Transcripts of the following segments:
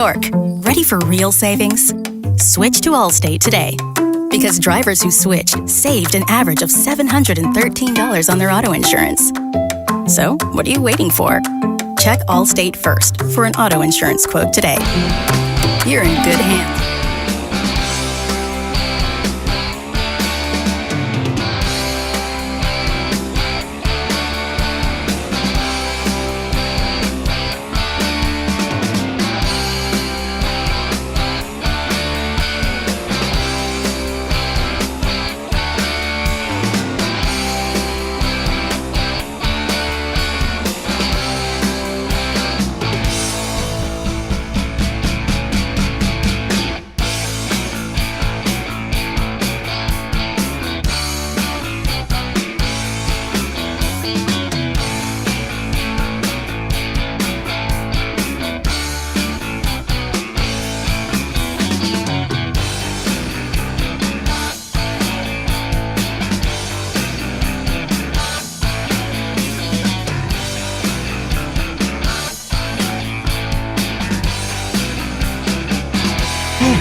York, ready for real savings? Switch to Allstate today. Because drivers who switched saved an average of $713 on their auto insurance. So, what are you waiting for? Check Allstate first for an auto insurance quote today. You're in good hands.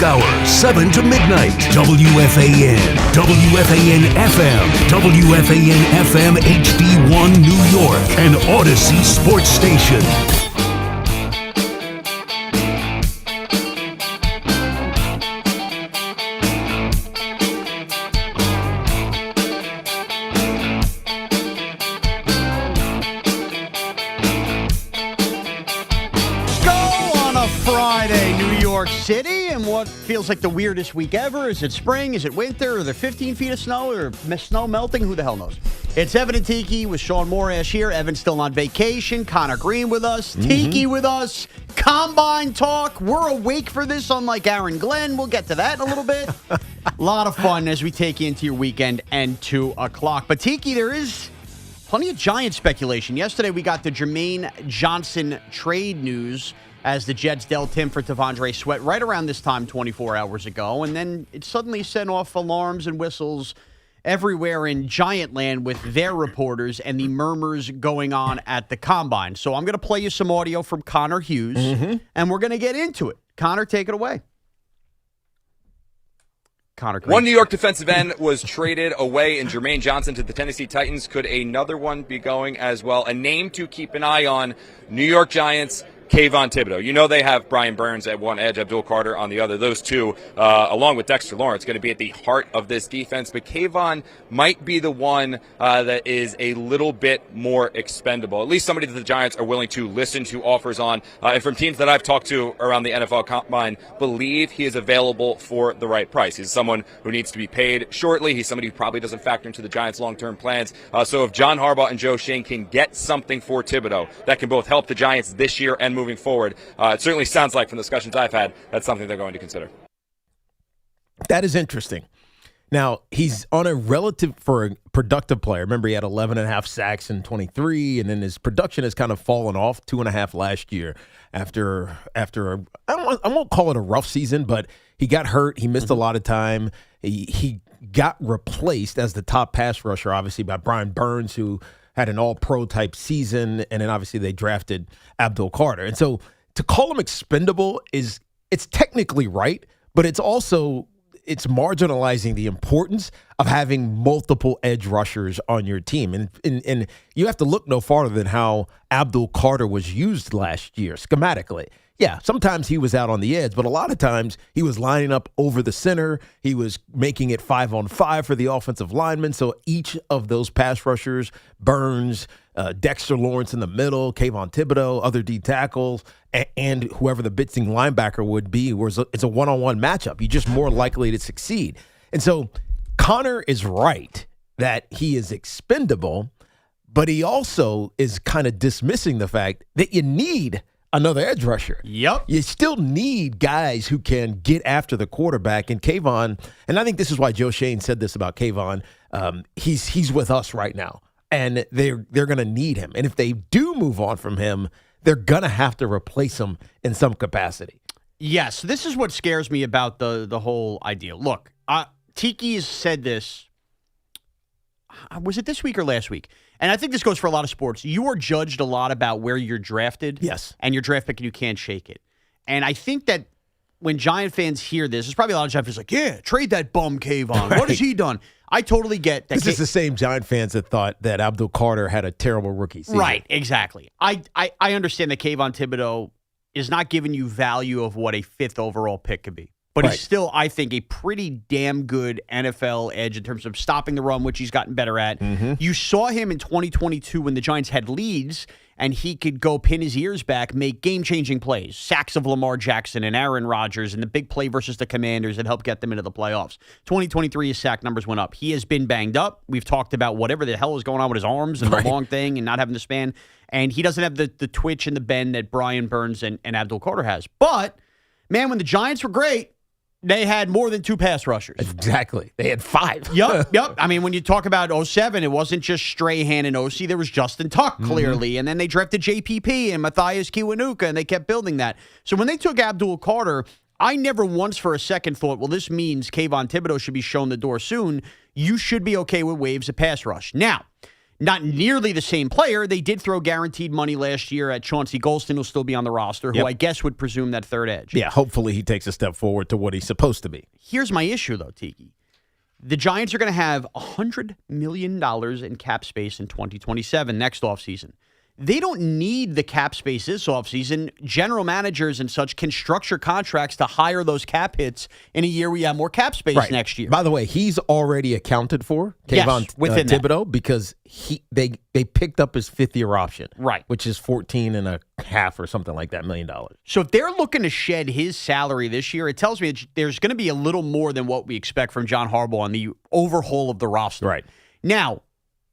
Hour, 7 to midnight. WFAN, WFAN FM, WFAN FM HD1 New York, and Odyssey Sports Station. City, and what feels like the weirdest week ever. Is it spring? Is it winter? Are there 15 feet of snow or snow melting? Who the hell knows? It's Evan and Tiki with Shaun Morash here. Evan's still on vacation. Connor Green with us. Tiki with us. Combine talk. We're awake for this, unlike Aaron Glenn. We'll get to that in a little bit. A lot of fun as we take you into your weekend and 2 o'clock. But Tiki, there is plenty of Giant speculation. Yesterday we got the Jermaine Johnson trade news as the Jets dealt him for T'Vondre Sweat right around this time 24 hours ago. And then it suddenly sent off alarms and whistles everywhere in Giant land with their reporters and the murmurs going on at the Combine. So I'm going to play you some audio from Connor Hughes, and we're going to get into it. Connor, take it away. Connor Green. One New York defensive end was traded away in Jermaine Johnson to the Tennessee Titans. Could another one be going as well? A name to keep an eye on, New York Giants, Kayvon Thibodeaux. You know they have Brian Burns at one edge, Abdul Carter on the other. Those two, along with Dexter Lawrence, going to be at the heart of this defense. But Kayvon might be the one that is a little bit more expendable. At least somebody that the Giants are willing to listen to offers on. And from teams that I've talked to around the NFL Combine, believe he is available for the right price. He's someone who needs to be paid shortly. He's somebody who probably doesn't factor into the Giants' long-term plans. So if John Harbaugh and Joe Schoen can get something for Thibodeaux that can both help the Giants this year and moving forward, it certainly sounds like from the discussions I've had, that's something they're going to consider. That is interesting. Now, he's on a relative for a productive player. Remember, he had 11 and a half sacks in 23, and then his production has kind of fallen off 2.5 last year after I won't call it a rough season, but he got hurt. He missed a lot of time. He got replaced as the top pass rusher, obviously, by Brian Burns, who had an all-pro type season, and then obviously they drafted Abdul Carter. And so to call him expendable it's technically right, but it's marginalizing the importance of having multiple edge rushers on your team. And you have to look no farther than how Abdul Carter was used last year, schematically. Yeah, sometimes he was out on the edge, but a lot of times he was lining up over the center. He was making it 5-on-5 for the offensive linemen. So each of those pass rushers, Burns, Dexter Lawrence in the middle, Kayvon Thibodeaux, other D tackles, and whoever the blitzing linebacker would be, it's a one-on-one matchup. You're just more likely to succeed. And so Connor is right that he is expendable, but he also is kind of dismissing the fact that you need another edge rusher. Yep. You still need guys who can get after the quarterback. And Kayvon, and I think this is why Joe Schoen said this about Kayvon, he's with us right now. And they're going to need him. And if they do move on from him, they're going to have to replace him in some capacity. Yes, this is what scares me about the whole idea. Look, Tiki has said this. Was it this week or last week? And I think this goes for a lot of sports. You are judged a lot about where you're drafted. Yes. And your draft pick, and you can't shake it. And I think that when Giant fans hear this, there's probably a lot of Giant fans like, yeah, trade that bum Kayvon. What has he done? I totally get that. This is the same Giant fans that thought that Abdul Carter had a terrible rookie season. Right, exactly. I understand that Kayvon Thibodeaux is not giving you value of what a 5th overall pick could be. But he's still, I think, a pretty damn good NFL edge in terms of stopping the run, which he's gotten better at. You saw him in 2022 when the Giants had leads, and he could go pin his ears back, make game-changing plays, sacks of Lamar Jackson and Aaron Rodgers, and the big play versus the Commanders that helped get them into the playoffs. 2023, his sack numbers went up. He has been banged up. We've talked about whatever the hell is going on with his arms and the long thing and not having the span. And he doesn't have the twitch and the bend that Brian Burns and Abdul Carter has. But, man, when the Giants were great, they had more than 2 pass rushers. Exactly. They had 5. Yep. I mean, when you talk about 07, it wasn't just Strahan and OC. There was Justin Tuck, clearly. And then they drafted JPP and Matthias Kiwanuka, and they kept building that. So when they took Abdul Carter, I never once for a second thought, well, this means Kayvon Thibodeaux should be shown the door soon. You should be okay with waves of pass rush. Now, not nearly the same player. They did throw guaranteed money last year at Chauncey Golston, who'll still be on the roster, who I guess would presume that third edge. Yeah, hopefully he takes a step forward to what he's supposed to be. Here's my issue, though, Tiki. The Giants are going to have $100 million in cap space in 2027, next offseason. They don't need the cap space this offseason. General managers and such can structure contracts to hire those cap hits in a year where you have more cap space next year. By the way, he's already accounted for, Kayvon Thibodeaux, because they picked up his 5th-year option, which is $14.5 or something like that $1 million. So if they're looking to shed his salary this year, it tells me that there's going to be a little more than what we expect from John Harbaugh on the overhaul of the roster. Right. Now,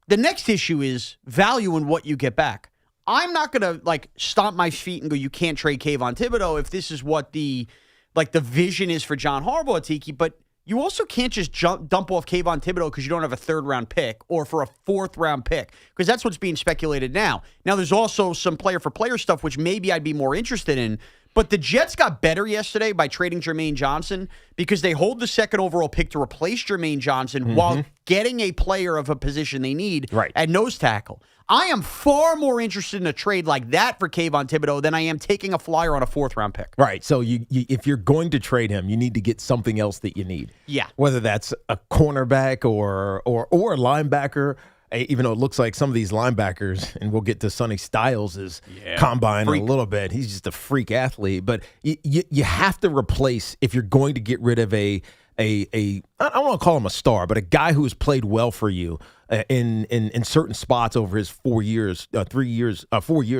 the next issue is value in what you get back. I'm not going to stomp my feet and go, you can't trade Kayvon Thibodeaux if this is what the vision is for John Harbaugh, Tiki, but you also can't just dump off Kayvon Thibodeaux because you don't have a 3rd-round pick or for a 4th-round pick, because that's what's being speculated now. Now, there's also some player-for-player stuff, which maybe I'd be more interested in, but the Jets got better yesterday by trading Jermaine Johnson because they hold the 2nd overall pick to replace Jermaine Johnson while getting a player of a position they need at nose tackle. I am far more interested in a trade like that for Kayvon Thibodeaux than I am taking a flyer on a 4th-round pick. Right. So if you're going to trade him, you need to get something else that you need. Yeah. Whether that's a cornerback or a linebacker, even though it looks like some of these linebackers, and we'll get to Sonny Styles' combine in a little bit. He's just a freak athlete. But you have to replace, if you're going to get rid of I don't want to call him a star, but a guy who has played well for you in certain spots over his 4 years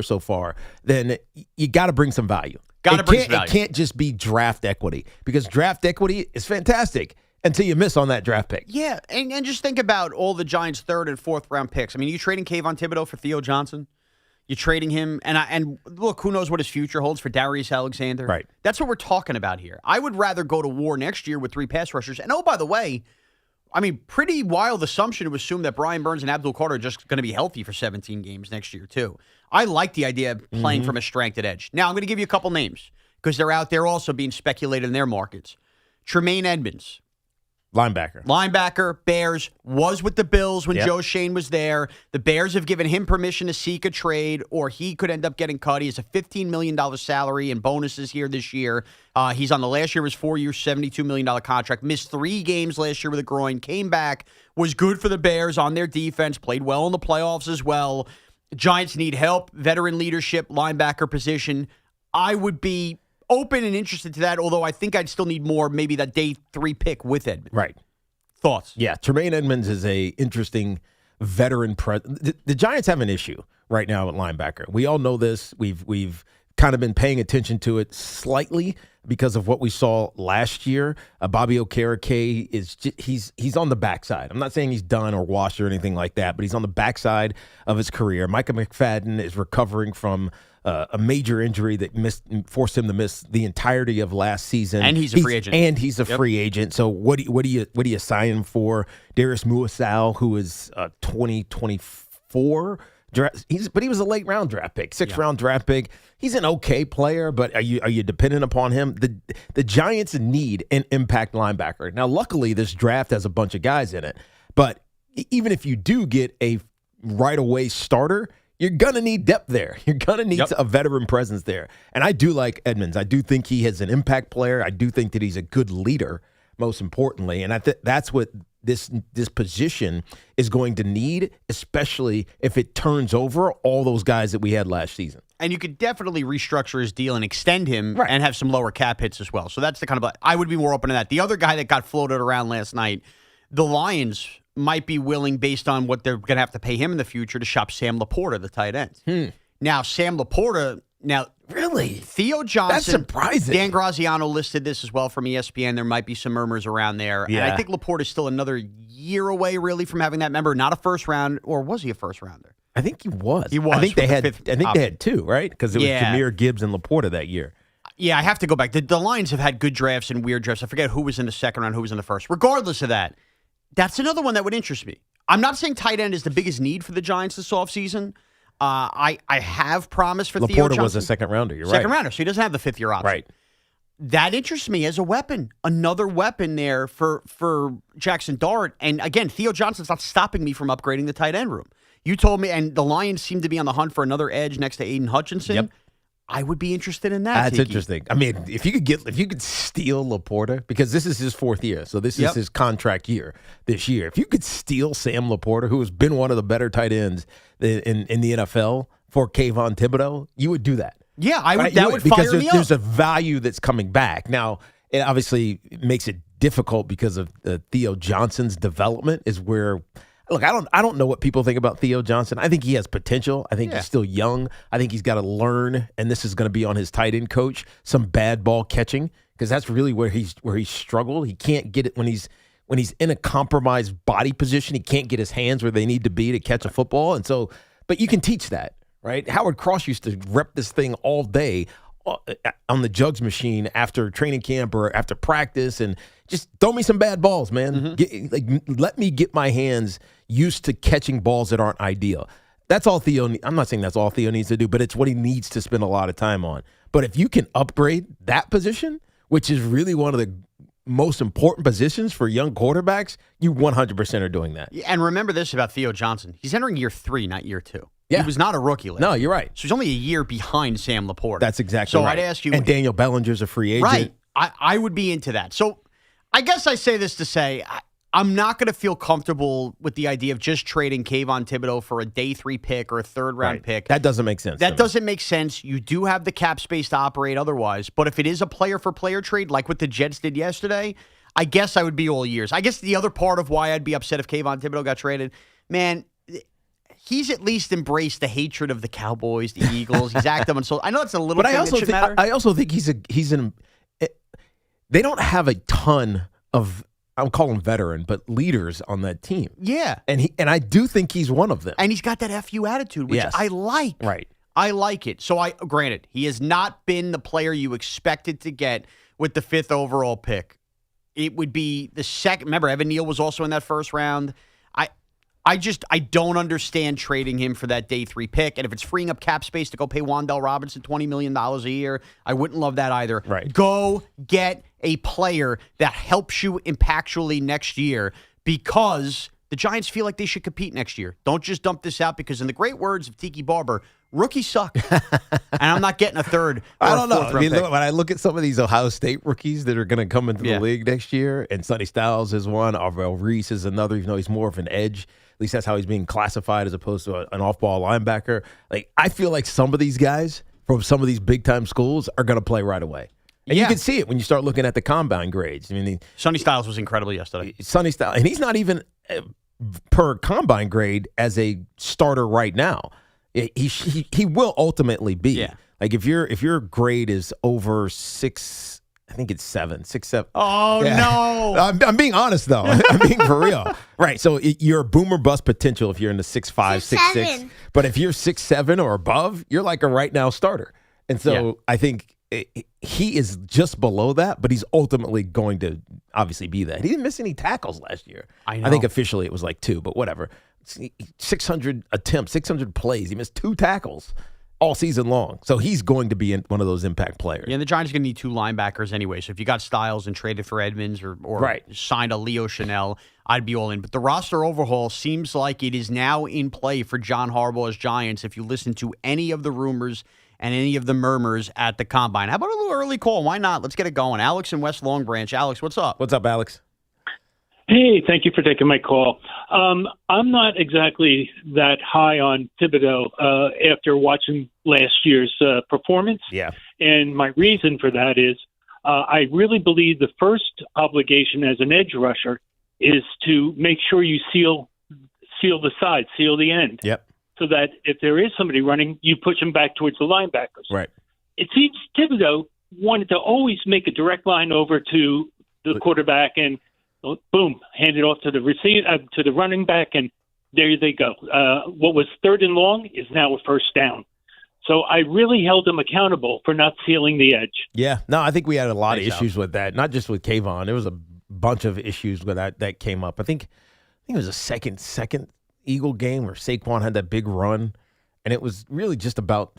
so far, then you got to bring some value. It can't just be draft equity, because draft equity is fantastic until you miss on that draft pick. Yeah, and just think about all the Giants' 3rd and 4th-round picks. I mean, you trading Kayvon Thibodeaux for Theo Johnson? You're trading him, and look, who knows what his future holds for Darius Alexander? Right. That's what we're talking about here. I would rather go to war next year with 3 pass rushers. And, oh, by the way, I mean, pretty wild assumption to assume that Brian Burns and Abdul Carter are just going to be healthy for 17 games next year, too. I like the idea of playing from a strength at edge. Now, I'm going to give you a couple names because they're out there also being speculated in their markets. Tremaine Edmonds. Linebacker, Bears, was with the Bills when Joe Schoen was there. The Bears have given him permission to seek a trade, or he could end up getting cut. He has a $15 million salary and bonuses here this year. He's on the last year of his 4-year, $72 million contract. Missed 3 games last year with a groin. Came back, was good for the Bears on their defense, played well in the playoffs as well. Giants need help, veteran leadership, linebacker position. I would be open and interested to that, although I think I'd still need more, maybe that day 3 pick with Edmonds. Right. Thoughts? Yeah, Tremaine Edmonds is a interesting veteran. The Giants have an issue right now at linebacker. We all know this. We've kind of been paying attention to it slightly because of what we saw last year. Bobby Okereke he's on the backside. I'm not saying he's done or washed or anything like that, but he's on the backside of his career. Micah McFadden is recovering from a major injury that forced him to miss the entirety of last season. And he's a free agent. Free agent. So what do you sign him for? Darius Muasau, who is 2024. But he was a late round draft pick, 6th round draft pick. He's an okay player, but are you dependent upon him? The Giants need an impact linebacker. Now, luckily, this draft has a bunch of guys in it. But even if you do get a right away starter, You're going to need depth there. You're going to need a veteran presence there. And I do like Edmonds. I do think he is an impact player. I do think that he's a good leader, most importantly. And that's what this position is going to need, especially if it turns over all those guys that we had last season. And you could definitely restructure his deal and extend him and have some lower cap hits as well. So that's the kind of – I would be more open to that. The other guy that got floated around last night, the Lions – might be willing, based on what they're going to have to pay him in the future, to shop Sam Laporta, the tight end. Now, Sam Laporta, really? Theo Johnson. That's surprising. Dan Graziano listed this as well from ESPN. There might be some murmurs around there. Yeah. And I think Laporta is still another year away, really, from having that member. Not a first round, or was he a first rounder? I think he was. He was. I think they had two, right? Because it was Jahmyr Gibbs and Laporta that year. Yeah, I have to go back. The Lions have had good drafts and weird drafts. I forget who was in the second round, who was in the first. Regardless of that, that's another one that would interest me. I'm not saying tight end is the biggest need for the Giants this offseason. I have promised for Theo Johnson. Laporta was a second rounder. You're right. Second rounder, so he doesn't have the fifth-year option. Right. That interests me as a weapon. Another weapon there for Jackson Dart. And again, Theo Johnson's not stopping me from upgrading the tight end room. You told me, and the Lions seem to be on the hunt for another edge next to Aiden Hutchinson. Yep. I would be interested in that. That's interesting. I mean, if you could steal Laporta, because this is his fourth year, so this is his contract year this year. If you could steal Sam Laporta, who has been one of the better tight ends in the NFL, for Kayvon Thibodeaux, you would do that. Yeah, I would. Right? That would because fire me up. There's a value that's coming back now. It obviously makes it difficult because of Theo Johnson's development. Is where. Look, I don't know what people think about Theo Johnson. I think he has potential. I think he's still young. I think he's got to learn, and this is going to be on his tight end coach, some bad ball catching, because that's really where he's struggled. He can't get it when he's in a compromised body position. He can't get his hands where they need to be to catch a football. And so, but you can teach that, right? Howard Cross used to rep this thing all day on the jugs machine after training camp or after practice, and just throw me some bad balls, man. Let me get my hands used to catching balls that aren't ideal. That's all Theo. I'm not saying that's all Theo needs to do, but it's what he needs to spend a lot of time on. But if you can upgrade that position, which is really one of the most important positions for young quarterbacks, you 100% are doing that. And remember this about Theo Johnson. He's entering year 3, not year 2. Yeah. He was not a rookie last No, year. you're right. So he's only a year behind Sam Laporta. That's exactly right. So I'd ask you. And Daniel Bellinger's a free agent. Right. I would be into that. So I guess I say this to say I'm not going to feel comfortable with the idea of just trading Kayvon Thibodeaux for a day 3 pick or a third-round pick. That doesn't make sense. That doesn't make sense. You do have the cap space to operate otherwise. But if it is a player-for-player trade, like what the Jets did yesterday, I guess I would be all ears. I guess the other part of why I'd be upset if Kayvon Thibodeaux got traded, man, he's at least embraced the hatred of the Cowboys, the Eagles. He's active on social. I know it's a little thing that should matter. I also think they don't have a ton of, I'll call him veteran, but leaders on that team. Yeah. And I do think he's one of them. And he's got that FU attitude, which I like. Right. I like it. So granted, he has not been the player you expected to get with the 5th overall pick. It would be the second. Remember, Evan Neal was also in that first round. I don't understand trading him for that day 3 pick. And if it's freeing up cap space to go pay Wan'Dale Robinson $20 million a year, I wouldn't love that either. Right. Go get a player that helps you impactfully next year, because the Giants feel like they should compete next year. Don't just dump this out, because in the great words of Tiki Barber, rookies suck. And I'm not getting a third. I don't know. I mean, when I look at some of these Ohio State rookies that are going to come into the league next year, and Sonny Styles is one, Arvell Reese is another, even though he's more of an edge. At least that's how he's being classified as opposed to an off-ball linebacker. Like, I feel like some of these guys from some of these big-time schools are going to play right away. And you can see it when you start looking at the combine grades. I mean, Sonny Styles was incredible yesterday. Sonny Styles, and he's not even per combine grade as a starter right now. He will ultimately be. Yeah. Like if your grade is over 6. I think it's 7, 6, 7. Oh, no. I'm being honest, though. I'm being for real. Right. So you're a boomer bust potential if you're in the 6'5", 6'6". But if you're 6'7" or above, you're like a right now starter. And so I think he is just below that, but he's ultimately going to obviously be that. He didn't miss any tackles last year. I know. I think officially it was like 2, but whatever. 600 attempts, 600 plays. He missed 2 tackles all season long. So he's going to be one of those impact players. Yeah, and the Giants are going to need 2 linebackers anyway. So if you got Styles and traded for Edmonds or signed a Leo Chanel, I'd be all in. But the roster overhaul seems like it is now in play for John Harbaugh's Giants if you listen to any of the rumors and any of the murmurs at the Combine. How about a little early call? Why not? Let's get it going. Alex in West Long Branch. Alex, what's up? What's up, Alex? Hey, thank you for taking my call. I'm not exactly that high on Tibido after watching last year's performance. Yeah. And my reason for that is I really believe the first obligation as an edge rusher is to make sure you seal the side, seal the end. Yep. So that if there is somebody running, you push them back towards the linebackers. Right. It seems Tibido wanted to always make a direct line over to the quarterback and boom, hand it off to the to the running back, and there they go. What was third and long is now a first down. So I really held them accountable for not sealing the edge. Yeah. No, I think we had a lot of issues with that, not just with Kayvon. There was a bunch of issues with that came up. I think it was a second Eagle game where Saquon had that big run, and it was really just about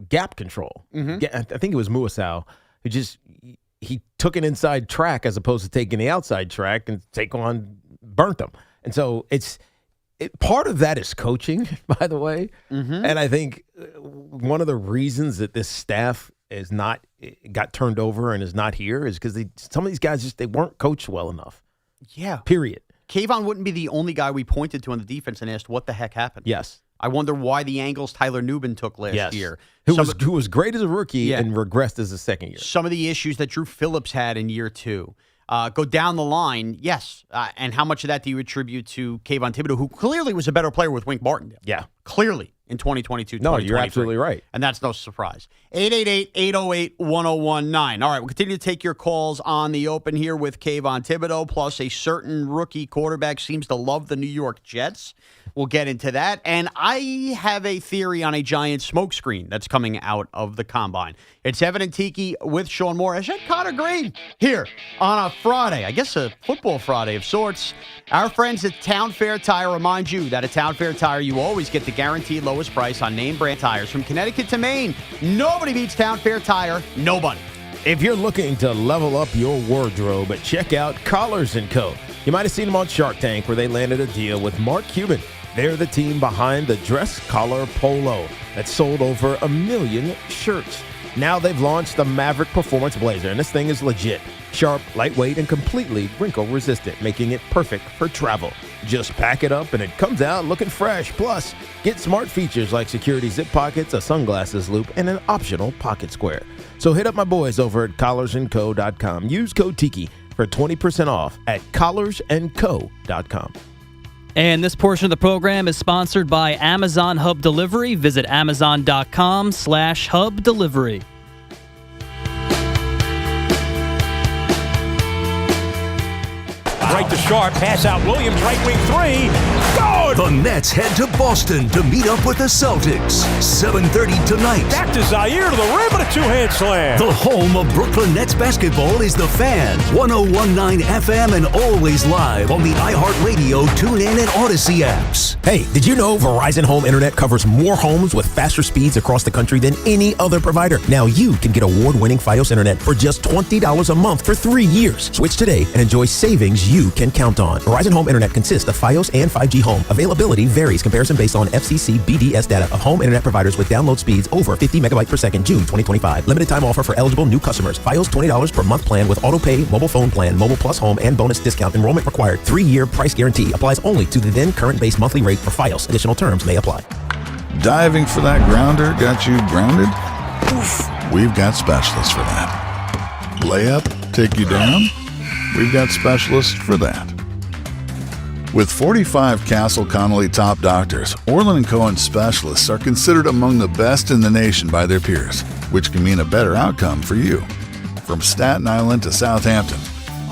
gap control. Mm-hmm. I think it was Muasau who he took an inside track as opposed to taking the outside track, and Saquon burnt him. And so part of that is coaching, by the way. Mm-hmm. And I think one of the reasons that this staff got turned over and is not here is because some of these guys they weren't coached well enough. Yeah. Period. Kayvon wouldn't be the only guy we pointed to on the defense and asked what the heck happened. Yes. I wonder why the angles Tyler Nubin took last year. Who was great as a rookie and regressed as a second year. Some of the issues that Drew Phillips had in year two. Go down the line, yes. And how much of that do you attribute to Kayvon Thibodeaux, who clearly was a better player with Wink Martindale? Yeah. Clearly in 2022, No, 2023. you're absolutely right. And that's no surprise. 888-808-1019. All right, we'll continue to take your calls on the open here with Kayvon Thibodeaux, plus a certain rookie quarterback seems to love the New York Jets. We'll get into that. And I have a theory on a giant smokescreen that's coming out of the Combine. It's Evan and Tiki with Shaun Morash and Connor Green here on a Friday. I guess a football Friday of sorts. Our friends at Town Fair Tire remind you that at Town Fair Tire, you always get the guaranteed lowest price on name brand tires. From Connecticut to Maine, nobody beats Town Fair Tire. Nobody. If you're looking to level up your wardrobe, check out Collars & Co. You might have seen them on Shark Tank where they landed a deal with Mark Cuban. They're the team behind the dress collar polo that sold over 1 million shirts. Now they've launched the Maverick Performance Blazer, and this thing is legit. Sharp, lightweight, and completely wrinkle-resistant, making it perfect for travel. Just pack it up, and it comes out looking fresh. Plus, get smart features like security zip pockets, a sunglasses loop, and an optional pocket square. So hit up my boys over at collarsandco.com. Use code TIKI for 20% off at collarsandco.com. And this portion of the program is sponsored by Amazon Hub Delivery. Visit amazon.com/Hub Delivery. Right to Sharp, pass out Williams, right wing three. Good! The Nets head to Boston to meet up with the Celtics. 7:30 tonight. Back to Zaire to the rim and a two-hand slam. The home of Brooklyn Nets basketball is The Fan. 101.9 FM and always live on the iHeartRadio, TuneIn, and Odyssey apps. Hey, did you know Verizon Home Internet covers more homes with faster speeds across the country than any other provider? Now you can get award-winning Fios Internet for just $20 a month for 3 years. Switch today and enjoy savings you can count on. Verizon Home Internet consists of Fios and 5G Home. Availability varies. Comparison based on FCC BDS data of home internet providers with download speeds over 50 megabytes per second, June 2025. Limited time offer for eligible new customers. Fios $20 per month plan with auto pay, mobile phone plan, mobile plus home, and bonus discount. Enrollment required. 3-year price guarantee applies only to the then current base monthly rate for Fios. Additional terms may apply. Diving for that grounder got you grounded? Oof. We've got specialists for that. Layup, take you down? We've got specialists for that. With 45 Castle Connolly top doctors, Orland & Cohen specialists are considered among the best in the nation by their peers, which can mean a better outcome for you. From Staten Island to Southampton,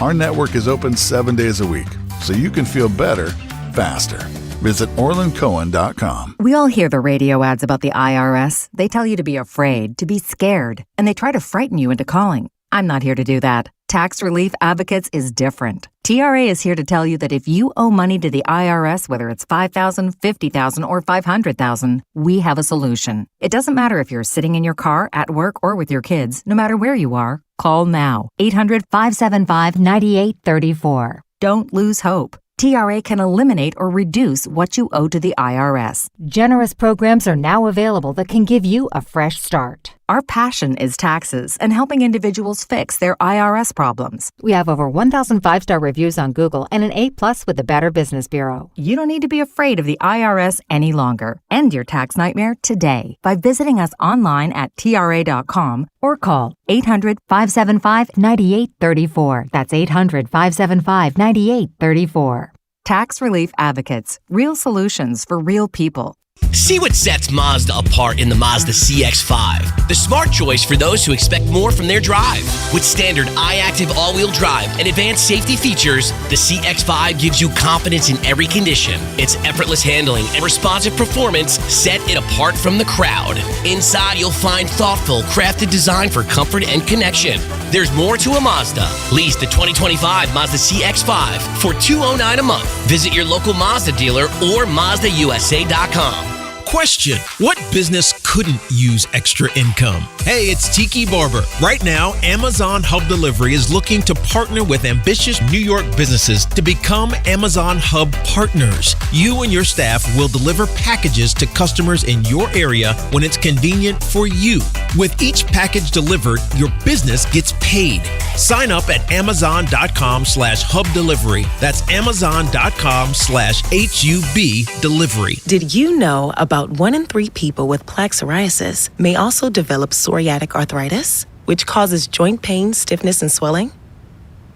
our network is open 7 days a week, so you can feel better, faster. Visit OrlandCohen.com. We all hear the radio ads about the IRS. They tell you to be afraid, to be scared, and they try to frighten you into calling. I'm not here to do that. Tax Relief Advocates is different. TRA is here to tell you that if you owe money to the IRS, whether it's $5,000, $50,000, or $500,000, we have a solution. It doesn't matter if you're sitting in your car, at work, or with your kids. No matter where you are, call now. 800-575-9834. Don't lose hope. TRA can eliminate or reduce what you owe to the IRS. Generous programs are now available that can give you a fresh start. Our passion is taxes and helping individuals fix their IRS problems. We have over 1,000 5-star reviews on Google and an A+ with the Better Business Bureau. You don't need to be afraid of the IRS any longer. End your tax nightmare today by visiting us online at TRA.com or call 800-575-9834. That's 800-575-9834. Tax Relief Advocates. Real solutions for real people. See what sets Mazda apart in the Mazda CX-5. The smart choice for those who expect more from their drive. With standard iActive all-wheel drive and advanced safety features, the CX-5 gives you confidence in every condition. Its effortless handling and responsive performance set it apart from the crowd. Inside, you'll find thoughtful, crafted design for comfort and connection. There's more to a Mazda. Lease the 2025 Mazda CX-5 for $209 a month. Visit your local Mazda dealer or MazdaUSA.com. Question: what business couldn't use extra income? Hey, it's Tiki Barber. Right now, Amazon Hub Delivery is looking to partner with ambitious New York businesses to become Amazon Hub partners. You and your staff will deliver packages to customers in your area when it's convenient for you. With each package delivered, your business gets paid. Sign up at Amazon.com/Hub Delivery. That's Amazon.com/HUB Delivery. Did you know about 1 in 3 people with plaque psoriasis may also develop psoriatic arthritis, which causes joint pain, stiffness, and swelling?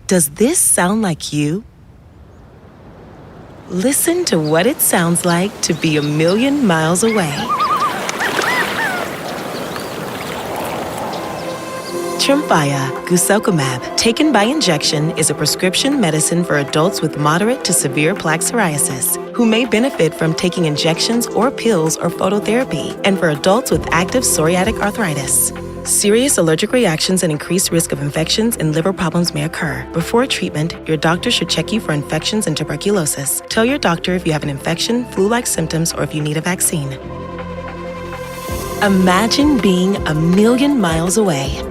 Does this sound like you? Listen to what it sounds like to be a million miles away. Tremfya guselkumab, taken by injection, is a prescription medicine for adults with moderate to severe plaque psoriasis who may benefit from taking injections or pills or phototherapy, and for adults with active psoriatic arthritis. Serious allergic reactions and increased risk of infections and liver problems may occur. Before treatment, your doctor should check you for infections and tuberculosis. Tell your doctor if you have an infection, flu-like symptoms, or if you need a vaccine. Imagine being a million miles away.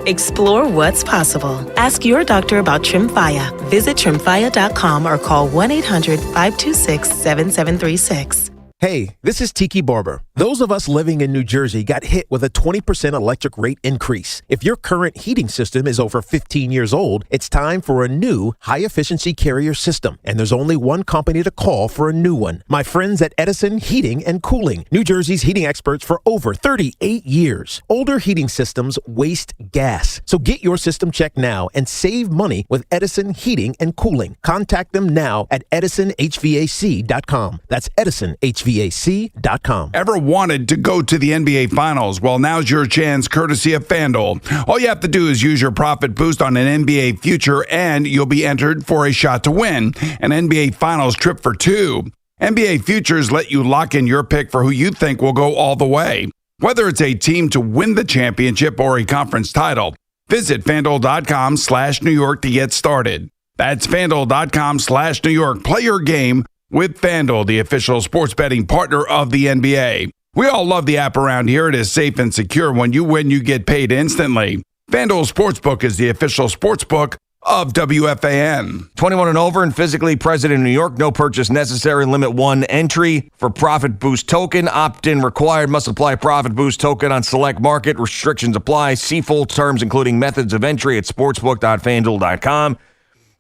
Explore what's possible. Ask your doctor about Tremfya. Visit Tremfya.com or call 1-800-526-7736. Hey, this is Tiki Barber. Those of us living in New Jersey got hit with a 20% electric rate increase. If your current heating system is over 15 years old, it's time for a new high-efficiency Carrier system. And there's only one company to call for a new one. My friends at Edison Heating and Cooling, New Jersey's heating experts for over 38 years. Older heating systems waste gas. So get your system checked now and save money with Edison Heating and Cooling. Contact them now at EdisonHVAC.com. That's EdisonHVAC.com. Ever wanted to go to the NBA Finals? Well, now's your chance, courtesy of FanDuel. All you have to do is use your profit boost on an NBA future, and you'll be entered for a shot to win an NBA Finals trip for 2. NBA futures let you lock in your pick for who you think will go all the way, whether it's a team to win the championship or a conference title. Visit FanDuel.com/New York to get started. That's FanDuel.com/New York. Play your game with FanDuel, the official sports betting partner of the NBA. We all love the app around here. It is safe and secure. When you win, you get paid instantly. FanDuel Sportsbook is the official sportsbook of WFAN. 21 and over and physically present in New York. No purchase necessary. Limit 1 entry for Profit Boost token. Opt-in required. Must apply Profit Boost token on select market. Restrictions apply. See full terms, including methods of entry at sportsbook.fanduel.com.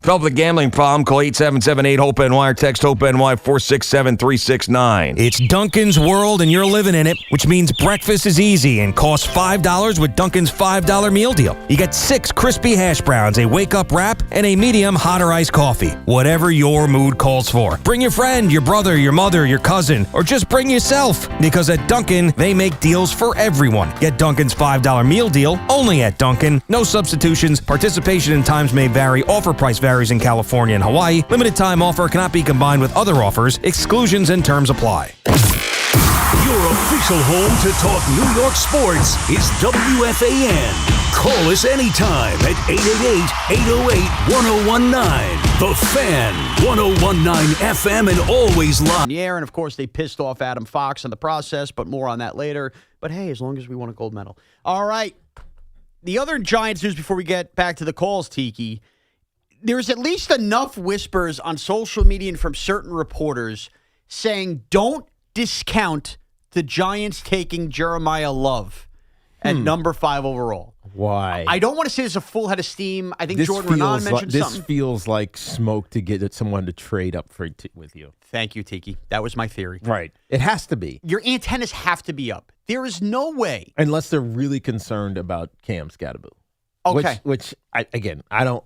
Help with a gambling problem, call 877-8-HOPE-NY or text HOPE-NY 467-369. It's Dunkin's World and you're living in it, which means breakfast is easy and costs $5 with Dunkin's $5 meal deal. You get 6 crispy hash browns, a wake-up wrap, and a medium hot or iced coffee. Whatever your mood calls for. Bring your friend, your brother, your mother, your cousin, or just bring yourself. Because at Dunkin', they make deals for everyone. Get Dunkin's $5 meal deal only at Dunkin'. No substitutions. Participation and times may vary. Offer price varies in California and Hawaii. Limited time offer cannot be combined with other offers. Exclusions and terms apply. Your official home to talk New York sports is WFAN. Call us anytime at 888-808-1019. The Fan, 1019 FM, and always live. Yeah, and of course they pissed off Adam Fox in the process, but more on that later. But hey, as long as we won a gold medal. All right. The other Giants news before we get back to the calls, Tiki. There's at least enough whispers on social media and from certain reporters saying don't discount the Giants taking Jeremiah Love at number 5 overall. Why? I don't want to say there's a full head of steam. I think Jordan Renan mentioned something. This feels like smoke to get someone to trade up with you. Thank you, Tiki. That was my theory. Right. It has to be. Your antennas have to be up. There is no way. Unless they're really concerned about Cam Thibodeaux. Okay. Which I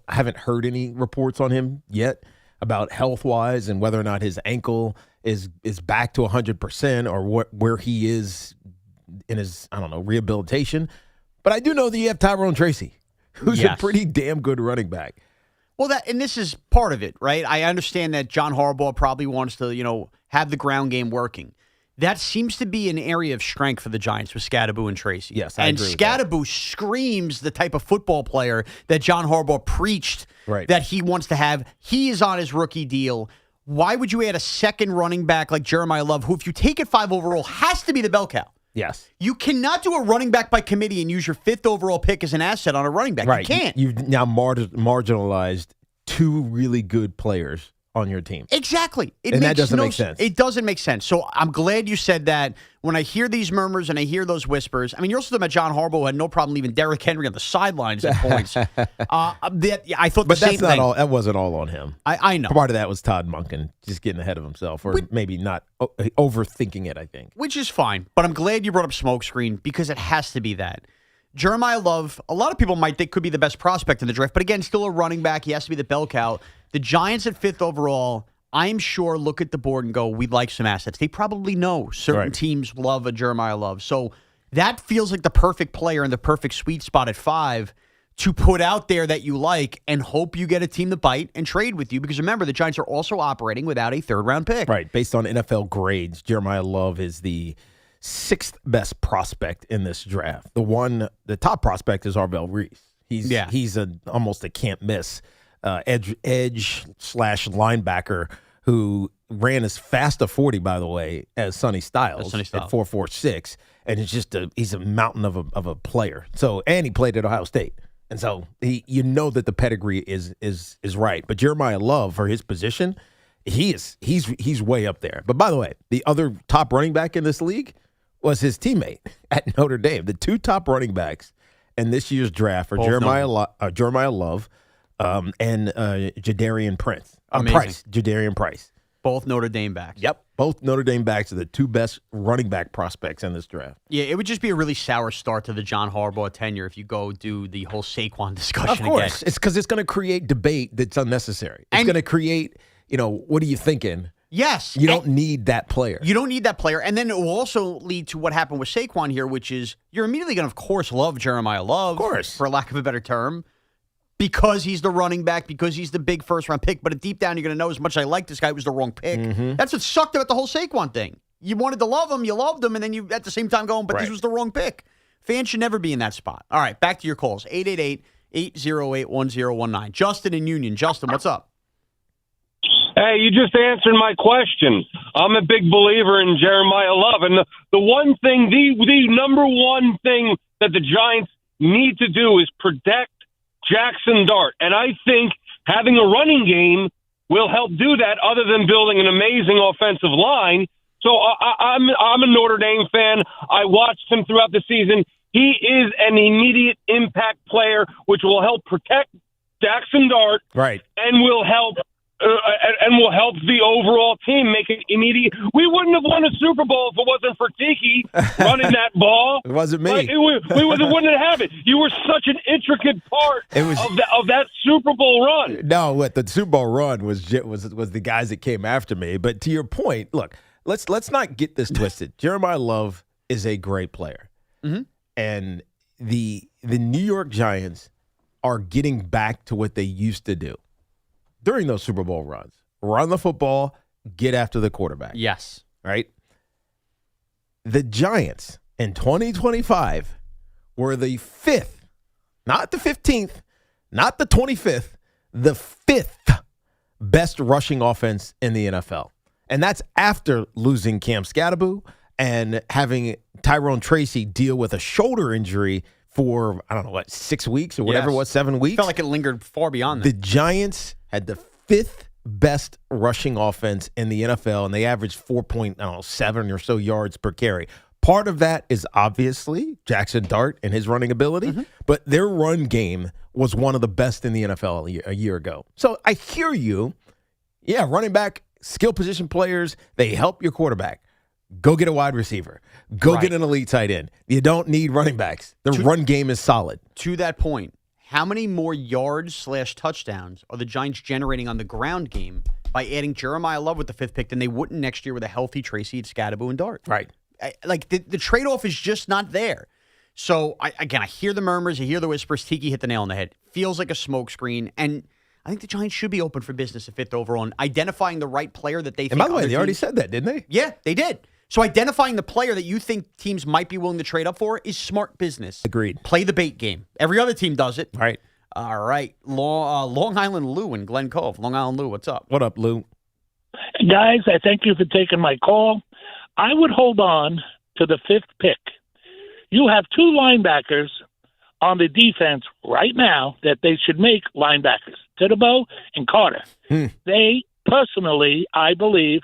haven't heard any reports on him yet about health-wise and whether or not his ankle is back to 100% or where he is in his, rehabilitation. But I do know that you have Tyrone Tracy, who's a pretty damn good running back. Well, and this is part of it, right? I understand that John Harbaugh probably wants to, have the ground game working. That seems to be an area of strength for the Giants with Thibodeaux and Tracy. Yes, I agree with Thibodeaux screams the type of football player that John Harbaugh preached that he wants to have. He is on his rookie deal. Why would you add a second running back like Jeremiah Love, who, if you take it 5 overall, has to be the bell cow? Yes. You cannot do a running back by committee and use your 5th overall pick as an asset on a running back. Right. You can't. You've now marginalized 2 really good players on your team. Exactly. That doesn't make sense. It doesn't make sense. So I'm glad you said that. When I hear these murmurs and I hear those whispers, I mean, you're also talking about John Harbaugh who had no problem leaving Derrick Henry on the sidelines at points. I thought the same thing. That wasn't all on him. I know. Part of that was Todd Monken just getting ahead of himself or maybe not overthinking it, I think. Which is fine. But I'm glad you brought up smokescreen because it has to be that. Jeremiah Love, a lot of people might think could be the best prospect in the draft, but again, still a running back. He has to be the bell cow. The Giants at 5th overall, I'm sure, look at the board and go, we'd like some assets. They probably know certain teams love a Jeremiah Love. So that feels like the perfect player in the perfect sweet spot at 5 to put out there that you like and hope you get a team to bite and trade with you. Because remember, the Giants are also operating without a 3rd-round pick. Right. Based on NFL grades, Jeremiah Love is the 6th best prospect in this draft. The top prospect is Arvell Reese. He's almost a can't miss edge / linebacker who ran as fast a 40, by the way, as Sonny Styles at 4.46, and he's a mountain of a player. So, and he played at Ohio State, and so that the pedigree is right. But Jeremiah Love, for his position, he's way up there. But by the way, the other top running back in this league was his teammate at Notre Dame. The 2 top running backs in this year's draft are Jeremiah Love and Jadarian Price. Jadarian Price. Both Notre Dame backs. Yep. Both Notre Dame backs are the 2 best running back prospects in this draft. Yeah, it would just be a really sour start to the John Harbaugh tenure if you go do the whole Saquon discussion again. Of course. Again. It's because it's going to create debate that's unnecessary. It's going to create, what are you thinking? Yes. You don't need that player. You don't need that player. And then it will also lead to what happened with Saquon here, which is you're immediately going to, of course, love Jeremiah Love. Of course. For lack of a better term. Because he's the running back, because he's the big 1st-round pick. But deep down, you're going to know as much as I like this guy, it was the wrong pick. Mm-hmm. That's what sucked about the whole Saquon thing. You wanted to love him, you loved him, and then you at the same time going, but this was the wrong pick. Fans should never be in that spot. All right, back to your calls. 888-808-1019. Justin in Union. Justin, what's up? Hey, you just answered my question. I'm a big believer in Jeremiah Love. And the one thing, the number one thing that the Giants need to do is protect Jackson Dart. And I think having a running game will help do that other than building an amazing offensive line. So I'm a Notre Dame fan. I watched him throughout the season. He is an immediate impact player, which will help protect Jackson Dart. Right. And will help the overall team make it immediate. We wouldn't have won a Super Bowl if it wasn't for Tiki running that ball. It wasn't me. We wouldn't have it. You were such an intricate part of that Super Bowl run. No, the Super Bowl run was the guys that came after me. But to your point, look, let's not get this twisted. Jeremiah Love is a great player, and the New York Giants are getting back to what they used to do during those Super Bowl runs. Run the football, get after the quarterback. Yes. Right? The Giants in 2025 were the 5th, not the 15th, not the 25th, the 5th best rushing offense in the NFL. And that's after losing Cam Thibodeaux and having Tyrone Tracy deal with a shoulder injury for, I don't know, 6 weeks or whatever it was, 7 weeks. Felt like it lingered far beyond that. The Giants had the 5th best rushing offense in the NFL, and they averaged 4.7 or so yards per carry. Part of that is obviously Jackson Dart and his running ability, but their run game was one of the best in the NFL a year ago. So I hear you. Yeah, running back, skill position players, they help your quarterback. Go get a wide receiver. Go get an elite tight end. You don't need running backs. The run game is solid. To that point, how many more yards/touchdowns are the Giants generating on the ground game by adding Jeremiah Love with the 5th pick than they wouldn't next year with a healthy Tracy, Scadaboo, and Dart? Right. Like the trade-off is just not there. So, I hear the murmurs, I hear the whispers. Tiki hit the nail on the head. Feels like a smokescreen. And I think the Giants should be open for business at 5th overall and identifying the right player that they think. And by the way, they teams, already said that, didn't they? Yeah, they did. So identifying the player that you think teams might be willing to trade up for is smart business. Agreed. Play the bait game. Every other team does it. Right. All right. Long Island Lou in Glen Cove. Long Island Lou, what's up? What up, Lou? Guys, I thank you for taking my call. I would hold on to the 5th pick. You have 2 linebackers on the defense right now that they should make linebackers, Thibodeaux and Carter. They, personally, I believe,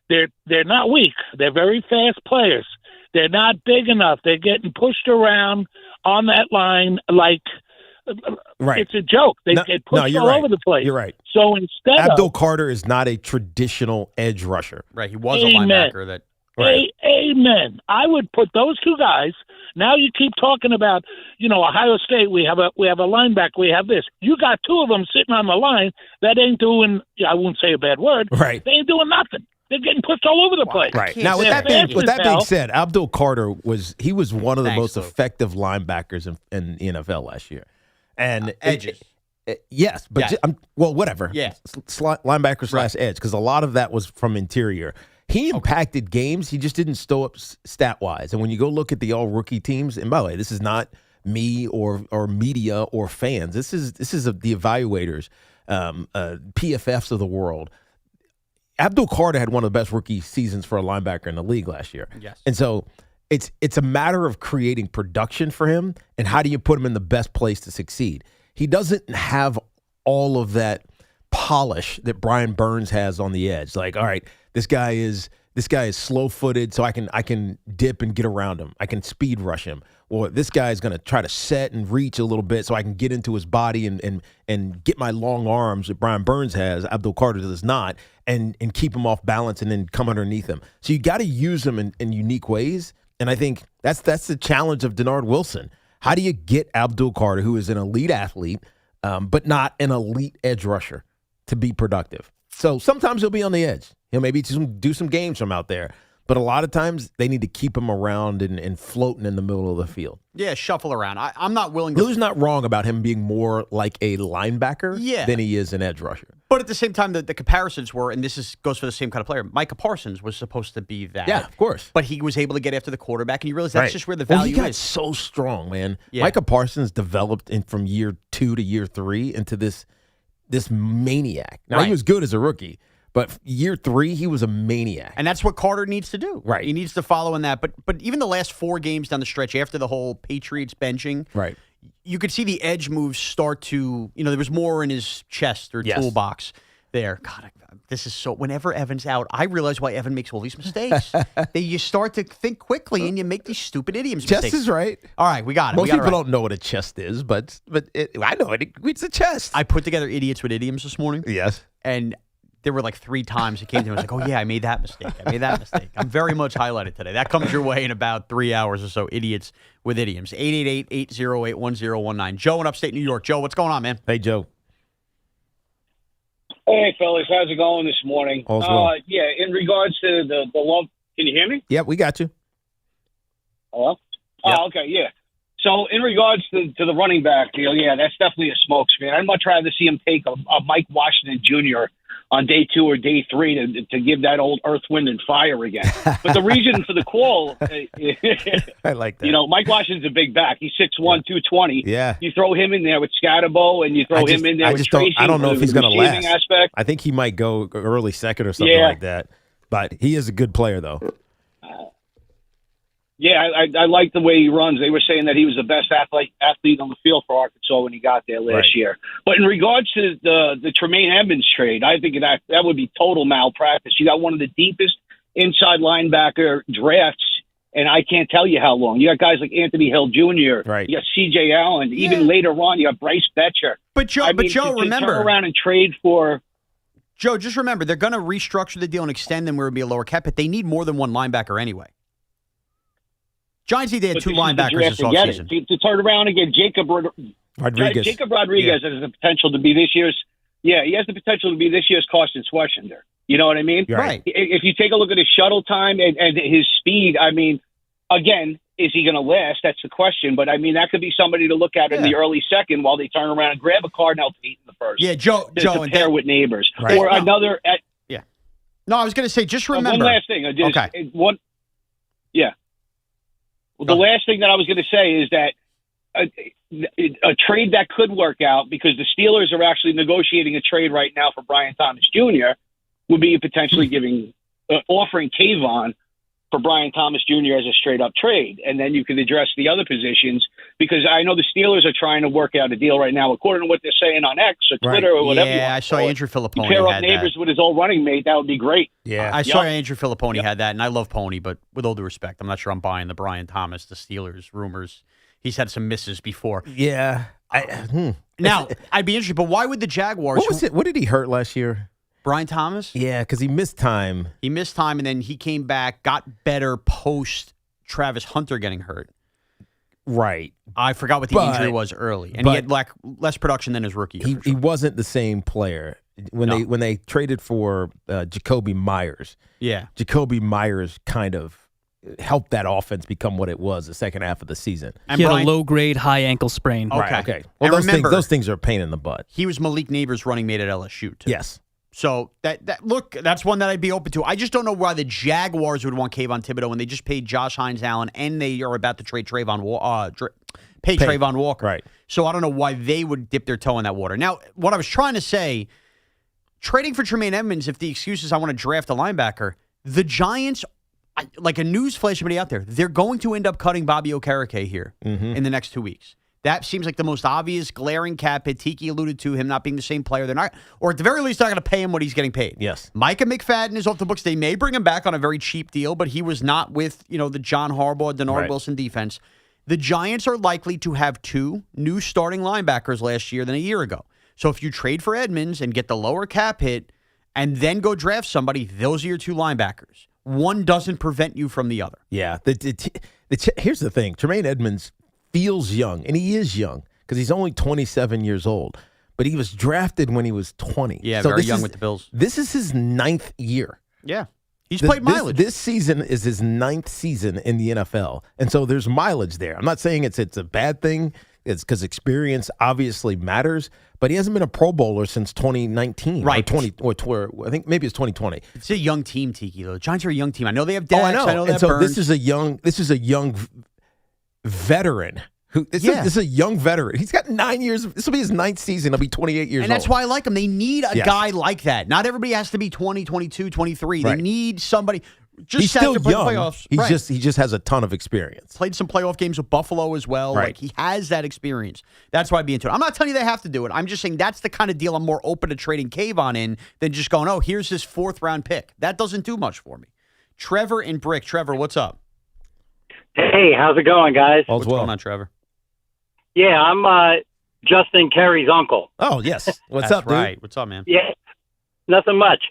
they're not weak. They're very fast players. They're not big enough. They're getting pushed around on that line like it's a joke. They get pushed all over the place. You're right. So instead Abdul Carter is not a traditional edge rusher. Right. He was a linebacker that. Right. Amen. I would put those 2 guys. Now you keep talking about, Ohio State. We have a linebacker. We have this. You got 2 of them sitting on the line that ain't doing. I won't say a bad word. Right. They ain't doing nothing. They're getting pushed all over the place. Right. Now, with that being said, Abdul Carter was one of the most effective linebackers in the NFL last year. And edges. Yes, but whatever. Yeah. Linebacker / edge, because a lot of that was from interior. He impacted games. He just didn't stow up stat-wise. And when you go look at the all-rookie teams, and by the way, this is not me or media or fans. This is the evaluators, PFFs of the world. Abdul Carter had one of the best rookie seasons for a linebacker in the league last year. Yes. And so it's a matter of creating production for him and how do you put him in the best place to succeed. He doesn't have all of that polish that Brian Burns has on the edge. Like, all right, this guy is slow-footed, so I can dip and get around him. I can speed rush him. Or this guy is going to try to set and reach a little bit so I can get into his body and get my long arms that Brian Burns has, Abdul Carter does not, and keep him off balance and then come underneath him. So you got to use him in unique ways, and I think that's the challenge of Denard Wilson. How do you get Abdul Carter, who is an elite athlete, but not an elite edge rusher, to be productive? So sometimes he'll be on the edge. He'll maybe do some games from out there. But a lot of times they need to keep him around and floating in the middle of the field. Yeah, shuffle around. I'm not willing to. Lou's not wrong about him being more like a linebacker than he is an edge rusher. But at the same time, the comparisons were, and goes for the same kind of player, Micah Parsons was supposed to be that. Yeah, of course. But he was able to get after the quarterback, and you realize that's just where the value he got is. so strong, man. Yeah. Micah Parsons developed from year 2 to year 3 into this maniac. Now, he was good as a rookie. But year 3, he was a maniac. And that's what Carter needs to do. Right. He needs to follow in that. But even the last 4 games down the stretch after the whole Patriots benching, right, you could see the edge moves start to, there was more in his chest or toolbox there. God, this is so, whenever Evan's out, I realize why Evan makes all these mistakes. You start to think quickly and you make these stupid idioms chest mistakes. is right. All right, we got it. Most people don't know what a chest is, but I know it. It's a chest. I put together idiots with idioms this morning. Yes. And there were like 3 times it came to me. I was like, oh, yeah, I made that mistake. I'm very much highlighted today. That comes your way in about 3 hours or so. Idiots with idioms. 888-808-1019. Joe in upstate New York. Joe, what's going on, man? Hey, Joe. Hey, fellas. How's it going this morning? All's well. Yeah, in regards to the love. Can you hear me? Yeah, we got you. Hello? Yep. Oh, okay, yeah. So in regards to the running back deal, yeah, that's definitely a smokescreen. I'd much rather see him take a Mike Washington Jr. on day 2 or day 3 to give that old earth, wind, and fire again. But the reason for the call, I like that. Mike Washington's a big back. He's 6'1", 220. Yeah. You throw him in there with Scadaboo, and you throw him in there with Tracy. I don't know if he's going to last. Aspect. I think he might go early second or something like that. But he is a good player, though. Yeah, I like the way he runs. They were saying that he was the best athlete on the field for Arkansas when he got there last year. But in regards to the Tremaine Edmonds trade, I think that would be total malpractice. You got one of the deepest inside linebacker drafts, and I can't tell you how long. You got guys like Anthony Hill Jr., you got C.J. Allen. Even later on, you got Bryce Betcher. But Joe, remember, turn around and trade for. Joe, just remember, they're going to restructure the deal and extend them where it would be a lower cap, but they need more than one linebacker anyway. Giants need to have two linebackers this offseason. To turn around and get Jacob Rodriguez has the potential to be this year's. Yeah, he has the potential to be this year's Carson Schwarzenegger. You know what I mean? Right. If you take a look at his shuttle time and his speed, I mean, again, is he going to last? That's the question. But, I mean, that could be somebody to look at in the early second while they turn around and grab a Cardinal Tate in the first. Yeah, Joe, to pair with neighbors. Right. Or another. No, I was going to say, just remember. One last thing. Well, the last thing that I was going to say is that a trade that could work out, because the Steelers are actually negotiating a trade right now for Brian Thomas Jr., would be potentially offering Kayvon for Brian Thomas Jr. as a straight-up trade. And then you could address the other positions, because I know the Steelers are trying to work out a deal right now, according to what they're saying on X or Twitter or whatever. Yeah, I saw Andrew Filipponi pair had up neighbors that. with his old running mate. That would be great. Yeah, I saw Andrew Filipponi had that, and I love Pony, but with all due respect, I'm not sure I'm buying the Brian Thomas, the Steelers rumors. He's had some misses before. Yeah. Now, I'd be interested, but why would the Jaguars... What was it? What did he hurt last year? Brian Thomas? Yeah, because he missed time. He missed time, and then he came back, got better post Travis Hunter getting hurt. Right. I forgot what the injury was early, and he had less production than his rookie year. He wasn't the same player when they traded for Jacoby Myers. Yeah, Jacoby Myers kind of helped that offense become what it was the second half of the season. And he had a low-grade high ankle sprain. Okay. Well, those things are a pain in the butt. He was Malik Neighbors' running mate at LSU, too. Yes. So that's one that I'd be open to. I just don't know why the Jaguars would want Kayvon Thibodeaux when they just paid Josh Hines-Allen and they are about to trade Trayvon Walker. Right. So I don't know why they would dip their toe in that water. Now, what I was trying to say, trading for Tremaine Edmonds, if the excuse is I want to draft a linebacker, the Giants, like a news flash, somebody out there, they're going to end up cutting Bobby Okereke here in the next 2 weeks. That seems like the most obvious, glaring cap hit. Tiki alluded to him not being the same player. They're not, or at the very least, not going to pay him what he's getting paid. Yes. Micah McFadden is off the books. They may bring him back on a very cheap deal, but he was not with, the John Harbaugh, Denard Wilson defense. The Giants are likely to have two new starting linebackers last year than a year ago. So if you trade for Edmonds and get the lower cap hit and then go draft somebody, those are your two linebackers. One doesn't prevent you from the other. Yeah. Here's the thing. Tremaine Edmonds feels young, and he is young because he's only 27 years old, but he was drafted when he was 20. Yeah, so very young with the Bills. This is his 9th year. Yeah. He's played mileage. This season is his 9th season in the NFL, and so there's mileage there. I'm not saying it's a bad thing. It's because experience obviously matters, but he hasn't been a Pro Bowler since 2019. Right. Or I think maybe it's 2020. It's a young team, Tiki, though. The Giants are a young team. I know they have Dax. I know they have so Burns. this is a young veteran. This is a young veteran. He's got 9 years. This will be his 9th season. He'll be 28 years old. And that's why I like him. They need a guy like that. Not everybody has to be 20, 22, 23. They need somebody. He's still young. Playoffs. He just has a ton of experience. Played some playoff games with Buffalo as well. Right. Like he has that experience. That's why I'd be into it. I'm not telling you they have to do it. I'm just saying that's the kind of deal I'm more open to trading Kayvon in than just going, oh, here's this 4th-round pick. That doesn't do much for me. Trevor in Brick. Trevor, what's up? Hey, how's it going, guys? What's going on, Trevor? Yeah, I'm Justin Kerry's uncle. Oh, yes. What's That's up, dude? right. What's up, man? Yeah, nothing much.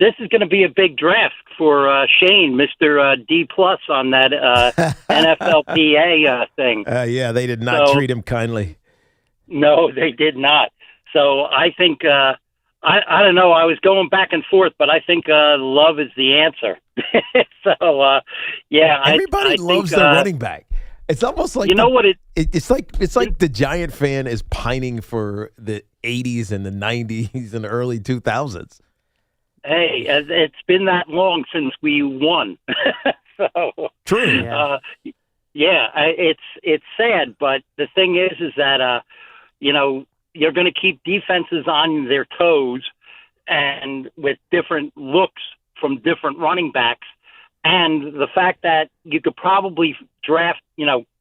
This is going to be a big draft for Shane, Mr. D+ on that NFLPA thing. Yeah, they did not treat him kindly. No, they did not. So I think, I don't know, I was going back and forth, but I think love is the answer. Everybody loves their running back. It's almost like it's like the Giant fan is pining for the 80s and the 90s and the early 2000s. Hey, it's been that long since we won. True. It's sad, but the thing is that you're going to keep defenses on their toes and with different looks from different running backs. And the fact that you could probably draft,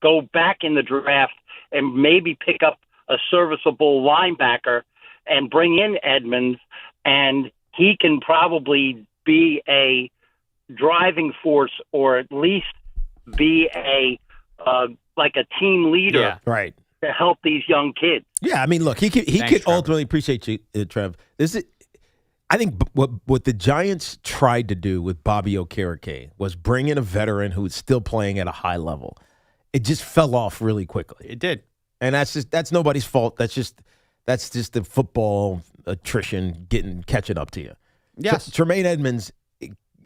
go back in the draft and maybe pick up a serviceable linebacker and bring in Edmonds, and he can probably be a driving force, or at least be a team leader, right, to help these young kids. Yeah, I mean, look, he could ultimately appreciate you, Trev. I think what the Giants tried to do with Bobby Okereke was bring in a veteran who's still playing at a high level. It just fell off really quickly. It did, and that's nobody's fault. That's just the football attrition catching up to you. Yes, Tremaine Edmonds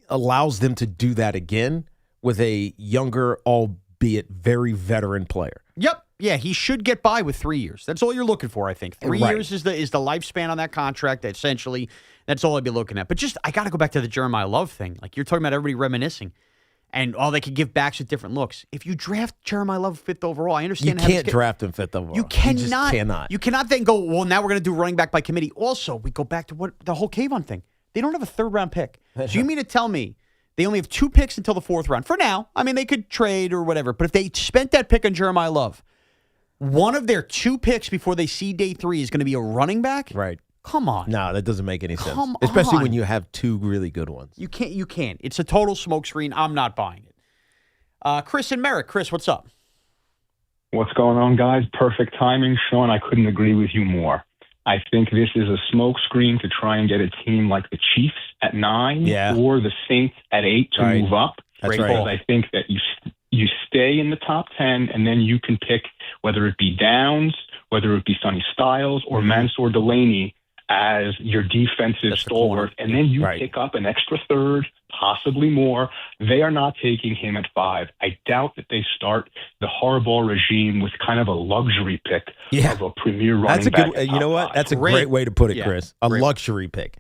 allows them to do that again with a younger, albeit very veteran player. Yep. Yeah, he should get by with 3 years. That's all you're looking for, I think. 3 Right. years is the lifespan on that contract, essentially. That's all I'd be looking at. But I got to go back to the Jeremiah Love thing. Like, you're talking about everybody reminiscing. And they could give backs with different looks. If you draft Jeremiah Love 5th overall, I understand. You can't draft him 5th overall. You cannot. You just cannot. You cannot then go, well, now we're going to do running back by committee. Also, we go back to the whole Kayvon thing. They don't have a 3rd-round pick. So you mean to tell me they only have 2 picks until the 4th round? For now. I mean, they could trade or whatever. But if they spent that pick on Jeremiah Love, one of their 2 picks before they see day 3 is going to be a running back? Right. Come on. No, that doesn't make any sense. Come Especially on. when you have 2 really good ones. You can't. It's a total smokescreen. I'm not buying it. Chris and Merrick. Chris, what's up? What's going on, guys? Perfect timing. Sean, I couldn't agree with you more. I think this is a smokescreen to try and get a team like the Chiefs at 9 or the Saints at 8 to move up. That's because right. I think that you stay in the top 10, and then you can pick whether it be Downs, whether it be Sonny Styles, or Mansour Delaney as your defensive stalwart, and then you pick up an extra 3rd, possibly more. They are not taking him at 5. I doubt that they start the Harbaugh regime with kind of a luxury pick of a premier running back. You know what? That's a great way to put it, Chris. A luxury pick.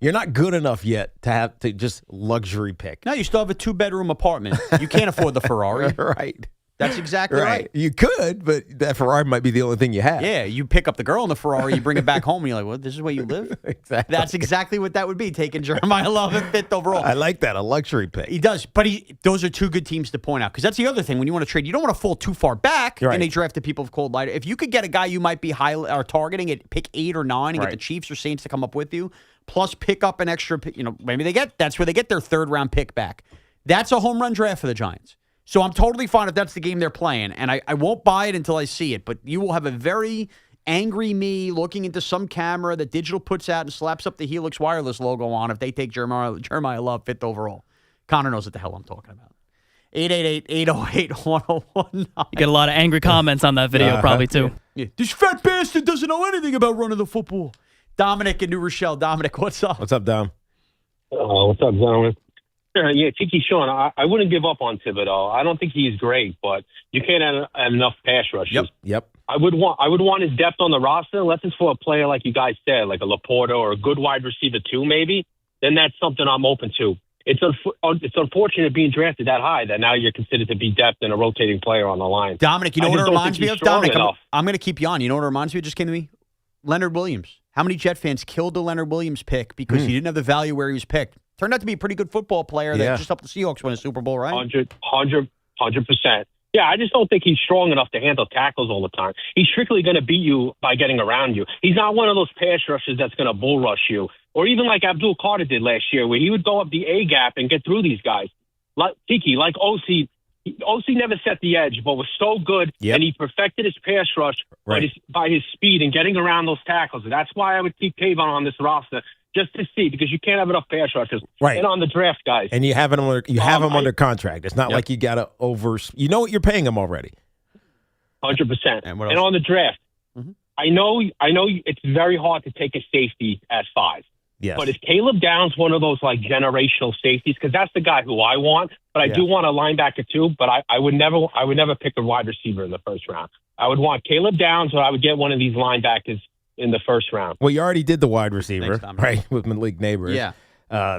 You're not good enough yet to have to just luxury pick. No, you still have a 2-bedroom apartment. You can't afford the Ferrari. Right. That's exactly right. You could, but that Ferrari might be the only thing you have. Yeah, you pick up the girl in the Ferrari, you bring it back home, and you're like, well, this is where you live? Exactly. That's exactly what that would be, taking Jeremiah Love at 5th overall. I like that, a luxury pick. He does, but those are 2 good teams to point out, because that's the other thing. When you want to trade, you don't want to fall too far back, and they drafted people of cold light. If you could get a guy you might be targeting at pick 8 or 9 and get the Chiefs or Saints to come up with you, plus pick up an extra, maybe that's where they get their 3rd-round pick back. That's a home run draft for the Giants. So I'm totally fine if that's the game they're playing, and I won't buy it until I see it. But you will have a very angry me looking into some camera that Digital puts out and slaps up the Helix Wireless logo on if they take Jeremiah Love 5th overall. Connor knows what the hell I'm talking about. 888-808-1019. You get a lot of angry comments on that video, probably, too. Yeah. This fat bastard doesn't know anything about running the football. Dominic in New Rochelle. Dominic, what's up? What's up, Dom? What's up, gentlemen? Yeah, Tiki, Sean, I wouldn't give up on Tibido. I don't think he's great, but you can't have enough pass rushes. Yep. I would want his depth on the roster, unless it's for a player like you guys said, like a Laporta or a good wide receiver too, maybe. Then that's something I'm open to. It's unfortunate being drafted that high that now you're considered to be depth and a rotating player on the line. Dominic, you know what it reminds me of? Dominic, enough. I'm going to keep you on. You know what it reminds me of? Just came to me? Leonard Williams. How many Jet fans killed the Leonard Williams pick because he didn't have the value where he was picked? Turned out to be a pretty good football player that just helped the Seahawks win a Super Bowl, right? 100%. Yeah, I just don't think he's strong enough to handle tackles all the time. He's strictly going to beat you by getting around you. He's not one of those pass rushers that's going to bull rush you, or even like Abdul Carter did last year, where he would go up the A gap and get through these guys. Like Tiki, like OC never set the edge, but was so good, and he perfected his pass rush by his speed and getting around those tackles. And that's why I would keep Kayvon on this roster, just to see, because you can't have enough pass rushers. Right. And on the draft, guys. And you have him under contract. It's not like you got to you know what you're paying him already. 100%. And on the draft, I know it's very hard to take a safety at 5. Yes. But is Caleb Downs one of those like generational safeties? Because that's the guy who I want. But I do want a linebacker too. But I would never pick a wide receiver in the first round. I would want Caleb Downs, or I would get one of these linebackers in the first round. Well, you already did the wide receiver, right, with Malik Neighbors. Yeah.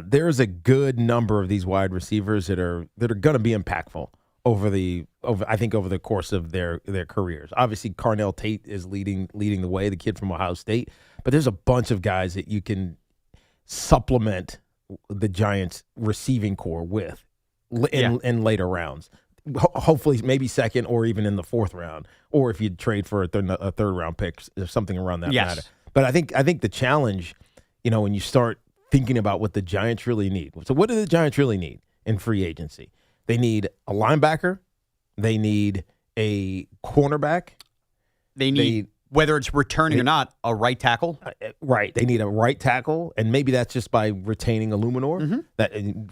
There's a good number of these wide receivers that are going to be impactful over the course of their careers. Obviously, Carnell Tate is leading the way, the kid from Ohio State. But there's a bunch of guys that you can supplement the Giants receiving core with in later rounds. Hopefully, maybe second or even in the fourth round, or if you trade for a third round pick, something around that matter. But I think the challenge, when you start thinking about what the Giants really need. So what do the Giants really need in free agency? They need a linebacker. They need a cornerback. They need, whether it's returning or not, a right tackle. Right. They need a right tackle, and maybe that's just by retaining a Luminor. That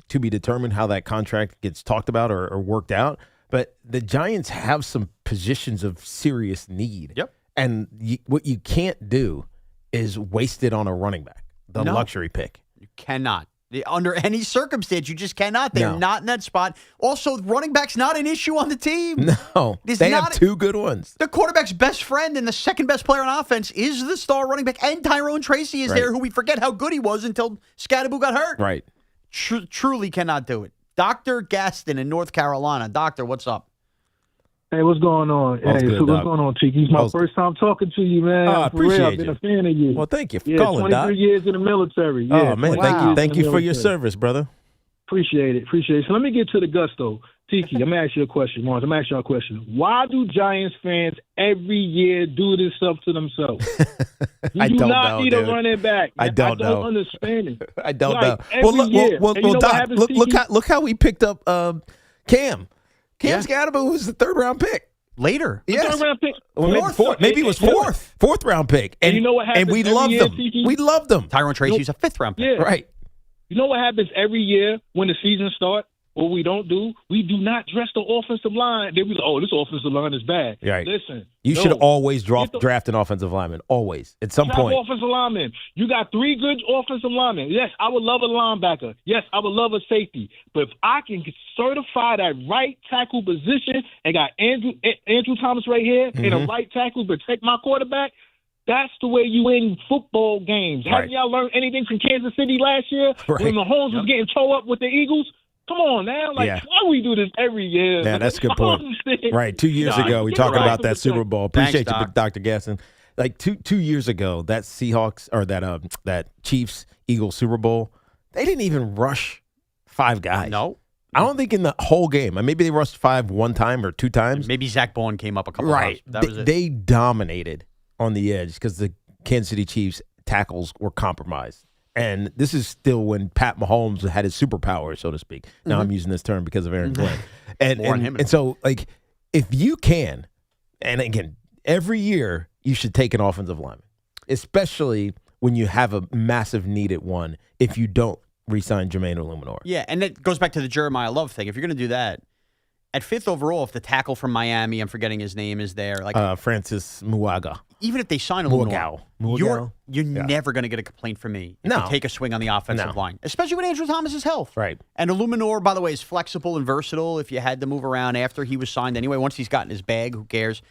to be determined how that contract gets talked about or worked out. But the Giants have some positions of serious need. Yep. And what you can't do is waste it on a running back, the luxury pick. You cannot. Under any circumstance, you just cannot. They're not in that spot. Also, running back's not an issue on the team. No, they have two good ones. The quarterback's best friend and the second best player on offense is the star running back, and Tyrone Tracy is there, who we forget how good he was until Scatterboo got hurt. Right. Truly cannot do it. Dr. Gaston in North Carolina. Doctor, what's up? Hey, what's going on? What's what's going on, Tiki? It's my first time talking to you, man. I appreciate I've been a fan of you. Well, thank you for calling, calling, 23 Doc. years in the military. Yeah, Oh, man, thank you for your service, brother. Appreciate it. So let me get to the gusto. Tiki, I'm going to ask you a question, Mars. I'm going to ask you a question. Why do Giants fans every year do this stuff to themselves? You do not need a running back. I don't know. Understand it. I don't know. Well, Doc, look how we picked up Cam. Cam Scatterboo was the third-round pick. Later. Yes. Third-round pick. Maybe it was fourth round pick. And you know what happens and we every loved year, them. Tiki? We loved them. Tyrone Tracy's a fifth-round pick. Yeah. Right. You know what happens every year when the season starts? What we don't do, we do not dress the offensive line. They be like, oh, this offensive line is bad. Right. Listen. You should always draft an offensive lineman. Always. At some point. Offensive lineman. You got three good offensive linemen. Yes, I would love a linebacker. Yes, I would love a safety. But if I can certify that right tackle position and got Andrew Thomas right here and a right tackle to protect my quarterback, that's the way you win football games. Right. Haven't y'all learned anything from Kansas City last year when Mahomes was getting towed up with the Eagles? Come on now. Why we do this every year? Yeah, that's a good point. Right. 2 years ago, we talked about that Super Bowl. Appreciate you, Dr. Gasson. Like two years ago, that Seahawks or that Chiefs Eagles Super Bowl, they didn't even rush five guys. No. I don't think in the whole game. Maybe they rushed five one time or two times. Maybe Zach Bowen came up a couple times. That was it. They dominated on the edge because the Kansas City Chiefs tackles were compromised. And this is still when Pat Mahomes had his superpower, so to speak. Now I'm using this term because of Aaron Glenn. And so, like, if you can, and again, every year you should take an offensive lineman, especially when you have a massive need at one if you don't re-sign Jermaine Luminor. Yeah, and it goes back to the Jeremiah Love thing. If you're going to do that, at fifth overall, if the tackle from Miami, I'm forgetting his name, is there, like Francis Muaga. Even if they sign a Muagao. you're never going to get a complaint from me if you take a swing on the offensive line, especially with Andrew Thomas's health. Right. And Illuminor, by the way, is flexible and versatile if you had to move around after he was signed anyway. Once he's gotten his bag, who cares?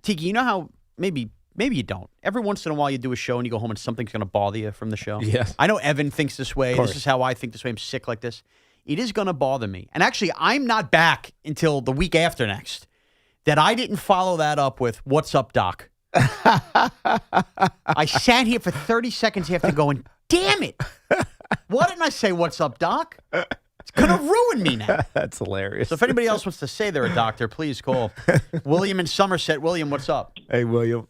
Tiki, you know how maybe you don't. Every once in a while you do a show and you go home and something's going to bother you from the show. Yes. I know Evan thinks this way. This is how I think this way. I'm sick like this. It is going to bother me. And actually, I'm not back until the week after next. That I didn't follow that up with, what's up, Doc? I sat here for 30 seconds after going, damn it. Why didn't I say, what's up, Doc? It's going to ruin me now. That's hilarious. So if anybody else wants to say they're a doctor, please call. William in Somerset. William, what's up? Hey, William.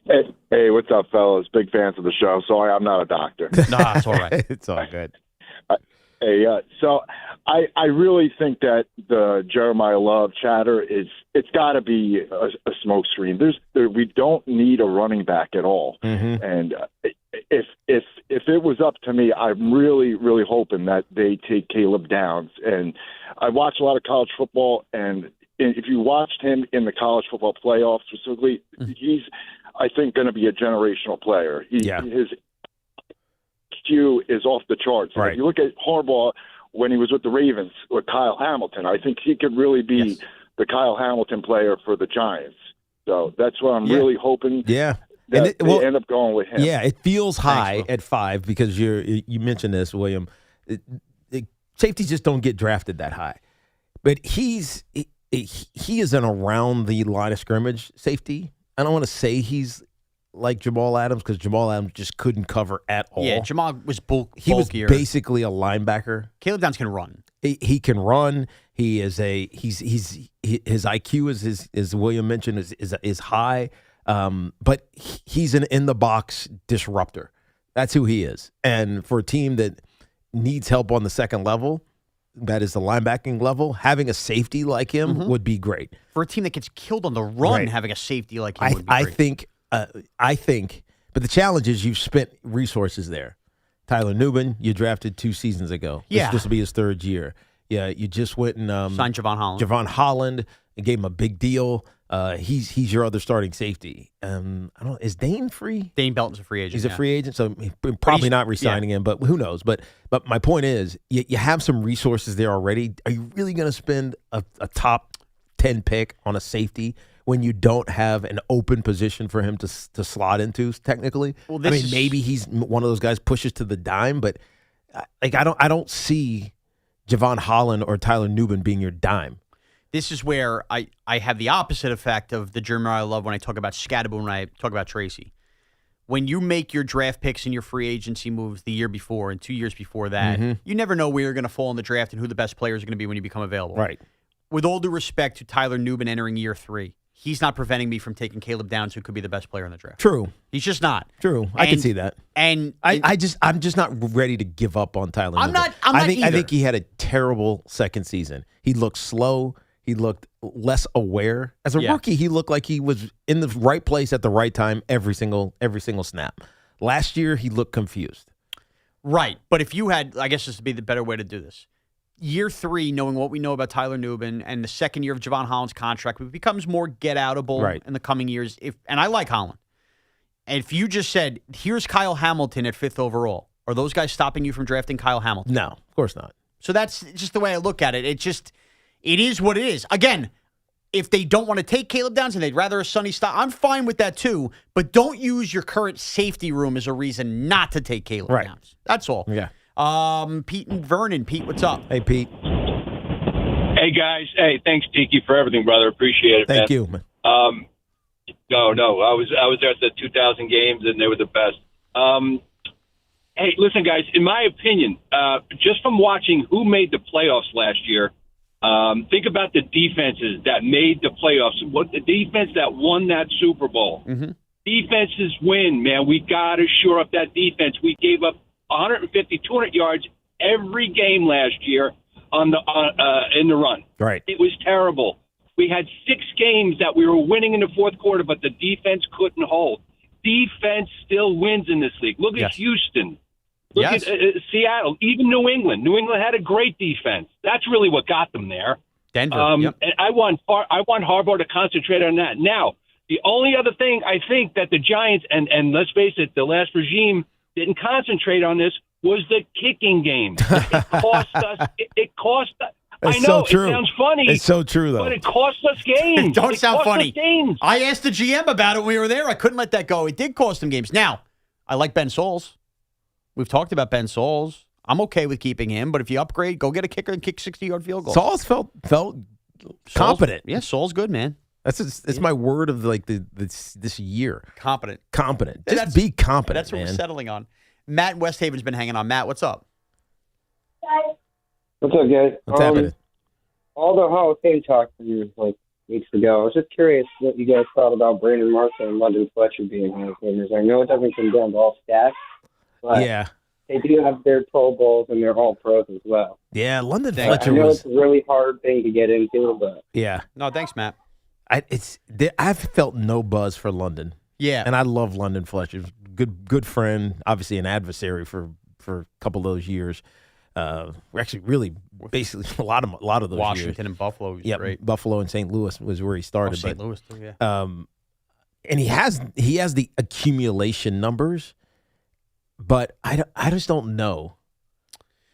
Hey, what's up, fellas? Big fans of the show. Sorry, I'm not a doctor. Nah, it's all right. It's all good. Hey, so I really think that the Jeremiah Love chatter it's got to be a smokescreen. We don't need a running back at all. And if it was up to me, I'm really hoping that they take Caleb Downs. And I watch a lot of college football, and if you watched him in the college football playoffs specifically, he's I think going to be a generational player. His IQ is off the charts. Right. If you look at Harbaugh when he was with the Ravens with Kyle Hamilton, I think he could really be the Kyle Hamilton player for the Giants. So that's what I'm really hoping. Yeah. That they end up going with him. Yeah, it feels high at 5 because you mentioned this, William. Safeties just don't get drafted that high. But he is an around the line of scrimmage safety. I don't want to say he's like Jamal Adams because Jamal Adams just couldn't cover at all. Yeah, Jamal was bulkier. He was basically a linebacker. Caleb Downs can run. He can run. He is his IQ as William mentioned is high. But he's an in the box disruptor. That's who he is. And for a team that needs help on the second level, that is the linebacking level, having a safety like him would be great. For a team that gets killed on the run, Right. having a safety like him would be great. I think, but the challenge is you've spent resources there. Tyler Nubin, you drafted 2 seasons ago. Yeah. This will be his 3rd year. Yeah, you just went and signed Javon Holland. Javon Holland and gave him a big deal. He's your other starting safety. I don't know. Is Dane free? Dane Belton's a free agent. He's a free agent, so he's probably not re-signing him. But who knows? But my point is, you have some resources there already. Are you really going to spend a top 10 pick on a safety when you don't have an open position for him to slot into? Technically, well, maybe he's one of those guys pushes to the dime, but I don't see Javon Holland or Tyler Nubin being your dime. This is where I have the opposite effect of the Jeremiah Love when I talk about Scatterbo, when I talk about Tracy. When you make your draft picks and your free agency moves the year before and 2 years before that, you never know where you're going to fall in the draft and who the best players are going to be when you become available. Right. With all due respect to Tyler Nubin entering year 3, he's not preventing me from taking Caleb Downs, who could be the best player in the draft. True. He's just not. True. I can see that. And I'm just not ready to give up on Tyler. I'm Nubin. not I either. think he had a terrible second season. He looked slow. He looked less aware. As a rookie, he looked like he was in the right place at the right time every single snap. Last year, he looked confused. Right. But if you had, I guess this would be the better way to do this. Year 3, knowing what we know about Tyler Nubin and the second year of Javon Holland's contract, it becomes more get-outable in the coming years. And I like Holland. And if you just said, here's Kyle Hamilton at 5th overall, are those guys stopping you from drafting Kyle Hamilton? No, of course not. So that's just the way I look at it. It is what it is. Again, if they don't want to take Caleb Downs and they'd rather a Sonny Styles, I'm fine with that too. But don't use your current safety room as a reason not to take Caleb Downs. That's all. Yeah. Pete and Vernon. Pete, what's up? Hey, Pete. Hey, guys. Hey, thanks, Tiki, for everything, brother. Appreciate it, man. Thank you, man. No. I was there at the 2000 games, and they were the best. Hey, listen, guys. In my opinion, just from watching who made the playoffs last year, think about the defenses that made the playoffs. What the defense that won that Super Bowl. Defenses win, man. We got to shore up that defense. We gave up 150, 200 yards every game last year in the run. Right. It was terrible. We had 6 games that we were winning in the fourth quarter, but the defense couldn't hold. Defense still wins in this league. Look at Houston. Look at Seattle, even New England. New England had a great defense. That's really what got them there. Denver. And I want Harbaugh to concentrate on that. Now, the only other thing I think that the Giants and let's face it, the last regime didn't concentrate on this was the kicking game. It cost us. It cost us. It's I know so true. it sounds funny. It's so true, though. But it cost us games. Don't it sound cost funny. Us games. I asked the GM about it when we were there. I couldn't let that go. It did cost them games. Now, I like Ben Souls. We've talked about Ben Souls. I'm okay with keeping him, but if you upgrade, go get a kicker and kick 60-yard field goals. Souls felt competent. Yeah, Souls good, man. That's my word of like this year. Competent. Just be competent. That's what man. we're settling on. Matt in West Haven's been hanging on. Matt, what's up? What's up, guys? What's happening? All the Hall of Fame talk from you like weeks ago. I was just curious what you guys thought about Brandon Marshall and London Fletcher being Hall of Famers. I know it doesn't come down to all stats, but they do have their Pro Bowls and they're all pros as well. Yeah, London I Fletcher know was. it's a really hard thing to get into, but Yeah. No, thanks, Matt. I've felt no buzz for London. Yeah. And I love London Fletcher. Good friend, obviously an adversary for a couple of those years. We're actually really basically a lot of those Washington years. and Buffalo was Yeah, great. Buffalo and St. Louis was where he started. St. but, Louis too, yeah. And he has the accumulation numbers, but I just don't know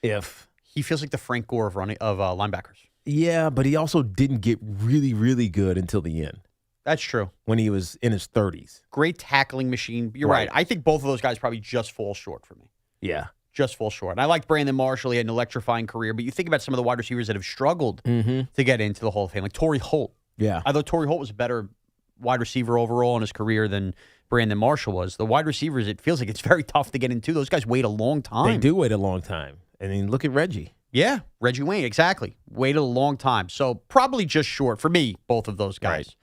if he feels like the Frank Gore of linebackers. Yeah, but he also didn't get really, really good until the end. That's true. When he was in his 30s. Great tackling machine. You're right. I think both of those guys probably just fall short for me. Yeah. Just fall short. And I liked Brandon Marshall. He had an electrifying career. But you think about some of the wide receivers that have struggled to get into the Hall of Fame, like Torrey Holt. Yeah. I thought Torrey Holt was a better wide receiver overall in his career than Brandon Marshall was. The wide receivers, it feels like it's very tough to get into. Those guys wait a long time. They do wait a long time. And then look at Reggie. Yeah, Reggie Wayne, exactly. Waited a long time. So probably just short for me, both of those guys. Right.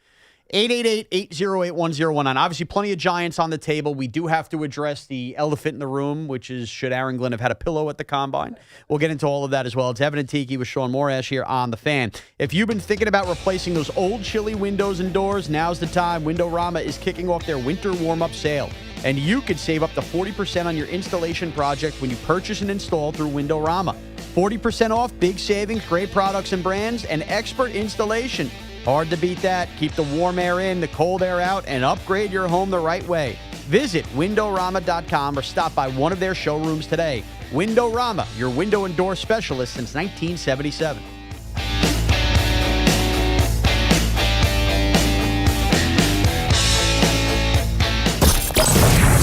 888-808-1019. Obviously, plenty of Giants on the table. We do have to address the elephant in the room, which is, should Aaron Glenn have had a pillow at the Combine? We'll get into all of that as well. It's Evan and Tiki with Shaun Morash here on The Fan. If you've been thinking about replacing those old chilly windows and doors, now's the time. Windorama is kicking off their winter warm-up sale. And you could save up to 40% on your installation project when you purchase and install through Windorama. 40% off, big savings, great products and brands, and expert installation. Hard to beat that. Keep the warm air in, the cold air out, and upgrade your home the right way. Visit Windorama.com or stop by one of their showrooms today. Windorama, your window and door specialist since 1977.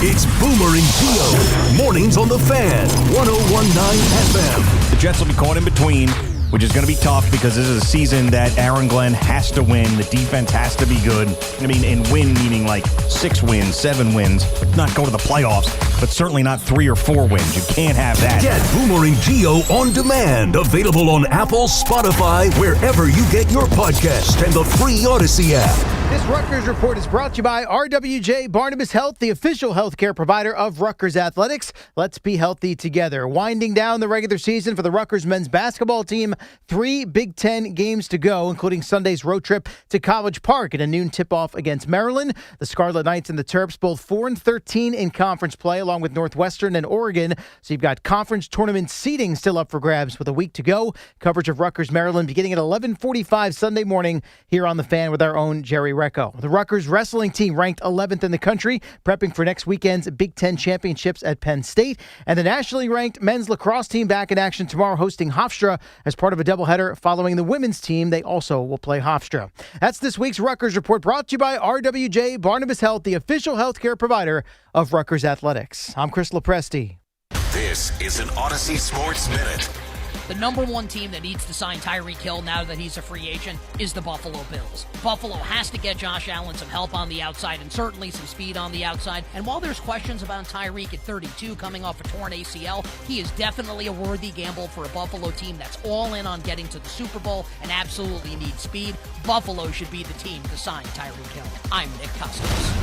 It's Boomer and Gio. Mornings on The Fan, 101.9 FM. The Jets will be caught in between, which is going to be tough because this is a season that Aaron Glenn has to win. The defense has to be good. I mean, and win meaning like 6 wins, 7 wins, not go to the playoffs, but certainly not 3 or 4 wins. You can't have that. Get Boomer and Gio on demand. Available on Apple, Spotify, wherever you get your podcast, and the free Odyssey app. This Rutgers Report is brought to you by RWJ Barnabas Health, the official healthcare provider of Rutgers Athletics. Let's be healthy together. Winding down the regular season for the Rutgers men's basketball team. 3 Big Ten games to go, including Sunday's road trip to College Park and a noon tip-off against Maryland. The Scarlet Knights and the Terps both 4-13 in conference play, along with Northwestern and Oregon. So you've got conference tournament seeding still up for grabs with a week to go. Coverage of Rutgers, Maryland, beginning at 11:45 Sunday morning here on The Fan with our own Jerry Recco. The Rutgers wrestling team ranked 11th in the country, prepping for next weekend's Big Ten championships at Penn State. And the nationally ranked men's lacrosse team back in action tomorrow, hosting Hofstra as part of a doubleheader following the women's team. They also will play Hofstra. That's this week's Rutgers Report, brought to you by RWJ Barnabas Health, the official healthcare provider of Rutgers Athletics. I'm Chris Lopresti. This is an Odyssey Sports Minute. The number one team that needs to sign Tyreek Hill now that he's a free agent is the Buffalo Bills. Buffalo has to get Josh Allen some help on the outside and certainly some speed on the outside. And while there's questions about Tyreek at 32 coming off a torn ACL, he is definitely a worthy gamble for a Buffalo team that's all in on getting to the Super Bowl and absolutely needs speed. Buffalo should be the team to sign Tyreek Hill. I'm Nick Costos.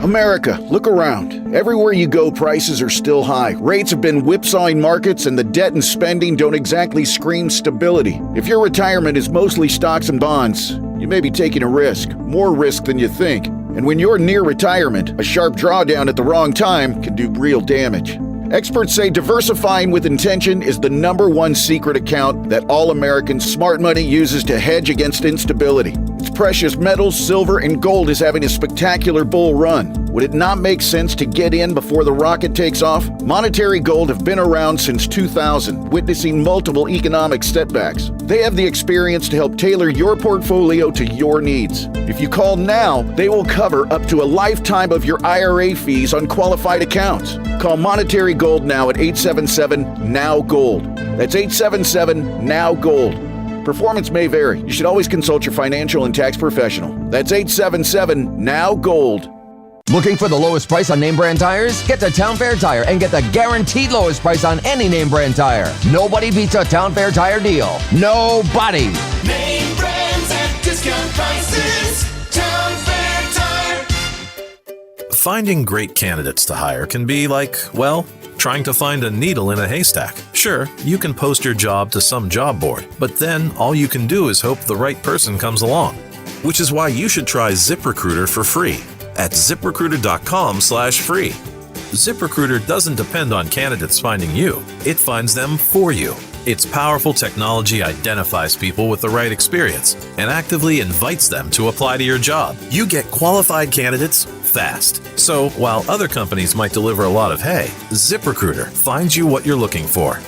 America, look around. Everywhere you go, prices are still high. Rates have been whipsawing markets, and the debt and spending don't exactly scream stability. If your retirement is mostly stocks and bonds, you may be taking a risk, more risk than you think. And when you're near retirement, a sharp drawdown at the wrong time can do real damage. Experts say diversifying with intention is the #1 secret account that all Americans' smart money uses to hedge against instability. Its precious metals, silver, and gold is having a spectacular bull run. Would it not make sense to get in before the rocket takes off? Monetary Gold have been around since 2000, witnessing multiple economic setbacks. They have the experience to help tailor your portfolio to your needs. If you call now, they will cover up to a lifetime of your IRA fees on qualified accounts. Call Monetary Gold now at 877-NOW-GOLD. That's 877-NOW-GOLD. Performance may vary. You should always consult your financial and tax professional. That's 877-NOW-GOLD. Looking for the lowest price on name brand tires? Get to Town Fair Tire and get the guaranteed lowest price on any name brand tire. Nobody beats a Town Fair Tire deal. Nobody. Name brands at discount prices. Town Fair Tire. Finding great candidates to hire can be like, well, trying to find a needle in a haystack. Sure, you can post your job to some job board, but then all you can do is hope the right person comes along. Which is why you should try ZipRecruiter for free at ZipRecruiter.com/free. ZipRecruiter doesn't depend on candidates finding you. It finds them for you. Its powerful technology identifies people with the right experience and actively invites them to apply to your job. You get qualified candidates fast. So while other companies might deliver a lot of hay, ZipRecruiter finds you what you're looking for.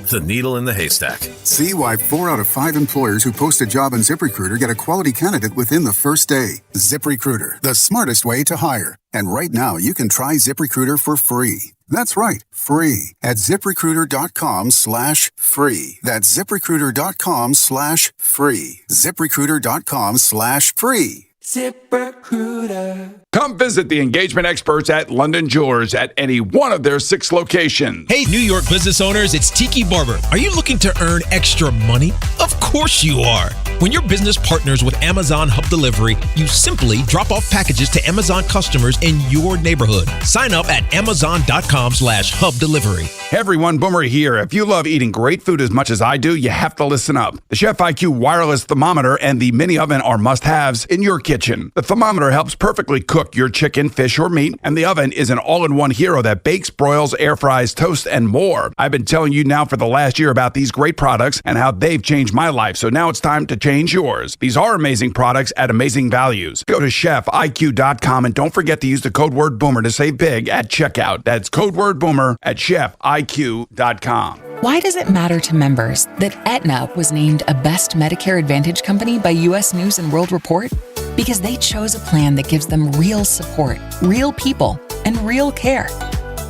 The needle in the haystack. See why 4 out of 5 employers who post a job on ZipRecruiter get a quality candidate within the first day. ZipRecruiter, the smartest way to hire. And right now, you can try ZipRecruiter for free. That's right, free at ZipRecruiter.com/free. That's ZipRecruiter.com/free. ZipRecruiter.com/free. ZipRecruiter. Come visit the engagement experts at London Jewelers at any one of their 6 locations. Hey, New York business owners, it's Tiki Barber. Are you looking to earn extra money? Of course you are. When your business partners with Amazon Hub Delivery, you simply drop off packages to Amazon customers in your neighborhood. Sign up at Amazon.com/Hub Delivery. Hey everyone, Boomer here. If you love eating great food as much as I do, you have to listen up. The Chef IQ wireless thermometer and the mini oven are must-haves in your kitchen. The thermometer helps perfectly cook your chicken, fish, or meat, and the oven is an all-in-one hero that bakes, broils, air fries, toasts, and more. I've been telling you now for the last year about these great products and how they've changed my life, so now it's time to change yours. These are amazing products at amazing values. Go to chefiq.com and don't forget to use the code word BOOMER to save big at checkout. That's code word BOOMER at chefiq.com. Why does it matter to members that Aetna was named a Best Medicare Advantage company by U.S. News & World Report? Because they chose a plan that gives them real support, real people, and real care.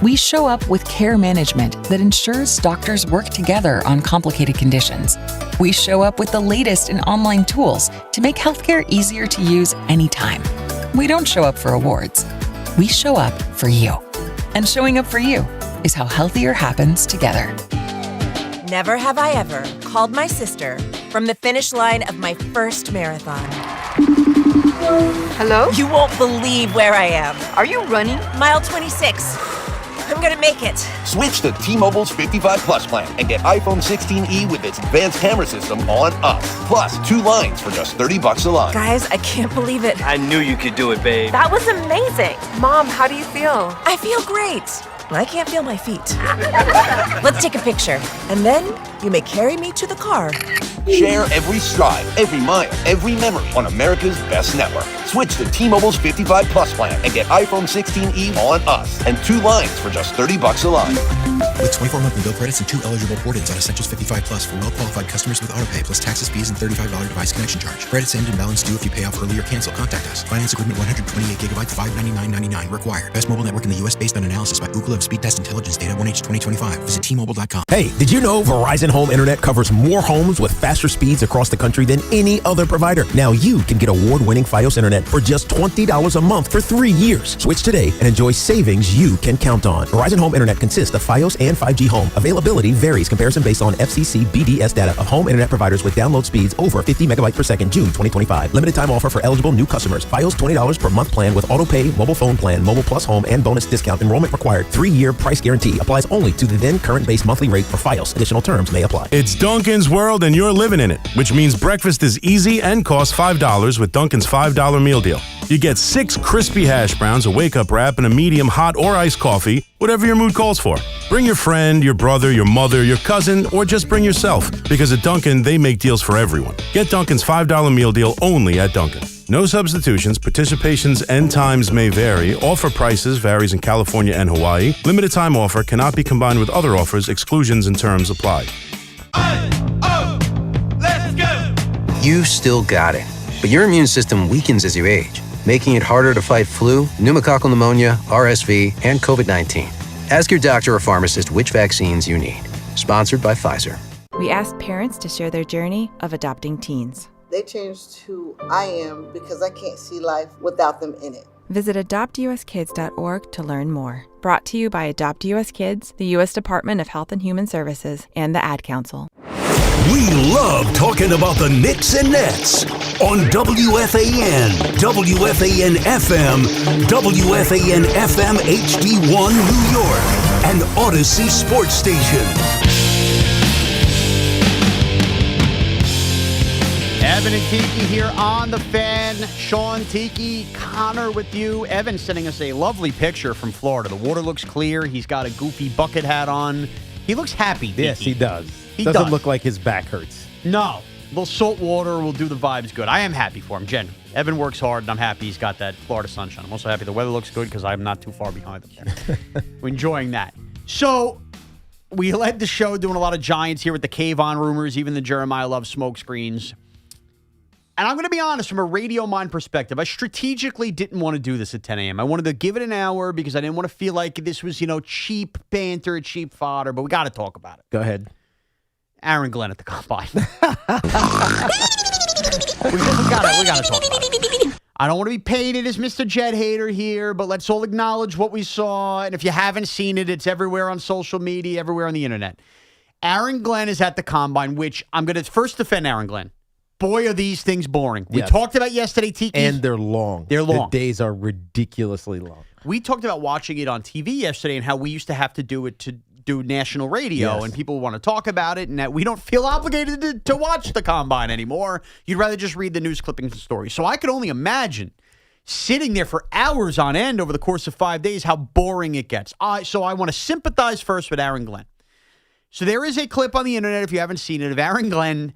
We show up with care management that ensures doctors work together on complicated conditions. We show up with the latest in online tools to make healthcare easier to use anytime. We don't show up for awards. We show up for you. And showing up for you is how healthier happens together. Never have I ever called my sister from the finish line of my first marathon. Hello? You won't believe where I am. Are you running? Mile 26. I'm gonna make it. Switch to T-Mobile's 55 Plus plan and get iPhone 16e with its advanced camera system on us. Plus, 2 lines for just $30 a line. Guys, I can't believe it. I knew you could do it, babe. That was amazing. Mom, how do you feel? I feel great. I can't feel my feet. Let's take a picture, and then you may carry me to the car. Share every stride, every mile, every memory on America's best network. Switch to T-Mobile's 55 Plus plan and get iPhone 16e on us and 2 lines for just $30 a line. With 24 monthly bill credits and 2 eligible port-ins on Essentials 55 Plus for well-qualified customers with autopay plus taxes, fees, and $35 device connection charge. Credits end and balance due if you pay off early or cancel. Contact us. Finance agreement 128 gigabytes, $599.99 required. Best mobile network in the U.S. based on analysis by Ookla of Speed Test Intelligence data 1H 2025. Visit T-Mobile.com. Hey, did you know Verizon Home Internet covers more homes with faster speeds across the country than any other provider? Now you can get award-winning Fios Internet for just $20 a month for 3 years. Switch today and enjoy savings you can count on. Verizon Home Internet consists of Fios and 5G Home. Availability varies. Comparison based on FCC BDS data of home internet providers with download speeds over 50 megabytes per second, June 2025. Limited time offer for eligible new customers. Fios $20 per month plan with auto pay, mobile phone plan, mobile plus home, and bonus discount. Enrollment required. 3-year price guarantee. Applies only to the then current base monthly rate for Fios. Additional terms may apply. It's Dunkin's World and you're living in it, which means breakfast is easy and costs $5 with Dunkin's $5 meal deal. You get 6 crispy hash browns, a wake-up wrap, and a medium hot or iced coffee, whatever your mood calls for. Bring your friend, your brother, your mother, your cousin, or just bring yourself, because at Dunkin', they make deals for everyone. Get Dunkin's $5 meal deal only at Dunkin'. No substitutions, participations and times may vary. Offer prices varies in California and Hawaii. Limited time offer cannot be combined with other offers. Exclusions and terms apply. You still got it, but your immune system weakens as you age, making it harder to fight flu, pneumococcal pneumonia, RSV, and COVID-19. Ask your doctor or pharmacist which vaccines you need. Sponsored by Pfizer. We asked parents to share their journey of adopting teens. They changed who I am because I can't see life without them in it. Visit adoptuskids.org to learn more. Brought to you by Adopt US Kids, the U.S. Department of Health and Human Services, and the Ad Council. We love talking about the Knicks and Nets on WFAN, WFAN FM, WFAN FM HD1 New York, and Odyssey Sports Station. Evan and Tiki here on the Fan. Shaun, Tiki, Connor with you. Evan sending us a lovely picture from Florida. The water looks clear. He's got a goofy bucket hat on. He looks happy, Tiki. Yes, he does. He doesn't does. look like his back hurts. No. A little salt water will do the vibes good. I am happy for him, genuinely. Evan works hard, and I'm happy he's got that Florida sunshine. I'm also happy the weather looks good because I'm not too far behind him there. We're enjoying that. So, we led the show doing a lot of Giants here with the Kayvon rumors, even the Jeremiah Love smoke screens. And I'm going to be honest, from a radio mind perspective, I strategically didn't want to do this at 10 a.m. I wanted to give it an hour because I didn't want to feel like this was, cheap banter, cheap fodder, but we got to talk about it. Go ahead. Aaron Glenn at the Combine. we got to talk about it. I don't want to be painted as Mr. Jet Hater here, but let's all acknowledge what we saw. And if you haven't seen it, it's everywhere on social media, everywhere on the internet. Aaron Glenn is at the Combine, which I'm going to first defend Aaron Glenn. Boy, are these things boring. We talked about yesterday, Tiki. And they're long. They're long. The days are ridiculously long. We talked about watching it on TV yesterday and how we used to have to do it to do national radio, and people want to talk about it, and that we don't feel obligated to watch the Combine anymore. You'd rather just read the news clippings and stories. So I could only imagine sitting there for hours on end over the course of 5 days, how boring it gets. So I want to sympathize first with Aaron Glenn. So there is a clip on the internet, if you haven't seen it, of Aaron Glenn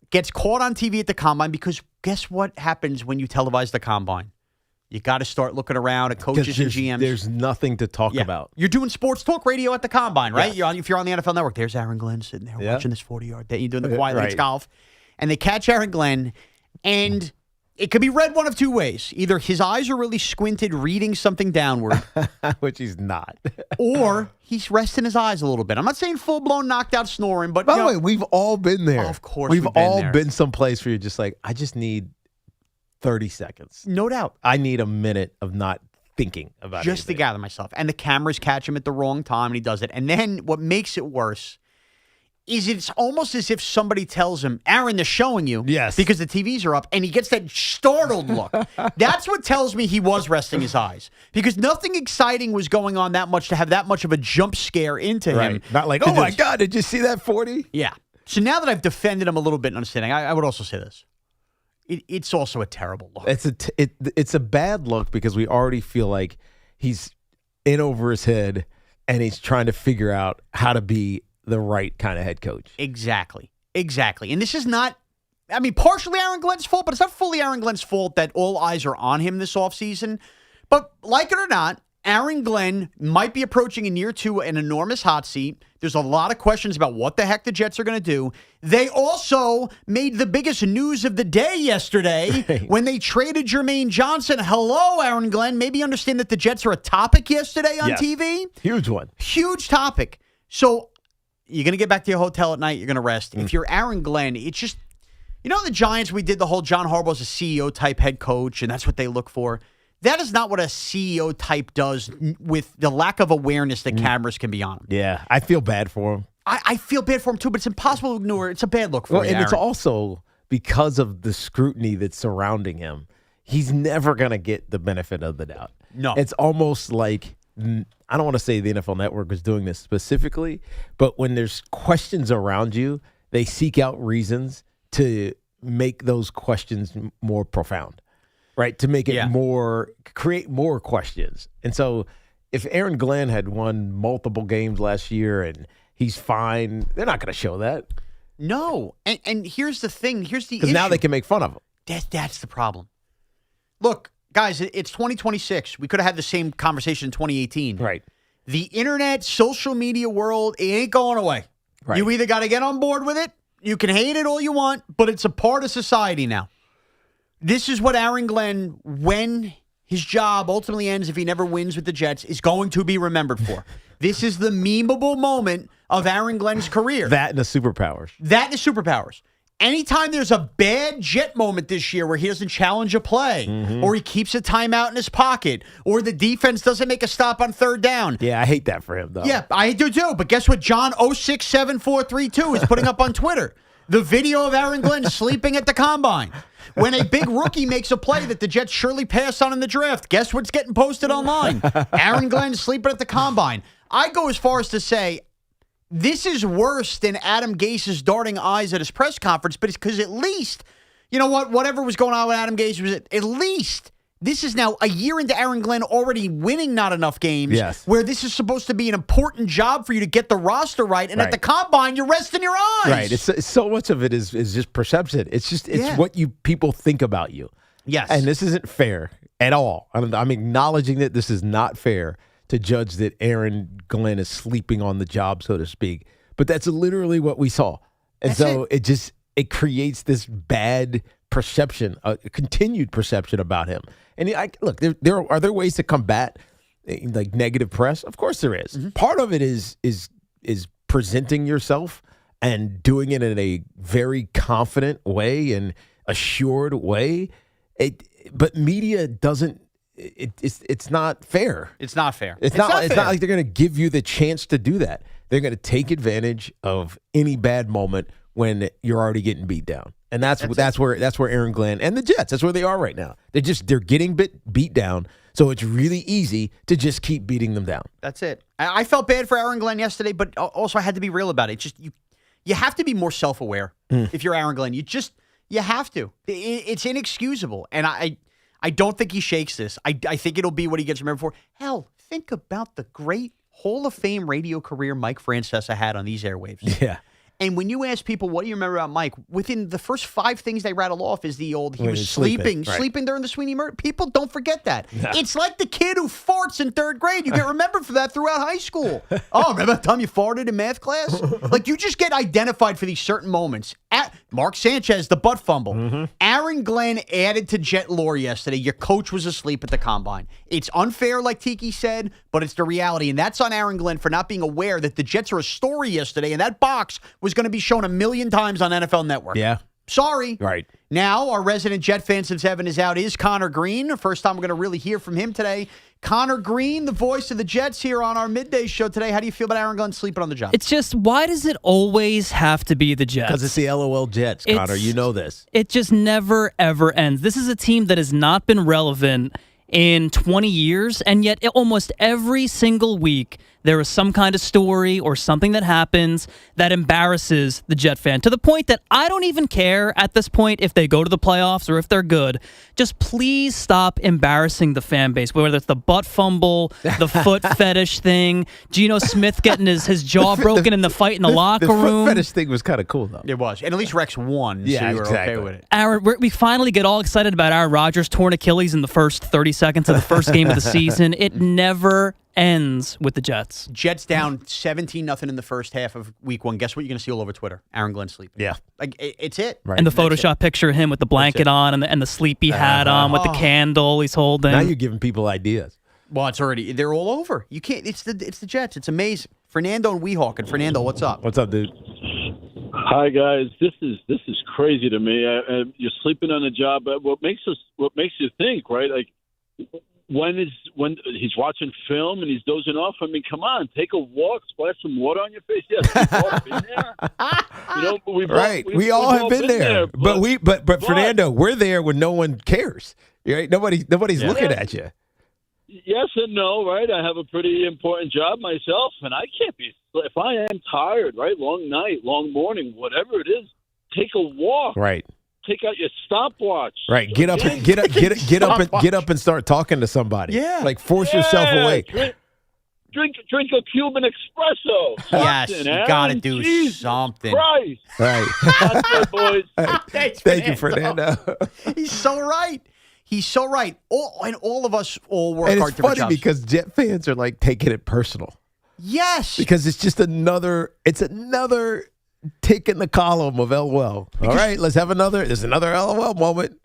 gets caught on TV at the Combine because guess what happens when you televise the Combine? You got to start looking around at coaches and GMs. There's nothing to talk about. You're doing sports talk radio at the Combine, right? Yes. If you're on the NFL Network, there's Aaron Glenn sitting there watching this 40-yard day. You're doing the quiet leagues golf. And they catch Aaron Glenn, and it could be read one of two ways. Either his eyes are really squinted reading something downward. Which he's not. Or he's resting his eyes a little bit. I'm not saying full-blown knocked out snoring, but by the way, we've all been there. Of course we've all there. been someplace where you're just like, I just need 30 seconds. No doubt. I need a minute of not thinking about it. Just to gather myself. And the cameras catch him at the wrong time, and he does it. And then what makes it worse is it's almost as if somebody tells him, Aaron, they're showing you. Yes. Because the TVs are up, and he gets that startled look. That's what tells me he was resting his eyes. Because nothing exciting was going on that much to have that much of a jump scare into him. Not like, oh my God, did you see that 40? Yeah. So now that I've defended him a little bit and understanding, I would also say this. It's also a terrible look. It's a bad look because we already feel like he's in over his head and he's trying to figure out how to be the right kind of head coach. Exactly. And this is not, partially Aaron Glenn's fault, but it's not fully Aaron Glenn's fault that all eyes are on him this offseason. But like it or not, Aaron Glenn might be approaching in year 2 an enormous hot seat. There's a lot of questions about what the heck the Jets are going to do. They also made the biggest news of the day yesterday when they traded Jermaine Johnson. Hello, Aaron Glenn. Maybe you understand that the Jets are a topic yesterday on TV. Huge one. Huge topic. So you're going to get back to your hotel at night. You're going to rest. If you're Aaron Glenn, it's just, the Giants, we did the whole John Harbaugh's a CEO type head coach, and that's what they look for. That is not what a CEO type does with the lack of awareness that cameras can be on him. Yeah, I feel bad for him. I feel bad for him too, but it's impossible to ignore. It's a bad look for him. And it's also because of the scrutiny that's surrounding him. He's never going to get the benefit of the doubt. No. It's almost like, I don't want to say the NFL Network is doing this specifically, but when there's questions around you, they seek out reasons to make those questions more profound. Right, to make it create more questions. And so if Aaron Glenn had won multiple games last year and he's fine, they're not going to show that. No. And here's the thing. Here's the issue. Because now they can make fun of him. That's the problem. Look, guys, it's 2026. We could have had the same conversation in 2018. Right. The internet, social media world, it ain't going away. Right. You either got to get on board with it, you can hate it all you want, but it's a part of society now. This is what Aaron Glenn, when his job ultimately ends, if he never wins with the Jets, is going to be remembered for. This is the memeable moment of Aaron Glenn's career. That and the superpowers. Anytime there's a bad Jet moment this year where he doesn't challenge a play, or he keeps a timeout in his pocket, or the defense doesn't make a stop on third down. Yeah, I hate that for him, though. Yeah, I do too. But guess what John 067432 is putting up on Twitter? The video of Aaron Glenn sleeping at the Combine. When a big rookie makes a play that the Jets surely passed on in the draft, guess what's getting posted online? Aaron Glenn sleeping at the Combine. I go as far as to say this is worse than Adam Gase's darting eyes at his press conference, but it's because at least, whatever was going on with Adam Gase was at least this is now a year into Aaron Glenn already winning not enough games. Yes. Where this is supposed to be an important job for you to get the roster right. And at the Combine, you're resting your eyes. Right. It's so much of it is just perception. It's just what people think about you. Yes. And this isn't fair at all. I'm acknowledging that this is not fair to judge that Aaron Glenn is sleeping on the job, so to speak. But that's literally what we saw. And it creates this bad perception, a continued perception about him. And look, are there ways to combat like negative press? Of course there is. Mm-hmm. Part of it is presenting yourself and doing it in a very confident way and assured way. But media doesn't. It's not fair. It's not fair. It's not like they're going to give you the chance to do that. They're going to take advantage of any bad moment when you're already getting beat down. And that's where Aaron Glenn and the Jets, that's where they are right now. They're getting beat down, so it's really easy to just keep beating them down. That's it. I felt bad for Aaron Glenn yesterday, but also I had to be real about it. Just you have to be more self-aware if you're Aaron Glenn. You have to. It's inexcusable, and I don't think he shakes this. I think it'll be what he gets remembered for. Hell, think about the great Hall of Fame radio career Mike Francesa had on these airwaves. Yeah. And when you ask people, what do you remember about Mike? Within the first 5 things they rattle off is he was sleeping during the Sweeney murder. People don't forget that. No. It's like the kid who farts in 3rd grade. You get remembered for that throughout high school. Oh, remember the time you farted in math class? Like, you just get identified for these certain moments. Mark Sanchez, the butt fumble. Mm-hmm. Aaron Glenn added to Jet lore yesterday. Your coach was asleep at the combine. It's unfair, like Tiki said, but it's the reality. And that's on Aaron Glenn for not being aware that the Jets are a story yesterday, and that box was going to be shown 1 million times on NFL Network. Yeah. Sorry. Right. Now, our resident Jet fan since Evan is out is Connor Green. First time we're going to really hear from him today. Connor Green, the voice of the Jets here on our midday show today. How do you feel about Aaron Glenn sleeping on the job? It's just, why does it always have to be the Jets? Because it's the LOL Jets, Connor. You know this. It just never, ever ends. This is a team that has not been relevant in 20 years, and yet almost every single week there is some kind of story or something that happens that embarrasses the Jet fan to the point that I don't even care at this point if they go to the playoffs or if they're good. Just please stop embarrassing the fan base, whether it's the butt fumble, the foot fetish thing, Geno Smith getting his jaw broken in the fight in the locker room. The foot fetish thing was kind of cool, though. It was. And at least Rex won, so you were okay with it. We finally get all excited about Aaron Rodgers torn Achilles in the first 30 seconds of the first game of the season. It never ends with the Jets. Jets down 17-0 in the first half of week 1. Guess what you're going to see all over Twitter? Aaron Glenn sleeping. Yeah. Like, it's it. Right. And the Photoshop picture of him with the blanket on and the sleepy hat on with the candle he's holding. Now you're giving people ideas. Well, they're all over. You can't, it's the Jets. It's amazing. Fernando and Weehawken. Fernando, what's up? What's up, dude? Hi, guys. This is crazy to me. You're sleeping on the job. What makes you think, right? Like, when he's watching film and he's dozing off, I mean, come on, take a walk, splash some water on your face. Yes, we've all been there. We all have been there. But Fernando, we're there when no one cares. Right? Nobody's looking at you. Yes and no, right? I have a pretty important job myself, and I can't be. If I am tired, right, long night, long morning, whatever it is, take a walk. Right. Take out your stopwatch. Right. Get up and start talking to somebody. Yeah. Like force yourself awake. Drink a Cuban espresso. Yes, you got to do something. Christ. Right. That's it, boys. Thank you, Fernando. He's so right. He's so right. All of us work and hard. It's funny because Jet fans are like taking it personal. Yes. Because it's just another tick in the column of LOL. All right, there's another LOL moment.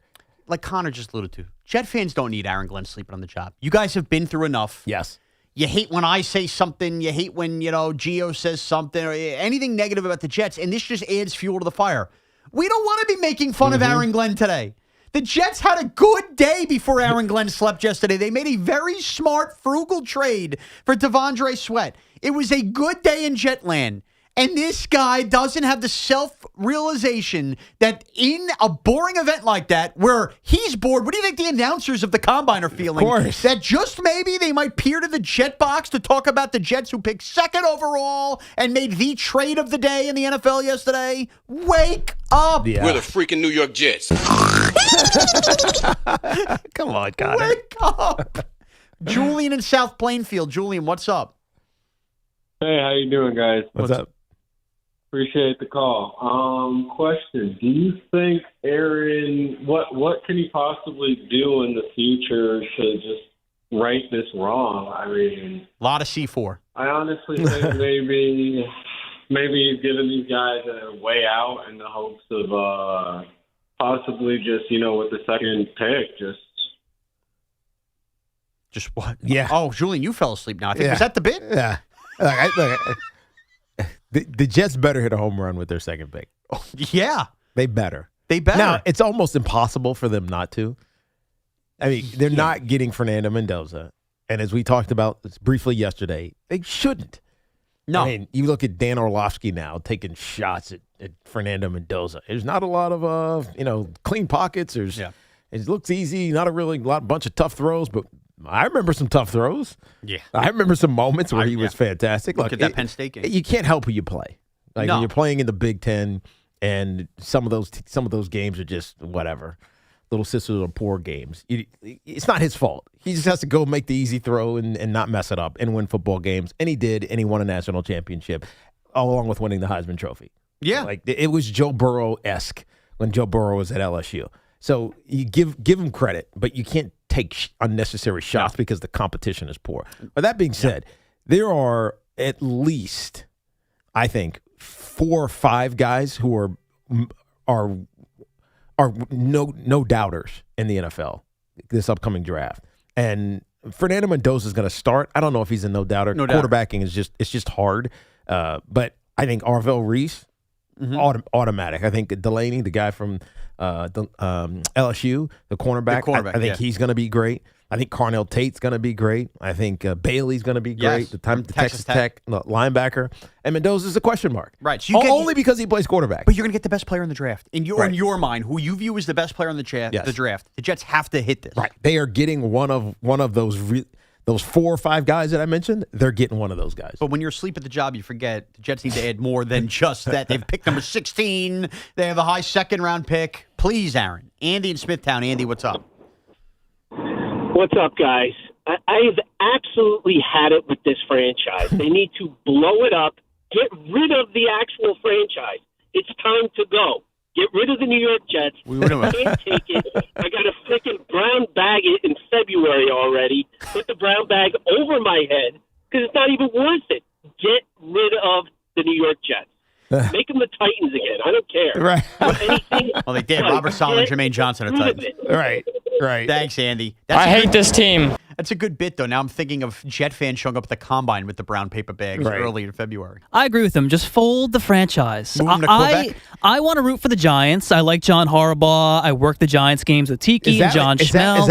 Like Connor just alluded to, Jet fans don't need Aaron Glenn sleeping on the job. You guys have been through enough. Yes. You hate when I say something. You hate when, Gio says something or anything negative about the Jets, and this just adds fuel to the fire. We don't want to be making fun of Aaron Glenn today. The Jets had a good day before Aaron Glenn slept yesterday. They made a very smart, frugal trade for Devondre Sweat. It was a good day in Jetland. And this guy doesn't have the self-realization that in a boring event like that, where he's bored, what do you think the announcers of the Combine are feeling? Of course. That just maybe they might peer to the Jet box to talk about the Jets who picked 2nd overall and made the trade of the day in the NFL yesterday? Wake up. Yeah. We're the freaking New York Jets. Come on, Connor. Wake up. Julian in South Plainfield. Julian, what's up? Hey, how you doing, guys? What's up? Appreciate the call. Question: do you think Aaron? What can he possibly do in the future to just right this wrong? I mean, a lot of C4. I honestly think maybe he's giving these guys a way out in the hopes of possibly just, with the second pick, Just what? Yeah. Oh, Julian, you fell asleep now. I think was that the bit? Yeah. The Jets better hit a home run with their second pick. Yeah. They better. They better. Now, it's almost impossible for them not to. I mean, they're not getting Fernando Mendoza. And as we talked about briefly yesterday, they shouldn't. No. I mean, you look at Dan Orlovsky now taking shots at Fernando Mendoza. There's not a lot of, clean pockets. It looks easy, not a bunch of tough throws, but I remember some tough throws. Yeah. I remember some moments where he was fantastic. Look at that Penn State game. You can't help who you play. Like No. when you're playing in the Big Ten, and some of those games are just whatever. Little sisters are poor games. It's not his fault. He just has to go make the easy throw and not mess it up and win football games. And he did, and he won a national championship along with winning the Heisman Trophy. Yeah. Like it was Joe Burrow-esque when Joe Burrow was at LSU. So you give him credit, but you can't take unnecessary shots because the competition is poor. But that being said, there are at least, I think, 4 or 5 guys who are no doubters in the NFL this upcoming draft. And Fernando Mendoza is going to start. I don't know if he's a no doubter. Quarterbacking is just hard. But I think Arvell Reese, automatic. I think Delaney, the guy from LSU, the cornerback, I think he's going to be great. I think Carnell Tate's going to be great. I think Bailey's going to be great. Yes. The Texas Tech linebacker. And Mendoza's a question mark. Right. So only because he plays quarterback. But you're going to get the best player in the draft. In your mind, who you view as the best player in the draft, the Jets have to hit this. Right. They are getting one of those 4 or 5 guys that I mentioned. They're getting one of those guys. But when you're asleep at the job, you forget the Jets need to add more than just that. They've picked number 16. They have a high second-round pick. Please, Aaron. Andy in Smithtown. Andy, what's up? What's up, guys? I've absolutely had it with this franchise. They need to blow it up, get rid of the actual franchise. It's time to go. Get rid of the New York Jets. I can't take it. I got to freaking brown bag it in February already. Put the brown bag over my head because it's not even worth it. Get rid of the New York Jets. Make them the Titans again. I don't care. Right. Well, they did. Robert Saleh and Jermaine Johnson are Titans. Right. Thanks, Andy. I hate this team. That's a good bit, though. Now I'm thinking of Jet fans showing up at the Combine with the brown paper bags early in February. I agree with him. Just fold the franchise. Move 'em to Quebec? I want to root for the Giants. I like John Harbaugh. I work the Giants games with Tiki and John Schmel.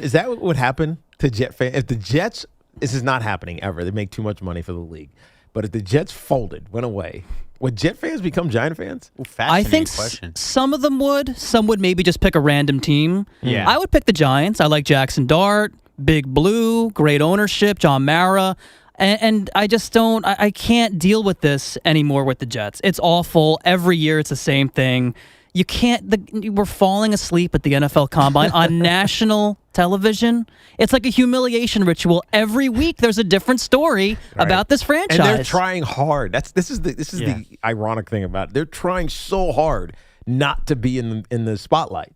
Is that what would happen to Jet fans? If the Jets, this is not happening ever. They make too much money for the league. But if the Jets folded, went away, would Jet fans become Giant fans? I think some of them would. Some would maybe just pick a random team. Yeah. I would pick the Giants. I like Jackson Dart, Big Blue, great ownership, John Mara. And I just don't, I can't deal with this anymore with the Jets. It's awful. Every year it's the same thing. You can't, we're falling asleep at the NFL Combine on national television. It's like a humiliation ritual. Every week there's a different story about this franchise. And they're trying hard. This is the ironic thing about it. They're trying so hard not to be in the spotlight.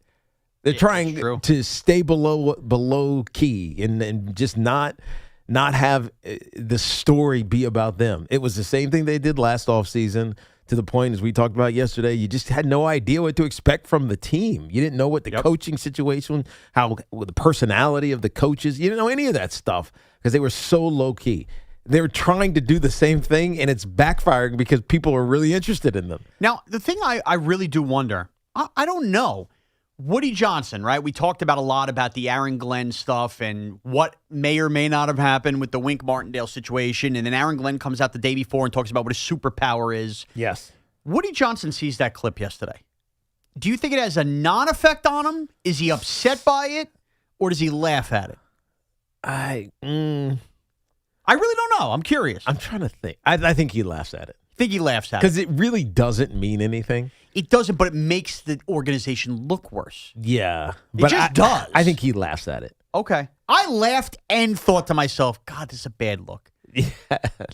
They're trying to stay below key and just not have the story be about them. It was the same thing they did last offseason, to the point, as we talked about yesterday, you just had no idea what to expect from the team. You didn't know what the coaching situation, the personality of the coaches. You didn't know any of that stuff because they were so low key. They were trying to do the same thing, and it's backfiring because people are really interested in them. Now, the thing I really do wonder, I don't know. Woody Johnson, right? We talked about a lot about the Aaron Glenn stuff and what may or may not have happened with the Wink Martindale situation. And then Aaron Glenn comes out the day before and talks about what his superpower is. Yes. Woody Johnson sees that clip yesterday. Do you think it has a non-effect on him? Is he upset by it? Or does he laugh at it? I really don't know. I'm curious. I'm trying to think. I think he laughs at it. Think he laughs at it? Because it really doesn't mean anything. It doesn't, but it makes the organization look worse. Yeah. It just does. I think he laughs at it. Okay. I laughed and thought to myself, God, this is a bad look. Yeah.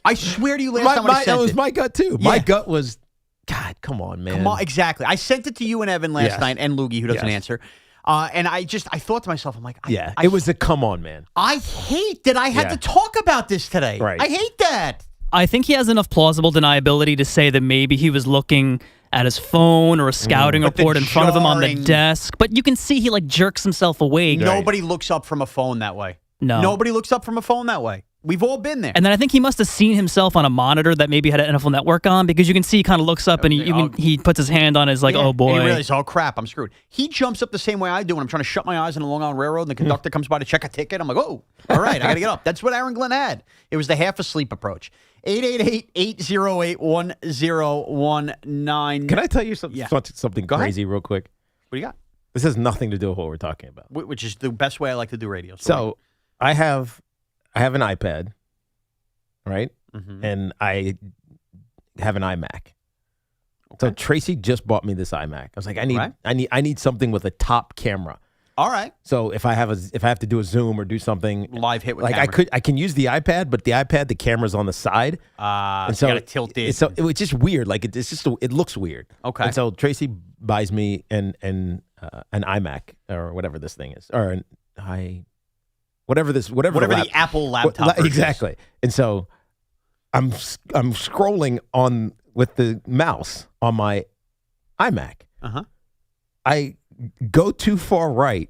I swear to you, last time I sent it. That was my gut, too. Yeah. My gut was, God, come on, man. Come on, exactly. I sent it to you and Evan last night, and Loogie, who doesn't answer. And I thought to myself, I'm like, it was a come on, man. I hate that I had to talk about this today. Right. I hate that. I think he has enough plausible deniability to say that maybe he was looking at his phone or a scouting report in front of him on the desk. But you can see he like jerks himself awake. Nobody looks up from a phone that way. No. Nobody looks up from a phone that way. We've all been there. And then I think he must have seen himself on a monitor that maybe had an NFL Network on, because you can see he kind of looks up and he puts his hand on his oh boy. And he realizes, oh crap, I'm screwed. He jumps up the same way I do when I'm trying to shut my eyes on the Long Island Railroad and the conductor comes by to check a ticket. I'm like, oh, all right, I got to get up. That's what Aaron Glenn had. It was the half asleep approach. 888-808-1019. Can I tell you something crazy real quick? What do you got? This has nothing to do with what we're talking about. Which is the best way I like to do radio. So I have an iPad, right? Mm-hmm. And I have an iMac. Okay. So Tracy just bought me this iMac. I was like, I need something with a top camera. All right. So if I have to do a Zoom or do something live hit with like camera. I can use the iPad, but the camera's on the side. And so you gotta tilt it. So it's just weird. Like it looks weird. Okay. And so Tracy buys me an iMac or whatever this thing is, or whatever the Apple laptop exactly. And so I'm scrolling on with the mouse on my iMac. Uh-huh. I go too far right,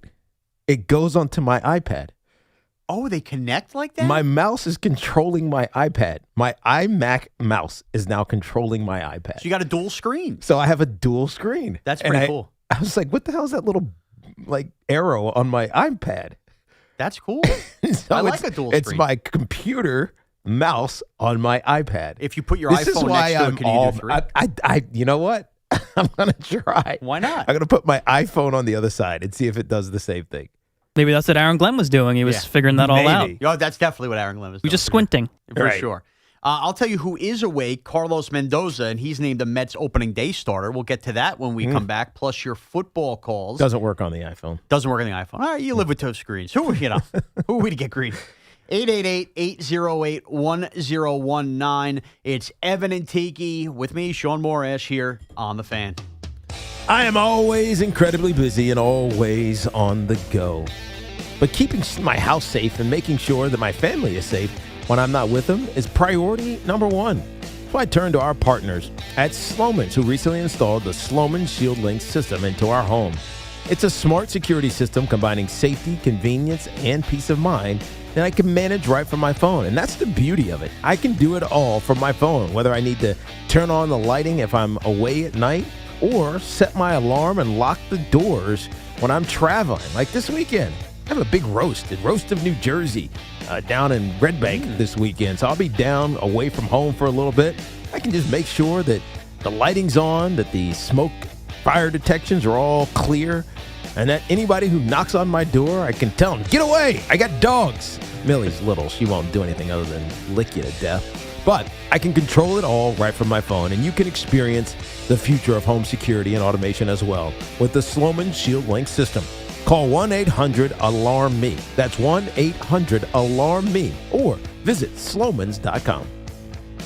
it goes onto my iPad. Oh, they connect like that? My mouse is controlling my iPad. My iMac mouse is now controlling my iPad. So you got a dual screen. So I have a dual screen. That's pretty cool. I was like, what the hell is that little arrow on my iPad? That's cool. So I like a dual screen. It's my computer mouse on my iPad. If you put your iPhone next to it, can you do 3? You know what? I'm going to try. Why not? I'm going to put my iPhone on the other side and see if it does the same thing. Maybe that's what Aaron Glenn was doing. He was figuring that all out. Oh, that's definitely what Aaron Glenn was doing. We're just squinting. For sure. I'll tell you who is awake, Carlos Mendoza, and he's named the Mets opening day starter. We'll get to that when we come back, plus your football calls. Doesn't work on the iPhone. Doesn't work on the iPhone. All right, you live with two screens. Who are we to get green? 888-808-1019. It's Evan and Tiki with me, Shaun Morash, here on The Fan. I am always incredibly busy and always on the go. But keeping my house safe and making sure that my family is safe when I'm not with them is priority number one. So I turn to our partners at Sloman's, who recently installed the Sloman Shield Link system into our home. It's a smart security system combining safety, convenience, and peace of mind that I can manage right from my phone. And that's the beauty of it. I can do it all from my phone, whether I need to turn on the lighting if I'm away at night or set my alarm and lock the doors when I'm traveling. Like this weekend, I have a big roast of New Jersey down in Red Bank this weekend. So I'll be down away from home for a little bit. I can just make sure that the lighting's on, that the smoke fire detections are all clear, and that anybody who knocks on my door, I can tell them, get away, I got dogs. Millie's little. She won't do anything other than lick you to death. But I can control it all right from my phone, and you can experience the future of home security and automation as well with the Sloman Shield Link system. Call 1-800-ALARM-ME. That's 1-800-ALARM-ME. Or visit slomans.com.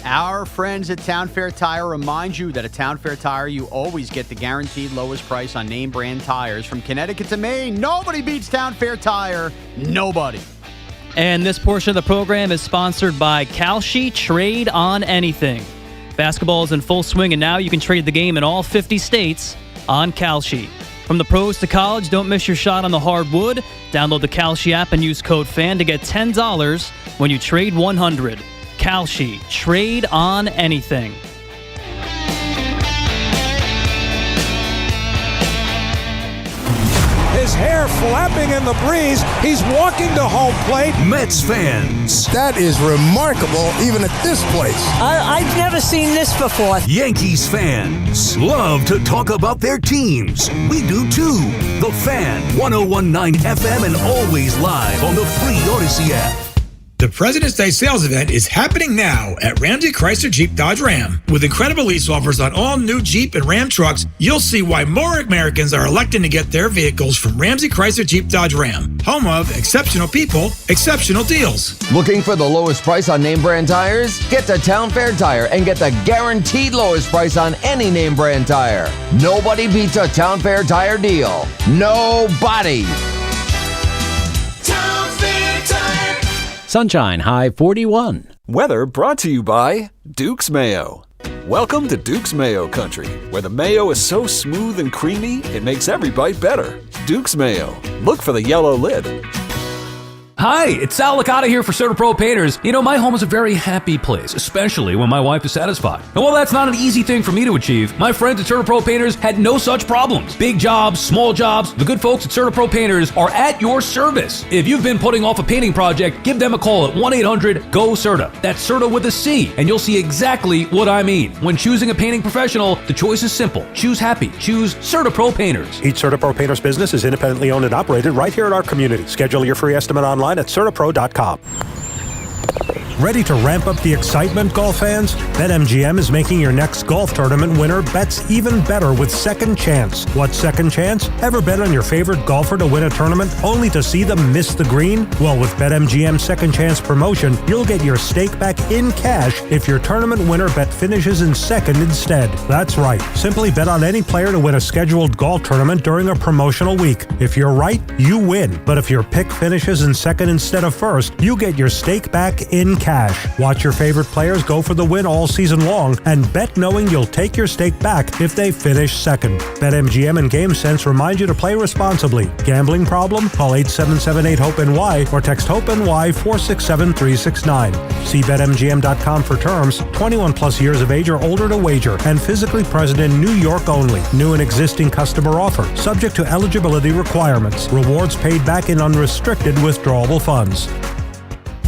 Our friends at Town Fair Tire remind you that at Town Fair Tire, you always get the guaranteed lowest price on name brand tires from Connecticut to Maine. Nobody beats Town Fair Tire. Nobody. And this portion of the program is sponsored by Kalshi Trade on Anything. Basketball is in full swing, and now you can trade the game in all 50 states on Kalshi. From the pros to college, don't miss your shot on the hardwood. Download the Kalshi app and use code FAN to get $10 when you trade 100. Kalshi, trade on anything. His hair flapping in the breeze. He's walking to home plate. Mets fans. That is remarkable, even at this place. I've never seen this before. Yankees fans love to talk about their teams. We do too. The Fan, 101.9 FM, and always live on the free Odyssey app. The President's Day sales event is happening now at Ramsey Chrysler Jeep Dodge Ram. With incredible lease offers on all new Jeep and Ram trucks, you'll see why more Americans are electing to get their vehicles from Ramsey Chrysler Jeep Dodge Ram. Home of exceptional people, exceptional deals. Looking for the lowest price on name brand tires? Get to Town Fair Tire and get the guaranteed lowest price on any name brand tire. Nobody beats a Town Fair Tire deal. Nobody. Town Fair Tire. Sunshine, high 41. Weather brought to you by Duke's Mayo. Welcome to Duke's Mayo Country, where the mayo is so smooth and creamy, it makes every bite better. Duke's Mayo. Look for the yellow lid. Hi, it's Sal Licata here for CertaPro Painters. You know, my home is a very happy place, especially when my wife is satisfied. And while that's not an easy thing for me to achieve, my friends at CertaPro Painters had no such problems. Big jobs, small jobs, the good folks at CertaPro Painters are at your service. If you've been putting off a painting project, give them a call at 1-800-GO-CERTA. That's CERTA with a C, and you'll see exactly what I mean. When choosing a painting professional, the choice is simple. Choose happy. Choose CertaPro Painters. Each CertaPro Painters business is independently owned and operated right here in our community. Schedule your free estimate online at CertaPro.com. Ready to ramp up the excitement, golf fans? BetMGM is making your next golf tournament winner bets even better with Second Chance. What's Second Chance? Ever bet on your favorite golfer to win a tournament only to see them miss the green? Well, with BetMGM's Second Chance promotion, you'll get your stake back in cash if your tournament winner bet finishes in second instead. That's right. Simply bet on any player to win a scheduled golf tournament during a promotional week. If you're right, you win. But if your pick finishes in second instead of first, you get your stake back in cash. Watch your favorite players go for the win all season long and bet knowing you'll take your stake back if they finish second. BetMGM and GameSense remind you to play responsibly. Gambling problem? Call 877-8-HOPE-NY or text HOPE-NY 467-369. See BetMGM.com for terms. 21 plus years of age or older to wager and physically present in New York only. New and existing customer offer. Subject to eligibility requirements. Rewards paid back in unrestricted withdrawable funds.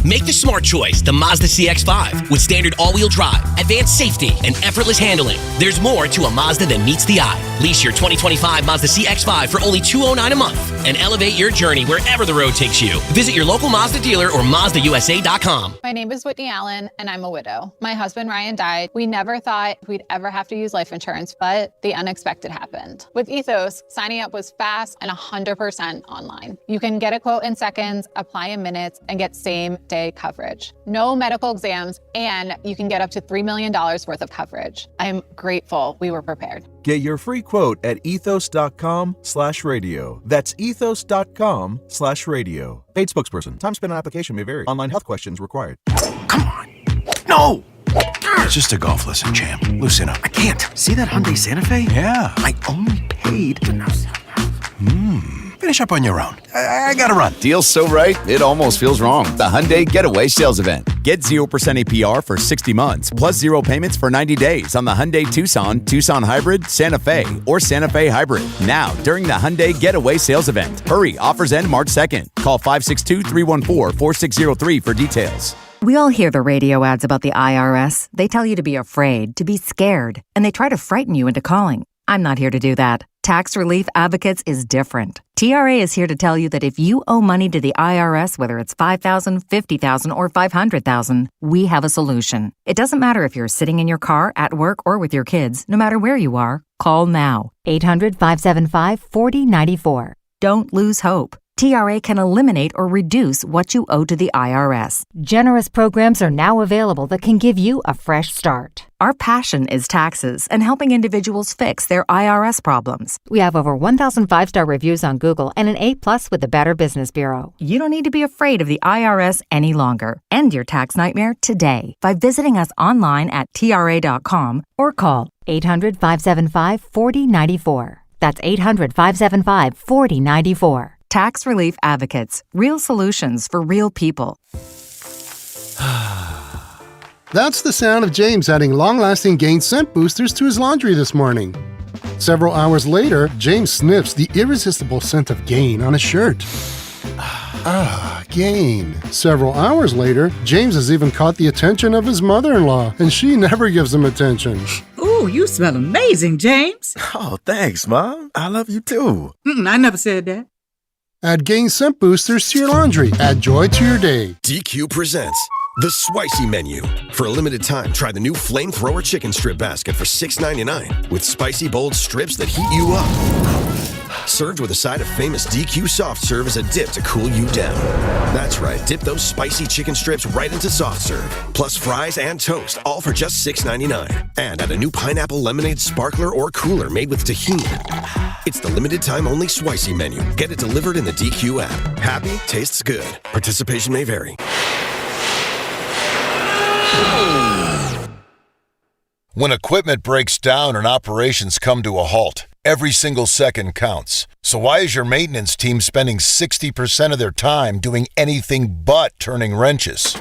Make the smart choice, the Mazda CX-5. With standard all-wheel drive, advanced safety, and effortless handling, there's more to a Mazda than meets the eye. Lease your 2025 Mazda CX-5 for only $209 a month and elevate your journey wherever the road takes you. Visit your local Mazda dealer or MazdaUSA.com. My name is Whitney Allen, and I'm a widow. My husband, Ryan, died. We never thought we'd ever have to use life insurance, but the unexpected happened. With Ethos, signing up was fast and 100% online. You can get a quote in seconds, apply in minutes, and get same-day coverage. No medical exams, and you can get up to $3 million worth of coverage. I'm grateful we were prepared. Get your free quote at ethos.com/radio. That's ethos.com/radio. Paid spokesperson. Time spent on application may vary. Online health questions required. No! It's just a golf lesson, champ. Loosen up. I can't. See that Hyundai Santa Fe? Yeah. I only paid Finish up on your own. I gotta run. Deal's so right, it almost feels wrong. The Hyundai Getaway Sales Event. Get 0% APR for 60 months, plus 0 payments for 90 days on the Hyundai Tucson, Tucson Hybrid, Santa Fe, or Santa Fe Hybrid. Now, during the Hyundai Getaway Sales Event. Hurry, offers end March 2nd. Call 562-314-4603 for details. We all hear the radio ads about the IRS. They tell you to be afraid, to be scared, and they try to frighten you into calling. I'm not here to do that. Tax Relief Advocates is different. TRA is here to tell you that if you owe money to the IRS, whether it's $5,000, $50,000, or $500,000, we have a solution. It doesn't matter if you're sitting in your car, at work, or with your kids. No matter where you are, call now. 800-575-4094. Don't lose hope. TRA can eliminate or reduce what you owe to the IRS. Generous programs are now available that can give you a fresh start. Our passion is taxes and helping individuals fix their IRS problems. We have over 1,000 5-star reviews on Google and an A+ with the Better Business Bureau. You don't need to be afraid of the IRS any longer. End your tax nightmare today by visiting us online at TRA.com or call 800-575-4094. That's 800-575-4094. Tax Relief Advocates. Real solutions for real people. That's the sound of James adding long-lasting Gain scent boosters to his laundry this morning. Several hours later, James sniffs the irresistible scent of Gain on his shirt. Gain. Several hours later, James has even caught the attention of his mother-in-law, and she never gives him attention. Ooh, you smell amazing, James. Oh, thanks, Mom. I love you too. I never said that. Add Gain scent boosters to your laundry. Add joy to your day. DQ presents The Spicy Menu. For a limited time, try the new Flamethrower Chicken Strip Basket for $6.99 with spicy, bold strips that heat you up. Served with a side of famous DQ soft serve as a dip to cool you down. That's right, dip those spicy chicken strips right into soft serve. Plus fries and toast, all for just $6.99. And add a new pineapple lemonade sparkler or cooler made with tahini. It's the limited time only Spicy Menu. Get it delivered in the DQ app. Happy, tastes good. Participation may vary. When equipment breaks down and operations come to a halt, every single second counts. So why is your maintenance team spending 60% of their time doing anything but turning wrenches?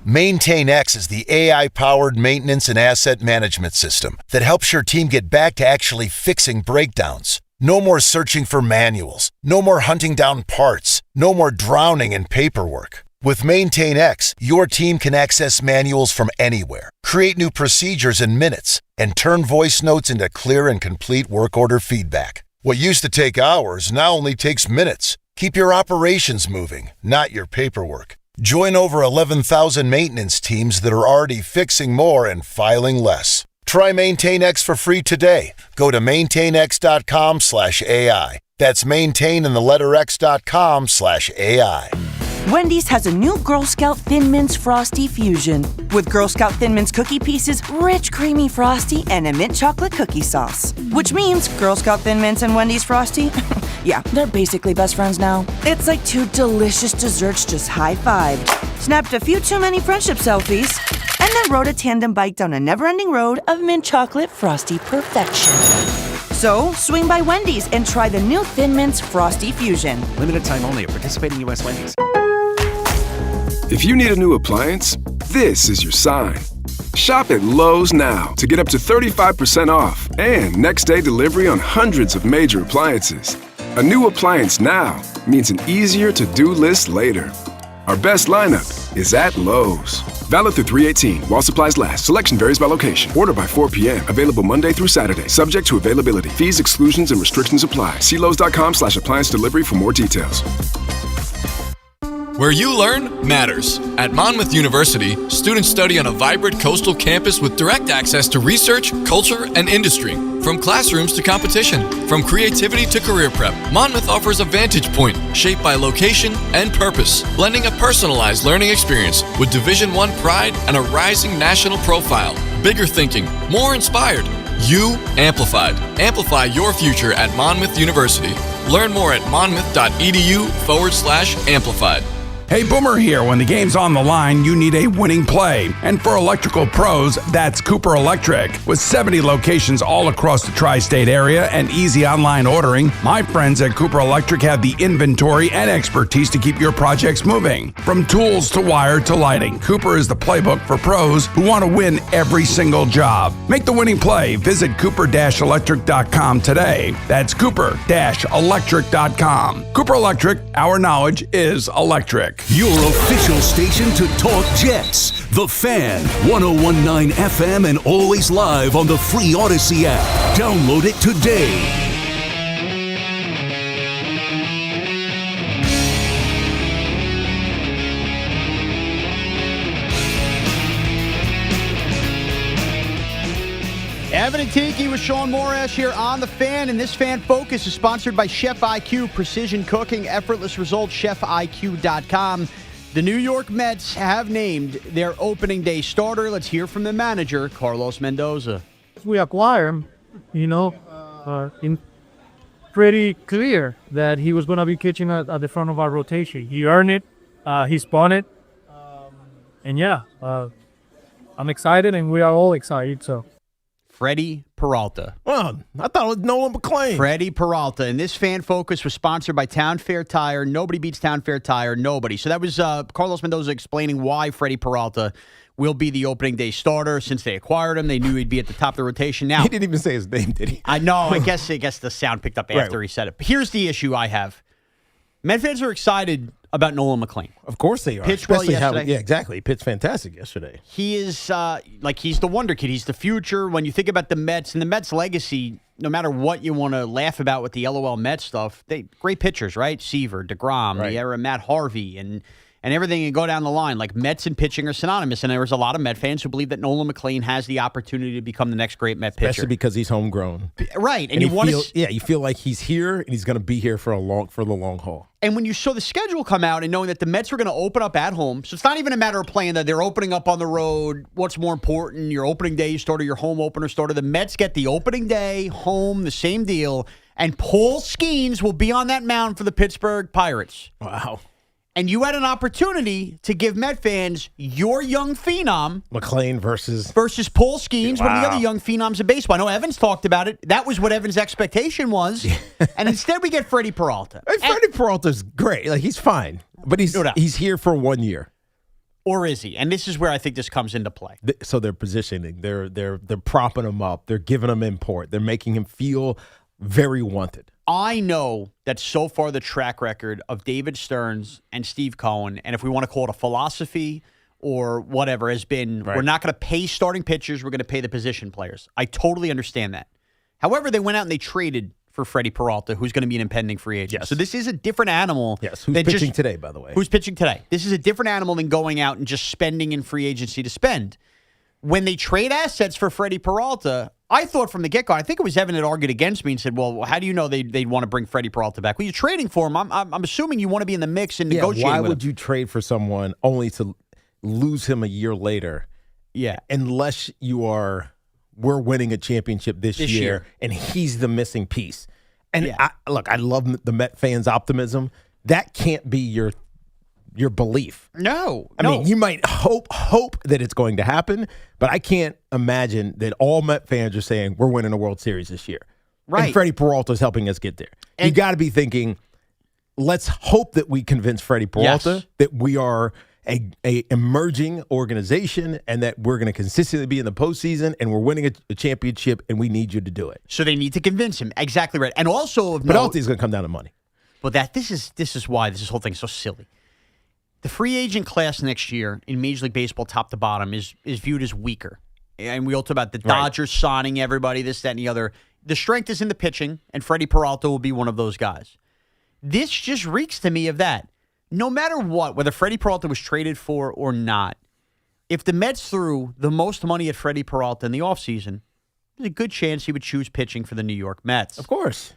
MaintainX is the AI-powered maintenance and asset management system that helps your team get back to actually fixing breakdowns. No more searching for manuals. No more hunting down parts. No more drowning in paperwork. With MaintainX, your team can access manuals from anywhere, create new procedures in minutes, and turn voice notes into clear and complete work order feedback. What used to take hours now only takes minutes. Keep your operations moving, not your paperwork. Join over 11,000 maintenance teams that are already fixing more and filing less. Try MaintainX for free today. Go to maintainx.com/AI. That's maintain and the letter x.com/AI. Wendy's has a new Girl Scout Thin Mints Frosty Fusion with Girl Scout Thin Mints cookie pieces, rich creamy frosty, and a mint chocolate cookie sauce. Which means Girl Scout Thin Mints and Wendy's Frosty, yeah, they're basically best friends now. It's like two delicious desserts just high-fived, snapped a few too many friendship selfies, and then rode a tandem bike down a never-ending road of mint chocolate frosty perfection. So, swing by Wendy's and try the new Thin Mints Frosty Fusion. Limited time only at participating U.S. Wendy's. If you need a new appliance, this is your sign. Shop at Lowe's now to get up to 35% off and next-day delivery on hundreds of major appliances. A new appliance now means an easier to-do list later. Our best lineup is at Lowe's. Valid through 3/18 while supplies last. Selection varies by location. Order by 4 p.m. Available Monday through Saturday. Subject to availability. Fees, exclusions, and restrictions apply. See Lowe's.com/appliance delivery for more details. Where you learn matters. At Monmouth University, students study on a vibrant coastal campus with direct access to research, culture, and industry. From classrooms to competition, from creativity to career prep, Monmouth offers a vantage point shaped by location and purpose, blending a personalized learning experience with Division I pride and a rising national profile. Bigger thinking, more inspired. You amplified. Amplify your future at Monmouth University. Learn more at monmouth.edu/amplified. Hey, Boomer here. When the game's on the line, you need a winning play. And for electrical pros, that's Cooper Electric. With 70 locations all across the tri-state area and easy online ordering, my friends at Cooper Electric have the inventory and expertise to keep your projects moving. From tools to wire to lighting, Cooper is the playbook for pros who want to win every single job. Make the winning play. Visit cooper-electric.com today. That's cooper-electric.com. Cooper Electric, our knowledge is electric. Your official station to talk Jets. The Fan, 101.9 FM and always live on the free Odyssey app. Download it today. Evan and Tiki with Shaun Morash here on The Fan, and this Fan Focus is sponsored by Chef IQ, precision cooking, effortless results, chefiq.com. The New York Mets have named their opening day starter. Let's hear from the manager, Carlos Mendoza. We acquired him, in pretty clear that he was going to be pitching at the front of our rotation. He earned it. He spun it. I'm excited, and we are all excited, so. Freddie Peralta. Oh, I thought it was Nolan McClain. Freddie Peralta. And this Fan Focus was sponsored by Town Fair Tire. Nobody beats Town Fair Tire. Nobody. So that was Carlos Mendoza explaining why Freddie Peralta will be the opening day starter. Since they acquired him, they knew he'd be at the top of the rotation. Now, he didn't even say his name, did he? I know. I guess the sound picked up after he said it. But here's the issue I have. Met fans are excited about Nolan McClain. Of course they are. Pitched well yesterday. Yeah, exactly. He pitched fantastic yesterday. He is he's the wonder kid. He's the future. When you think about the Mets and the Mets' legacy, no matter what you want to laugh about with the LOL Mets stuff, they great pitchers, right? Seaver, DeGrom, the era Matt Harvey, and everything and go down the line. Like Mets and pitching are synonymous, and there was a lot of Met fans who believe that Nolan McClain has the opportunity to become the next great Met pitcher. Especially because he's homegrown. Right. And you want to you feel like he's here and he's going to be here for the long haul. And when you saw the schedule come out and knowing that the Mets were going to open up at home, so it's not even a matter of playing that they're opening up on the road. What's more important, your opening day starter, your home opener starter? The Mets get the opening day, home, the same deal, and Paul Skeens will be on that mound for the Pittsburgh Pirates. Wow. And you had an opportunity to give Met fans your young phenom. McClain versus Paul Skeens, one of the Wow. other young phenoms in baseball. I know Evans talked about it. That was what Evans' expectation was. And instead we get Freddie Peralta. Hey, Freddie Peralta's great. Like, he's fine. But he's here for 1 year. Or is he? And this is where I think this comes into play. So they're positioning. They're propping him up. They're giving him import. They're making him feel very wanted. I know that so far the track record of David Stearns and Steve Cohen, and if we want to call it a philosophy or whatever, has been we're not going to pay starting pitchers, we're going to pay the position players. I totally understand that. However, they went out and they traded for Freddie Peralta, who's going to be an impending free agent. Yes. So this is a different animal. Yes, who's pitching today, by the way. Who's pitching today. This is a different animal than going out and just spending in free agency to spend. When they trade assets for Freddie Peralta, I thought from the get-go, I think it was Evan that argued against me and said, well, how do you know they'd want to bring Freddie Peralta back? Well, you're trading for him. I'm assuming you want to be in the mix and negotiating why with would him. you trade for someone only to lose him a year later? Yeah. Unless we're winning a championship this year, and he's the missing piece. And I love the Met fans' optimism. That can't be your belief. No. I mean, you might hope that it's going to happen, but I can't imagine that all Met fans are saying we're winning a World Series this year. Right. And Freddie Peralta is helping us get there. And you got to be thinking, let's hope that we convince Freddie Peralta that we are a emerging organization and that we're going to consistently be in the postseason and we're winning a championship and we need you to do it. So they need to convince him. Exactly right. And also, but ultimately, it's going to come down to money. Well, this is why this whole thing is so silly. The free agent class next year in Major League Baseball, top to bottom, is viewed as weaker. And we all talk about the Dodgers signing everybody, this, that, and the other. The strength is in the pitching, and Freddie Peralta will be one of those guys. This just reeks to me of that. No matter what, whether Freddie Peralta was traded for or not, if the Mets threw the most money at Freddie Peralta in the offseason, there's a good chance he would choose pitching for the New York Mets. Of course.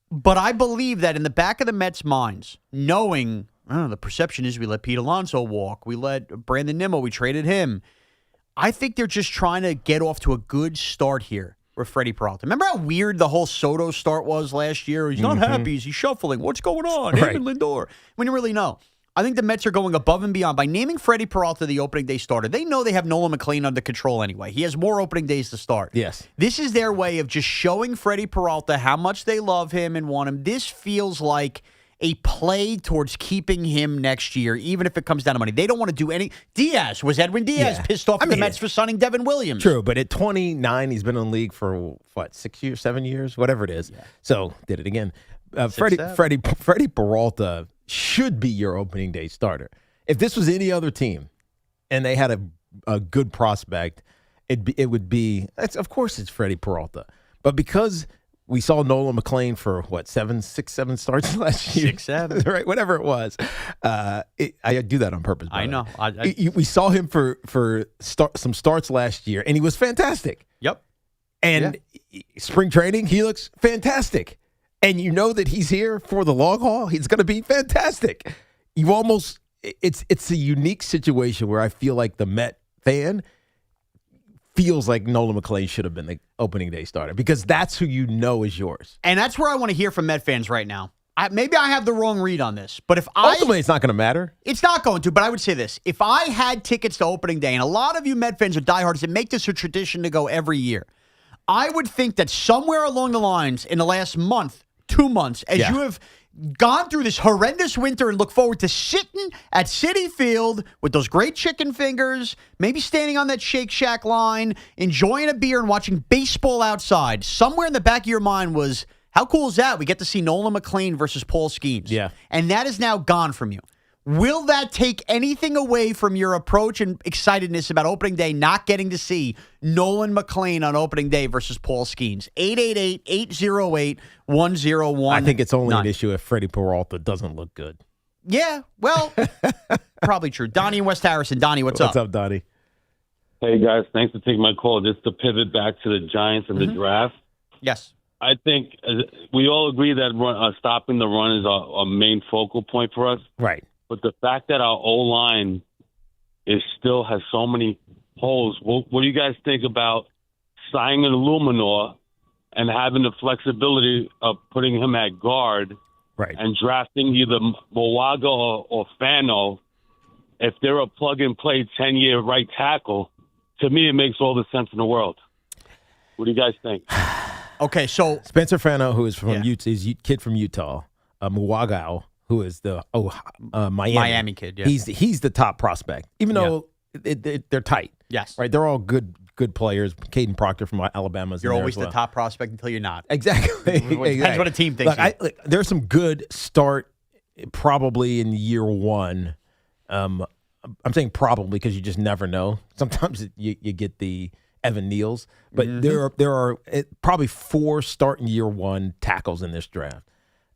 But I believe that in the back of the Mets' minds, knowing, I don't know, the perception is we let Pete Alonso walk, we let Brandon Nimmo, we traded him. I think they're just trying to get off to a good start here with Freddie Peralta. Remember how weird the whole Soto start was last year? He's not happy. He's shuffling. What's going on? Him and Lindor. We didn't really know. I think the Mets are going above and beyond. By naming Freddie Peralta the opening day starter, they know they have Nolan McClain under control anyway. He has more opening days to start. Yes. This is their way of just showing Freddie Peralta how much they love him and want him. This feels like a play towards keeping him next year, even if it comes down to money. They don't want to do any. Edwin Diaz pissed off the Mets for signing Devin Williams. True, but at 29, he's been in the league for, 6 years, 7 years, whatever it is. Yeah. So, did it again. Freddie Peralta should be your opening day starter. If this was any other team and they had a good prospect, it would be, of course it's Freddie Peralta. But because we saw Nolan McClain for, 6, 7 starts last year? 6, 7. Right, whatever it was. I do that on purpose. I know. We saw him for some starts last year, and he was fantastic. Yep. And spring training, he looks fantastic. And you know that he's here for the long haul. He's going to be fantastic. It's a unique situation where I feel like the Met fan feels like Nolan McClain should have been the opening day starter because that's who you know is yours. And that's where I want to hear from Met fans right now. Maybe I have the wrong read on this, but ultimately it's not going to matter. It's not going to, but I would say this. If I had tickets to opening day, and a lot of you Met fans are diehards that make this a tradition to go every year, I would think that somewhere along the lines in the last month, 2 months, as you have gone through this horrendous winter and look forward to sitting at Citi Field with those great chicken fingers, maybe standing on that Shake Shack line, enjoying a beer and watching baseball outside, somewhere in the back of your mind was, how cool is that? We get to see Nolan McClain versus Paul Skeens. Yeah. And that is now gone from you. Will that take anything away from your approach and excitedness about opening day, not getting to see Nolan McClain on opening day versus Paul Skeens? 888-808-1019. I think it's only an issue if Freddie Peralta doesn't look good. Yeah, well, probably true. Donnie in West Harrison. Donnie, what's up? What's up, Donnie? Hey, guys. Thanks for taking my call. Just to pivot back to the Giants and the draft. Yes. I think we all agree that stopping the run is a main focal point for us. Right. But the fact that our O-line still has so many holes, what do you guys think about signing an Illuminor and having the flexibility of putting him at guard and drafting either Mowaga or Fano, if they're a plug-and-play 10-year right tackle, to me it makes all the sense in the world. What do you guys think? Okay, so Spencer Fano, who is from Utah, is a kid from Utah. Muwagao, who is the Miami kid. Yeah, he's the top prospect, even though they're tight. Yes, right. They're all good players. Caden Proctor from Alabama. You're always the top prospect until you're not. Exactly. Depends what a team thinks. There's some good start probably in year one. I'm saying probably because you just never know. Sometimes you get the Evan Neals, but there are probably 4 start in year one tackles in this draft.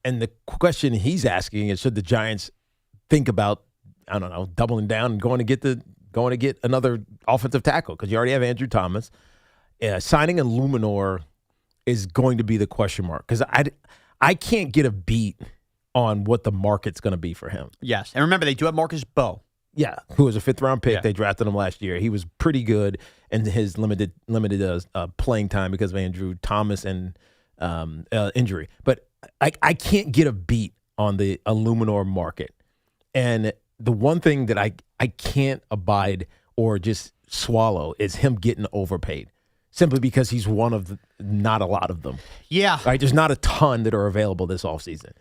And the question he's asking is, should the Giants think about, I don't know, doubling down and going to get another offensive tackle, because you already have Andrew Thomas. Signing a Luminor is going to be the question mark, because I can't get a beat on what the market's going to be for him. Yes, and remember, they do have Marcus Bowe. Yeah, who was a 5th-round pick. Yeah. They drafted him last year. He was pretty good in his limited playing time because of Andrew Thomas and injury. But I can't get a beat on the Luminor market. And the one thing that I can't abide or just swallow is him getting overpaid, simply because he's one of not a lot of them. Yeah. Right? There's not a ton that are available this offseason.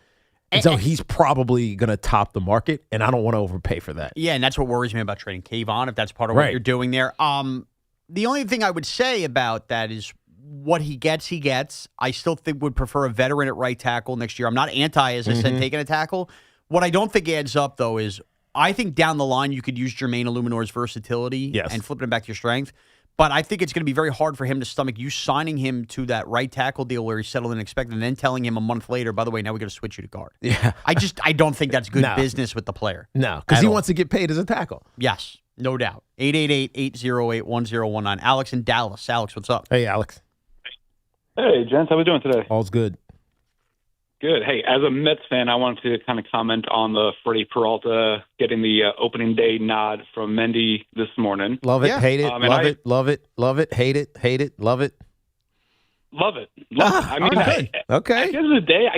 And so he's probably going to top the market, and I don't want to overpay for that. Yeah, and that's what worries me about trading Kayvon, if that's part of what you're doing there. The only thing I would say about that is what he gets. I still would prefer a veteran at right tackle next year. I'm not anti, as I said, taking a tackle. What I don't think adds up, though, is I think down the line you could use Jermaine Illuminor's versatility and flipping it back to your strength. But I think it's going to be very hard for him to stomach you signing him to that right tackle deal where he's settled and expected, and then telling him a month later, by the way, now we got to switch you to guard. Yeah, I don't think that's good business with the player. No, because he wants to get paid as a tackle. Yes, no doubt. 888-808-1019. Alex in Dallas. Alex, what's up? Hey, Alex. Hey, gents. How we doing today? All's good. Good. Hey, as a Mets fan, I wanted to kind of comment on the Freddie Peralta getting the opening day nod from Mendy this morning. Love it, hate it, love it, love it, love it, hate it, love it. Love it. I mean, okay. At the end of the day,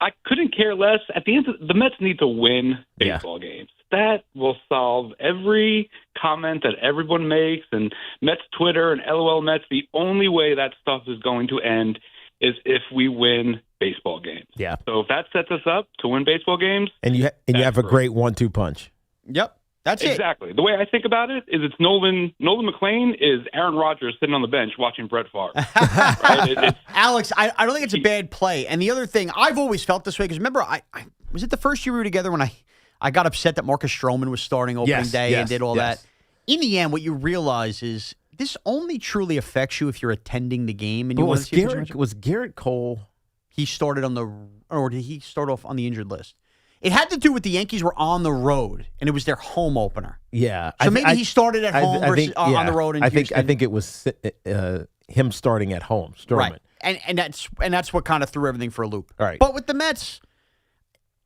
I couldn't care less. At the end, the Mets need to win baseball games. That will solve every comment that everyone makes, and Mets Twitter and LOL Mets. The only way that stuff is going to end is if we win baseball games. Yeah. So if that sets us up to win baseball games, and you have a great 1-2 punch. Yep. That's exactly. The way I think about it is it's Nolan McClain is Aaron Rodgers sitting on the bench watching Brett Favre. Right? Alex, I don't think it's a bad play. And the other thing, I've always felt this way, because remember, I was it the first year we were together when I got upset that Marcus Stroman was starting opening day and did all that. In the end, what you realize is this only truly affects you if you're attending the game. And you was Garrett Cole? He started did he start off on the injured list? It had to do with the Yankees were on the road, and it was their home opener. Yeah. So maybe he started at home versus on the road in Houston. I think it was him starting at home, Stroman. Right. And that's what kind of threw everything for a loop. All right. But with the Mets,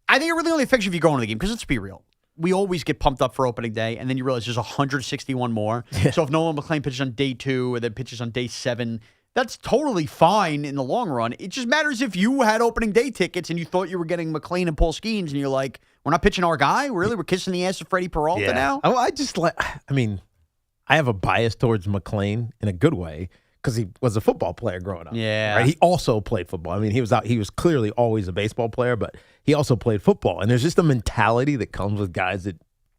I think it really only affects you if you go into the game, because let's be real. We always get pumped up for opening day, and then you realize there's 161 more. Yeah. So if Nolan McClain pitches on day 2 and then pitches on day 7, that's totally fine in the long run. It just matters if you had opening day tickets and you thought you were getting McClain and Paul Skeens, and you're like, we're not pitching our guy? Really? We're kissing the ass of Freddie Peralta now? Oh, I have a bias towards McClain in a good way, because he was a football player growing up. Yeah. Right? He also played football. I mean, he was clearly always a baseball player, but he also played football. And there's just a mentality that comes with guys that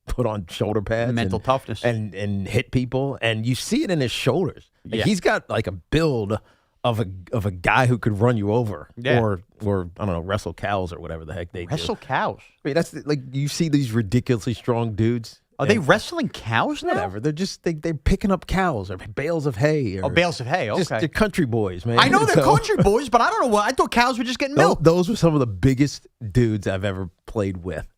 put on shoulder pads. Mental toughness. And hit people. And you see it in his shoulders. Like, he's got like a build of a guy who could run you over. Yeah. Or I don't know, wrestle cows or whatever the heck they do. Wrestle cows? I mean, that's like, you see these ridiculously strong dudes. Are they wrestling cows now? Whatever. They're just they're picking up cows or bales of hay. Bales of hay. Okay. Just they're country boys, man. I know they're country boys, but I don't know what. I thought cows were just getting milked. Those were some of the biggest dudes I've ever played with.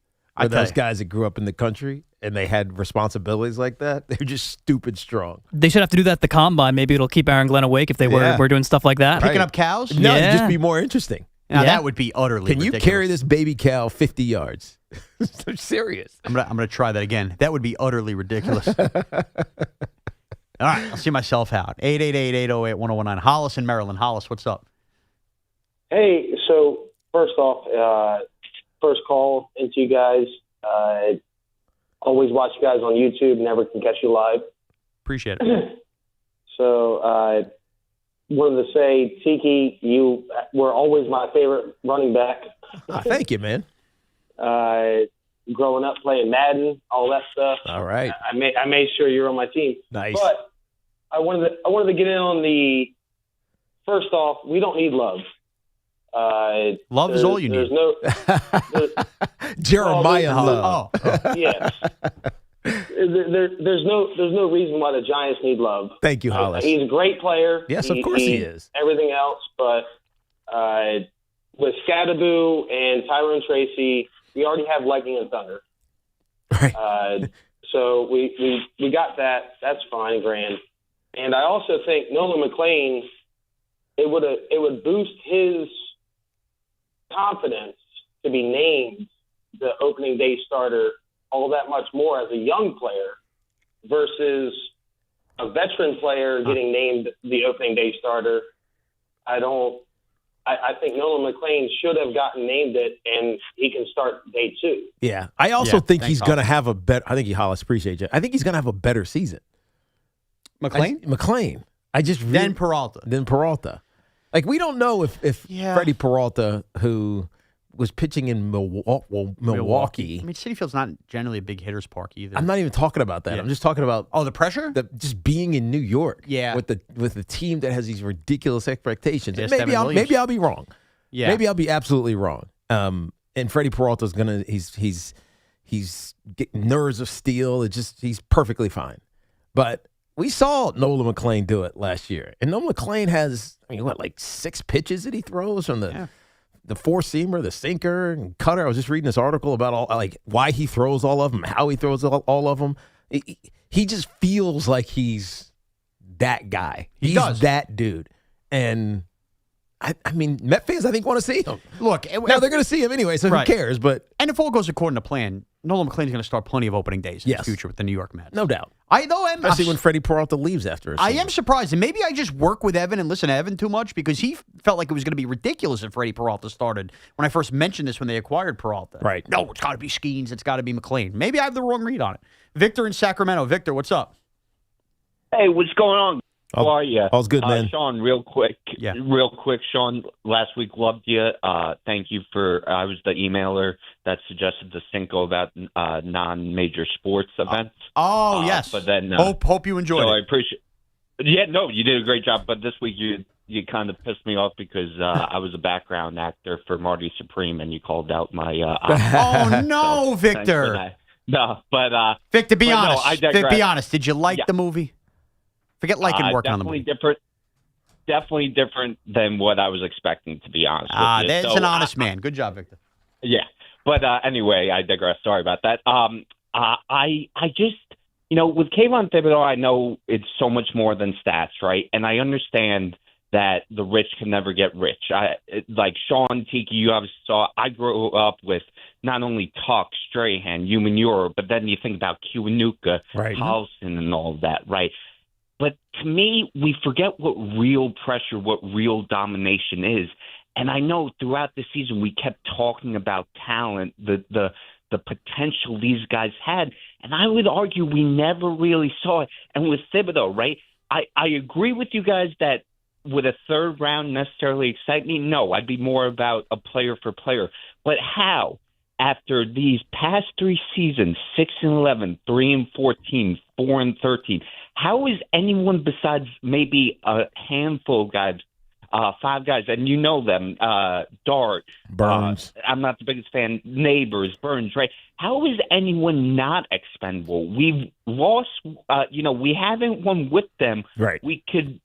Those guys that grew up in the country and they had responsibilities like that. They're just stupid strong. They should have to do that at the combine. Maybe it'll keep Aaron Glenn awake if they were doing stuff like that. Picking up cows? No, it'd just be more interesting. Now that would be utterly ridiculous. ridiculous. You carry this baby cow 50 yards? I'm serious. I'm gonna try that again. That would be utterly ridiculous. All right, I'll see myself out. 888-808-1019. Hollis in Maryland. Hollis, what's up? Hey, so first off, first call into you guys. Always watch you guys on YouTube. Never can catch you live. Appreciate it. So wanted to say, Tiki, you were always my favorite running back. Thank you, man. Growing up playing Madden, all that stuff. All right. I made sure you were on my team. Nice. But I wanted to get in on the. First off, we don't need love. Love is all you need. Jeremiah love. Yes. There's no reason why the Giants need love. Thank you, Hollis. He's a great player. Yes, of course he is. Everything else, but with Scadaboo and Tyrone Tracy, we already have lightning and thunder. Right. So we got that. That's fine and grand. And I also think Nolan McClain, it would boost his confidence to be named the opening day starter all that much more as a young player versus a veteran player getting named the opening day starter. I think Nolan McClain should have gotten named it, and he can start day 2. Yeah. I also think he's going to have a better – I think Hollis, appreciate you. I think he's going to have a better season. McClain? McClain. Then Peralta. Like, we don't know if Freddie Peralta, who was pitching in Milwaukee. I mean, Citi Field's not generally a big hitter's park either. I'm not even talking about that. Yeah. I'm just talking about the pressure, just being in New York. Yeah, with the team that has these ridiculous expectations. Yes, Maybe I'll be wrong. Yeah, maybe I'll be absolutely wrong. And Freddie Peralta's gonna he's getting nerves of steel. He's perfectly fine. But we saw Nolan McClain do it last year, and Nolan McClain has like 6 pitches that he throws from the four-seamer, the sinker, and cutter. I was just reading this article about why he throws all of them, how he throws all of them. He just feels like he's that guy. He's that dude. And, I mean, Met fans, I think, want to see him. Look. Now, they're going to see him anyway, so who cares? And if all goes according to plan, Nolan McClain is going to start plenty of opening days in the future with the New York Mets. No doubt. Especially when Freddie Peralta leaves after a season. I am surprised. And maybe I just work with Evan and listen to Evan too much because he felt like it was going to be ridiculous if Freddie Peralta started when I first mentioned this when they acquired Peralta. Right. No, it's got to be Skeens. It's got to be McClain. Maybe I have the wrong read on it. Victor in Sacramento. Victor, what's up? Hey, what's going on? How are you? All's good, man. Shaun, real quick, Shaun, last week loved you. Thank you I was the emailer that suggested the Cinco about non-major sports events. Yes. But then hope you enjoyed it. I appreciate. Yeah, no, you did a great job. But this week you kind of pissed me off because I was a background actor for Marty Supreme, and you called out my. Oh no, Victor! No, but Victor, be honest. No, I digress. Be honest. Did you like the movie? Forget liking working on the movie. Definitely different than what I was expecting, to be honest with you. That's an honest man. Good job, Victor. Yeah. But anyway, I digress. Sorry about that. I just, with Kayvon Thibodeaux, I know it's so much more than stats, right? And I understand that the rich can never get rich. Like Sean, Tiki, you obviously saw, I grew up with not only Tuck, Strahan, Humanura, but then you think about Kiwanuka, Paulson, and all of that, right? But to me, we forget what real pressure, what real domination is. And I know throughout the season we kept talking about talent, the potential these guys had. And I would argue we never really saw it. And with Thibodeaux, right, I agree with you guys that would a third round necessarily excite me? No, I'd be more about a player for player. But how? After these past 3 seasons, 6-11, 3-14, 4-13, how is anyone besides maybe a handful of guys, 5 guys, and you know them, Dart, Burns. I'm not the biggest fan, Neighbors, Burns, right? How is anyone not expendable? We've lost, we haven't won with them. Right. We could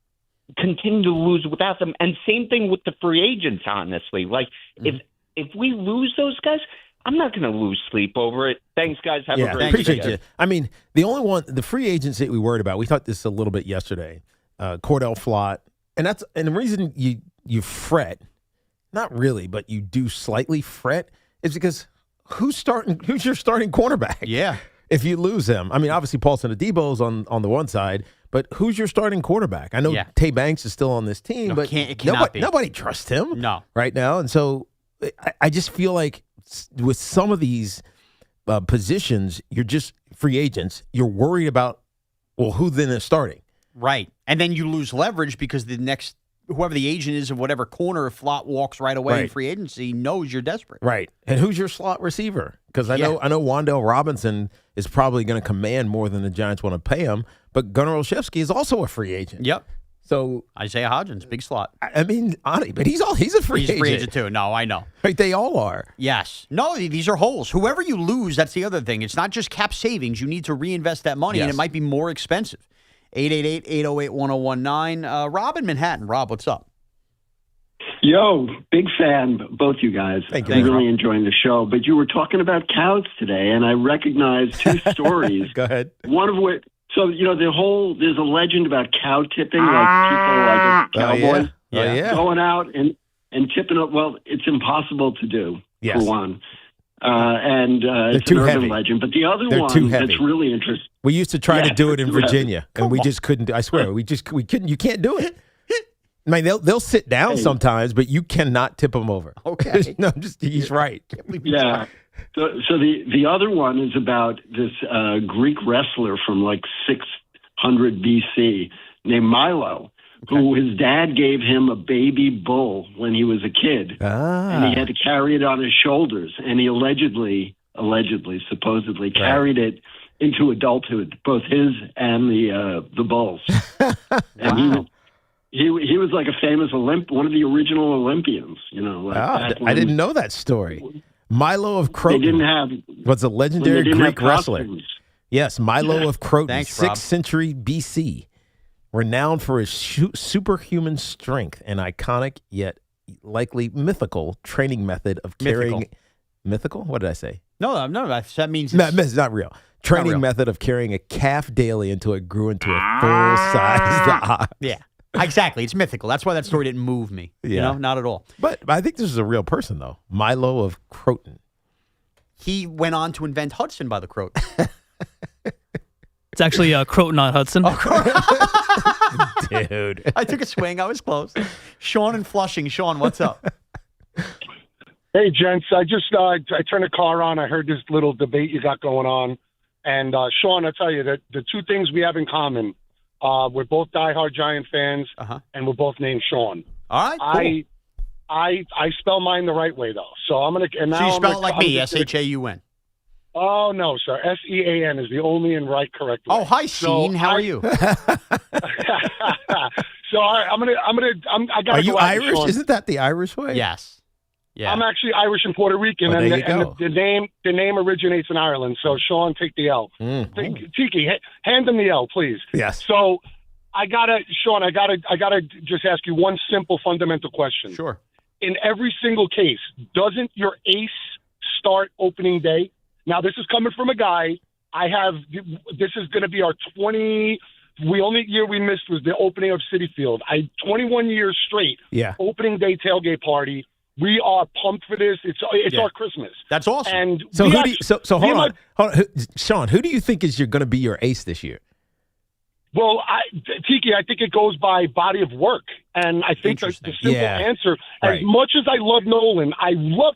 continue to lose without them. And same thing with the free agents, honestly. Like, if we lose those guys, I'm not going to lose sleep over it. Thanks, guys. Have a great appreciate day. you. I mean, the only one, the free agents that we worried about, we thought this a little bit yesterday, Cordell Flott. And the reason you fret, not really, but you do slightly fret, is because who's your starting cornerback? Yeah. If you lose him. I mean, obviously Paulson Adebo's on the one side, but who's your starting quarterback? I know Tay Banks is still on this team, but it cannot be. Nobody trusts him No. right now. And so I just feel like with some of these positions, you're just free agents. You're worried about, well, who then is starting? Right. And then you lose leverage because the next, whoever the agent is of whatever corner, if Flott walks right away in free agency, knows you're desperate. Right. And who's your slot receiver? Because I know Wan'Dale Robinson is probably going to command more than the Giants want to pay him, but Gunnar Olszewski is also a free agent. Yep. So Isaiah Hodgins, big slot. I mean, but he's a free agent. He's a free agent too. No, I know. Right, they all are. Yes. No, these are holes. Whoever you lose, that's the other thing. It's not just cap savings. You need to reinvest that money, and it might be more expensive. 888-808-1019. Rob in Manhattan. Rob, what's up? Yo, big fan, both you guys. Thank you. I'm really enjoying the show. But you were talking about cows today, and I recognized two stories. Go ahead. One of which, so, there's a legend about cow tipping, like people like cowboys going out and tipping up. Well, it's impossible to do, for one. And it's an urban legend. But the other one that's really interesting. We used to try to do it in Virginia, and we just couldn't. I swear, we couldn't. You can't do it. I mean, they'll sit down sometimes, but you cannot tip them over. Okay. No, he's right. Yeah. So the other one is about this Greek wrestler from like 600 BC named Milo, who his dad gave him a baby bull when he was a kid, and he had to carry it on his shoulders, and he supposedly carried it into adulthood, both his and the bulls. And he was like a famous one of the original Olympians. I didn't know that story. Milo of Croton was a legendary Greek wrestler. Yes, Milo of Croton, 6th century BC, renowned for his superhuman strength and iconic yet likely mythical training method of carrying. Mythical? What did I say? No, that means it's not real. Training method of carrying a calf daily until it grew into a full-sized ox. Yeah, exactly. It's mythical. That's why that story didn't move me. Yeah. Not at all. But I think this is a real person, though. Milo of Croton. He went on to invent Hudson by the Croton. It's actually Croton on Hudson. Dude. I took a swing. I was close. Sean in Flushing. Sean, what's up? Hey, gents. I turned the car on. I heard this little debate you got going on. And, Sean, I'll tell you that the two things we have in common, we're both diehard Giant fans, and we're both named Sean. All right, cool. I spell mine the right way, though. So I'm going to... So you spell it like me, S-H-A-U-N. Oh, no, sir. S-E-A-N is the only and correct way. Oh, hi, Sheen. How are you? So, all right, I got to Are you Irish? Isn't that the Irish way? Yes. Yeah. I'm actually Irish and Puerto Rican, there you and go. the name originates in Ireland. So, Sean, take the L. Tiki, hand him the L, please. Yes. So, Sean, I gotta just ask you one simple, fundamental question. Sure. In every single case, doesn't your ace start opening day? Now, this is coming from a guy. This is going to be our 20. The only year we missed was the opening of Citi Field. 21 years straight. Yeah. Opening day tailgate party. We are pumped for this. It's our Christmas. That's awesome. And so hold on. Sean, who do you think is going to be your ace this year? Well, Tiki, I think it goes by body of work. And I think the simple answer, as much as I love Nolan,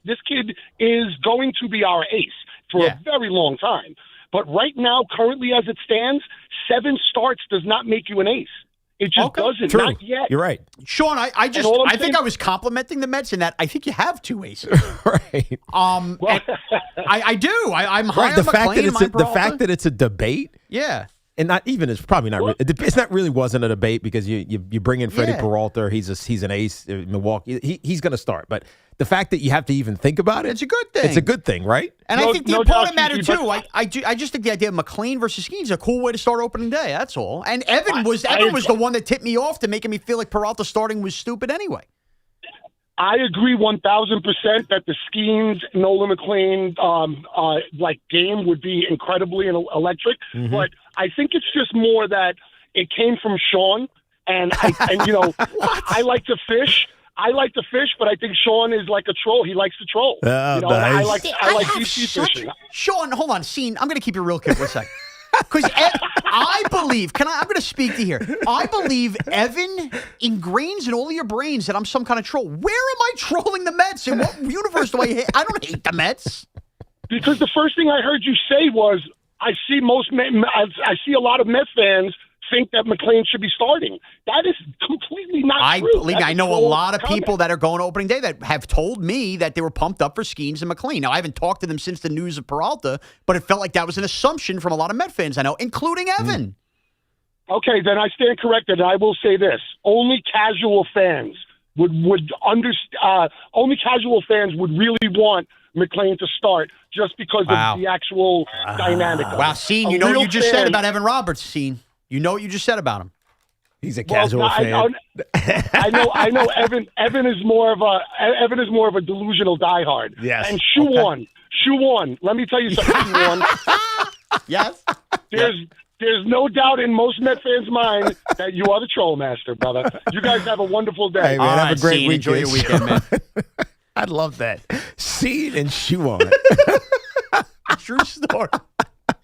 this kid is going to be our ace for a very long time. But right now, currently as it stands, 7 starts does not make you an ace. It just doesn't. True. Not yet. You're right. Sean, I think I was complimenting the Mets in that I think you have 2 aces. Right. I do. I'm high on the fact that it's a debate. Yeah. And not even it's probably not. It's not really wasn't a debate because you bring in Freddie Peralta. He's an ace in Milwaukee. He's going to start. But the fact that you have to even think about it, it's a good thing. It's a good thing, right? And I think the opponent matter too. I just think the idea of McLean versus Skeens is a cool way to start opening day. That's all. And Evan was the one that tipped me off to making me feel like Peralta starting was stupid anyway. I agree 1,000% that the Skeens, Nolan McLean game would be incredibly electric. Mm-hmm. But I think it's just more that it came from Sean, and I like to fish. But I think Sean is like a troll. He likes to troll. Nice. I like DC fishing. Sean, hold on, Scene. I'm going to keep it real quick for a second. Because I believe, I'm going to speak to here. I believe Evan ingrains in all of your brains that I'm some kind of troll. Where am I trolling the Mets? In what universe do I hate? I don't hate the Mets. Because the first thing I heard you say was, I see a lot of Mets fans think that McClain should be starting. That is completely not true. Believe me, I know a lot of people that are going to opening day that have told me that they were pumped up for Skeens and McClain. Now, I haven't talked to them since the news of Peralta, but it felt like that was an assumption from a lot of Met fans I know, including Evan. Okay, then I stand corrected, and I will say this. Only casual fans would understand. Only casual fans would really want McClain to start just because of the actual dynamic. Wow, Scene, you know what you just said about Evan Roberts, Scene. You know what you just said about him. He's a casual fan. I know. Evan is more of a delusional diehard. Yes. And Shaun. Let me tell you something, Shaun. Yes. There's no doubt in most Met fans' mind that you are the troll master, brother. You guys have a wonderful day. Hey, man, have a great weekend. Enjoy your weekend, man. I'd love that. Scene and Shaun. True story.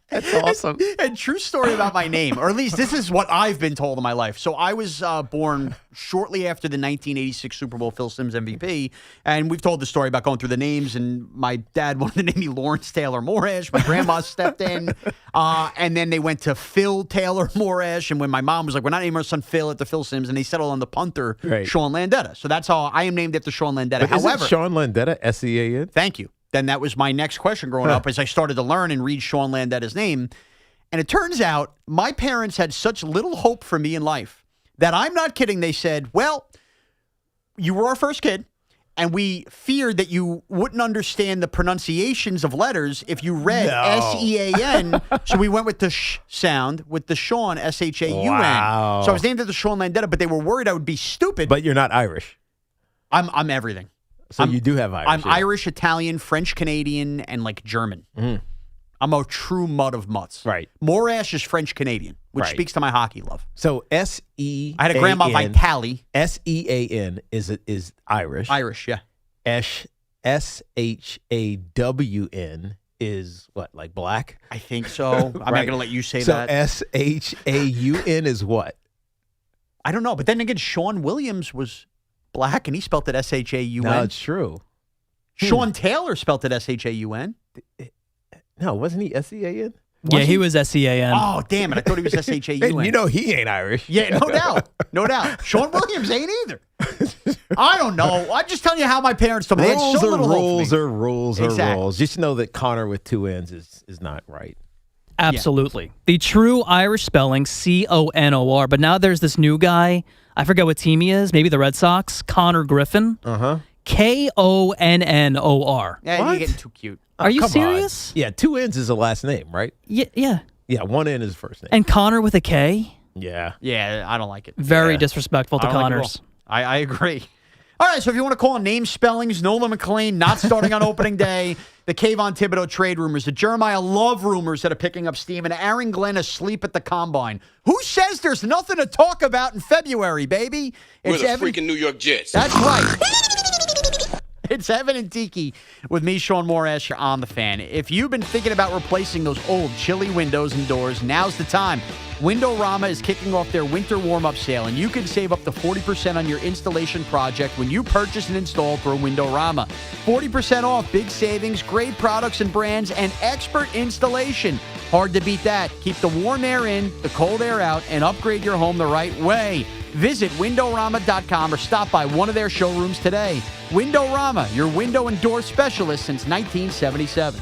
That's awesome. And true story about my name, or at least this is what I've been told in my life. So I was born shortly after the 1986 Super Bowl, Phil Simms MVP, and we've told the story about going through the names, and my dad wanted to name me Lawrence Taylor Morash. My grandma stepped in, and then they went to Phil Taylor Morash, and when my mom was like, we're not naming our son Phil at the Phil Simms, and they settled on the punter, Shaun Landeta. So that's how I am named after Shaun Landeta. But However, Shaun Landeta, S-E-A-N? Thank you. Then that was my next question growing up as I started to learn and read Shaun Landeta's name. And it turns out my parents had such little hope for me in life that I'm not kidding. They said, well, you were our first kid, and we feared that you wouldn't understand the pronunciations of letters if you read S-E-A-N. So we went with the sh sound with the Shaun, S-H-A-U-N. Wow. So I was named after Shaun Landeta, but they were worried I would be stupid. But you're not Irish. I'm everything. So you do have Irish. I'm Irish, Italian, French, Canadian, and like German. I'm a true mutt of mutts. Right. Morash is French Canadian, which speaks to my hockey love. So S-E-A-N. I had a grandma Vitali. S-E-A-N is Irish. Irish, yeah. S-H-A-W-N is what, like black? I think so. I'm not going to let you say that. So S-H-A-U-N is what? I don't know. But then again, Sean Williams was black, and he spelled it S-H-A-U-N. No, it's true. Sean Taylor spelled it S-H-A-U-N. No, wasn't he S-E-A-N? Yeah, he was S-E-A-N. Oh, damn it. I thought he was S-H-A-U-N. You know he ain't Irish. Yeah, no doubt. No doubt. Sean Williams ain't either. I don't know. I'm just telling you how my parents told me. They had so little hope for me. Rules are rules. Just know that Connor with two N's is not right. Absolutely. Yeah. The true Irish spelling, C-O-N-O-R. But now there's this new guy. I forget what team he is. Maybe the Red Sox. Connor Griffin. K-O-N-N-O-R. Yeah, you're getting too cute. Are you serious? Yeah, two N's is the last name, right? Yeah. Yeah, one N is the first name. And Connor with a K? Yeah. Yeah, I don't like it. Very disrespectful to Connors. Like I agree. All right, so if you want to call on name spellings, Nolan McClain not starting on opening day, the Kayvon Thibodeaux trade rumors, the Jeremiah Love rumors that are picking up steam, and Aaron Glenn asleep at the combine. Who says there's nothing to talk about in February, baby? We're the freaking New York Jets. That's right. It's Evan and Tiki with me, Shaun Morash, on The Fan. If you've been thinking about replacing those old chilly windows and doors, now's the time. Windorama is kicking off their winter warm-up sale, and you can save up to 40% on your installation project when you purchase and install through Windorama. 40% off, big savings, great products and brands, and expert installation. Hard to beat that. Keep the warm air in, the cold air out, and upgrade your home the right way. Visit Windorama.com or stop by one of their showrooms today. Windorama, your window and door specialist since 1977.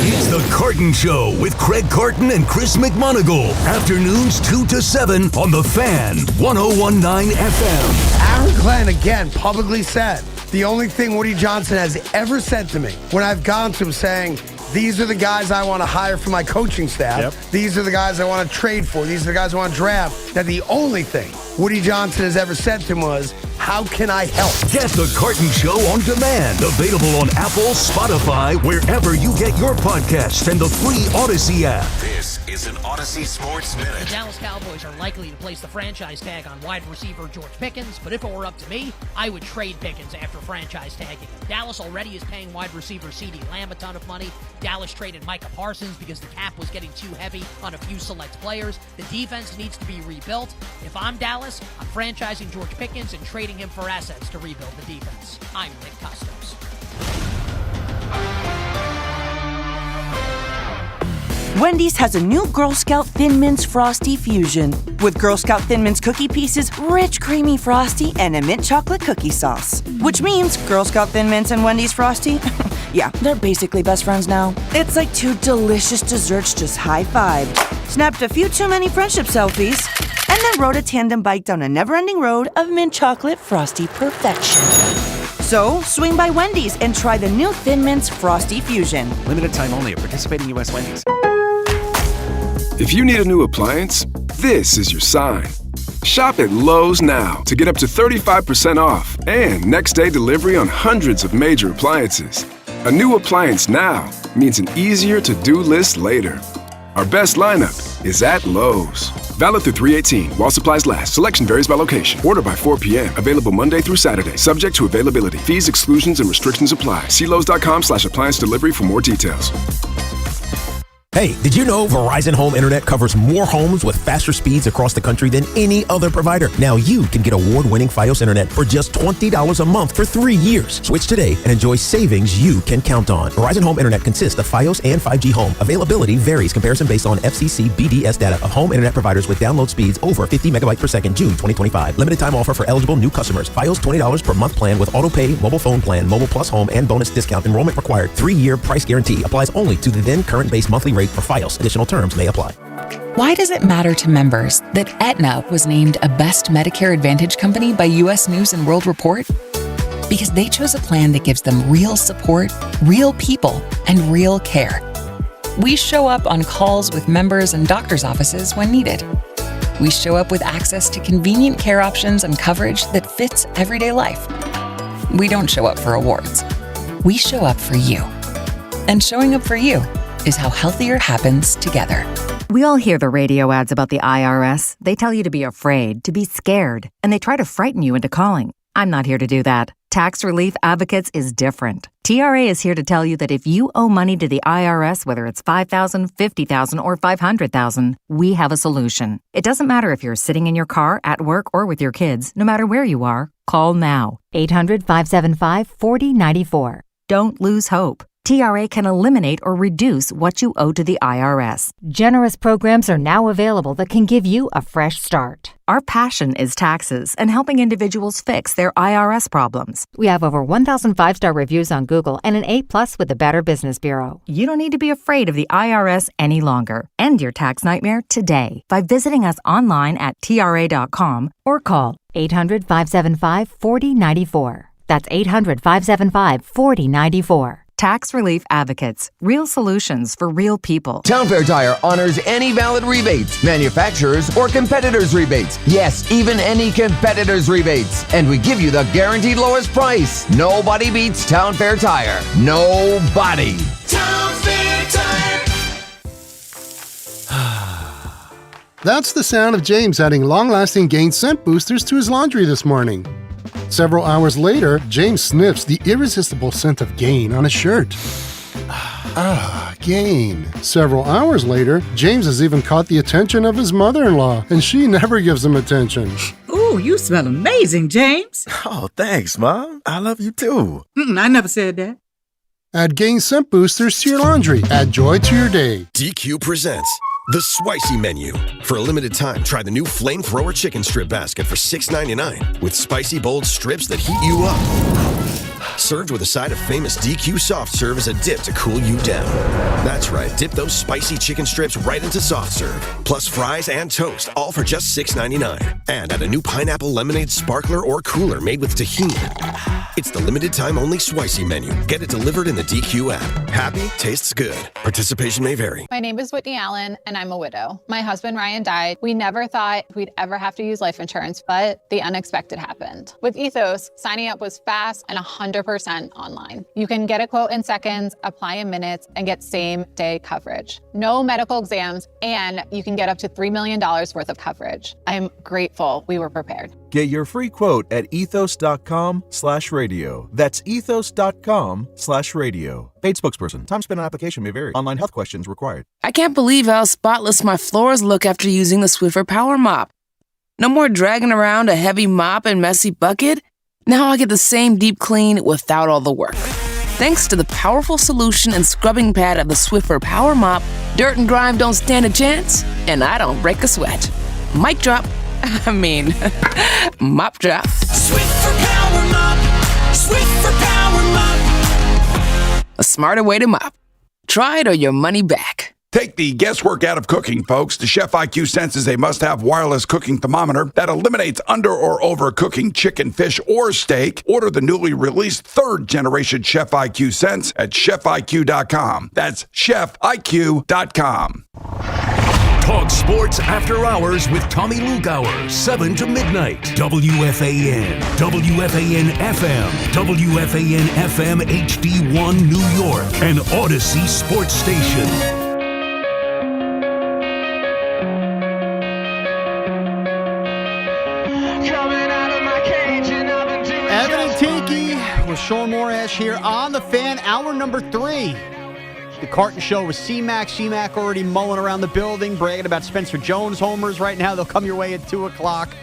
It's The Carton Show with Craig Carton and Chris McMonagle. Afternoons 2 to 7 on The Fan, 101.9 FM. Aaron Glenn again publicly said the only thing Woody Johnson has ever said to me when I've gone to him saying, these are the guys I want to hire for my coaching staff. Yep. These are the guys I want to trade for. These are the guys I want to draft. That the only thing Woody Johnson has ever said to him was, how can I help? Get The Carton Show on demand. Available on Apple, Spotify, wherever you get your podcasts, and the free Odyssey app. This is is an Odyssey Sports Minute. The Dallas Cowboys are likely to place the franchise tag on wide receiver George Pickens, but if it were up to me, I would trade Pickens after franchise tagging him. Dallas already is paying wide receiver CeeDee Lamb a ton of money. Dallas traded Micah Parsons because the cap was getting too heavy on a few select players. The defense needs to be rebuilt. If I'm Dallas, I'm franchising George Pickens and trading him for assets to rebuild the defense. I'm Nick Customs. Wendy's has a new Girl Scout Thin Mints Frosty Fusion with Girl Scout Thin Mints cookie pieces, rich creamy frosty, and a mint chocolate cookie sauce. Which means Girl Scout Thin Mints and Wendy's Frosty, yeah, they're basically best friends now. It's like two delicious desserts just high-fived, snapped a few too many friendship selfies, and then rode a tandem bike down a never-ending road of mint chocolate frosty perfection. So, swing by Wendy's and try the new Thin Mints Frosty Fusion. Limited time only at participating U.S. Wendy's. If you need a new appliance, this is your sign. Shop at Lowe's now to get up to 35% off and next-day delivery on hundreds of major appliances. A new appliance now means an easier-to-do list later. Our best lineup is at Lowe's. Valid through 3/18 while supplies last. Selection varies by location. Order by 4 p.m. Available Monday through Saturday. Subject to availability. Fees, exclusions, and restrictions apply. See Lowes.com/appliance delivery for more details. Hey, did you know Verizon Home Internet covers more homes with faster speeds across the country than any other provider? Now you can get award-winning Fios Internet for just $20 a month for 3 years. Switch today and enjoy savings you can count on. Verizon Home Internet consists of Fios and 5G Home. Availability varies. Comparison based on FCC BDS data of home internet providers with download speeds over 50 megabytes per second, June 2025. Limited time offer for eligible new customers. Fios $20 per month plan with auto pay, mobile phone plan, mobile plus home, and bonus discount. Enrollment required. 3-year price guarantee. Applies only to the then current base monthly rate for Fios. Additional terms may apply. Why does it matter to members that Aetna was named a Best Medicare Advantage company by U.S. News & World Report? Because they chose a plan that gives them real support, real people, and real care. We show up on calls with members and doctors' offices when needed. We show up with access to convenient care options and coverage that fits everyday life. We don't show up for awards. We show up for you. And showing up for you is how healthier happens together. We all hear the radio ads about the IRS. They tell you to be afraid, to be scared, and they try to frighten you into calling. I'm not here to do that. Tax Relief Advocates is different. TRA is here to tell you that if you owe money to the IRS, whether it's $5,000, $50,000, or $500,000, we have a solution. It doesn't matter if you're sitting in your car, at work, or with your kids. No matter where you are, call now. 800-575-4094. Don't lose hope. TRA can eliminate or reduce what you owe to the IRS. Generous programs are now available that can give you a fresh start. Our passion is taxes and helping individuals fix their IRS problems. We have over 1,000 5-star reviews on Google and an A+ with the Better Business Bureau. You don't need to be afraid of the IRS any longer. End your tax nightmare today by visiting us online at TRA.com or call 800-575-4094. That's 800-575-4094. Tax Relief Advocates. Real solutions for real people. Town Fair Tire honors any valid rebates, manufacturers or competitors' rebates. Yes, even any competitors' rebates. And we give you the guaranteed lowest price. Nobody beats Town Fair Tire. Nobody. Town Fair Tire. That's the sound of James adding long-lasting Gain scent boosters to his laundry this morning. Several hours later, James sniffs the irresistible scent of Gain on his shirt. Gain. Several hours later, James has even caught the attention of his mother-in-law, and she never gives him attention. Ooh, you smell amazing, James. Oh, thanks, Mom. I love you too. I never said that. Add Gain scent boosters to your laundry. Add joy to your day. DQ presents The Spicy Menu. For a limited time, try the new Flamethrower Chicken Strip Basket for $6.99 with spicy, bold strips that heat you up. Served with a side of famous DQ Soft Serve as a dip to cool you down. That's right, dip those spicy chicken strips right into Soft Serve. Plus fries and toast, all for just $6.99. And add a new pineapple lemonade sparkler or cooler made with tahini. It's the limited time only Spicy Menu. Get it delivered in the DQ app. Happy, tastes good. Participation may vary. My name is Whitney Allen, and I'm a widow. My husband, Ryan, died. We never thought we'd ever have to use life insurance, but the unexpected happened. With Ethos, signing up was fast and 100% 100% online. You can get a quote in seconds, apply in minutes, and get same-day coverage. No medical exams, and you can get up to $3 million worth of coverage. I'm grateful we were prepared. Get your free quote at ethos.com/radio. That's ethos.com/radio. Paid spokesperson. Time spent on application may vary. Online health questions required. I can't believe how spotless my floors look after using the Swiffer Power Mop. No more dragging around a heavy mop and messy bucket. Now I get the same deep clean without all the work. Thanks to the powerful solution and scrubbing pad of the Swiffer Power Mop, dirt and grime don't stand a chance, and I don't break a sweat. Mic drop. Mop drop. Swiffer Power Mop. Swiffer Power Mop. A smarter way to mop. Try it or your money back. Take the guesswork out of cooking, folks. The Chef IQ senses a must-have wireless cooking thermometer that eliminates under or overcooking chicken, fish, or steak. Order the newly released third-generation Chef IQ Sense at chefiq.com. That's chefiq.com. Talk sports after hours with Tommy Lugauer, 7 to midnight. WFAN, WFAN FM, WFAN FM HD1 New York, and Odyssey Sports Station. Evan and Tiki with Shaun Morash here on the Fan, hour number 3. The Carton Show with C-Mac. C-Mac already mulling around the building, bragging about Spencer Jones homers right now. They'll come your way at 2 o'clock.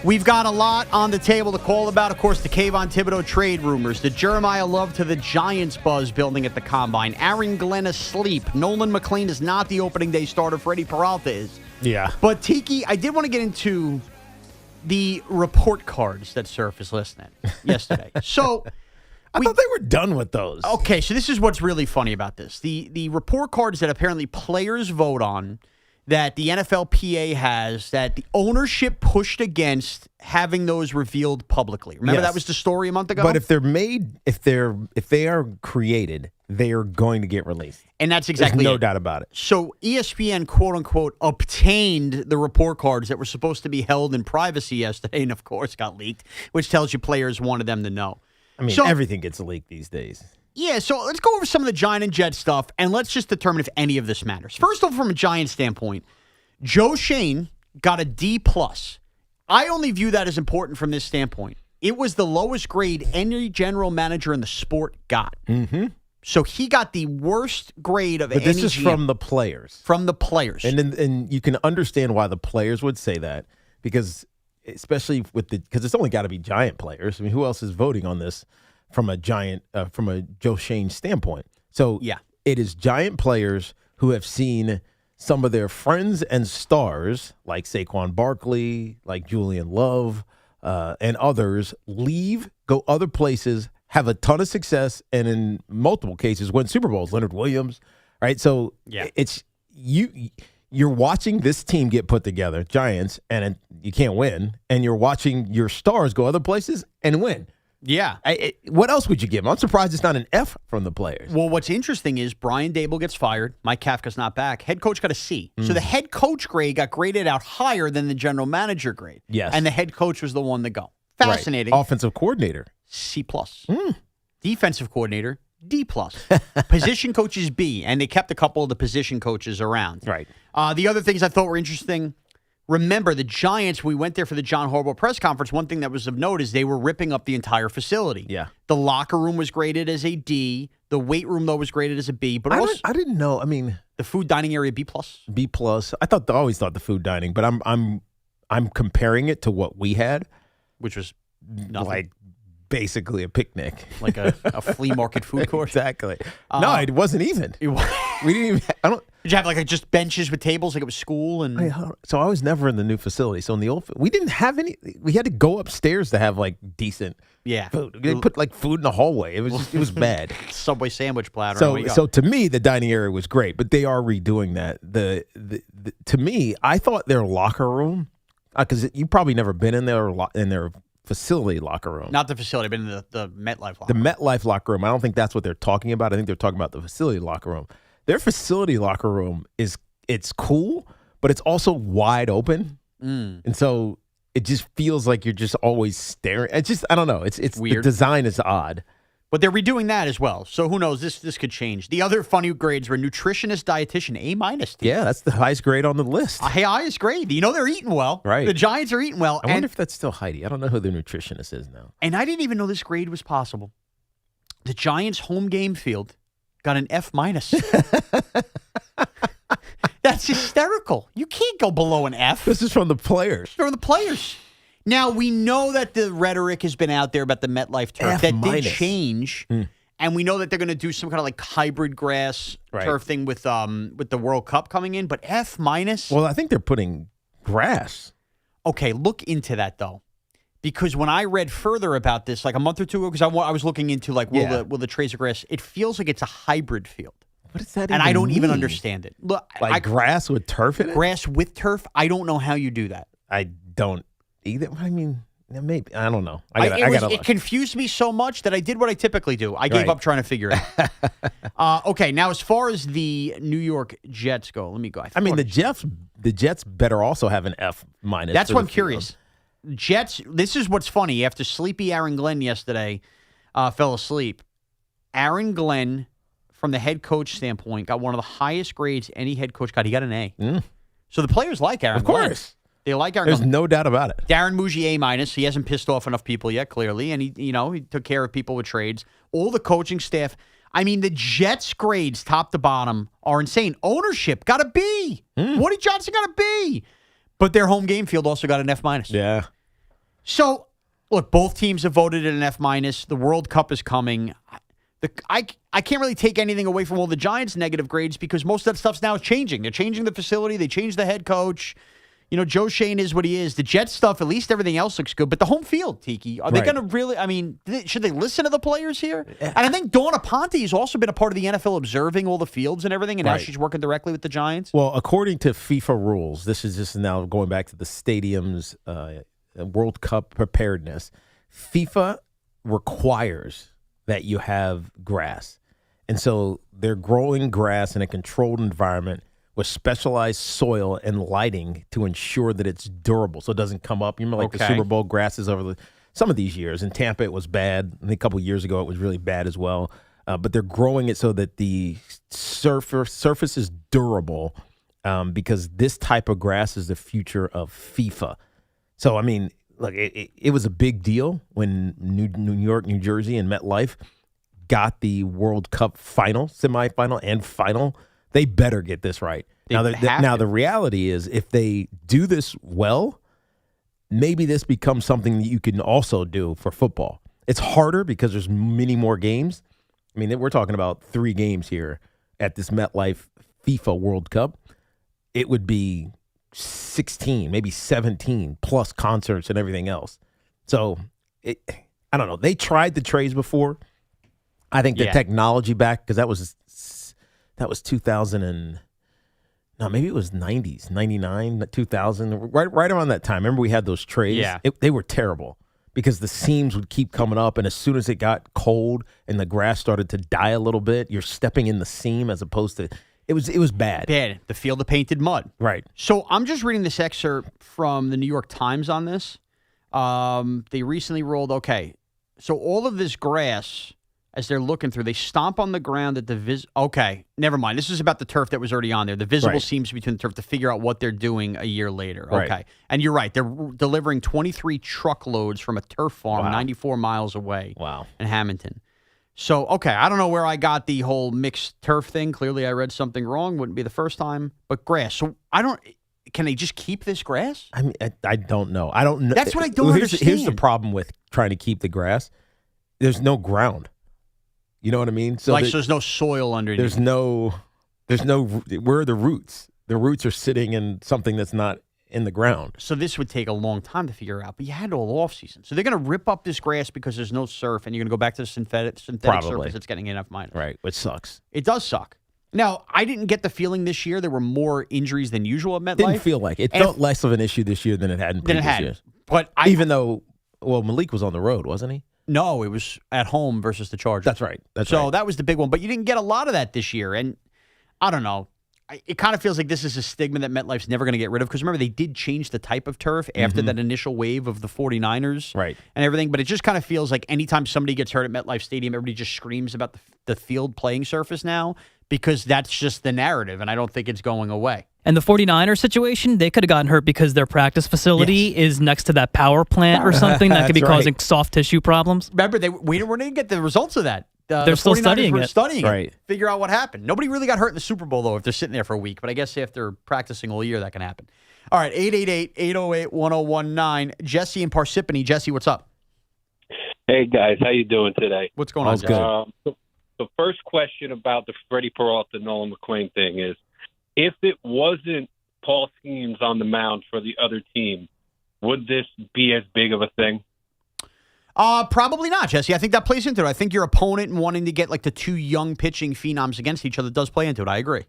We've got a lot on the table to call about. Of course, the Kayvon Thibodeaux trade rumors, the Jeremiah Love to the Giants buzz building at the Combine, Aaron Glenn asleep, Nolan McLean is not the opening day starter, Freddie Peralta is. Yeah. But Tiki, I did want to get into the report cards that surfaced yesterday. So I thought they were done with those. Okay, so this is what's really funny about this. The report cards that apparently players vote on, that the NFLPA has, that the ownership pushed against having those revealed publicly. Remember that was the story a month ago? But if they're made, if they are created, they are going to get released. And that's exactly There's no doubt about it. So ESPN, quote unquote, obtained the report cards that were supposed to be held in privacy yesterday, and of course got leaked, which tells you players wanted them to know. I mean, everything gets leaked these days. Yeah, so let's go over some of the Giant and Jet stuff, and let's just determine if any of this matters. First off, from a Giant standpoint, Joe Schoen got a D+. I only view that as important from this standpoint. It was the lowest grade any general manager in the sport got. Mm-hmm. So he got the worst grade of any GM. But this is from the players. From the players. And you can understand why the players would say that, because especially because it's only got to be Giant players. I mean, who else is voting on this from a Joe Schoen standpoint? So yeah, it is Giant players who have seen some of their friends and stars, like Saquon Barkley, like Julian Love, and others, leave, go other places, have a ton of success, and in multiple cases win Super Bowls. Leonard Williams, right? So it's you're watching this team get put together, Giants, and you can't win, and you're watching your stars go other places and win. Yeah. What else would you give them? I'm surprised it's not an F from the players. Well, what's interesting is Brian Dable gets fired. Mike Kafka's not back. Head coach got a C. So the head coach grade got graded out higher than the general manager grade. Yes. And the head coach was the one to go. Fascinating. Right. Offensive coordinator. C+. Defensive coordinator, D+. Position coaches, B. And they kept a couple of the position coaches around. Right. The other things I thought were interesting, remember the Giants, we went there for the John Harbaugh press conference. One thing that was of note is they were ripping up the entire facility. Yeah. The locker room was graded as a D. The weight room, though, was graded as a B. But I didn't know. I mean, the food dining area, B+. B+. I always thought the food dining, but I'm comparing it to what we had, which was nothing. Like basically a picnic, like a flea market food court. Exactly. No, it wasn't even. We didn't even. Did you have just benches with tables like it was school? And so I was never in the new facility. So in the old, we didn't have any. We had to go upstairs to have decent food. They put food in the hallway. It was bad. Subway sandwich platter. So to me, the dining area was great, but they are redoing that. To me, I thought their locker room, because you probably never been in their facility locker room. Not the facility, but in the MetLife locker room. The MetLife locker room. I don't think that's what they're talking about. I think they're talking about the facility locker room. Their facility locker room it's cool, but it's also wide open. And so it just feels like you're just always staring. It's just, I don't know. It's weird. The design is odd. But they're redoing that as well. So who knows? This could change. The other funny grades were nutritionist, dietitian, A-. Yeah, that's the highest grade on the list. Highest grade. You know they're eating well. Right. The Giants are eating well. I wonder if that's still Heidi. I don't know who the nutritionist is now. And I didn't even know this grade was possible. The Giants' home game field got an F-. That's hysterical. You can't go below an F. This is from the players. From the players. Now, we know that the rhetoric has been out there about the MetLife turf. That did change. And we know that they're going to do some kind of like hybrid grass turf thing with the World Cup coming in. But F-. Well, I think they're putting grass. Okay, look into that, though. Because when I read further about this, like a month or two ago, because I was looking into like, will the trays of grass, it feels like it's a hybrid field. What does that And I don't even mean? understand it. Look, Like grass with turf in it? Grass with turf? I don't know how you do that. I don't either. I mean, maybe. I don't know. It confused me so much that I did what I typically do. I gave up trying to figure it out. Okay, now as far as the New York Jets go, let me go. I mean, the Jets better also have an F-. That's what I'm curious. Jets, this is what's funny. After sleepy Aaron Glenn yesterday fell asleep, Aaron Glenn, from the head coach standpoint, got one of the highest grades any head coach got. He got an A. So the players like Aaron Glenn. Of course. They like Aaron Glenn. There's no doubt about it. Darren Mugie, A-. He hasn't pissed off enough people yet, clearly. And he took care of people with trades. All the coaching staff. I mean, the Jets' grades, top to bottom, are insane. Ownership got a B. Woody Johnson got a B. But their home game field also got an F-. Yeah. So, look, both teams have voted at an F-. The World Cup is coming. I can't really take anything away from all the Giants' negative grades because most of that stuff's now changing. They're changing the facility. They changed the head coach. Joe Schoen is what he is. The Jets stuff, at least everything else looks good. But the home field, Tiki, are they going to really, should they listen to the players here? And I think Dawn Aponte has also been a part of the NFL observing all the fields and everything, and now she's working directly with the Giants. Well, according to FIFA rules, this is just now going back to the stadium's World Cup preparedness. FIFA requires that you have grass. And so they're growing grass in a controlled environment with specialized soil and lighting to ensure that it's durable so it doesn't come up. You remember the Super Bowl grasses over some of these years. In Tampa, it was bad. I think a couple of years ago, it was really bad as well. But they're growing it so that the surface is durable because this type of grass is the future of FIFA. So, I mean, look, it was a big deal when New York, New Jersey, and MetLife got the World Cup final, semifinal, and final. They better get this right. Now the reality is if they do this well, maybe this becomes something that you can also do for football. It's harder because there's many more games. I mean, we're talking about 3 games here at this MetLife FIFA World Cup. It would be 16, maybe 17 plus concerts and everything else. So I don't know. They tried the trays before. I think the technology back, because that was 2000 and maybe it was 90s, 99, 2000, right around that time. Remember we had those trays? Yeah. They were terrible because the seams would keep coming up, and as soon as it got cold and the grass started to die a little bit, you're stepping in the seam as opposed to it was bad. Bad. The field of painted mud. Right. So I'm just reading this excerpt from the New York Times on this. They recently rolled, so all of this grass, as they're looking through, they stomp on the ground at the okay, never mind. This is about the turf that was already on there. The visible seams between the turf to figure out what they're doing a year later. Okay. Right. And you're right. They're delivering 23 truckloads from a turf farm 94 miles away in Hamilton. So, I don't know where I got the whole mixed turf thing. Clearly, I read something wrong. Wouldn't be the first time. But grass. So, can they just keep this grass? I mean, I don't know. I don't know. That's what I don't understand. Here's the problem with trying to keep the grass. There's no ground. You know what I mean? So there's no soil underneath. There's no. Where are the roots? The roots are sitting in something that's not in the ground. So this would take a long time to figure out. But you had all off season. So they're going to rip up this grass because there's no surf, and you're going to go back to the synthetic surface that's getting enough minus. Right, which sucks. It does suck. Now, I didn't get the feeling this year there were more injuries than usual at MetLife. Didn't feel like it. Felt less of an issue this year than it had in previous years. But even though, Malik was on the road, wasn't he? No, it was at home versus the Chargers. That's right. So that was the big one. But you didn't get a lot of that this year. And I don't know. it kind of feels like this is a stigma that MetLife's never going to get rid of. Because remember, they did change the type of turf after that initial wave of the 49ers and everything. But it just kind of feels like anytime somebody gets hurt at MetLife Stadium, everybody just screams about the field playing surface now because that's just the narrative. And I don't think it's going away. And the 49ers situation, they could have gotten hurt because their practice facility is next to that power plant or something that could be causing soft tissue problems. Remember, we didn't get the results of that. They're still studying it. Figure out what happened. Nobody really got hurt in the Super Bowl, though, if they're sitting there for a week. But I guess after practicing all year, that can happen. All right, 888-808-1019. Jesse in Parsippany. Jesse, what's up? Hey, guys. How you doing today? What's going on, Jesse? The first question about the Freddie Peralta, Nolan McClain thing is, if it wasn't Paul Skeens on the mound for the other team, would this be as big of a thing? Probably not, Jesse. I think that plays into it. I think your opponent wanting to get like the two young pitching phenoms against each other does play into it. I agree.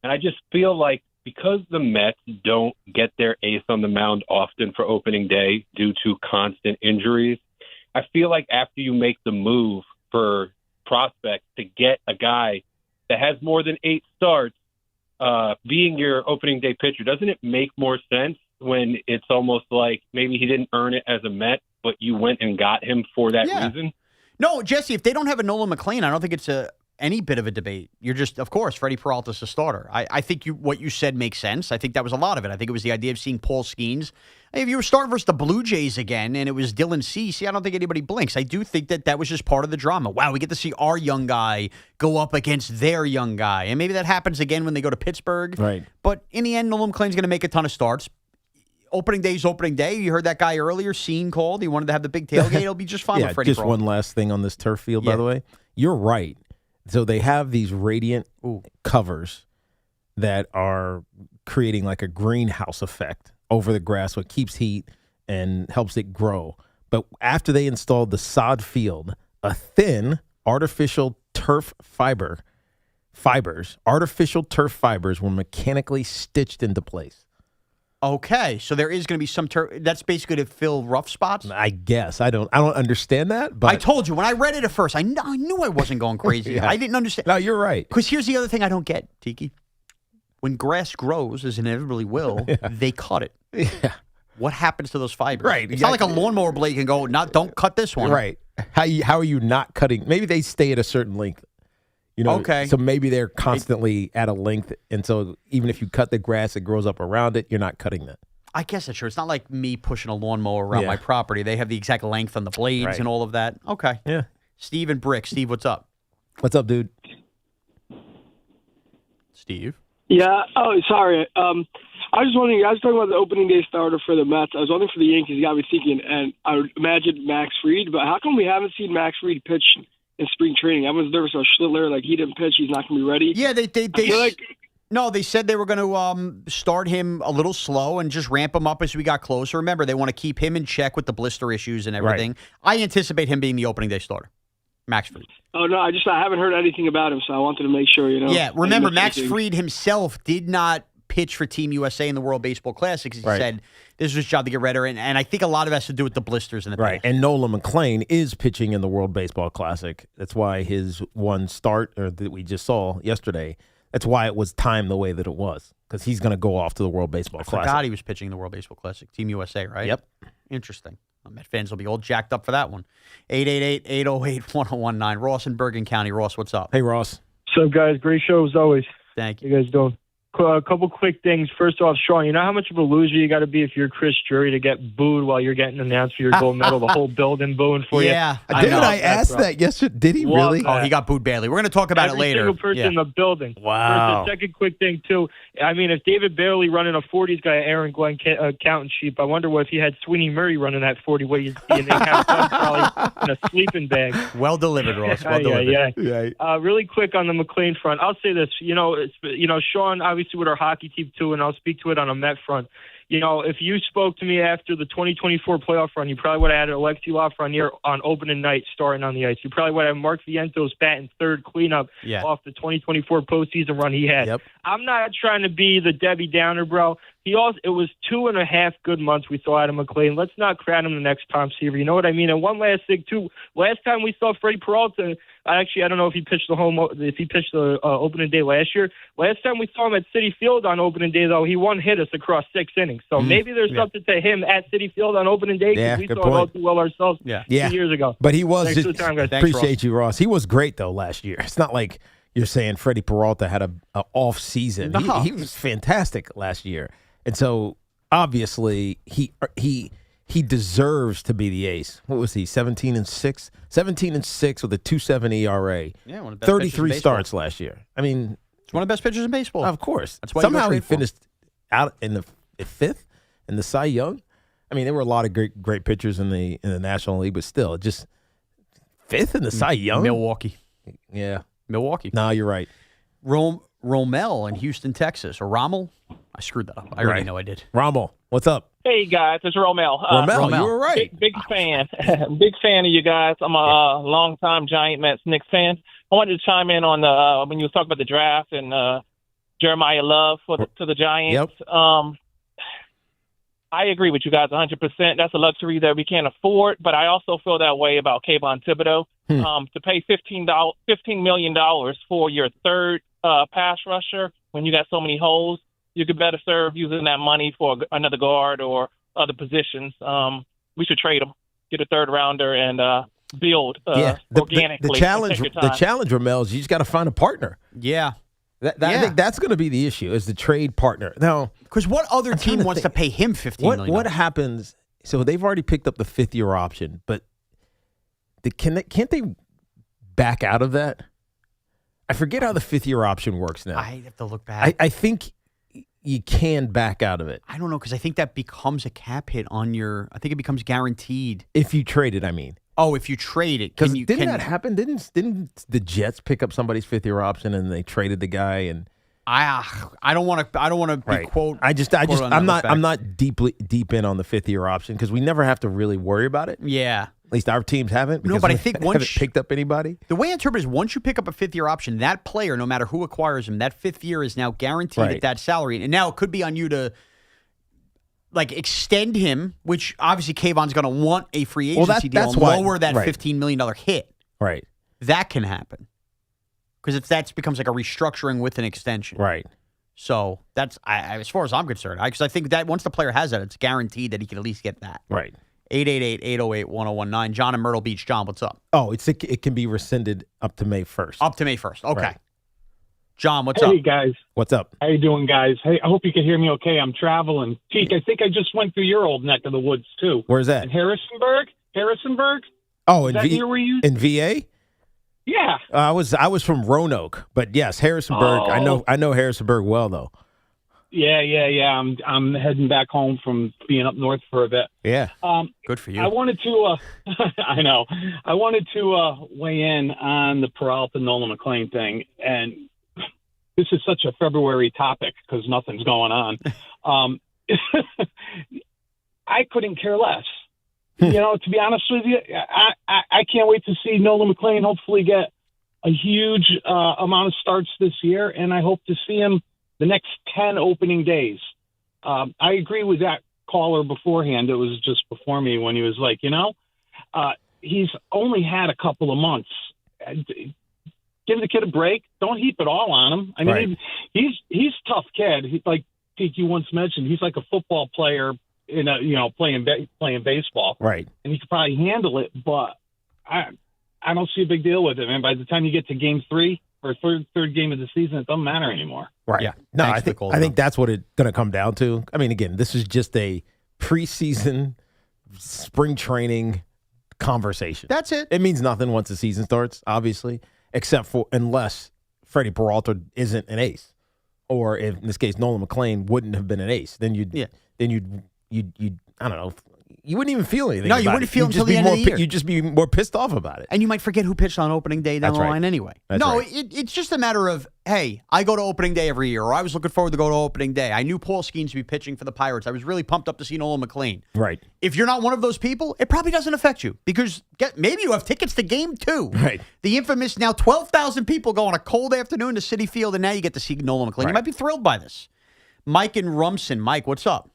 And I just feel like because the Mets don't get their ace on the mound often for opening day due to constant injuries, I feel like after you make the move for prospects to get a guy that has more than 8 starts, being your opening day pitcher, doesn't it make more sense when it's almost like maybe he didn't earn it as a Met, but you went and got him for that reason? No, Jesse, if they don't have a Nolan McClain, I don't think it's any bit of a debate. You're just, of course, Freddie Peralta's a starter. I think what you said makes sense. I think that was a lot of it. I think it was the idea of seeing Paul Skeens. If you were starting versus the Blue Jays again and it was Dylan Cease, I don't think anybody blinks. I do think that was just part of the drama. Wow, we get to see our young guy go up against their young guy. And maybe that happens again when they go to Pittsburgh. Right. But in the end, Nolan McClain's going to make a ton of starts. Opening day's opening day. You heard that guy earlier, Scene called. He wanted to have the big tailgate. It'll be just fine with Freddie Peralta. Just one last thing on this turf field, by the way. You're right. So they have these radiant covers that are creating like a greenhouse effect over the grass, what keeps heat and helps it grow. But after they installed the sod field, a thin artificial turf artificial turf fibers were mechanically stitched into place. Okay, so there is going to be some turf. That's basically to fill rough spots? I guess. I don't understand that. But I told you, when I read it at first, I knew I wasn't going crazy. I didn't understand. No, you're right. Because here's the other thing I don't get, Tiki. When grass grows, as inevitably will, they cut it. Yeah. What happens to those fibers? Right. It's not like a lawnmower blade can go, don't cut this one. Right. How are you not cutting? Maybe they stay at a certain length. Okay. So maybe they're constantly at a length, and so even if you cut the grass that grows up around it, you're not cutting that. I guess that's true. It's not like me pushing a lawnmower around my property. They have the exact length on the blades and all of that. Okay. Yeah. Steve and Brick. Steve, what's up? What's up, dude? Steve? Yeah. Oh, sorry. I was just wondering, you guys were talking about the opening day starter for the Mets. I was wondering for the Yankees, you got me thinking, and I would imagine Max Fried, but how come we haven't seen Max Fried pitch in spring training? I was nervous about Schlittler, like he didn't pitch, he's not going to be ready. Yeah, they said they were going to start him a little slow and just ramp him up as we got closer. Remember, they want to keep him in check with the blister issues and everything. Right. I anticipate him being the opening day starter, Max Fried. Oh, no, I haven't heard anything about him, so I wanted to make sure, Yeah, remember, Max Fried himself did not pitch for Team USA in the World Baseball Classic. He said this was his job to get redder, and I think a lot of it has to do with the blisters in the right. And Nolan McClain is pitching in the World Baseball Classic. That's why his one start that we just saw yesterday, that's why it was timed the way that it was, because he's going to go off to the World Baseball Classic. I forgot he was pitching in the World Baseball Classic. Team USA, right? Yep. Interesting. Met fans will be all jacked up for that one. 888-808-1019. Ross in Bergen County. Ross, what's up? Hey, Ross. What's up, guys? Great show as always. Thank you. You guys doing? A couple quick things. First off, Shaun, you know how much of a loser you got to be if you're Chris Drury to get booed while you're getting announced for your gold medal, the whole building booing for you? Yeah. I asked that yesterday. Did he really? Oh, he got booed badly. We're going to talk about it later. Every single person in the building. Wow. First, second quick thing, too. I mean, if David Bailey running a 40's got Aaron Glenn accountant sheep, I wonder what if he had Sweeney Murray running that 40, what he'd be in probably in a sleeping bag. Well delivered, Ross. Well delivered. Yeah. Really quick on the McClain front, I'll say this. Shaun, obviously, with our hockey team, too, and I'll speak to it on a Met front. If you spoke to me after the 2024 playoff run, you probably would have had Alexi Lafreniere on opening night starting on the ice. You probably would have Mark Vientos batting third cleanup off the 2024 postseason run he had. Yep. I'm not trying to be the Debbie Downer, bro. It was 2.5 good months we saw out of McClain. Let's not crown him the next Tom Seaver. You know what I mean? And one last thing, too. Last time we saw Freddie Peralta I don't know if he pitched the opening day last year. Last time we saw him at Citi Field on opening day, though, he hit us across 6 innings. So maybe there's something to him at Citi Field on opening day because we saw him out too well ourselves 2 years ago. But he was. Thanks for the time, guys. Appreciate you, Ross. He was great though last year. It's not like you're saying Freddie Peralta had a off season. No. He was fantastic last year, and so obviously he deserves to be the ace. What was he? 17-6? 17-6 with a 2.7 ERA. Yeah, one of the best 33 starts last year. I mean, it's one of the best pitchers in baseball. Of course. That's why somehow he finished out in the fifth in the Cy Young. I mean, there were a lot of great pitchers in the National League, but still, just fifth in the Cy Young. Milwaukee. Yeah, Milwaukee. No, you're right. Rommel in Houston, Texas, or Rommel. I screwed that up. I already know I did. Rommel, what's up? Hey guys, it's Romel. Romel, you were right. Big fan. Big fan of you guys. I'm a longtime Giant Mets Knicks fan. I wanted to chime in on the when you were talking about the draft and Jeremiah Love to the Giants. Yep. I agree with you guys 100%. That's a luxury that we can't afford, but I also feel that way about Kayvon Thibodeaux. To pay $15 million for your third pass rusher when you got so many holes, you could better serve using that money for another guard or other positions. We should trade him, get a third rounder, and build organically. The challenge, Ramel, is you just got to find a partner. Yeah. I think that's going to be the issue, is the trade partner. Now, because what other team wants to pay him $15 million? What happens? So they've already picked up the fifth-year option, but can't they back out of that? I forget how the fifth-year option works now. I have to look back. I think you can back out of it. I don't know, because I think that becomes a cap hit on your. I think it becomes guaranteed if you trade it. I mean. Oh, if you trade it, because didn't that happen? Didn't the Jets pick up somebody's fifth-year option and they traded the guy? And I don't want to be quote. I'm not deep in on the fifth-year option because we never have to really worry about it. Yeah, at least our teams haven't. No, but I think once haven't picked up anybody. The way I interpret it is once you pick up a fifth-year option, that player, no matter who acquires him, that fifth year is now guaranteed at that salary, and now it could be on you to. Extend him, which obviously Kayvon's going to want a free agency deal and lower that $15 million hit. Right. That can happen. Because if that becomes like a restructuring with an extension. Right. So that's, as far as I'm concerned, because I think that once the player has that, it's guaranteed that he can at least get that. Right. 888-808-1019. John in Myrtle Beach. John, what's up? Oh, it can be rescinded up to May 1st. Up to May 1st. Okay. Right. John, what's up? Hey, guys. What's up? How you doing, guys? Hey, I hope you can hear me okay. I'm traveling. Teak, I think I just went through your old neck of the woods, too. Where's that? In Harrisonburg? Oh, in VA? Yeah. I was from Roanoke, but yes, Harrisonburg. Oh. I know Harrisonburg well, though. Yeah. I'm heading back home from being up north for a bit. Yeah. Good for you. I wanted to, I know. I wanted to weigh in on the Peralta Nolan McLean thing, and this is such a February topic because nothing's going on. I couldn't care less. To be honest with you, I can't wait to see Nolan McLean hopefully get a huge amount of starts this year, and I hope to see him the next 10 opening days. I agree with that caller beforehand. It was just before me when he was like, he's only had a couple of months. Give the kid a break. Don't heap it all on him. I mean, he's a tough kid. Like you once mentioned, he's like a football player in playing baseball. Right. And he could probably handle it, but I don't see a big deal with it. And by the time you get to game 3 or third game of the season, it doesn't matter anymore. Right. Yeah. No, I think that's what it's going to come down to. I mean, again, this is just a preseason spring training conversation. That's it. It means nothing once the season starts, obviously. Except for unless Freddie Peralta isn't an ace, or if, in this case Nolan McLean wouldn't have been an ace, then you'd I don't know, you wouldn't even feel anything. No, you wouldn't feel until the end of the year. You'd just be more pissed off about it, and you might forget who pitched on opening day down the line anyway. It's just a matter of, hey, I go to opening day every year, or I was looking forward to go to opening day. I knew Paul Skeens would be pitching for the Pirates. I was really pumped up to see Nolan McLean. Right. If you're not one of those people, it probably doesn't affect you because maybe you have tickets to game 2. Right. The infamous now 12,000 people go on a cold afternoon to Citi Field, and now you get to see Nolan McLean. Right. You might be thrilled by this. Mike in Rumson. Mike, what's up?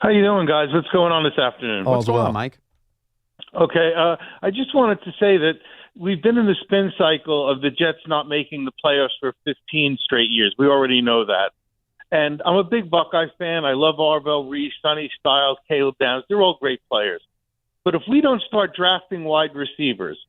How you doing, guys? What's going on this afternoon? What's going on, Mike? Okay, I just wanted to say that we've been in the spin cycle of the Jets not making the playoffs for 15 straight years. We already know that. And I'm a big Buckeye fan. I love Arvell Reese, Sonny Styles, Caleb Downs. They're all great players. But if we don't start drafting wide receivers,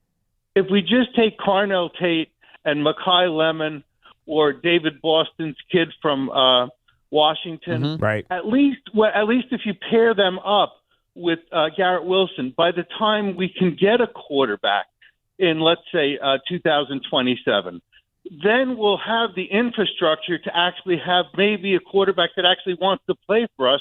if we just take Carnell Tate and Mekhi Lemon or David Boston's kid from Washington, right? At least if you pair them up with Garrett Wilson, by the time we can get a quarterback in, let's say, 2027, then we'll have the infrastructure to actually have maybe a quarterback that actually wants to play for us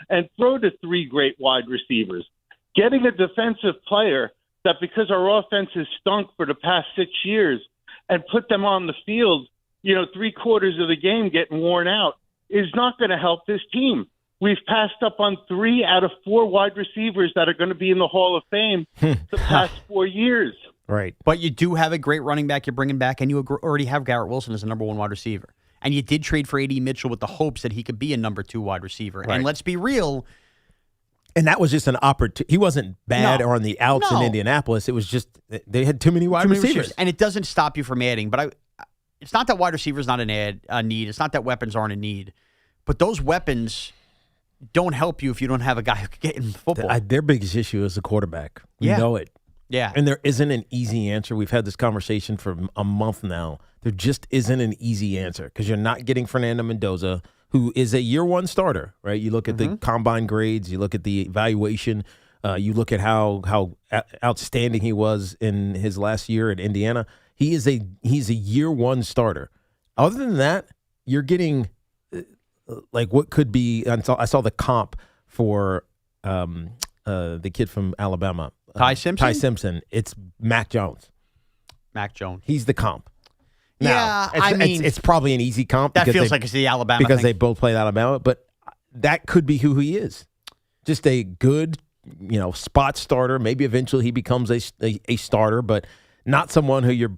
and throw to 3 great wide receivers. Getting a defensive player that, because our offense has stunk for the past 6 years, and put them on the field, 3/4 of the game getting worn out, is not going to help this team. We've passed up on 3 out of 4 wide receivers that are going to be in the Hall of Fame the past 4 years. Right. But you do have a great running back you're bringing back, and you already have Garrett Wilson as a number 1 wide receiver. And you did trade for A.D. Mitchell with the hopes that he could be a number 2 wide receiver. Right. And let's be real. And that was just an opportunity. He wasn't bad or on the outs in Indianapolis. It was just they had too many wide receivers. And it doesn't stop you from adding. But it's not that wide receivers not a need. It's not that weapons aren't a need. But those weapons don't help you if you don't have a guy who can get in football. Their biggest issue is the quarterback. We know it. Yeah. And there isn't an easy answer. We've had this conversation for a month now. There just isn't an easy answer because you're not getting Fernando Mendoza, who is a year 1 starter, right? You look at the combine grades, you look at the evaluation, you look at how outstanding he was in his last year at Indiana. He's a year 1 starter. Other than that, you're getting like what could be. I saw the comp for the kid from Alabama, Ty Simpson. Ty Simpson. It's Mac Jones. Mac Jones. He's the comp. Now, yeah, it's probably an easy comp. That feels like it's the Alabama because thing. they both played Alabama, but that could be who he is. Just a good, spot starter. Maybe eventually he becomes a starter, but not someone who you're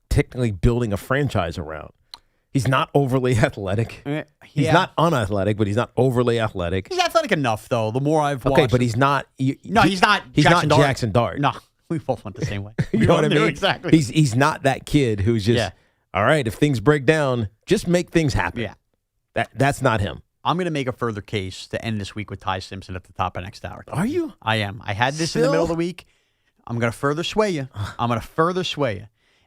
technically building a franchise around. He's not overly athletic. He's not unathletic, but he's not overly athletic. He's athletic enough, though. The more I've watched. Okay, but he's not. He's not. He's Jackson not Dart. Jackson Dart. No, we both went the same way. You know what I mean? Exactly. He's not that kid who's just all right. If things break down, just make things happen. Yeah, that's not him. I'm going to make a further case to end this week with Ty Simpson at the top of next hour. Are you? I am. I had this in the middle of the week. I'm going to further sway you.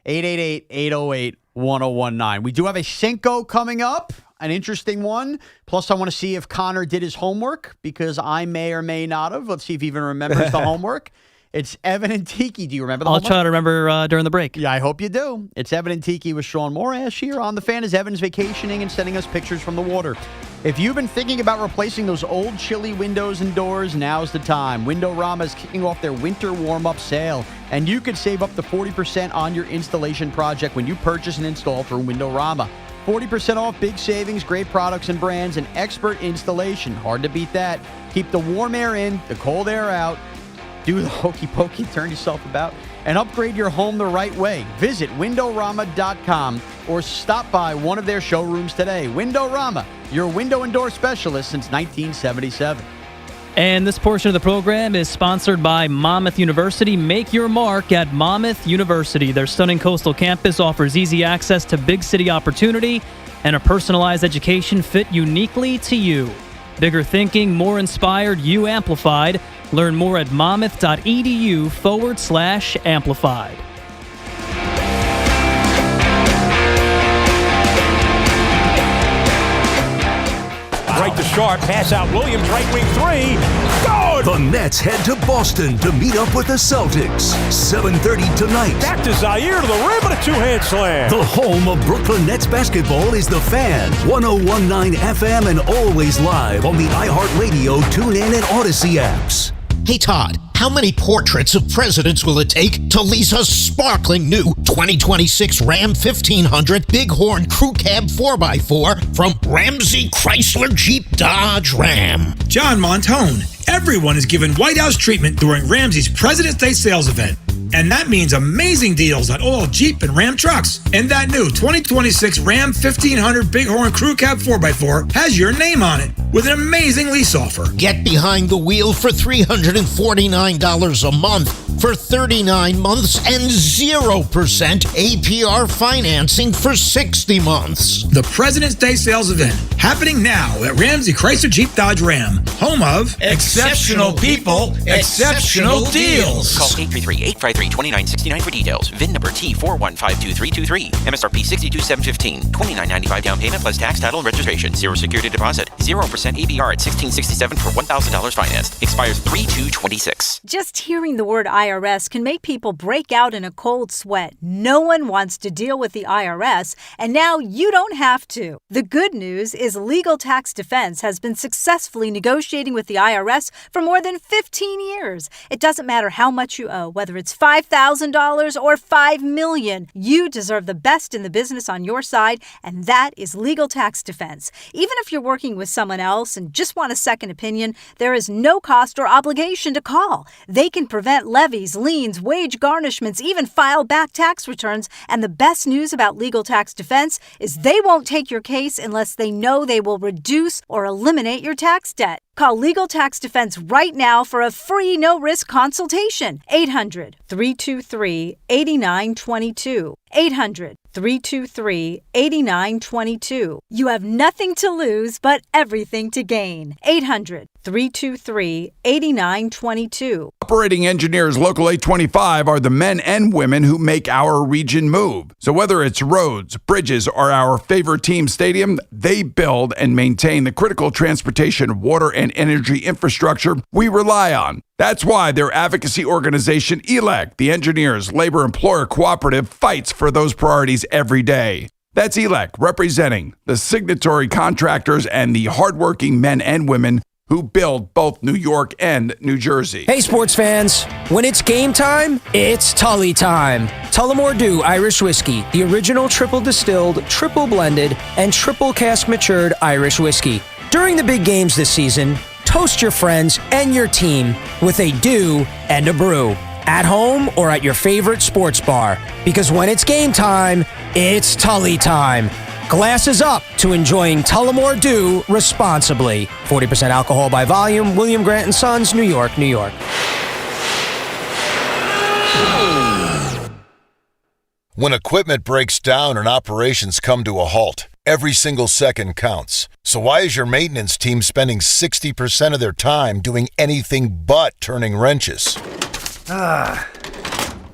888-808-1019. We do have a Cinco coming up, an interesting one. Plus, I want to see if Connor did his homework because I may or may not have. Let's see if he even remembers the homework. It's Evan and Tiki. Do you remember the homework? I'll try to remember during the break. Yeah, I hope you do. It's Evan and Tiki with Shaun Morash here on The Fan as Evan's vacationing and sending us pictures from the water. If you've been thinking about replacing those old chilly windows and doors, now's the time. Windorama is kicking off their winter warm-up sale, and you could save up to 40% on your installation project when you purchase and install through Windorama. 40% off, big savings, great products and brands, and expert installation. Hard to beat that. Keep the warm air in, the cold air out. Do the hokey pokey, turn yourself about, and upgrade your home the right way. Visit Windorama.com or stop by one of their showrooms today. Windorama, your window and door specialist since 1977. And this portion of the program is sponsored by Monmouth University. Make your mark at Monmouth University. Their stunning coastal campus offers easy access to big city opportunity and a personalized education fit uniquely to you. Bigger thinking, more inspired, you amplified. Learn more at monmouth.edu/amplified. Right to Sharp, pass out Williams, right wing 3. Good! The Nets head to Boston to meet up with the Celtics. 7:30 tonight. Back to Zaire to the rim and a two-hand slam. The home of Brooklyn Nets basketball is The Fan. 101.9 FM and always live on the iHeartRadio, TuneIn, and Odyssey apps. Hey, Todd, how many portraits of presidents will it take to lease a sparkling new 2026 Ram 1500 Bighorn Crew Cab 4x4 from Ramsey Chrysler Jeep Dodge Ram? John Montone. Everyone is given White House treatment during Ramsey's President's Day sales event. And that means amazing deals on all Jeep and Ram trucks. And that new 2026 Ram 1500 Bighorn Crew Cab 4x4 has your name on it with an amazing lease offer. Get behind the wheel for $349 a month for 39 months and 0% APR financing for 60 months. The President's Day sales event happening now at Ramsey Chrysler Jeep Dodge Ram, home of exceptional people, exceptional deals. Call 833-853-2969 for details. VIN number T4152323. MSRP $62,715. $29.95 down payment plus tax, title, and registration. Zero security deposit. 0% APR at $1,667 for $1,000 financed. Expires 3/2/26. Just hearing the word IRS can make people break out in a cold sweat. No one wants to deal with the IRS, and now you don't have to. The good news is Legal Tax Defense has been successfully negotiating with the IRS for more than 15 years. It doesn't matter how much you owe, whether it's $5,000 or $5 million. You deserve the best in the business on your side, and that is Legal Tax Defense. Even if you're working with someone else and just want a second opinion, there is no cost or obligation to call. They can prevent levies, liens, wage garnishments, even file back tax returns. And the best news about Legal Tax Defense is they won't take your case unless they know they will reduce or eliminate your tax debt. Call Legal Tax Defense right now for a free no-risk consultation. 800-323-8922. 800-323-8922. You have nothing to lose but everything to gain. 800-323-8922. Operating engineers Local 825 are the men and women who make our region move. So whether it's roads, bridges, or our favorite team stadium, they build and maintain the critical transportation, water, and energy infrastructure we rely on. That's why their advocacy organization, ELEC, the Engineers Labor Employer Cooperative, fights for those priorities every day. That's ELEC, representing the signatory contractors and the hardworking men and women who build both New York and New Jersey. Hey, sports fans. When it's game time, it's Tully time. Tullamore Dew Irish Whiskey, the original triple distilled, triple blended, and triple cask matured Irish whiskey. During the big games this season, toast your friends and your team with a Dew and a brew. At home or at your favorite sports bar. Because when it's game time, it's Tully time. Glasses up to enjoying Tullamore Dew responsibly. 40% alcohol by volume. William Grant & Sons, New York, New York. When equipment breaks down and operations come to a halt, every single second counts. So why is your maintenance team spending 60% of their time doing anything but turning wrenches?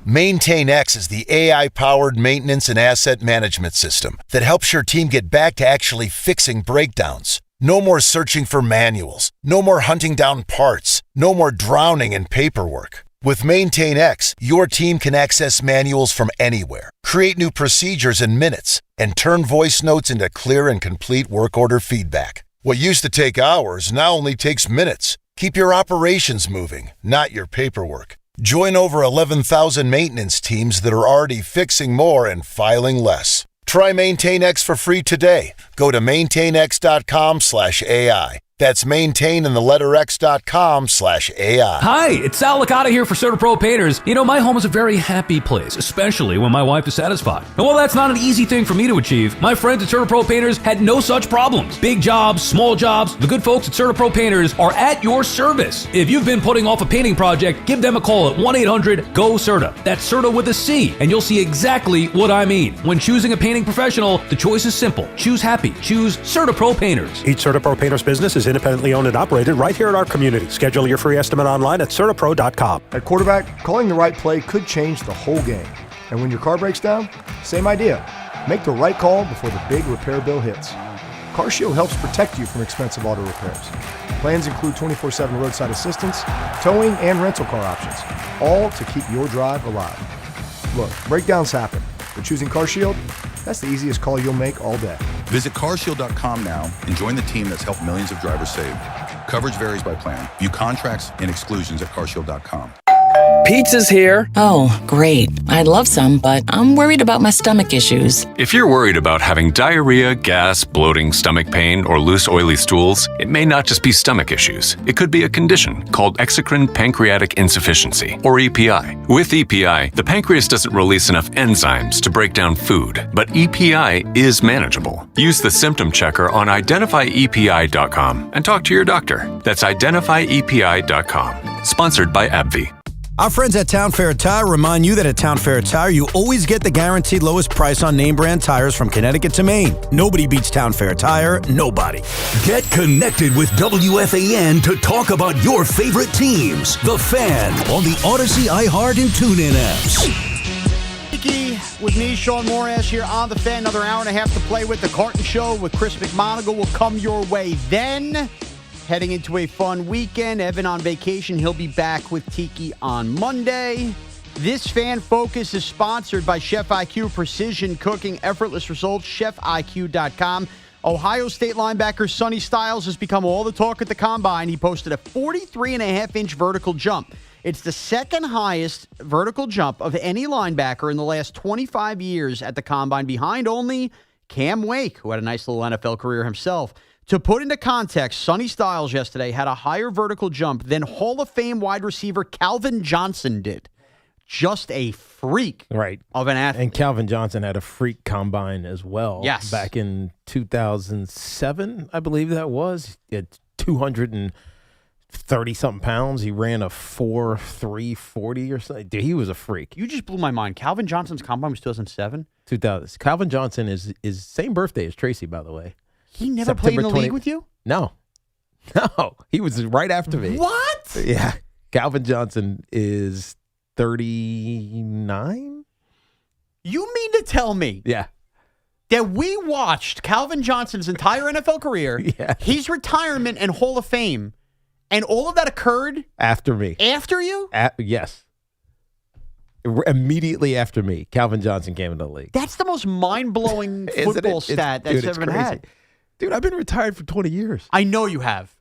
MaintainX is the AI-powered maintenance and asset management system that helps your team get back to actually fixing breakdowns. No more searching for manuals. No more hunting down parts. No more drowning in paperwork. With MaintainX, your team can access manuals from anywhere, create new procedures in minutes, and turn voice notes into clear and complete work order feedback. What used to take hours now only takes minutes. Keep your operations moving, not your paperwork. Join over 11,000 maintenance teams that are already fixing more and filing less. Try MaintainX for free today. Go to maintainx.com/AI. That's maintain and the letter X.com/AI. Hi, it's Sal Licata here for CertaPro Painters. You know, my home is a very happy place, especially when my wife is satisfied. And while that's not an easy thing for me to achieve, my friends at CertaPro Painters had no such problems. Big jobs, small jobs, the good folks at CertaPro Painters are at your service. If you've been putting off a painting project, give them a call at 1-800-GO-CERTA. That's CERTA with a C, and you'll see exactly what I mean. When choosing a painting professional, the choice is simple. Choose happy. Choose CertaPro Painters. Each CertaPro Painters business is independently owned and operated right here in our community. Schedule your free estimate online at CertaPro.com. At quarterback, calling the right play could change the whole game. And when your car breaks down, same idea. Make the right call before the big repair bill hits. CarShield helps protect you from expensive auto repairs. Plans include 24/7 roadside assistance, towing, and rental car options, all to keep your drive alive. Look, breakdowns happen, but choosing CarShield, that's the easiest call you'll make all day. Visit carshield.com now and join the team that's helped millions of drivers save. Coverage varies by plan. View contracts and exclusions at carshield.com. Pizza's here. Oh, great. I'd love some, but I'm worried about my stomach issues. If you're worried about having diarrhea, gas, bloating, stomach pain, or loose, oily stools, it may not just be stomach issues. It could be a condition called exocrine pancreatic insufficiency, or EPI. With EPI, the pancreas doesn't release enough enzymes to break down food, but EPI is manageable. Use the symptom checker on identifyepi.com and talk to your doctor. That's identifyepi.com. Sponsored by AbbVie. Our friends at Town Fair Tire remind you that at Town Fair Tire, you always get the guaranteed lowest price on name brand tires from Connecticut to Maine. Nobody beats Town Fair Tire. Nobody. Get connected with WFAN to talk about your favorite teams. The Fan on the Odyssey, iHeart, and TuneIn apps. Tiki with me, Shaun Morash, here on The Fan. Another hour and a half to play with. The Carton Show with Chris McMonagle will come your way then. Heading into a fun weekend. Evan on vacation. He'll be back with Tiki on Monday. This Fan Focus is sponsored by Chef IQ. Precision cooking, effortless results. ChefIQ.com. Ohio State linebacker Sonny Styles has become all the talk at the Combine. He posted a 43.5-inch vertical jump. It's the second highest vertical jump of any linebacker in the last 25 years at the Combine, behind only Cam Wake, who had a nice little NFL career himself. To put into context, Sonny Styles yesterday had a higher vertical jump than Hall of Fame wide receiver Calvin Johnson did. Just a freak of an athlete. And Calvin Johnson had a freak combine as well. Yes. Back in 2007, I believe that was. At 230-something pounds, he ran a 4.340 or something. Dude, he was a freak. You just blew my mind. Calvin Johnson's combine was 2007? 2000. Calvin Johnson is same birthday as Tracy, by the way. He never played in the league with you? No. He was right after me. What? Yeah. Calvin Johnson is 39? You mean to tell me Yeah. that we watched Calvin Johnson's entire NFL career, his retirement and Hall of Fame, and all of that occurred After me. after you? Yes. Immediately after me, Calvin Johnson came into the league. That's the most mind-blowing Isn't football it? stat that's ever been crazy. had. Dude, I've been retired for 20 years. I know you have.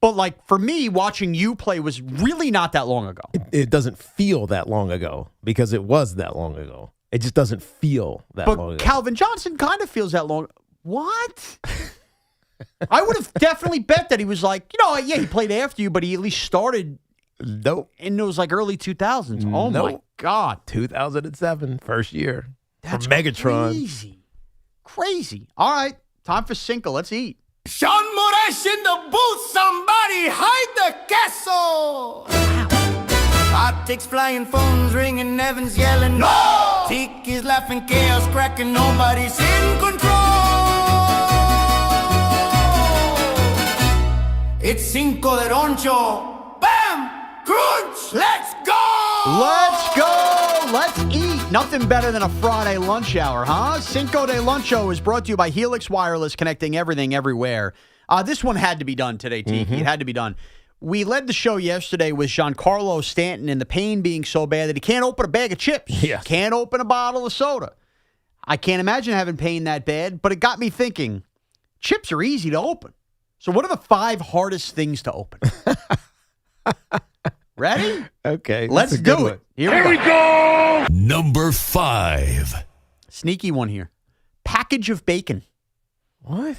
But, like, for me, watching you play was really not that long ago. It doesn't feel that long ago because it was that long ago. It just doesn't feel that long ago. But Calvin Johnson kind of feels that long. What? I would have definitely bet that he was like, he played after you, but he at least started Nope. in those, like, early 2000s. Oh, my Nope. God. 2007, first year. That's for Megatron. Crazy. All right. Time for Cinco. Let's eat. Shaun Morash in the booth, somebody hide the castle. Optics flying, phones ringing, Evans yelling, no! Tiki's laughing, chaos cracking, nobody's in control. It's Cinco de Roncho. Bam! Crunch! Let's go! Let's go! Let's eat! Nothing better than a Friday lunch hour, huh? Cinco de Luncho is brought to you by Helix Wireless, connecting everything everywhere. This one had to be done today, Tiki. It had to be done. We led the show yesterday with Giancarlo Stanton and the pain being so bad that he can't open a bag of chips. Yes. Can't open a bottle of soda. I can't imagine having pain that bad, but it got me thinking, chips are easy to open. So what are the 5 hardest things to open? Ready? Okay. Let's do it. Here we go. Number 5. Sneaky one here. Package of bacon. What?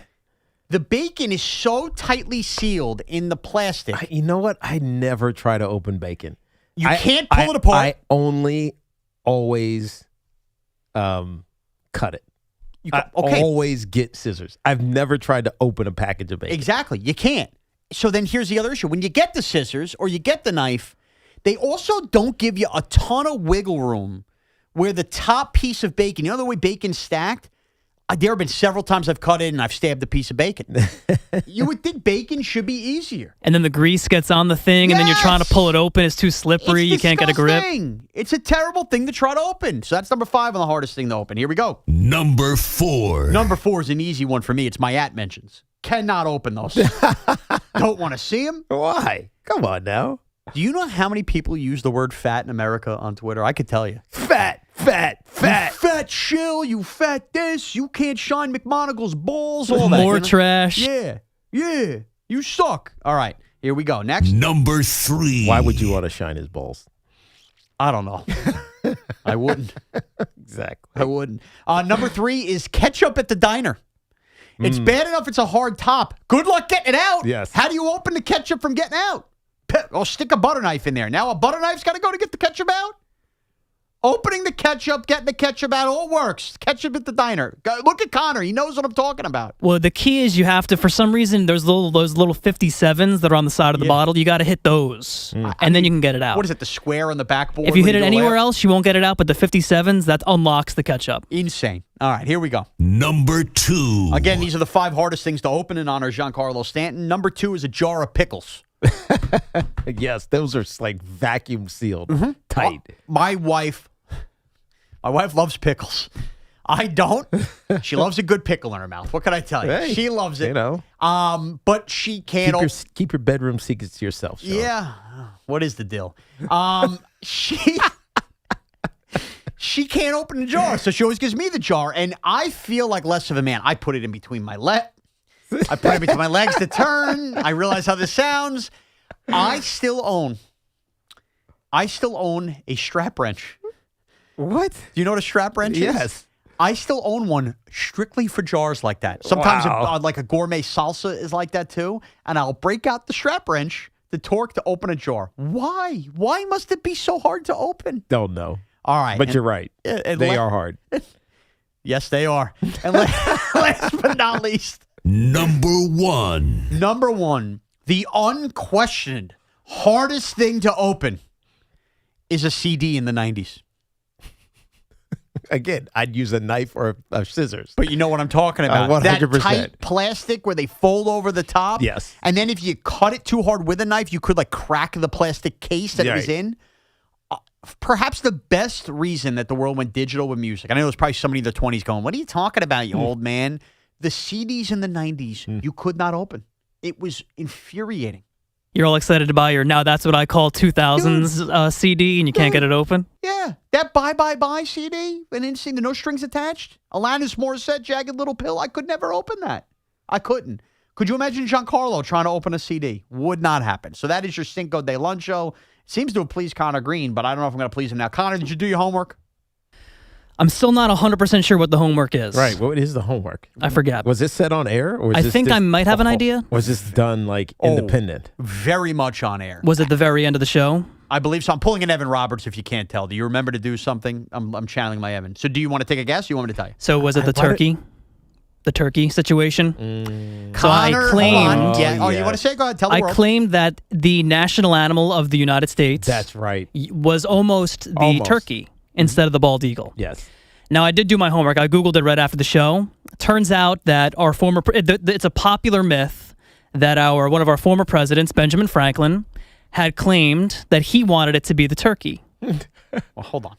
The bacon is so tightly sealed in the plastic. You know what? I never try to open bacon. You can't pull it apart. I only always cut it. I always get scissors. I've never tried to open a package of bacon. Exactly. You can't. So then here's the other issue. When you get the scissors or you get the knife, they also don't give you a ton of wiggle room where the top piece of bacon, the way bacon's stacked, there have been several times I've cut it and I've stabbed a piece of bacon. You would think bacon should be easier. And then the grease gets on the thing, and then you're trying to pull it open. It's too slippery. You can't get a grip. It's a terrible thing to try to open. So that's number 5 on the hardest thing to open. Here we go. Number 4. Number 4 is an easy one for me. It's my at mentions. Cannot open those. Don't want to see them. Why? Come on now. Do you know how many people use the word fat in America on Twitter? I could tell you. Fat. You fat shill, you fat this, you can't shine McMonagle's balls, all that. More trash. Yeah. You suck. All right, here we go. Next. Number 3. Why would you want to shine his balls? I don't know. I wouldn't. Exactly. I wouldn't. Number 3 is ketchup at the diner. It's bad enough it's a hard top. Good luck getting it out. Yes. How do you open the ketchup from getting out? I'll stick a butter knife in there. Now a butter knife's got to go to get the ketchup out? Opening the ketchup, getting the ketchup out, all works. Ketchup at the diner. Look at Connor. He knows what I'm talking about. Well, the key is you have to, for some reason, those little 57s that are on the side of the bottle. You got to hit those, and then you can get it out. What is it, the square on the backboard? If you hit it anywhere else, you won't get it out, but the 57s, that unlocks the ketchup. Insane. All right, here we go. Number 2. Again, these are the 5 hardest things to open in honor of Giancarlo Stanton. Number 2 is a jar of pickles. Yes, those are like vacuum sealed, tight. My wife loves pickles. I don't. She loves a good pickle in her mouth. What can I tell you? Hey, she loves it. You know. But she can't. Keep your bedroom secrets to yourself, Sean. Yeah. What is the deal? She can't open the jar, so she always gives me the jar, and I feel like less of a man. I put it in between my legs. I put it between my legs to turn. I realize how this sounds. I still own a strap wrench. What? Do you know what a strap wrench is? Yes. I still own one strictly for jars like that. Sometimes like a gourmet salsa is like that too, and I'll break out the strap wrench, the torque to open a jar. Why? Why must it be so hard to open? Don't know. All right. But you're right. They are hard. Yes, they are. And last but not least. Number 1. Number 1. The unquestioned hardest thing to open is a CD in the 90s. Again, I'd use a knife or a scissors. But you know what I'm talking about. 100%. That tight plastic where they fold over the top. Yes. And then if you cut it too hard with a knife, you could like crack the plastic case that it was in. Perhaps the best reason that the world went digital with music. I know there's probably somebody in their 20s going, what are you talking about, you old man? The CDs in the 90s, you could not open. It was infuriating. You're all excited to buy your now that's what I call 2000s CD and you can't get it open? Yeah. That Bye Bye Bye CD, an insane, the no strings attached. Alanis Morissette, Jagged Little Pill. I could never open that. I couldn't. Could you imagine Giancarlo trying to open a CD? Would not happen. So that is your Cinco de Luncho. Seems to have pleased Connor Green, but I don't know if I'm going to please him now. Connor, did you do your homework? I'm still not 100% sure what the homework is. Right. What is the homework? I forgot. Was this set on air? Or was I this think I might have an idea. Was this done like independent? Very much on air. Was it the very end of the show? I believe so. I'm pulling an Evan Roberts if you can't tell. Do you remember to do something? I'm channeling my Evan. So do you want to take a guess or you want me to tell you? So was it the turkey? The turkey situation? So Connor, I claimed... you want to say it? Go ahead. Tell the world. I claimed that the national animal of the United States... That's right. ...was almost the turkey instead of the bald eagle. Yes. Now, I did do my homework. I Googled it right after the show. Turns out that our former... It's a popular myth that one of our former presidents, Benjamin Franklin, had claimed that he wanted it to be the turkey. Well, hold on.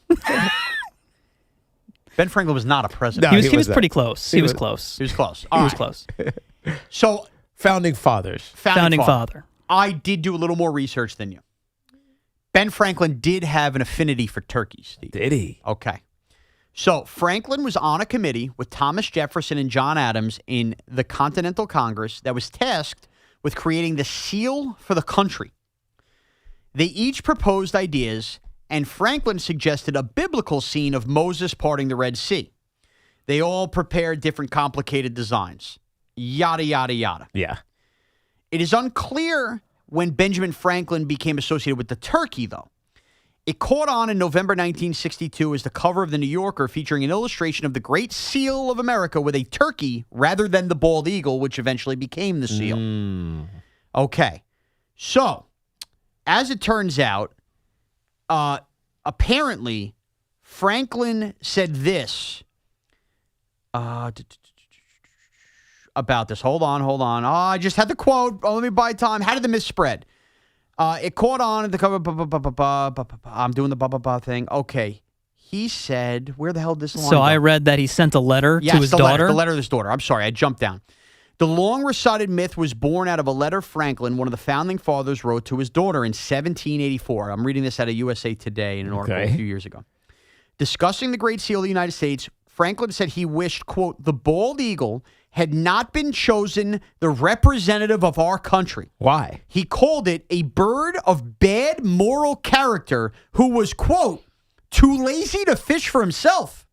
Ben Franklin was not a president. No, he was pretty close. He was close. He was close. He was close. So, Founding Fathers. Founding father. I did do a little more research than you. Ben Franklin did have an affinity for turkeys, Steve. Did he? Okay. So Franklin was on a committee with Thomas Jefferson and John Adams in the Continental Congress that was tasked with creating the seal for the country. They each proposed ideas, and Franklin suggested a biblical scene of Moses parting the Red Sea. They all prepared different complicated designs. Yada, yada, yada. Yeah. It is unclear when Benjamin Franklin became associated with the turkey, though. It caught on in November 1962 as the cover of The New Yorker featuring an illustration of the Great Seal of America with a turkey rather than the bald eagle, which eventually became the seal. Okay. So, as it turns out, apparently, Franklin said this about this. Hold on. Oh, I just had the quote. Oh, let me buy time. How did the myth spread? It caught on at the cover. I'm doing the thing. Okay. He said, where the hell did this line So go? I read that he sent a letter to his daughter. The letter to his daughter. I'm sorry. I jumped down. The long-recited myth was born out of a letter Franklin, one of the founding fathers, wrote to his daughter in 1784. I'm reading this out of USA Today in an article a few years ago. Discussing the Great Seal of the United States, Franklin said he wished, quote, the bald eagle had not been chosen the representative of our country. Why? He called it a bird of bad moral character who was, quote, too lazy to fish for himself.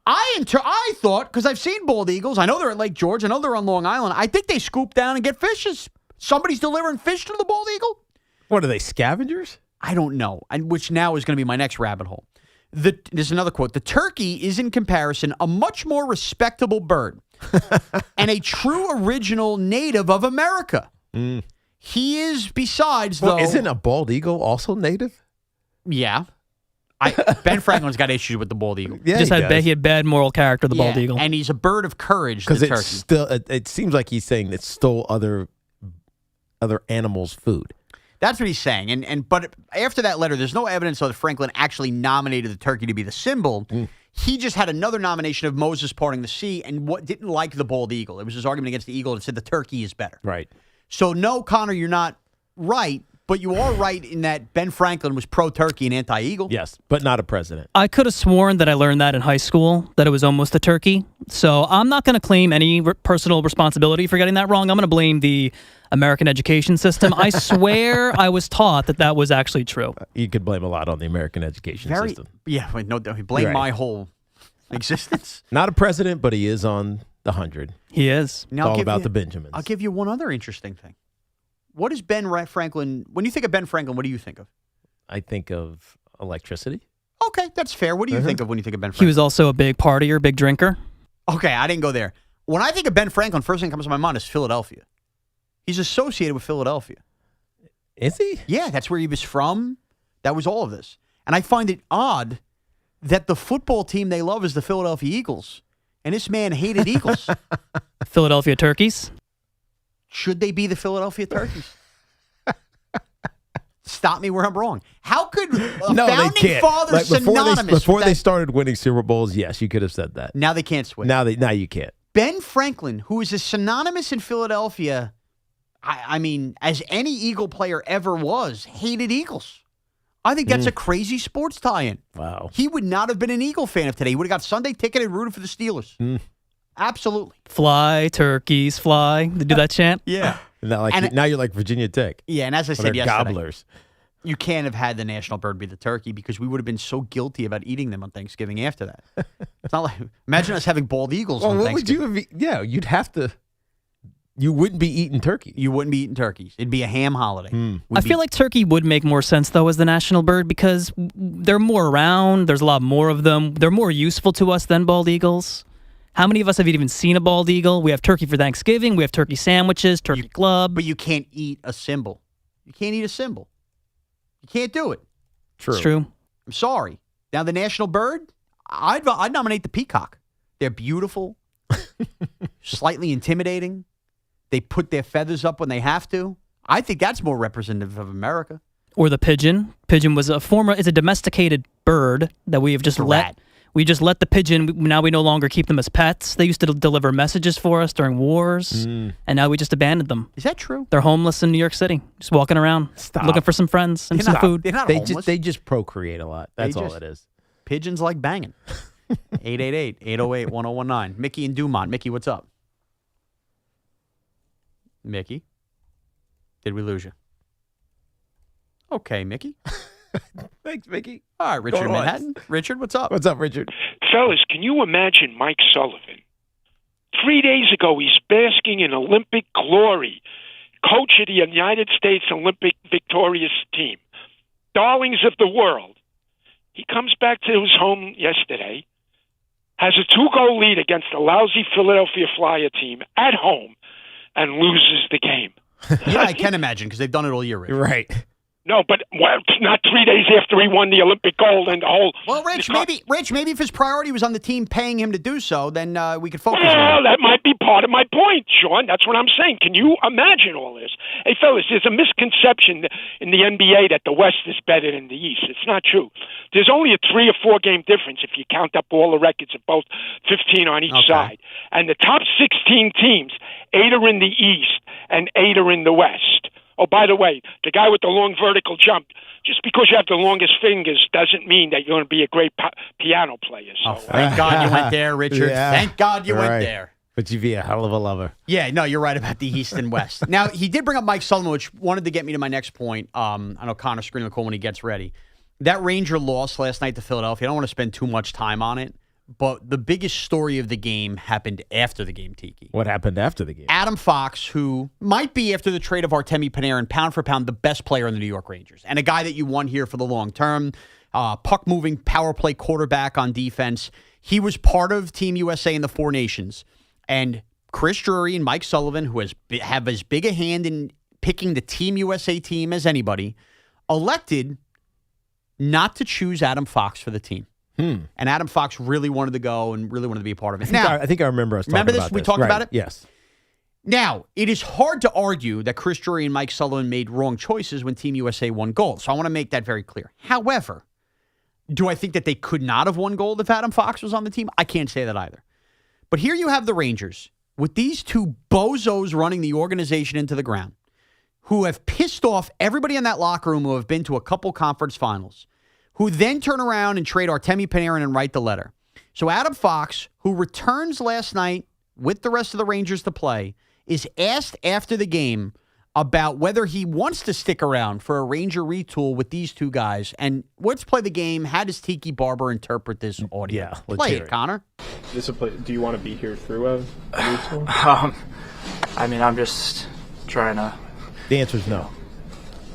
I thought, because I've seen bald eagles, I know they're at Lake George, I know they're on Long Island, I think they scoop down and get fishes. Somebody's delivering fish to the bald eagle? What are they, scavengers? I don't know, which now is going to be my next rabbit hole. There's another quote. The turkey is, in comparison, a much more respectable bird and a true original native of America. He is, besides, though... Isn't a bald eagle also native? Yeah. Ben Franklin's got issues with the bald eagle. Yeah, he had bad moral character, the bald eagle. And he's a bird of courage, the Because turkey. it seems like he's saying it stole other animals' food. That's what he's saying. But after that letter, there's no evidence that Franklin actually nominated the turkey to be the symbol. He just had another nomination of Moses parting the sea and didn't like the bald eagle. It was his argument against the eagle that said the turkey is better. Right. So, no, Connor, you're not right, but you are right in that Ben Franklin was pro-turkey and anti-eagle. Yes, but not a president. I could have sworn that I learned that in high school, that it was almost a turkey. So I'm not going to claim any personal responsibility for getting that wrong. I'm going to blame the American education system. I swear I was taught that was actually true. You could blame a lot on the American education system. Yeah, no, blame my whole existence. Not a president, but he is on the 100. He is. It's all about the Benjamins. I'll give you one other interesting thing. What is Ben Franklin? When you think of Ben Franklin, what do you think of? I think of electricity. Okay, that's fair. What do you think of when you think of Ben Franklin? He was also a big partier, big drinker. Okay, I didn't go there. When I think of Ben Franklin, first thing that comes to my mind is Philadelphia. He's associated with Philadelphia. Is he? Yeah, that's where he was from. That was all of this. And I find it odd that the football team they love is the Philadelphia Eagles. And this man hated Eagles. Philadelphia Turkeys. Should they be the Philadelphia Turkeys? Stop me where I'm wrong. How could founding father synonymous before they started winning Super Bowls? Yes, you could have said that. Now they can't switch. Now you can't. Ben Franklin, who is as synonymous in Philadelphia, I mean, as any Eagle player ever was, hated Eagles. I think that's a crazy sports tie-in. Wow. He would not have been an Eagle fan of today. He would have got Sunday ticket and rooted for the Steelers. Absolutely. Fly, turkeys, fly. They do that chant? Yeah. Now you're like Virginia Tech. Yeah, and as I said yesterday, gobblers. You can't have had the national bird be the turkey because we would have been so guilty about eating them on Thanksgiving after that. It's not like, imagine us having bald eagles on Thanksgiving. Would you have? You'd have to. You wouldn't be eating turkey. You wouldn't be eating turkeys. It'd be a ham holiday. I feel like turkey would make more sense, though, as the national bird because they're more around. There's a lot more of them. They're more useful to us than bald eagles. How many of us have even seen a bald eagle? We have turkey for Thanksgiving. We have turkey sandwiches, turkey club. But you can't eat a symbol. You can't eat a symbol. You can't do it. True. It's true. I'm sorry. Now, the national bird, I'd nominate the peacock. They're beautiful, slightly intimidating. They put their feathers up when they have to. I think that's more representative of America. Or the pigeon. Pigeon was it's a domesticated bird that we have just let. We just let the pigeon, now we no longer keep them as pets. They used to deliver messages for us during wars, and now we just abandoned them. Is that true? They're homeless in New York City, just walking around, looking for some friends and some food. They're not they homeless. They just procreate a lot. That's all it is. Pigeons like banging. 888-808-1019. Mickey and Dumont. Mickey, what's up? Mickey? Did we lose you? Okay, Mickey. Thanks, Mickey. All right, Richard in Manhattan. Richard, what's up? What's up, Richard? Fellas, can you imagine Mike Sullivan? 3 days ago, he's basking in Olympic glory. Coach of the United States Olympic victorious team. Darlings of the world. He comes back to his home yesterday, has a 2-goal lead against a lousy Philadelphia Flyer team at home, and loses the game. Yeah, I can imagine, because they've done it all year, Richard. Right. No, but not 3 days after he won the Olympic gold and the whole... Well, Rich, maybe if his priority was on the team paying him to do so, then we could focus on Well, that. that might be part of my point, Sean. That's what I'm saying. Can you imagine all this? Hey, fellas, there's a misconception in the NBA that the West is better than the East. It's not true. There's only a 3 or 4 game difference if you count up all the records of both 15 on each side. And the top 16 teams, 8 are in the East and 8 are in the West. Oh, by the way, the guy with the long vertical jump, just because you have the longest fingers doesn't mean that you're going to be a great piano player. So, thank God you went there, Richard. Yeah. Thank God you went there. But you'd be a hell of a lover. Yeah, no, you're right about the East and West. Now, he did bring up Mike Sullivan, which wanted to get me to my next point. I know Connor's screening the call when he gets ready. That Ranger loss last night to Philadelphia, I don't want to spend too much time on it, but the biggest story of the game happened after the game, Tiki. What happened after the game? Adam Fox, who might be, after the trade of Artemi Panarin, pound for pound, the best player in the New York Rangers, and a guy that you want here for the long term. puck-moving power play quarterback on defense. He was part of Team USA in the Four Nations. And Chris Drury and Mike Sullivan, who have as big a hand in picking the Team USA team as anybody, elected not to choose Adam Fox for the team. And Adam Fox really wanted to go and really wanted to be a part of it. I think I remember us talking about this. Remember this? We talked about it? Yes. Now, it is hard to argue that Chris Drury and Mike Sullivan made wrong choices when Team USA won gold. So I want to make that very clear. However, do I think that they could not have won gold if Adam Fox was on the team? I can't say that either. But here you have the Rangers with these two bozos running the organization into the ground who have pissed off everybody in that locker room who have been to a couple conference finals, who then turn around and trade Artemi Panarin and write the letter. So Adam Fox, who returns last night with the rest of the Rangers to play, is asked after the game about whether he wants to stick around for a Ranger retool with these two guys. And let's play the game. How does Tiki Barber interpret this audio? Yeah, let's play hear it, Connor. Do you want to be here through a retool? I mean, I'm just trying to... The answer is no.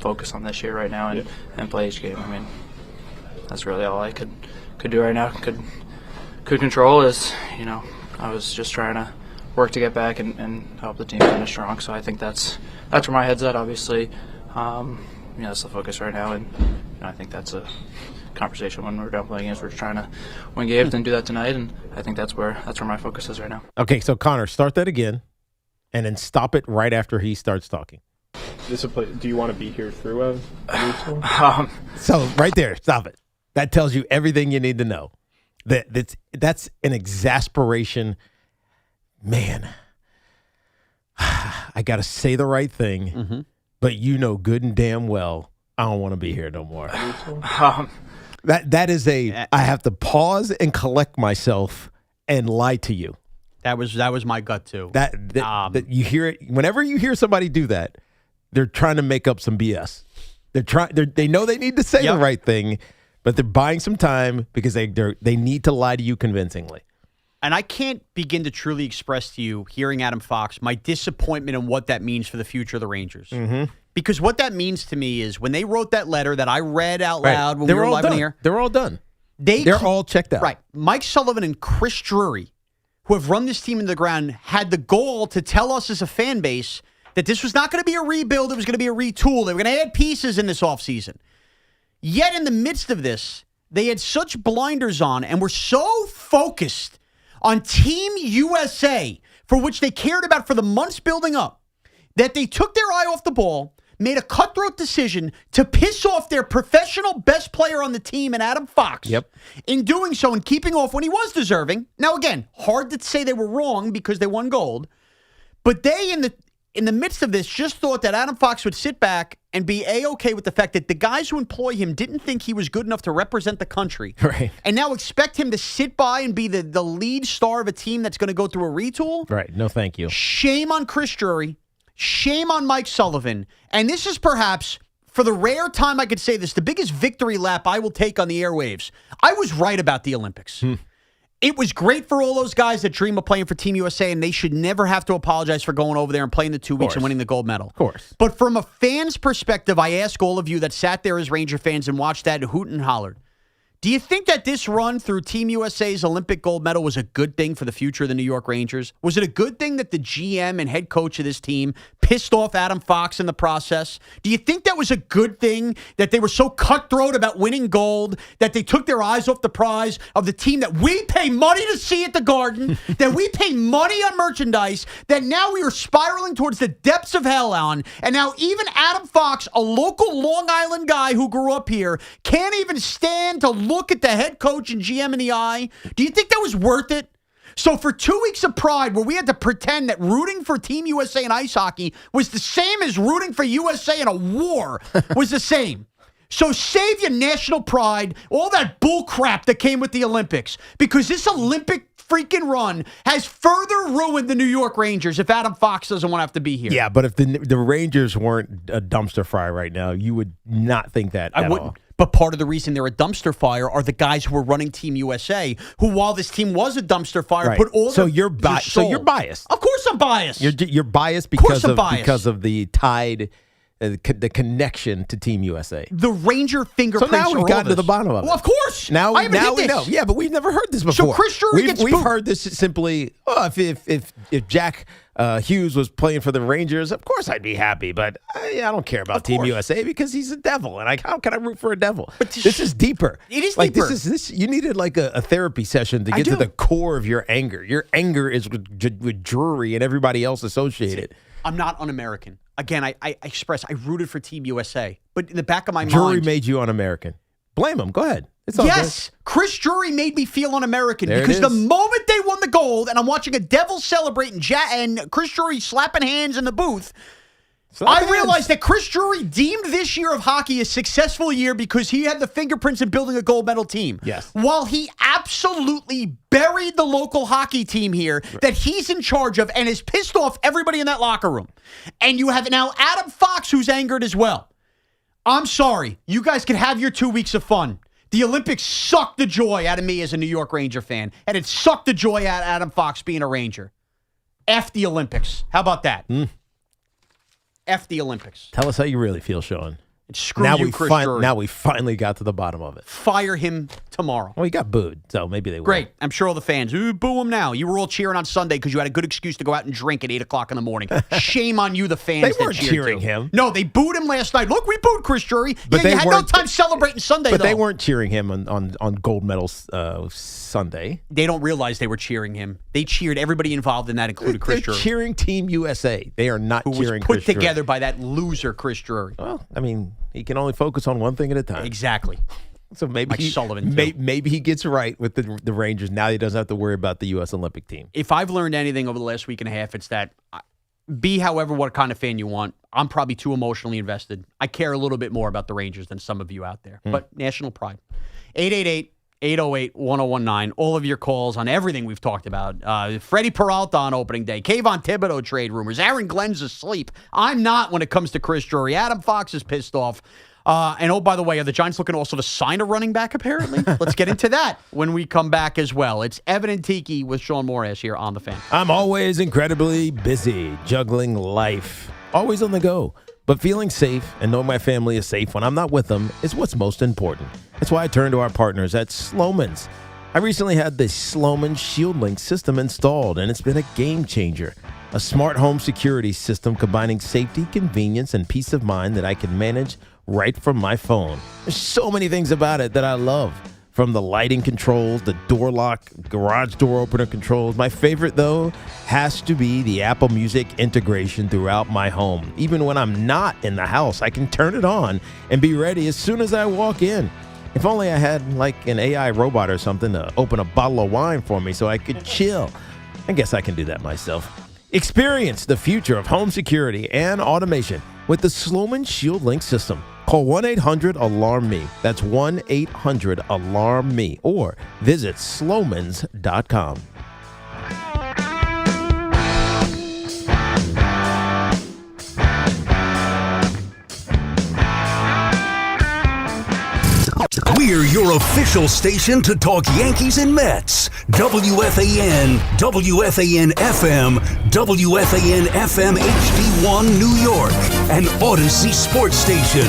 Focus on this year right now and play each game. I mean, that's really all I could do right now. Could control is, I was just trying to work to get back and help the team finish strong. So I think that's where my head's at. Obviously, that's the focus right now, and I think that's a conversation when we're done playing games. We're trying to win games and do that tonight, and I think that's where my focus is right now. Okay, so Connor, start that again, and then stop it right after he starts talking. Do you want to be here through a retool? So right there, stop it. That tells you everything you need to know. That's an exasperation. Man, I got to say the right thing, but good and damn well I don't want to be here no more. That is I have to pause and collect myself and lie to you. That was my gut too. That you hear it whenever you hear somebody do that, they're trying to make up some BS. They know they need to say the right thing, but they're buying some time because they need to lie to you convincingly. And I can't begin to truly express to you, hearing Adam Fox, my disappointment in what that means for the future of the Rangers. Because what that means to me is when they wrote that letter that I read out loud when we were live in here. They're all done. They're all checked out. Right. Mike Sullivan and Chris Drury, who have run this team into the ground, had the goal to tell us as a fan base that this was not going to be a rebuild. It was going to be a retool. They were going to add pieces in this offseason. Yet in the midst of this, they had such blinders on and were so focused on Team USA, for which they cared about for the months building up, that they took their eye off the ball, made a cutthroat decision to piss off their professional best player on the team in Adam Fox. In doing so and keeping off when he was deserving. Now, again, hard to say they were wrong because they won gold. But they, in the midst of this, just thought that Adam Fox would sit back and be A-okay with the fact that the guys who employ him didn't think he was good enough to represent the country. Right. And now expect him to sit by and be the lead star of a team that's going to go through a retool. Right. No, thank you. Shame on Chris Drury. Shame on Mike Sullivan. And this is perhaps, for the rare time I could say this, the biggest victory lap I will take on the airwaves. I was right about the Olympics. It was great for all those guys that dream of playing for Team USA, and they should never have to apologize for going over there and playing the 2 weeks and winning the gold medal. Of course. But from a fan's perspective, I ask all of you that sat there as Ranger fans and watched that and hoot and hollered, do you think that this run through Team USA's Olympic gold medal was a good thing for the future of the New York Rangers? Was it a good thing that the GM and head coach of this team pissed off Adam Fox in the process? Do you think that was a good thing that they were so cutthroat about winning gold that they took their eyes off the prize of the team that we pay money to see at the Garden, that we pay money on merchandise, that now we are spiraling towards the depths of hell on, and now even Adam Fox, a local Long Island guy who grew up here, can't even stand to look at the head coach and GM in the eye? Do you think that was worth it? So for 2 weeks of pride where we had to pretend that rooting for Team USA in ice hockey was the same as rooting for USA in a war was the same. So save your national pride, all that bull crap that came with the Olympics, because this Olympic freaking run has further ruined the New York Rangers if Adam Fox doesn't want to have to be here. Yeah, but if the Rangers weren't a dumpster fire right now, you would not think that at all. But part of the reason they're a dumpster fire are the guys who are running Team USA, who, while this team was a dumpster fire, put all so you're biased. Of course I'm biased. You're biased because of the Tide the connection to Team USA. The Ranger fingerprints. So now we've gotten to the bottom of it. Well, of course. Now we know. Yeah, but we've never heard this before. So Chris Drury we've heard this simply. Oh, if Jack Hughes was playing for the Rangers, of course I'd be happy. But I don't care about Team USA because he's a devil, and how can I root for a devil? But this is deeper. It is like deeper. This. You needed like a therapy session to get to the core of your anger. Your anger is with Drury and everybody else associated. I'm not un-American. Again, I rooted for Team USA. But in the back of my mind... Drury made you un-American. Blame him. Go ahead. It's all yes, good. Chris Drury made me feel un-American there because the moment they won the gold and I'm watching a devil celebrate and Chris Drury slapping hands in the booth, I realized that Chris Drury deemed this year of hockey a successful year because he had the fingerprints in building a gold medal team. Yes. While he absolutely buried the local hockey team here that he's in charge of and has pissed off everybody in that locker room. And you have now Adam Fox who's angered as well. I'm sorry. You guys can have your 2 weeks of fun. The Olympics sucked the joy out of me as a New York Ranger fan, and it sucked the joy out of Adam Fox being a Ranger. F the Olympics. How about that? F the Olympics. Tell us how you really feel, Sean. And screw you, Chris Drury. Now we finally got to the bottom of it. Fire him tomorrow. Well, he got booed, so maybe they will. Great. I'm sure all the fans, ooh, boo him now. You were all cheering on Sunday because you had a good excuse to go out and drink at 8 o'clock in the morning. Shame on you, the fans. They weren't cheering him. No, they booed him last night. Look, we booed Chris Drury. But you had no time celebrating Sunday, But though. they weren't cheering him on gold medals Sunday. They don't realize they were cheering him. They cheered everybody involved in that, including Chris Drury. They're cheering Team USA. They are not cheering Chris Drury. Who was put Chris together Drury. by that loser, Chris Drury. Well, I mean, he can only focus on one thing at a time. Exactly. So maybe Sullivan, maybe he gets right with the Rangers. Now he doesn't have to worry about the U.S. Olympic team. If I've learned anything over the last week and a half, it's that be however what kind of fan you want. I'm probably too emotionally invested. I care a little bit more about the Rangers than some of you out there. But national pride. 888-808-1019. All of your calls on everything we've talked about. Freddie Peralta on opening day. Kayvon Thibodeaux trade rumors. Aaron Glenn's asleep. I'm not when it comes to Chris Drury. Adam Fox is pissed off. And oh, by the way, are the Giants looking also to sign a running back, apparently? Let's get into that when we come back as well. It's Evan and Tiki with Shaun Morash here on The Fan. I'm always incredibly busy, juggling life, always on the go. But feeling safe and knowing my family is safe when I'm not with them is what's most important. That's why I turn to our partners at Sloman's. I recently had the Sloman Shield Link system installed, and it's been a game changer. A smart home security system combining safety, convenience, and peace of mind that I can manage right from my phone. There's so many things about it that I love. From the lighting controls, the door lock, garage door opener controls. My favorite, though, has to be the Apple Music integration throughout my home. Even when I'm not in the house, I can turn it on and be ready as soon as I walk in. If only I had like an AI robot or something to open a bottle of wine for me so I could chill. I guess I can do that myself. Experience the future of home security and automation with the Sloman Shield Link system. Call 1-800-ALARM-ME. That's 1-800-ALARM-ME. Or visit slomans.com. We're your official station to talk Yankees and Mets. WFAN, WFAN FM, WFAN FM HD1 New York, and Odyssey Sports Station.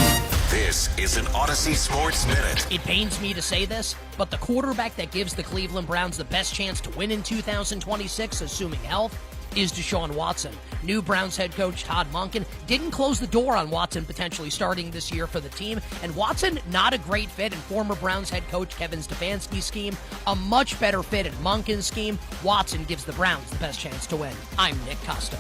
This is an Odyssey Sports Minute. It pains me to say this, but the quarterback that gives the Cleveland Browns the best chance to win in 2026, assuming health, is Deshaun Watson. New Browns head coach Todd Monken didn't close the door on Watson potentially starting this year for the team, and Watson not a great fit in former Browns head coach Kevin Stefanski's scheme, a much better fit in Monken's scheme. Watson gives the Browns the best chance to win. I'm Nick Costos.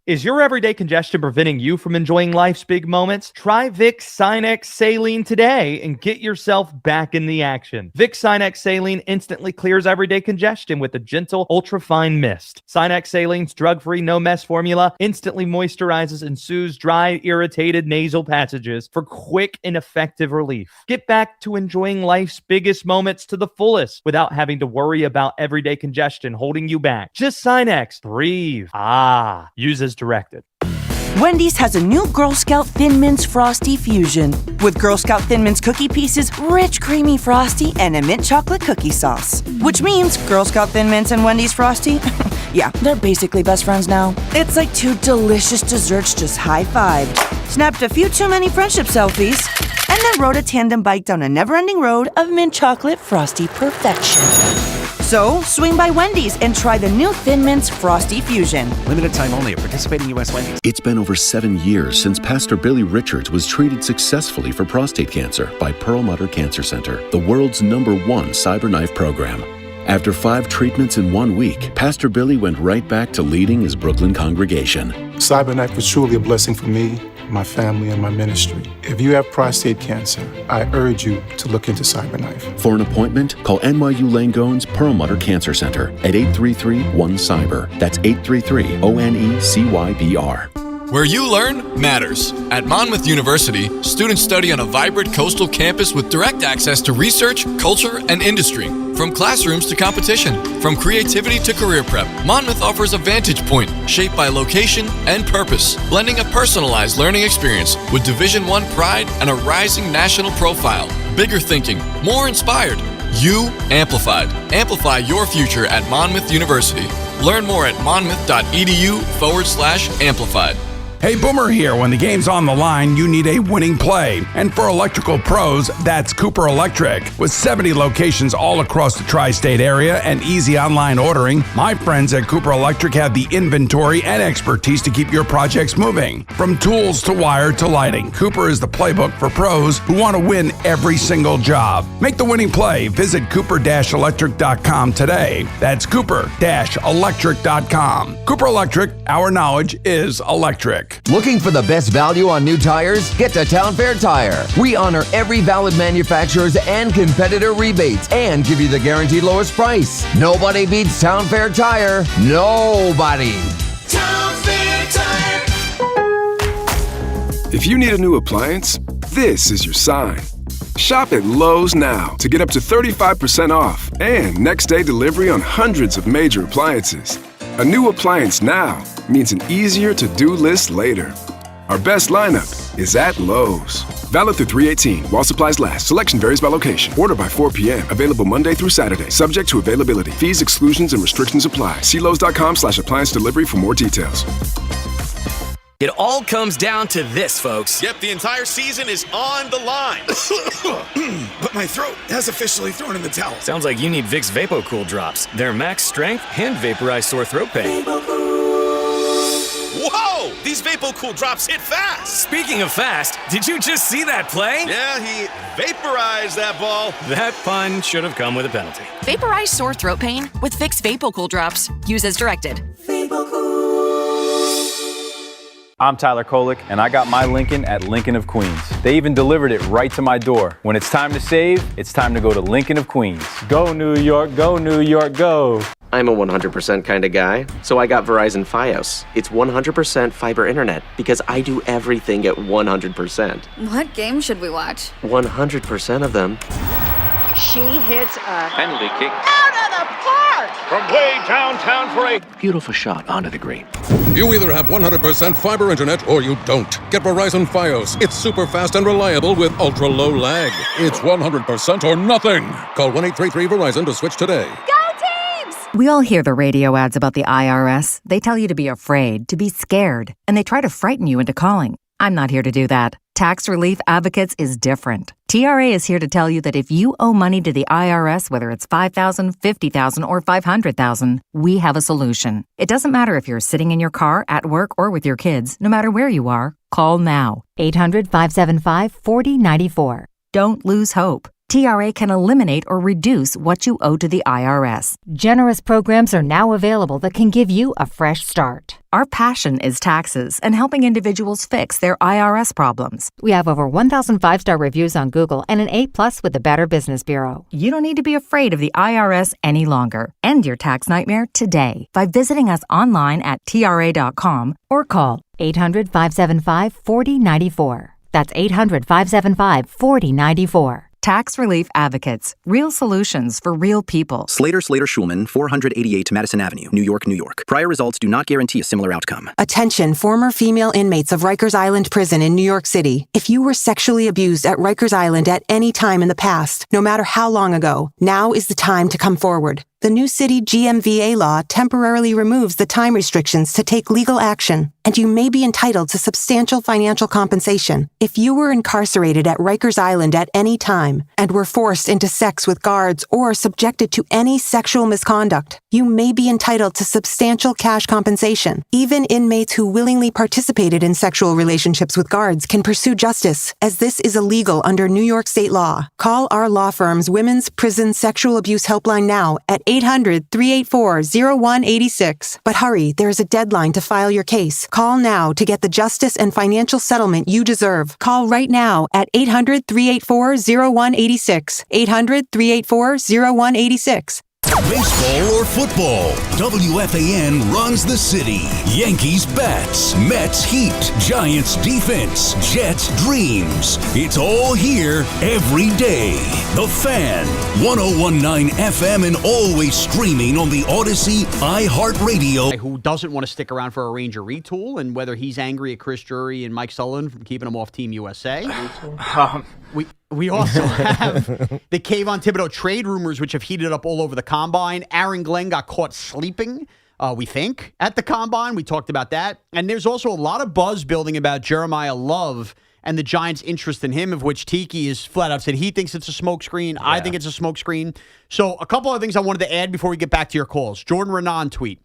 Is your everyday congestion preventing you from enjoying life's big moments? Try Vicks Sinex Saline today and get yourself back in the action. Vicks Sinex Saline instantly clears everyday congestion with a gentle, ultra-fine mist. Sinex Saline's drug-free, no-mess formula instantly moisturizes and soothes dry, irritated nasal passages for quick and effective relief. Get back to enjoying life's biggest moments to the fullest without having to worry about everyday congestion holding you back. Just Sinex. Breathe. Use as directed. Wendy's has a new Girl Scout Thin Mints Frosty Fusion with Girl Scout Thin Mints cookie pieces, rich creamy frosty, and a mint chocolate cookie sauce. Which means Girl Scout Thin Mints and Wendy's Frosty, Yeah, they're basically best friends now. It's like two delicious desserts just high-fived, snapped a few too many friendship selfies, and then rode a tandem bike down a never-ending road of mint chocolate frosty perfection. So, swing by Wendy's and try the new Thin Mints Frosty Fusion. Limited time only at participating U.S. Wendy's. It's been over 7 years since Pastor Billy Richards was treated successfully for prostate cancer by Perlmutter Cancer Center, the world's #1 cyberknife program. After 5 treatments in 1 week, Pastor Billy went right back to leading his Brooklyn congregation. Cyberknife was truly a blessing for me, my family, and my ministry. If you have prostate cancer, I urge you to look into Cyberknife. For an appointment, call NYU Langone's Perlmutter Cancer Center at 833-1-CYBER. That's 833-ONECYBR. Where you learn matters. At Monmouth University, students study on a vibrant coastal campus with direct access to research, culture, and industry. From classrooms to competition, from creativity to career prep, Monmouth offers a vantage point shaped by location and purpose, blending a personalized learning experience with Division I pride and a rising national profile. Bigger thinking, more inspired. You amplified. Amplify your future at Monmouth University. Learn more at monmouth.edu/amplified. Hey, Boomer here. When the game's on the line, you need a winning play. And for electrical pros, that's Cooper Electric. With 70 locations all across the tri-state area and easy online ordering, my friends at Cooper Electric have the inventory and expertise to keep your projects moving. From tools to wire to lighting, Cooper is the playbook for pros who want to win every single job. Make the winning play. Visit cooper-electric.com today. That's cooper-electric.com. Cooper Electric, our knowledge is electric. Looking for the best value on new tires? Get to Town Fair Tire. We honor every valid manufacturer's and competitor rebates and give you the guaranteed lowest price. Nobody beats Town Fair Tire. Nobody. Town Fair Tire. If you need a new appliance, this is your sign. Shop at Lowe's now to get up to 35% off and next-day delivery on hundreds of major appliances. A new appliance now means an easier-to-do list later. Our best lineup is at Lowe's. Valid through 3/18 while supplies last. Selection varies by location. Order by 4 p.m. Available Monday through Saturday. Subject to availability. Fees, exclusions, and restrictions apply. See Lowes.com/appliance delivery for more details. It all comes down to this, folks. Yep, the entire season is on the line. But my throat has officially thrown in the towel. Sounds like you need Vicks VapoCool drops. They're max strength and vaporize sore throat pain. Whoa! These VapoCool drops hit fast. Speaking of fast, did you just see that play? Yeah, he vaporized that ball. That pun should have come with a penalty. Vaporize sore throat pain with Vicks VapoCool drops. Use as directed. I'm Tyler Kolick, and I got my Lincoln at Lincoln of Queens. They even delivered it right to my door. When it's time to save, it's time to go to Lincoln of Queens. Go New York, go New York, go. I'm a 100% kind of guy, so I got Verizon Fios. It's 100% fiber internet because I do everything at 100%. What game should we watch? 100% of them. She hits a penalty kick out of the park! From way downtown for a beautiful shot onto the green. You either have 100% fiber internet or you don't. Get Verizon Fios. It's super fast and reliable with ultra low lag. It's 100% or nothing. Call 1-833-VERIZON to switch today. Go Teams! We all hear the radio ads about the IRS. They tell you to be afraid, to be scared, and they try to frighten you into calling. I'm not here to do that. Tax Relief Advocates is different. TRA is here to tell you that if you owe money to the IRS, whether it's $5,000, $50,000, or $500,000, we have a solution. It doesn't matter if you're sitting in your car, at work, or with your kids. No matter where you are, call now. 800-575-4094. Don't lose hope. TRA can eliminate or reduce what you owe to the IRS. Generous programs are now available that can give you a fresh start. Our passion is taxes and helping individuals fix their IRS problems. We have over 1,000 5-star reviews on Google and an A+ with the Better Business Bureau. You don't need to be afraid of the IRS any longer. End your tax nightmare today by visiting us online at TRA.com or call 800-575-4094. That's 800-575-4094. Tax Relief Advocates. Real solutions for real people. Slater Schulman, 488 Madison Avenue, New York, New York. Prior results do not guarantee a similar outcome. Attention, former female inmates of Rikers Island Prison in New York City. If you were sexually abused at Rikers Island at any time in the past, no matter how long ago, now is the time to come forward. The new city GMVA law temporarily removes the time restrictions to take legal action, and you may be entitled to substantial financial compensation. If you were incarcerated at Rikers Island at any time and were forced into sex with guards or subjected to any sexual misconduct, you may be entitled to substantial cash compensation. Even inmates who willingly participated in sexual relationships with guards can pursue justice, as this is illegal under New York state law. Call our law firm's Women's Prison Sexual Abuse Helpline now at 800-384-0186. But hurry, there is a deadline to file your case. Call now to get the justice and financial settlement you deserve. Call right now at 800-384-0186. 800-384-0186. Baseball or football, WFAN runs the city. Yankees bats, Mets heat, Giants defense, Jets dreams. It's all here every day. The Fan, 101.9 FM and always streaming on the Odyssey iHeartRadio. Who doesn't want to stick around for a Ranger retool, and whether he's angry at Chris Drury and Mike Sullivan from keeping him off Team USA. We also have the Kayvon Thibodeaux trade rumors, which have heated up all over the Combine. Aaron Glenn got caught sleeping, we think, at the Combine. We talked about that. And there's also a lot of buzz building about Jeremiah Love and the Giants' interest in him, of which Tiki is flat out said he thinks it's a smokescreen. Yeah. I think it's a smokescreen. So a couple of things I wanted to add before we get back to your calls. Jordan Renan tweet.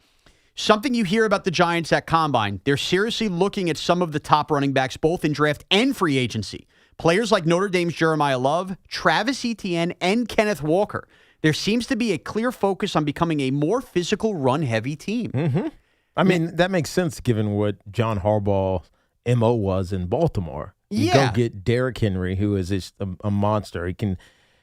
Something you hear about the Giants at Combine, they're seriously looking at some of the top running backs, both in draft and free agency. Players like Notre Dame's Jeremiah Love, Travis Etienne, and Kenneth Walker. There seems to be a clear focus on becoming a more physical, run-heavy team. Mm-hmm. I mean, that makes sense given what John Harbaugh's MO was in Baltimore. You go get Derrick Henry, who is just a monster.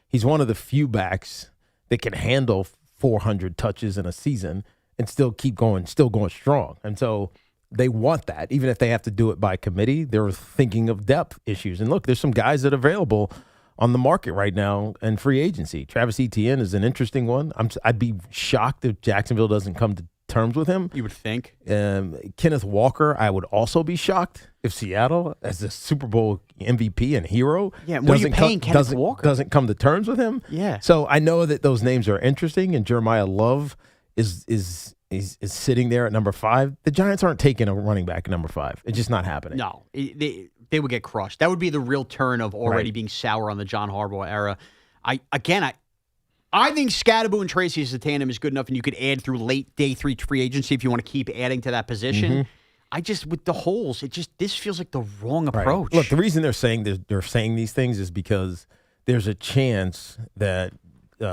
He's one of the few backs that can handle 400 touches in a season and still going strong. And so they want that, even if they have to do it by committee. They're thinking of depth issues. And look, there's some guys that are available on the market right now in free agency. Travis Etienne is an interesting one. I'd be shocked if Jacksonville doesn't come to terms with him. You would think. Kenneth Walker, I would also be shocked if Seattle, as a Super Bowl MVP and hero, what are you paying Kenneth Walker? Doesn't come to terms with him. Yeah. So I know that those names are interesting, and Jeremiah Love is sitting there at number 5. The Giants aren't taking a running back at number 5. It's just not happening. No, they would get crushed. That would be the real turn of already being sour on the John Harbaugh era. I think Scadaboo and Tracy as a tandem is good enough, and you could add through late day 3 free agency if you want to keep adding to that position. Mm-hmm. With the holes, this feels like the wrong approach. Look, the reason they're saying these things is because there's a chance that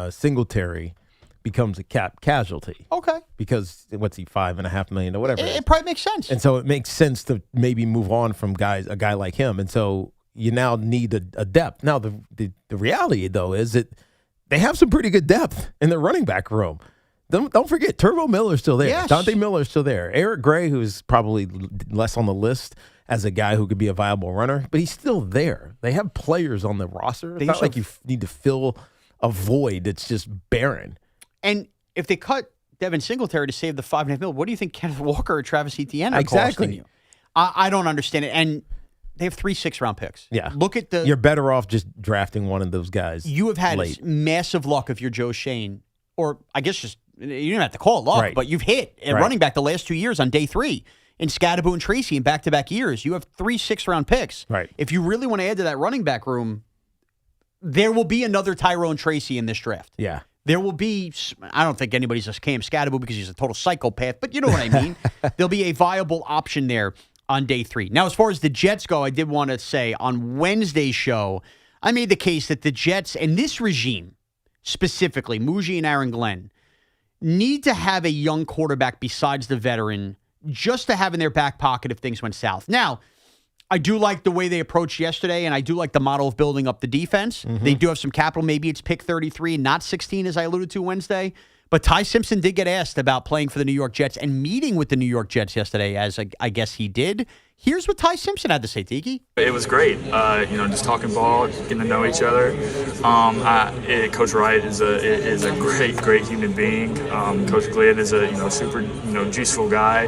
Singletary becomes a cap casualty. Okay. Because what's he, $5.5 million or whatever? It probably makes sense. And so it makes sense to maybe move on from a guy like him. And so you now need a depth. Now the reality though is that they have some pretty good depth in their running back room. Don't forget, Turbo Miller's still there. Yes. Dante Miller's still there. Eric Gray, who's probably less on the list as a guy who could be a viable runner, but he's still there. They have players on the roster. It's not like you need to fill a void that's just barren. And if they cut Devin Singletary to save the $5.5 million, what do you think Kenneth Walker or Travis Etienne are costing you? I don't understand it. And they have 3 6-round picks. Yeah. Look at You're better off just drafting one of those guys. You have had massive luck if you're Joe Schoen, or I guess just you don't have to call it luck, but you've hit at running back the last 2 years on day 3 in Scadaboo and Tracy in back-to-back years. You have 3 6-round picks. Right. If you really want to add to that running back room, there will be another Tyrone Tracy in this draft. Yeah. There will be, I don't think anybody's a Cam Scadaboo because he's a total psychopath, but you know what I mean. There'll be a viable option there on day 3. Now, as far as the Jets go, I did want to say on Wednesday's show, I made the case that the Jets and this regime, specifically Muji and Aaron Glenn, need to have a young quarterback besides the veteran just to have in their back pocket if things went south. Now, I do like the way they approached yesterday, and I do like the model of building up the defense. Mm-hmm. They do have some capital. Maybe it's pick 33, not 16, as I alluded to Wednesday. But Ty Simpson did get asked about playing for the New York Jets and meeting with the New York Jets yesterday, as I guess he did. Here's what Ty Simpson had to say, Tiki. It was great. Just talking ball, getting to know each other. Coach Wright is a great human being. Coach Glid is a super juiceful guy.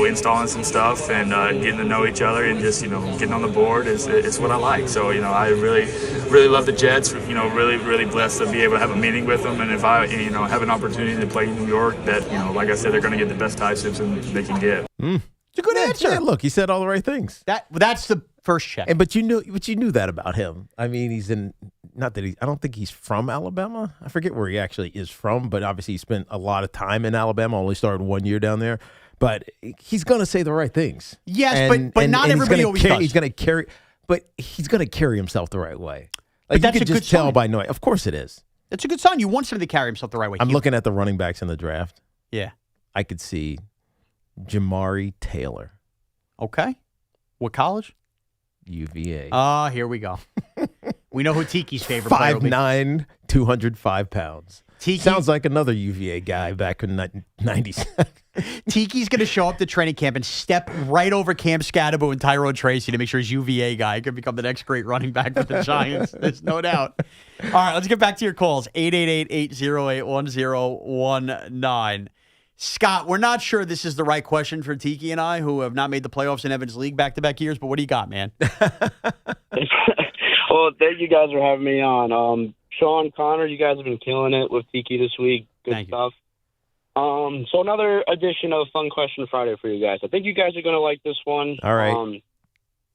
Installing some stuff and getting to know each other and just getting on the board is what I like. So I really love the Jets. Really blessed to be able to have a meeting with them. And if I have an opportunity to play in New York, that like I said, they're going to get the best Ty Simpson they can get. It's a good answer. Yeah, look, he said all the right things. That's the first check. But you knew that about him. I mean, I don't think he's from Alabama. I forget where he actually is from, but obviously he spent a lot of time in Alabama. Only started 1 year down there. But he's going to say the right things. Yes, but not everybody always does. He's going to carry himself the right way. Like, that's you could a good just tell sign. by knowing. Of course it is. That's a good sign. You want somebody to carry himself the right way. I'm looking at the running backs in the draft. Yeah. I could see Jamari Taylor. Okay. What college? UVA. Here we go. We know who Tiki's favorite player will be. 5'9", 205 pounds. Tiki sounds like another UVA guy back in 97. Tiki's going to show up to training camp and step right over Cam Scadaboo and Tyrone Tracy to make sure his UVA guy can become the next great running back for the Giants. There's no doubt. All right, let's get back to your calls. 888-808-1019. Scott, we're not sure this is the right question for Tiki and I, who have not made the playoffs in Evans League back-to-back years, but what do you got, man? Well, thank you guys for having me on. Sean, Connor, you guys have been killing it with Tiki this week. Good stuff. So another edition of Fun Question Friday for you guys. I think you guys are going to like this one. All right. All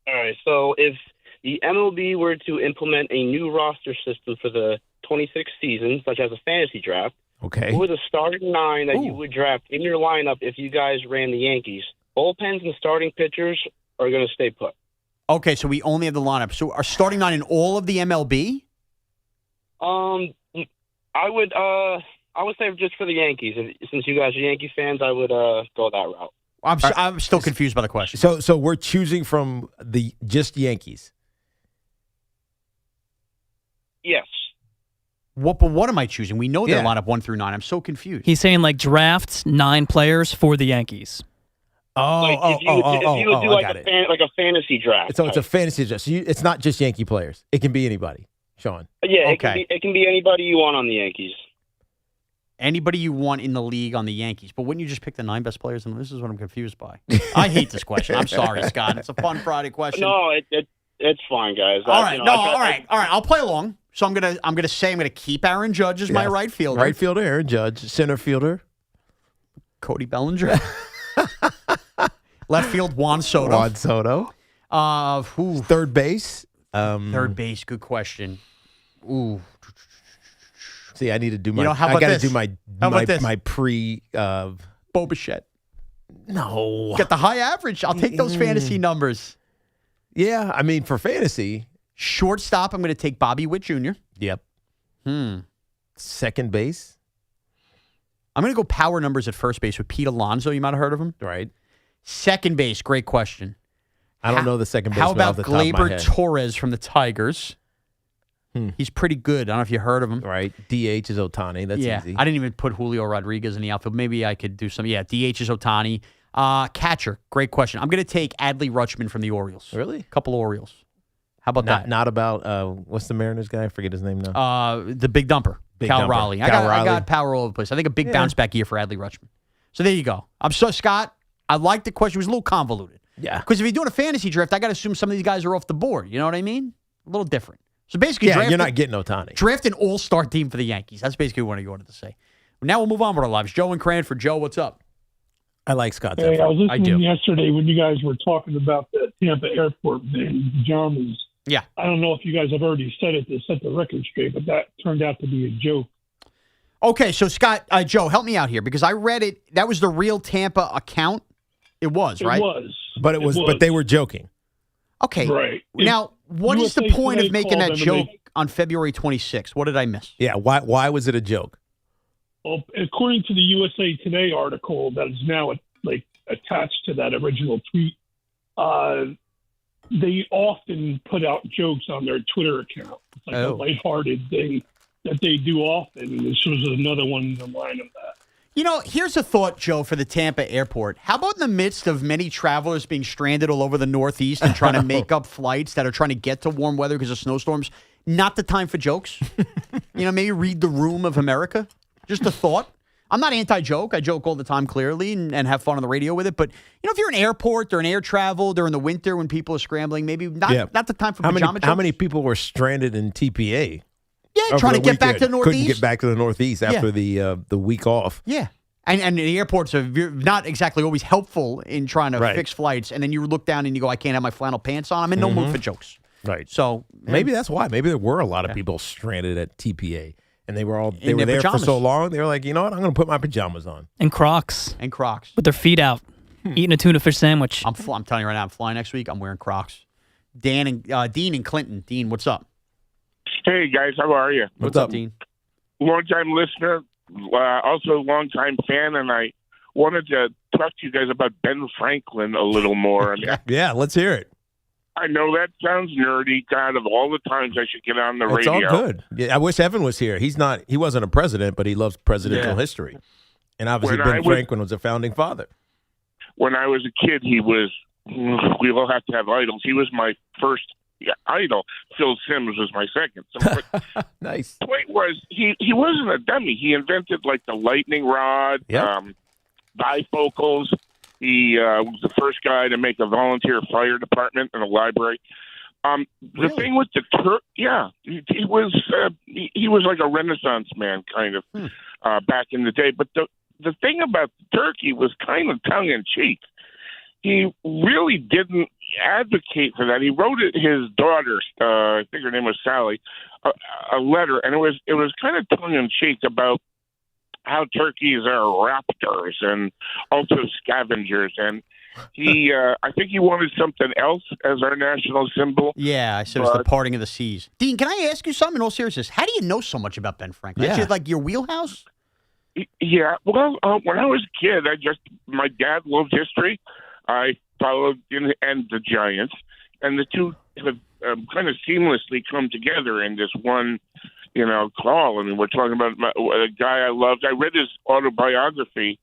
right, so if the MLB were to implement a new roster system for the 26th season, such as a fantasy draft, okay, who are the starting 9 that you would draft in your lineup if you guys ran the Yankees? Bullpens and starting pitchers are going to stay put. Okay, so we only have the lineup. So our starting 9 in all of the MLB? I would say just for the Yankees. Since you guys are Yankee fans, I would go that route. I'm still confused by the question. So we're choosing from the just Yankees. Yes. But what am I choosing? We know their lineup 1 through 9. I'm so confused. He's saying like drafts 9 players for the Yankees. If you would do like a fantasy draft. So it's a fantasy draft. So it's not just Yankee players. It can be anybody, Sean. Yeah, it can be anybody you want on the Yankees. Anybody you want in the league on the Yankees. But wouldn't you just pick the 9 best players? And this is what I'm confused by. I hate this question. I'm sorry, Scott. It's a fun Friday question. No, it's fine, guys. All right. All right. I'll play along. So I'm gonna keep Aaron Judge as my right fielder. Right fielder, Aaron Judge. Center fielder, Cody Bellinger. Left field, Juan Soto. Third base. Third base. Good question. Ooh. See, I need to do my. How about I got to this? do my pre. Bo Bichette. No. Get the high average. I'll take those fantasy numbers. Yeah, I mean for fantasy. Shortstop, I'm going to take Bobby Witt Jr. Yep. Second base. I'm going to go power numbers at first base with Pete Alonso. You might have heard of him. Right. Second base, great question. I don't know the second base. How about off the top of my Gleyber head. Torres from the Tigers? He's pretty good. I don't know if you heard of him. Right. DH is Ohtani. That's easy. I didn't even put Julio Rodriguez in the outfield. Maybe I could do some. Yeah, DH is Ohtani. Catcher, great question. I'm going to take Adley Rutschman from the Orioles. Really? A couple of Orioles. How about that? Not about, what's the Mariners guy? I forget his name now. The big dumper, Cal Raleigh. I got power all over the place. I think a big bounce back year for Adley Rutschman. So there you go. Scott, I like the question. It was a little convoluted. Yeah. Because if you're doing a fantasy draft, I got to assume some of these guys are off the board. You know what I mean? A little different. So basically, you're not getting Ohtani. Draft an all-star team for the Yankees. That's basically what I wanted to say. Now we'll move on with our lives. Joe and Cranford. Joe, what's up? I like Scott. Hey, I was listening yesterday when you guys were talking about the Tampa airport in pajamas. Yeah. I don't know if you guys have already said it to set the record straight, but that turned out to be a joke. Okay, so Scott, Joe, help me out here because I read it. That was the real Tampa account. It was, right? It was. But they were joking. Okay. Right. Now, what is the point of making that joke on February 26th? What did I miss? Yeah, why was it a joke? Well, according to the USA Today article that is now attached to that original tweet, they often put out jokes on their Twitter account. It's like a lighthearted thing that they do often. And this was another one in the line of that. Here's a thought, Joe, for the Tampa airport. How about in the midst of many travelers being stranded all over the Northeast and trying to make up flights that are trying to get to warm weather because of snowstorms? Not the time for jokes. Maybe read the room of America. Just a thought. I'm not anti-joke. I joke all the time, clearly, and have fun on the radio with it. But, if you're in an airport or an air travel during the winter when people are scrambling, maybe not the time for pajama jokes. How many people were stranded in TPA? Yeah, trying to get back to the Northeast. Couldn't get back to the Northeast after the week off. Yeah. And the airports are not exactly always helpful in trying to fix flights. And then you look down and you go, I can't have my flannel pants on. I'm in no mood for jokes. Right. So maybe that's why. Maybe there were a lot of people stranded at TPA. And they were there for so long, they were like, you know what, I'm going to put my pajamas on. And Crocs. With their feet out, eating a tuna fish sandwich. I'm telling you right now, I'm flying next week. I'm wearing Crocs. Dean and Clinton. Dean, what's up? Hey, guys, how are you? What's up, Dean? Long-time listener, also long-time fan, and I wanted to talk to you guys about Ben Franklin a little more. Yeah, let's hear it. I know that sounds nerdy. God, of all the times I should get on the radio. It's all good. Yeah, I wish Evan was here. He wasn't a president, but he loves presidential history. And obviously Ben Franklin was a founding father. When I was a kid, we all have to have idols. He was my first idol. Phil Simms was my second. So, nice. The point was, he wasn't a dummy. He invented like the lightning rod, bifocals. He was the first guy to make a volunteer fire department in a library. The thing with the he was like a Renaissance man, kind of, back in the day. But the thing about the turkey was kind of tongue in cheek. He really didn't advocate for that. He wrote his daughter, I think her name was Sally, a letter, and it was kind of tongue in cheek about how turkeys are raptors and also scavengers. And I think he wanted something else as our national symbol. Yeah, I said it was the parting of the seas. Dean, can I ask you something in all seriousness? How do you know so much about Ben Franklin? Yeah. Is it like your wheelhouse? Yeah, well, when I was a kid, my dad loved history. I followed and the Giants, and the two have kind of seamlessly come together in this one call. I mean, we're talking about a guy I loved. I read his autobiography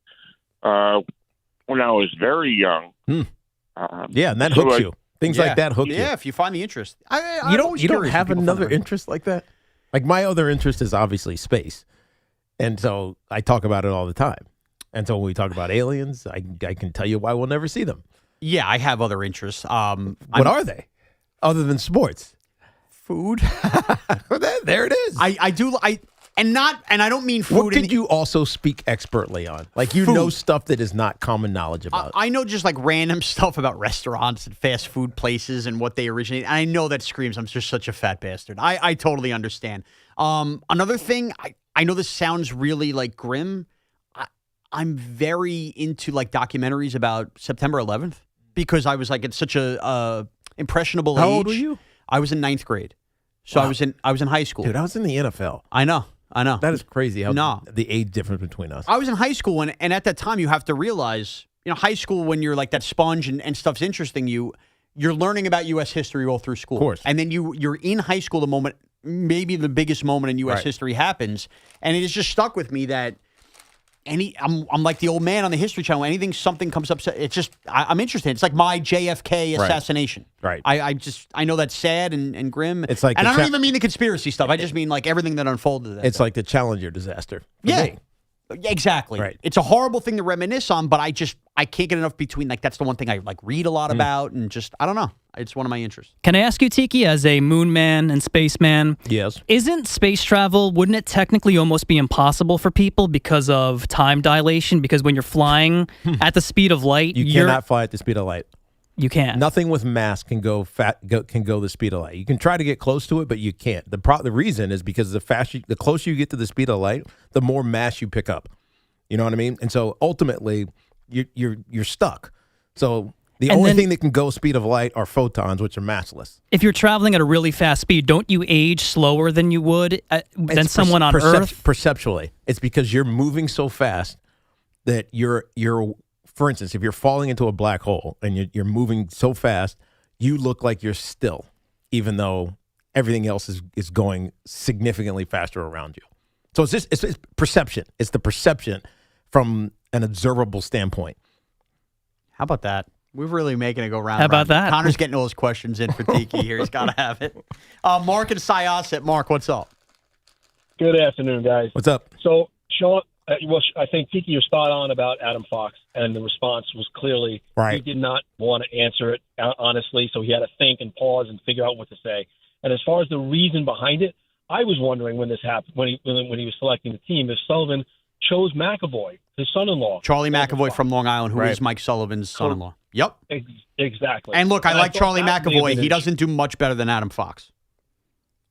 when I was very young. And that hooks you. Things like that hook you. Yeah, if you find the interest. You don't have another interest like that? Like, my other interest is obviously space. And so I talk about it all the time. And so when we talk about aliens, I can tell you why we'll never see them. Yeah, I have other interests. What are they? Other than sports? Food. There it is. I don't mean food. What could you also speak expertly on? Like, you know stuff that is not common knowledge about. I know just like random stuff about restaurants and fast food places and what they originate. And I know that screams I'm just such a fat bastard. I totally understand. Another thing, I know this sounds really like grim. I'm very into like documentaries about September 11th because I was like at such a impressionable age. How old were you? I was in 9th grade. So wow. I was in high school. Dude, I was in the NFL. I know. That is crazy how the age difference between us. I was in high school, and at that time you have to realize, high school, when you're like that sponge and stuff's interesting you're learning about U.S. history all through school. Of course. And then you're in high school the moment, maybe the biggest moment in U.S. history happens. And it has just stuck with me that I'm like the old man on the History Channel. Something comes up, it's just, I'm interested. It's like my JFK assassination. Right. I know that's sad and grim. It's like, and I don't even mean the conspiracy stuff. I just mean like everything that unfolded. It's like the Challenger disaster. Yeah. Exactly. Right. It's a horrible thing to reminisce on, but I can't get enough between, like, that's the one thing I like read a lot about, and just, I don't know. It's one of my interests. Can I ask you, Tiki, as a moon man and spaceman? Yes. Isn't space travel, wouldn't it technically almost be impossible for people because of time dilation? Because when you're flying at the speed of light, you cannot fly at the speed of light. You can't. Nothing with mass can go the speed of light. You can try to get close to it, but you can't. The reason is because the closer you get to the speed of light, the more mass you pick up. You know what I mean? And so ultimately, you're stuck. So the only thing that can go speed of light are photons, which are massless. If you're traveling at a really fast speed, don't you age slower than you would than someone on Earth? Perceptually, it's because you're moving so fast that you're. For instance, if you're falling into a black hole and you're moving so fast, you look like you're still, even though everything else is going significantly faster around you. So it's perception. It's the perception from an observable standpoint. How about that? We're really making it go round. How about that? Connor's getting all his questions in for Tiki here. He's got to have it. Mark and Syosset. Mark, what's up? Good afternoon, guys. What's up? So, Sean, I think, Tiki, you're spot on about Adam Fox, and the response was clearly he did not want to answer it honestly, so he had to think and pause and figure out what to say. And as far as the reason behind it, I was wondering when this happened, when he was selecting the team, if Sullivan chose McAvoy, his son-in-law. Charlie McAvoy from Long Island, who is Mike Sullivan's son-in-law. Yep. Exactly. And look, I like Charlie McAvoy. He issue. doesn't do much better than Adam Fox.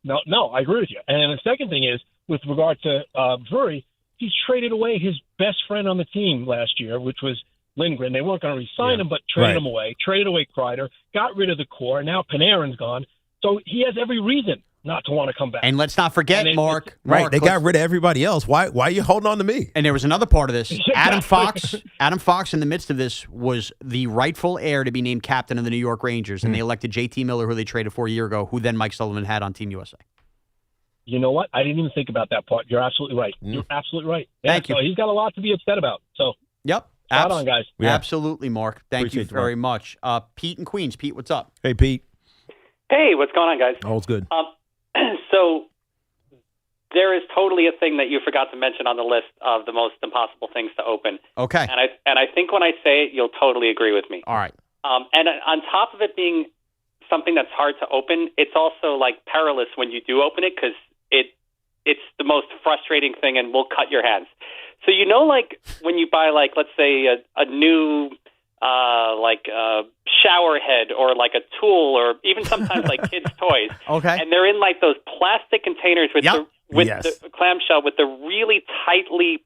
No, I agree with you. And the second thing is, with regard to Drury, he's traded away his best friend on the team last year, which was Lindgren. They weren't going to re-sign him, but traded him away, traded away Kreider, got rid of the core, and now Panarin's gone. So he has every reason not to want to come back. And let's not forget, Mark. They got rid of everybody else. Why are you holding on to me? And there was another part of this. Adam Fox, in the midst of this, was the rightful heir to be named captain of the New York Rangers, and they elected J.T. Miller, who they traded for a year ago, who then Mike Sullivan had on Team USA. You know what? I didn't even think about that part. You're absolutely right. You're absolutely right. Yeah, Thank you. So he's got a lot to be upset about. So, yep. Spot on, guys. Yeah. Absolutely, Mark. Thank Appreciate you very much. Pete in Queens. Pete, what's up? Hey, Pete. Hey, what's going on, guys? All's good. So there is totally a thing that you forgot to mention on the list of the most impossible things to open. Okay. And I think when I say it, you'll totally agree with me. All right. And on top of it being something that's hard to open, it's also like perilous when you do open it because it's the most frustrating thing and will cut your hands. So like when you buy let's say a new shower head or like a tool or even sometimes like kids' toys. Okay. And they're in like those plastic containers with the clamshell with the really tightly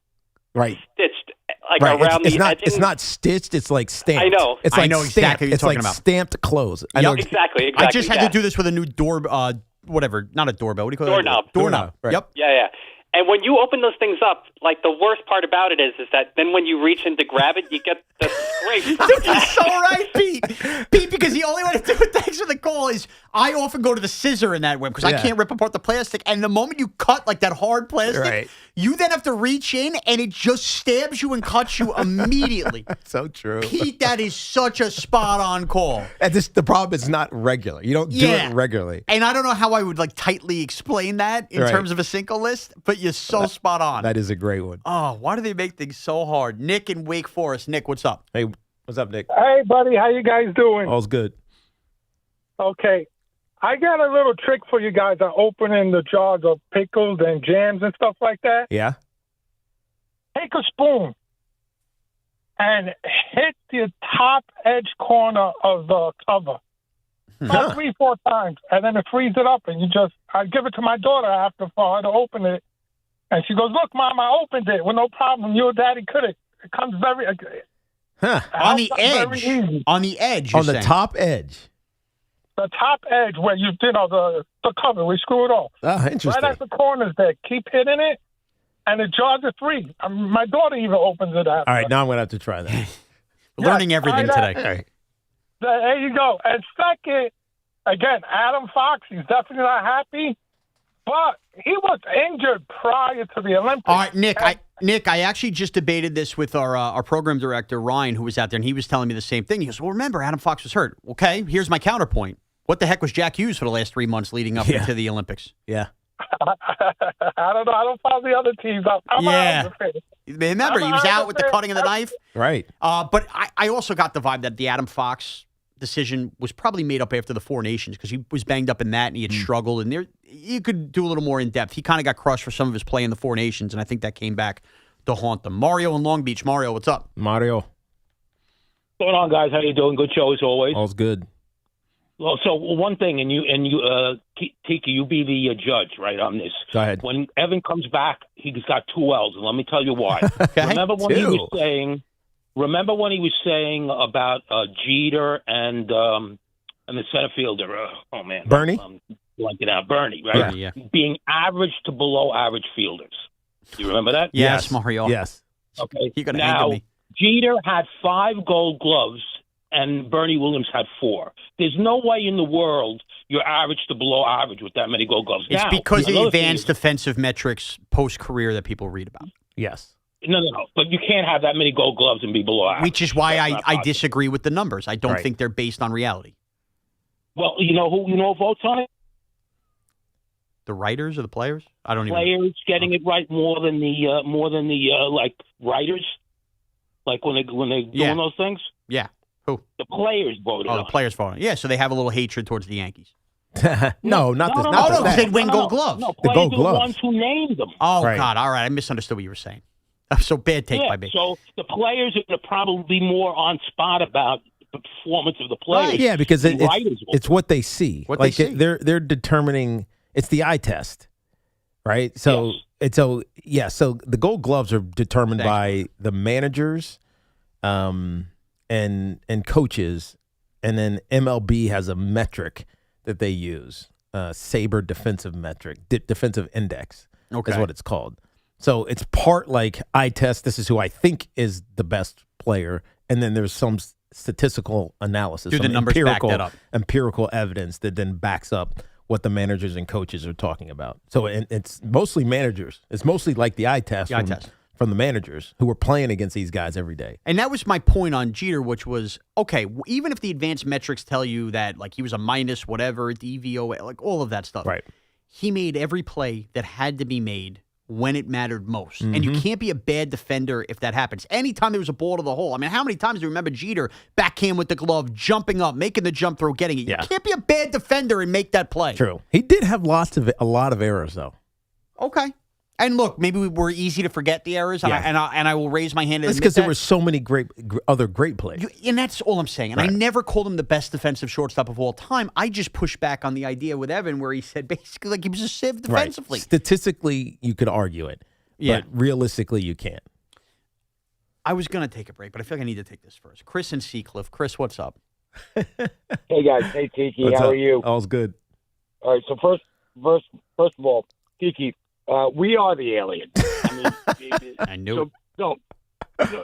stitched around the edging. It's not stitched. It's like stamped. I know. It's like I know exactly what you're talking about. Stamped clothes. Exactly. I just had to do this with a new door, not a doorbell. What do you call it? Doorknob. Right. Yep. Yeah. And when you open those things up, like the worst part about it is that then when you reach in to grab it, you get the scrape. You're so right, Pete. Pete, because the only way to do it, thanks for the call, is I often go to the scissor in that way because I can't rip apart the plastic. And the moment you cut like that hard plastic, you then have to reach in and it just stabs you and cuts you immediately. So true. Pete, that is such a spot-on call. And the problem is not regular. You don't do it regularly. And I don't know how I would tightly explain that in terms of a single list, but you're so spot on. That is a great one. Oh, why do they make things so hard? Nick in Wake Forest. Nick, what's up? Hey, what's up, Nick? Hey, buddy. How you guys doing? All's good. Okay. I got a little trick for you guys on opening the jars of pickles and jams and stuff like that. Yeah. Take a spoon and hit the top edge corner of the cover. About 3-4 times, and then it frees it up, and I give it to my daughter after for her to open it, and she goes, "Look, Mom, I opened it with no problem. Your daddy could it. It comes very on the edge. On the edge. On the top edge. The top edge where the cover, we screw it off. Interesting. Right at the corners there. Keep hitting it, and the jars are free. My daughter even opens it after. All right, now I'm going to have to try that. Learning everything today. All right. There you go. And second, again, Adam Fox, he's definitely not happy, but he was injured prior to the Olympics. All right, Nick, I actually just debated this with our program director, Ryan, who was out there, and he was telling me the same thing. He goes, well, remember, Adam Fox was hurt. Okay, here's my counterpoint. What the heck was Jack Hughes for the last 3 months leading up into the Olympics? Yeah. I don't know. I don't follow the other teams. Remember, he was out with the cutting of the knife. Right. But I also got the vibe that the Adam Fox decision was probably made up after the Four Nations because he was banged up in that and he had struggled. And you could do a little more in depth. He kind of got crushed for some of his play in the Four Nations, and I think that came back to haunt them. Mario in Long Beach. Mario, what's up? Mario. What's going on, guys? How you doing? Good show as always. All's good. Well, so one thing, and you, Tiki, you be the judge, right, on this. Go ahead. When Evan comes back, he's got 2 L's, and let me tell you why. Okay. Remember when he was saying about Jeter and the center fielder? Bernie. Blanking out, Bernie, right? Bernie, yeah. Being average to below average fielders. Do you remember that? Yes, Mario. Yes. Okay. You're gonna now, anger me. Jeter had 5 Gold Gloves, and Bernie Williams had 4. There's no way in the world you're average to below average with that many Gold Gloves. It's now, because of the another thing advanced defensive metrics post-career that people read about. Yes. No. But you can't have that many Gold Gloves and be below average. Which is why I disagree with the numbers. I don't think they're based on reality. Well, you know who votes on it? The writers or the players? I don't even. Players getting it right more than the like writers, like when they're doing those things. Yeah. Who? The players voted. Oh, the players voted. Yeah, so they have a little hatred towards the Yankees. No, because they'd win Gold Gloves. No, players are the ones who named them. Oh, God. All right. I misunderstood what you were saying. So bad take by me. So the players are going to probably be more on spot about the performance of the players. Right. Yeah, because it's what they see. They see. They're determining. It's the eye test, right? So so the Gold Gloves are determined by the managers, and coaches, and then MLB has a metric that they use, Sabre defensive metric, defensive index is what it's called. So it's part like eye test. This is who I think is the best player, and then there's some statistical analysis, the numbers back that up? Empirical evidence that then backs up what the managers and coaches are talking about. So it's mostly managers. It's mostly like the eye test from the managers who are playing against these guys every day. And that was my point on Jeter, which was, okay, even if the advanced metrics tell you that like he was a minus whatever, DVOA, like all of that stuff. Right. He made every play that had to be made when it mattered most. And you can't be a bad defender if that happens. Anytime there was a ball to the hole. I mean, how many times do you remember Jeter backhand with the glove, jumping up, making the jump throw, getting it? You can't be a bad defender and make that play. True. He did have a lot of errors, though. Okay. And look, maybe we're easy to forget the errors, and I will raise my hand and That's admit because there that. were so many other great plays. And that's all I'm saying. And I never called him the best defensive shortstop of all time. I just pushed back on the idea with Evan where he said basically like he was a sieve defensively. Right. Statistically, you could argue it. Yeah. But realistically, you can't. I was going to take a break, but I feel like I need to take this first. Chris and Seacliff. Chris, what's up? Hey, guys. Hey, Tiki. How are you? All's good. All right. So first of all, Tiki, we are the aliens. I mean, I knew. So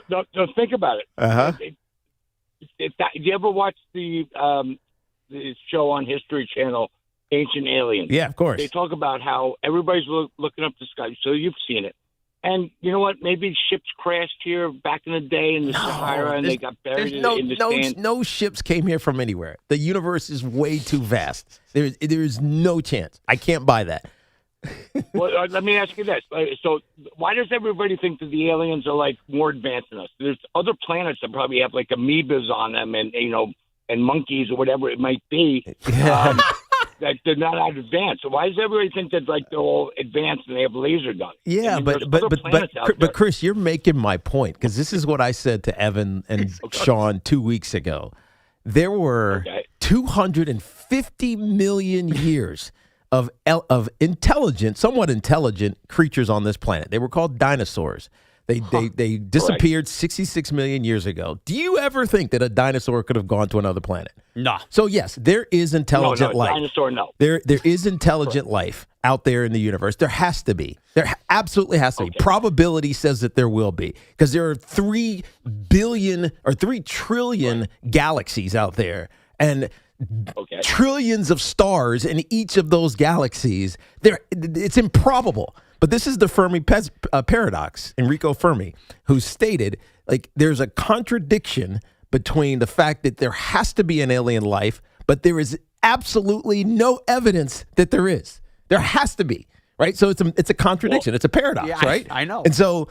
don't think about it. Uh-huh. Did you ever watch the show on History Channel, Ancient Aliens? Yeah, of course. They talk about how everybody's looking up the sky. So you've seen it. And you know what? Maybe ships crashed here back in the day in the Sahara, and they got buried in the sand. No ships came here from anywhere. The universe is way too vast. There is no chance. I can't buy that. Well, let me ask you this. So why does everybody think that the aliens are like more advanced than us? There's other planets that probably have like amoebas on them and monkeys or whatever it might be. That they're not as advanced. So why does everybody think that like they're all advanced and they have laser guns? Yeah, but Chris, you're making my point because this is what I said to Evan and Shaun 2 weeks ago. There were 250 million years of intelligent, somewhat intelligent creatures on this planet. They were called dinosaurs. They disappeared 66 million years ago. Do you ever think that a dinosaur could have gone to another planet? No. So yes, there is intelligent life. Dinosaur, no. There is intelligent life out there in the universe. There has to be. There absolutely has to be. Probability says that there will be because there are 3 billion or 3 trillion galaxies out there, and trillions of stars in each of those galaxies. It's improbable. But this is the Fermi paradox, Enrico Fermi, who stated, like, there's a contradiction between the fact that there has to be an alien life, but there is absolutely no evidence that there is. There has to be, right? So it's a contradiction. It's a paradox, right? I know. And so,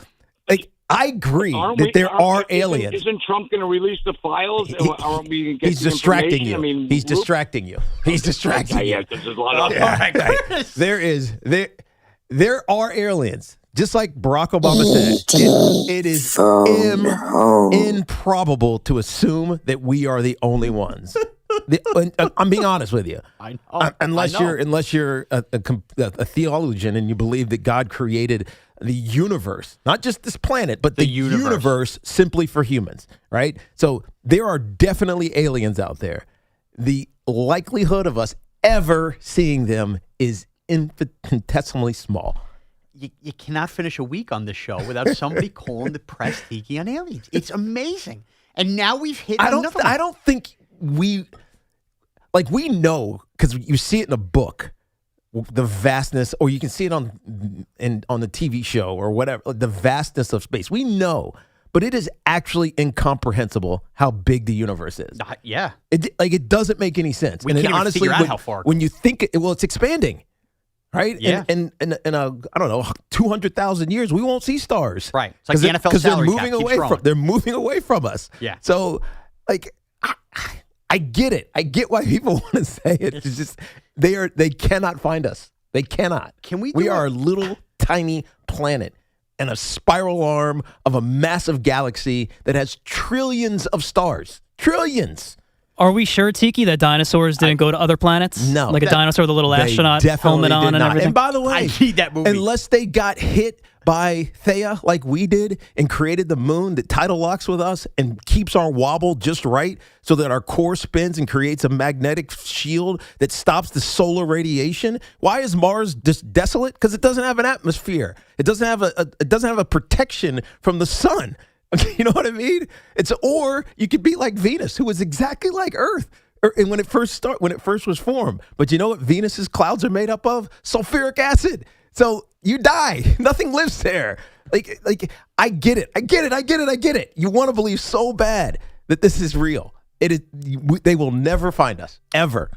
like, I agree that there are aliens. Isn't Trump going to release the files? Aren't we He's distracting you. He's distracting you. He's distracting you. Yeah, there's a lot of There are aliens, just like Barack Obama said. It is improbable to assume that we are the only ones. I'm being honest with you. Unless you're a theologian and you believe that God created the universe, not just this planet, but the universe simply for humans, right? So there are definitely aliens out there. The likelihood of us ever seeing them is infinitesimally small. You cannot finish a week on this show without somebody calling the press Tiki on aliens. It's amazing. And now we've hit another one. I don't think we know, because you see it in a book, the vastness, or you can see it on the TV show or whatever, the vastness of space. We know, but it is actually incomprehensible how big the universe is. Yeah. It doesn't make any sense. We can't even figure out how far. When you think it's expanding, right? Yeah. And in I don't know, 200,000 years, we won't see stars. Right. It's like the NFL salary cap. They're moving away from us. Yeah. So, I get it. I get why people want to say it. It's just they cannot find us. They cannot. We are a little tiny planet and a spiral arm of a massive galaxy that has trillions of stars. Trillions. Are we sure, Tiki, that dinosaurs didn't go to other planets? No. Like a dinosaur with a little astronaut helmet on and everything? And by the way, I need that movie. Unless they got hit by Theia like we did and created the moon that tidal locks with us and keeps our wobble just right so that our core spins and creates a magnetic shield that stops the solar radiation. Why is Mars just desolate? Because it doesn't have an atmosphere. It doesn't have a protection from the sun. You know what I mean? Or you could be like Venus, who was exactly like Earth when it first was formed. But you know what Venus's clouds are made up of? Sulfuric acid. So you die. Nothing lives there. Like I get it. You want to believe so bad that this is real. They will never find us. Ever.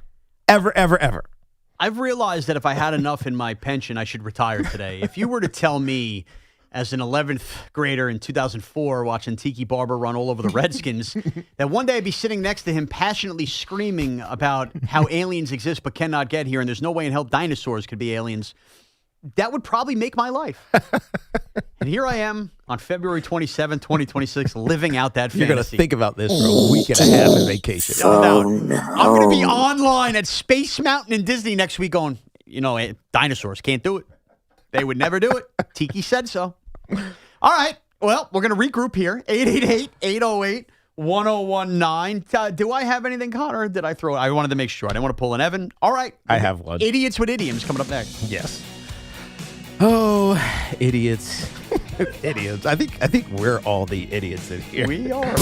I've realized that if I had enough in my pension, I should retire today. If you were to tell me as an 11th grader in 2004 watching Tiki Barber run all over the Redskins, that one day I'd be sitting next to him passionately screaming about how aliens exist but cannot get here and there's no way in hell dinosaurs could be aliens, that would probably make my life. And here I am on February 27, 2026, living out that fantasy. You're going to think about this for a week and a half in vacation. I'm going to be online at Space Mountain in Disney next week going, dinosaurs can't do it. They would never do it. Tiki said so. All right. Well, we're going to regroup here. 888-808-1019. Do I have anything, Connor? Or did I throw it? I wanted to make sure. I didn't want to pull an Evan. All right. I have one. Idiots with idioms coming up next. Yes. Oh, idiots. Idiots. I think we're all the idiots in here. We are. It is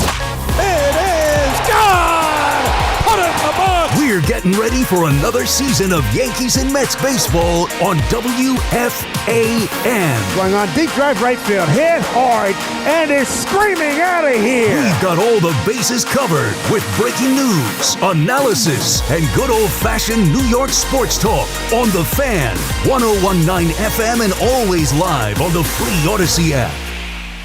gone! Put it in the box! We're getting ready for another season of Yankees and Mets baseball on WFAN. Going on deep drive right field, hit hard, and is screaming out of here. We've got all the bases covered with breaking news, analysis, and good old-fashioned New York sports talk on The Fan, 101.9 FM, and always live on the free Odyssey app.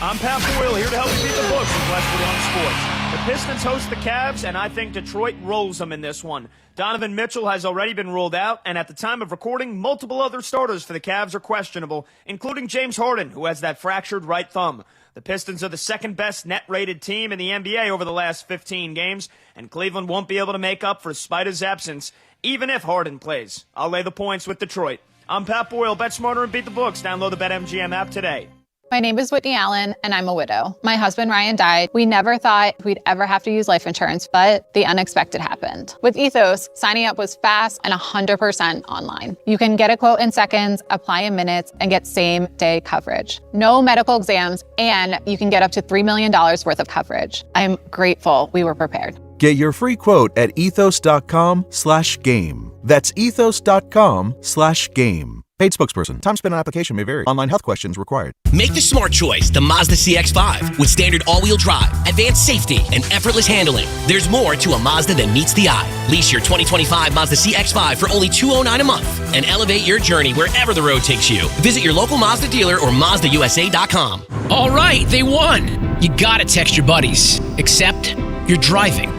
I'm Pat Boyle, here to help you beat the books with Westwood on Sports. The Pistons host the Cavs, and I think Detroit rolls them in this one. Donovan Mitchell has already been ruled out, and at the time of recording, multiple other starters for the Cavs are questionable, including James Harden, who has that fractured right thumb. The Pistons are the second-best net-rated team in the NBA over the last 15 games, and Cleveland won't be able to make up for Spider's absence, even if Harden plays. I'll lay the points with Detroit. I'm Pat Boyle. Bet smarter and beat the books. Download the BetMGM app today. My name is Whitney Allen, and I'm a widow. My husband, Ryan, died. We never thought we'd ever have to use life insurance, but the unexpected happened. With Ethos, signing up was fast and 100% online. You can get a quote in seconds, apply in minutes, and get same-day coverage. No medical exams, and you can get up to $3 million worth of coverage. I'm grateful we were prepared. Get your free quote at ethos.com/game. That's ethos.com/game. Paid spokesperson. Time spent on application may vary. Online health questions required. Make the smart choice, the Mazda CX-5. With standard all-wheel drive, advanced safety, and effortless handling. There's more to a Mazda than meets the eye. Lease your 2025 Mazda CX-5 for only $209 a month and elevate your journey wherever the road takes you. Visit your local Mazda dealer or MazdaUSA.com. All right, they won. You gotta text your buddies. Except you're driving.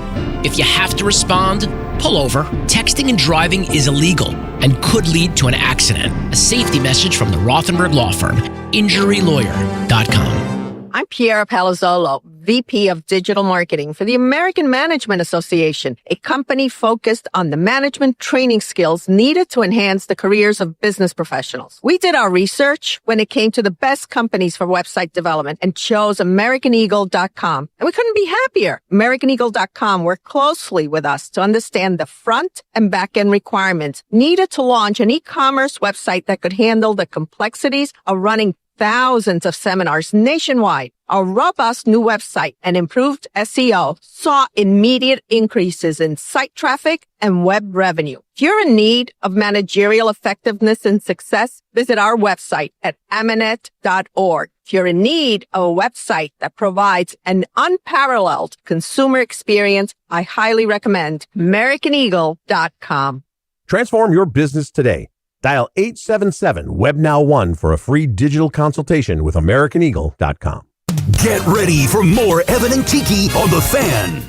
If you have to respond, pull over. Texting and driving is illegal and could lead to an accident. A safety message from the Rothenberg Law Firm. InjuryLawyer.com. I'm Piera Palazzolo, VP of Digital Marketing for the American Management Association, a company focused on the management training skills needed to enhance the careers of business professionals. We did our research when it came to the best companies for website development and chose AmericanEagle.com. And we couldn't be happier. AmericanEagle.com worked closely with us to understand the front and back end requirements needed to launch an e-commerce website that could handle the complexities of running thousands of seminars nationwide. Our robust new website and improved SEO saw immediate increases in site traffic and web revenue. If you're in need of managerial effectiveness and success, visit our website at amanet.org. If you're in need of a website that provides an unparalleled consumer experience, I highly recommend AmericanEagle.com. Transform your business today. Dial 877-WebNow1 for a free digital consultation with AmericanEagle.com. Get ready for more Evan and Tiki on The Fan.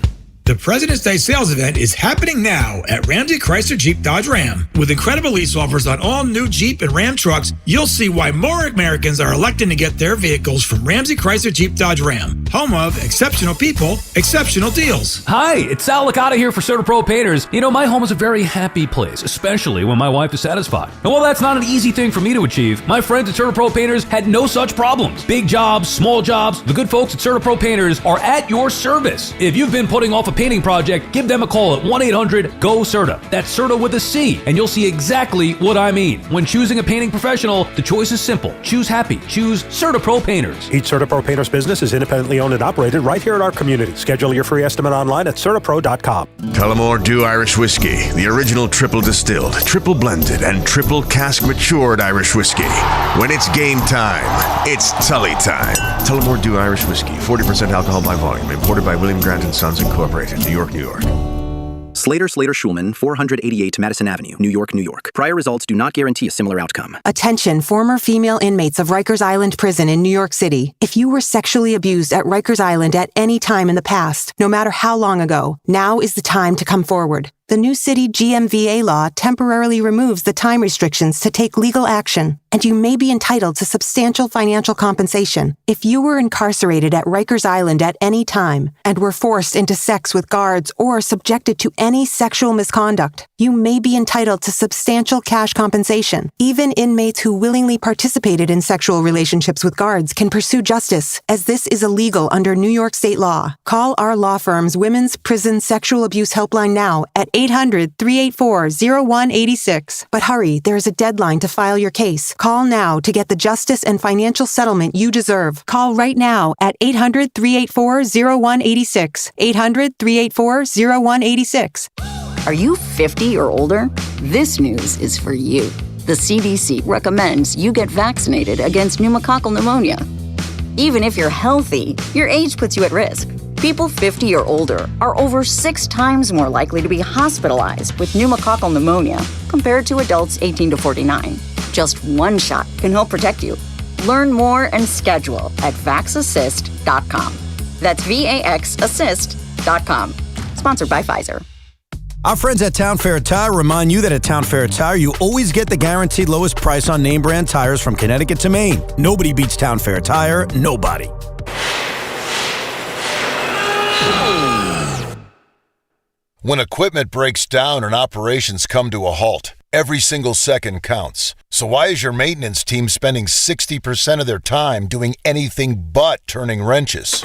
The President's Day sales event is happening now at Ramsey Chrysler Jeep Dodge Ram. With incredible lease offers on all new Jeep and Ram trucks, you'll see why more Americans are electing to get their vehicles from Ramsey Chrysler Jeep Dodge Ram. Home of exceptional people, exceptional deals. Hi, it's Sal Licata here for CertaPro Painters. You know, my home is a very happy place, especially when my wife is satisfied. And while that's not an easy thing for me to achieve, my friends at CertaPro Painters had no such problems. Big jobs, small jobs, the good folks at CertaPro Painters are at your service. If you've been putting off a painting project, give them a call at 1-800-GO-CERTA. That's CERTA with a C, and you'll see exactly what I mean. When choosing a painting professional, the choice is simple. Choose happy. Choose CertaPro Painters. Each CertaPro Painters business is independently owned and operated right here in our community. Schedule your free estimate online at CertaPro.com. Tullamore Dew Irish Whiskey, the original triple distilled, triple blended, and triple cask matured Irish whiskey. When it's game time, it's Tully time. Tullamore Dew Irish Whiskey, 40% alcohol by volume, imported by William Grant & Sons Incorporated, New York, New York. Slater Schulman, 488 Madison Avenue, New York, New York. Prior results do not guarantee a similar outcome. Attention, former female inmates of Rikers Island Prison in New York City. If you were sexually abused at Rikers Island at any time in the past, no matter how long ago, now is the time to come forward. The new city GMVA law temporarily removes the time restrictions to take legal action, and you may be entitled to substantial financial compensation. If you were incarcerated at Rikers Island at any time and were forced into sex with guards or subjected to any sexual misconduct, you may be entitled to substantial cash compensation. Even inmates who willingly participated in sexual relationships with guards can pursue justice, as this is illegal under New York state law. Call our law firm's Women's Prison Sexual Abuse Helpline now at 800-384-0186. But hurry, there is a deadline to file your case. Call now to get the justice and financial settlement you deserve. Call right now at 800-384-0186. 800-384-0186. Are you 50 or older? This news is for you. The CDC recommends you get vaccinated against pneumococcal pneumonia. Even if you're healthy, your age puts you at risk. People 50 or older are over 6 times more likely to be hospitalized with pneumococcal pneumonia compared to adults 18 to 49. Just one shot can help protect you. Learn more and schedule at vaxassist.com. That's VAXassist.com. Sponsored by Pfizer. Our friends at Town Fair Tire remind you that at Town Fair Tire, you always get the guaranteed lowest price on name brand tires from Connecticut to Maine. Nobody beats Town Fair Tire. Nobody. When equipment breaks down and operations come to a halt, every single second counts. So why is your maintenance team spending 60% of their time doing anything but turning wrenches?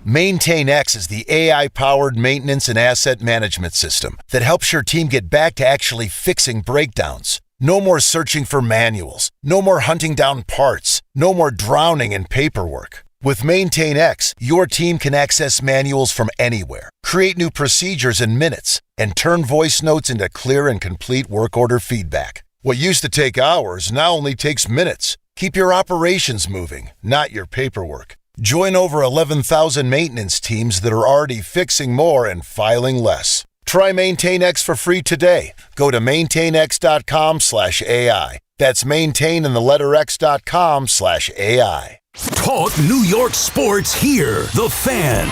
MaintainX is the AI-powered maintenance and asset management system that helps your team get back to actually fixing breakdowns. No more searching for manuals. No more hunting down parts. No more drowning in paperwork. With MaintainX, your team can access manuals from anywhere, create new procedures in minutes, and turn voice notes into clear and complete work order feedback. What used to take hours now only takes minutes. Keep your operations moving, not your paperwork. Join over 11,000 maintenance teams that are already fixing more and filing less. Try MaintainX for free today. Go to maintainx.com/AI. That's maintain and the letter x.com/AI. Talk New York sports here. The Fan.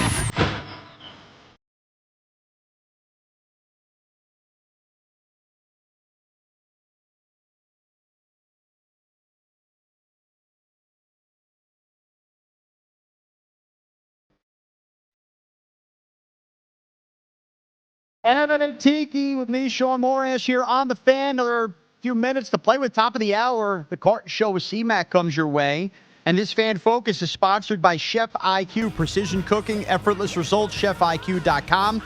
Evan and Tiki with me, Shaun Morash, here on The Fan. Another few minutes to play with. Top of the hour, the Carton Show with C-Mac comes your way. And this Fan Focus is sponsored by Chef IQ, precision cooking, effortless results, chefiq.com.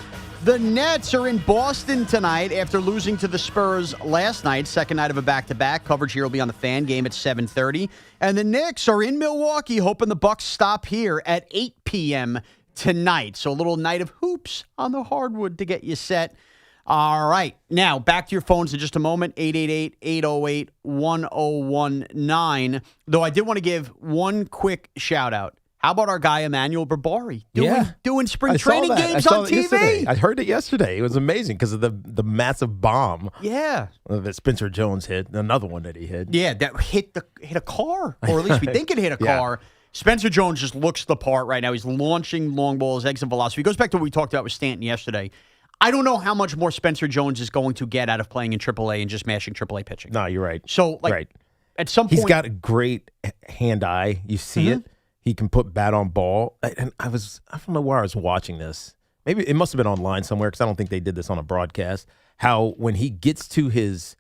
The Nets are in Boston tonight after losing to the Spurs last night. Second night of a back-to-back. Coverage here will be on the Fan game at 7:30. And the Knicks are in Milwaukee, hoping the Bucks stop here at 8 p.m. tonight. So a little night of hoops on the hardwood to get you set. All right. Now, back to your phones in just a moment. 888-808-1019. Though I did want to give one quick shout-out. How about our guy, Emmanuel Barbari, doing spring training games on TV? Yesterday. I heard it yesterday. It was amazing because of the massive bomb. Yeah. That Spencer Jones hit. Another one that he hit. Yeah, that hit a car. Or at least we think it hit a car. Spencer Jones just looks the part right now. He's launching long balls, exit velocity. It goes back to what we talked about with Stanton yesterday. I don't know how much more Spencer Jones is going to get out of playing in AAA and just mashing AAA pitching. No, you're right. So, at some point... He's got a great hand-eye. You see it. He can put bat on ball. And I don't know where I was watching this. Maybe it must have been online somewhere because I don't think they did this on a broadcast. How when he gets to his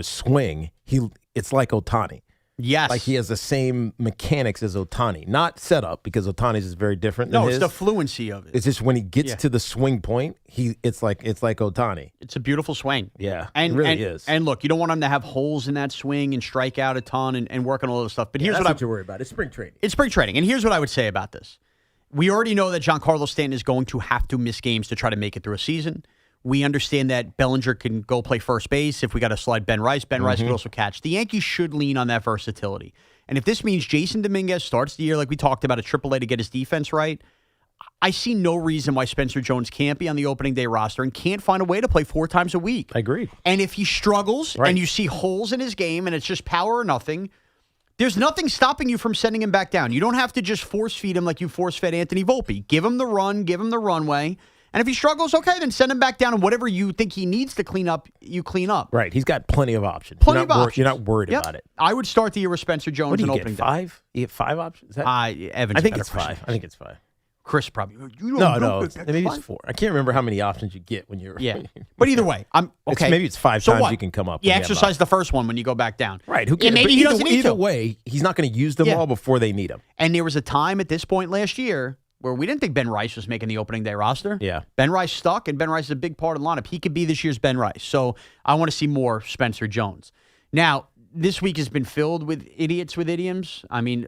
swing, it's like Ohtani. Yes. Like he has the same mechanics as Ohtani. Not setup, because Ohtani's is very different than his. No, it's the fluency of it. It's just when he gets to the swing point, it's like Ohtani. It's a beautiful swing. Yeah, it really is. And look, you don't want him to have holes in that swing and strike out a ton and work on all those stuff. But here's what you're worried about. It's spring training. It's spring training. And here's what I would say about this. We already know that Giancarlo Stanton is going to have to miss games to try to make it through a season. We understand that Bellinger can go play first base. If we got to slide Ben Rice could also catch. The Yankees should lean on that versatility. And if this means Jason Dominguez starts the year like we talked about at AAA to get his defense right, I see no reason why Spencer Jones can't be on the opening day roster and can't find a way to play 4 times a week. I agree. And if he struggles and you see holes in his game and it's just power or nothing, there's nothing stopping you from sending him back down. You don't have to just force feed him like you force fed Anthony Volpe. Give him the run, give him the runway. And if he struggles, okay, then send him back down, and whatever you think he needs to clean up, you clean up. Right. He's got plenty of options. You're not worried about it. I would start the year with Spencer Jones. What do you in get, opening 5? You get 5 options? Evans. I think it's 5. I think it's 5. Chris probably. No. Maybe it's 4. I can't remember how many options you get when you're. Yeah. But either way, I'm okay. Maybe it's 5 times you can come up. You exercise the first one when you go back down. Right. Who cares? Maybe he doesn't need to. Either way, he's not going to use them all before they need him. And there was a time at this point last year where we didn't think Ben Rice was making the opening day roster. Yeah. Ben Rice stuck, and Ben Rice is a big part of the lineup. He could be this year's Ben Rice. So I want to see more Spencer Jones. Now, this week has been filled with idiots with idioms. I mean,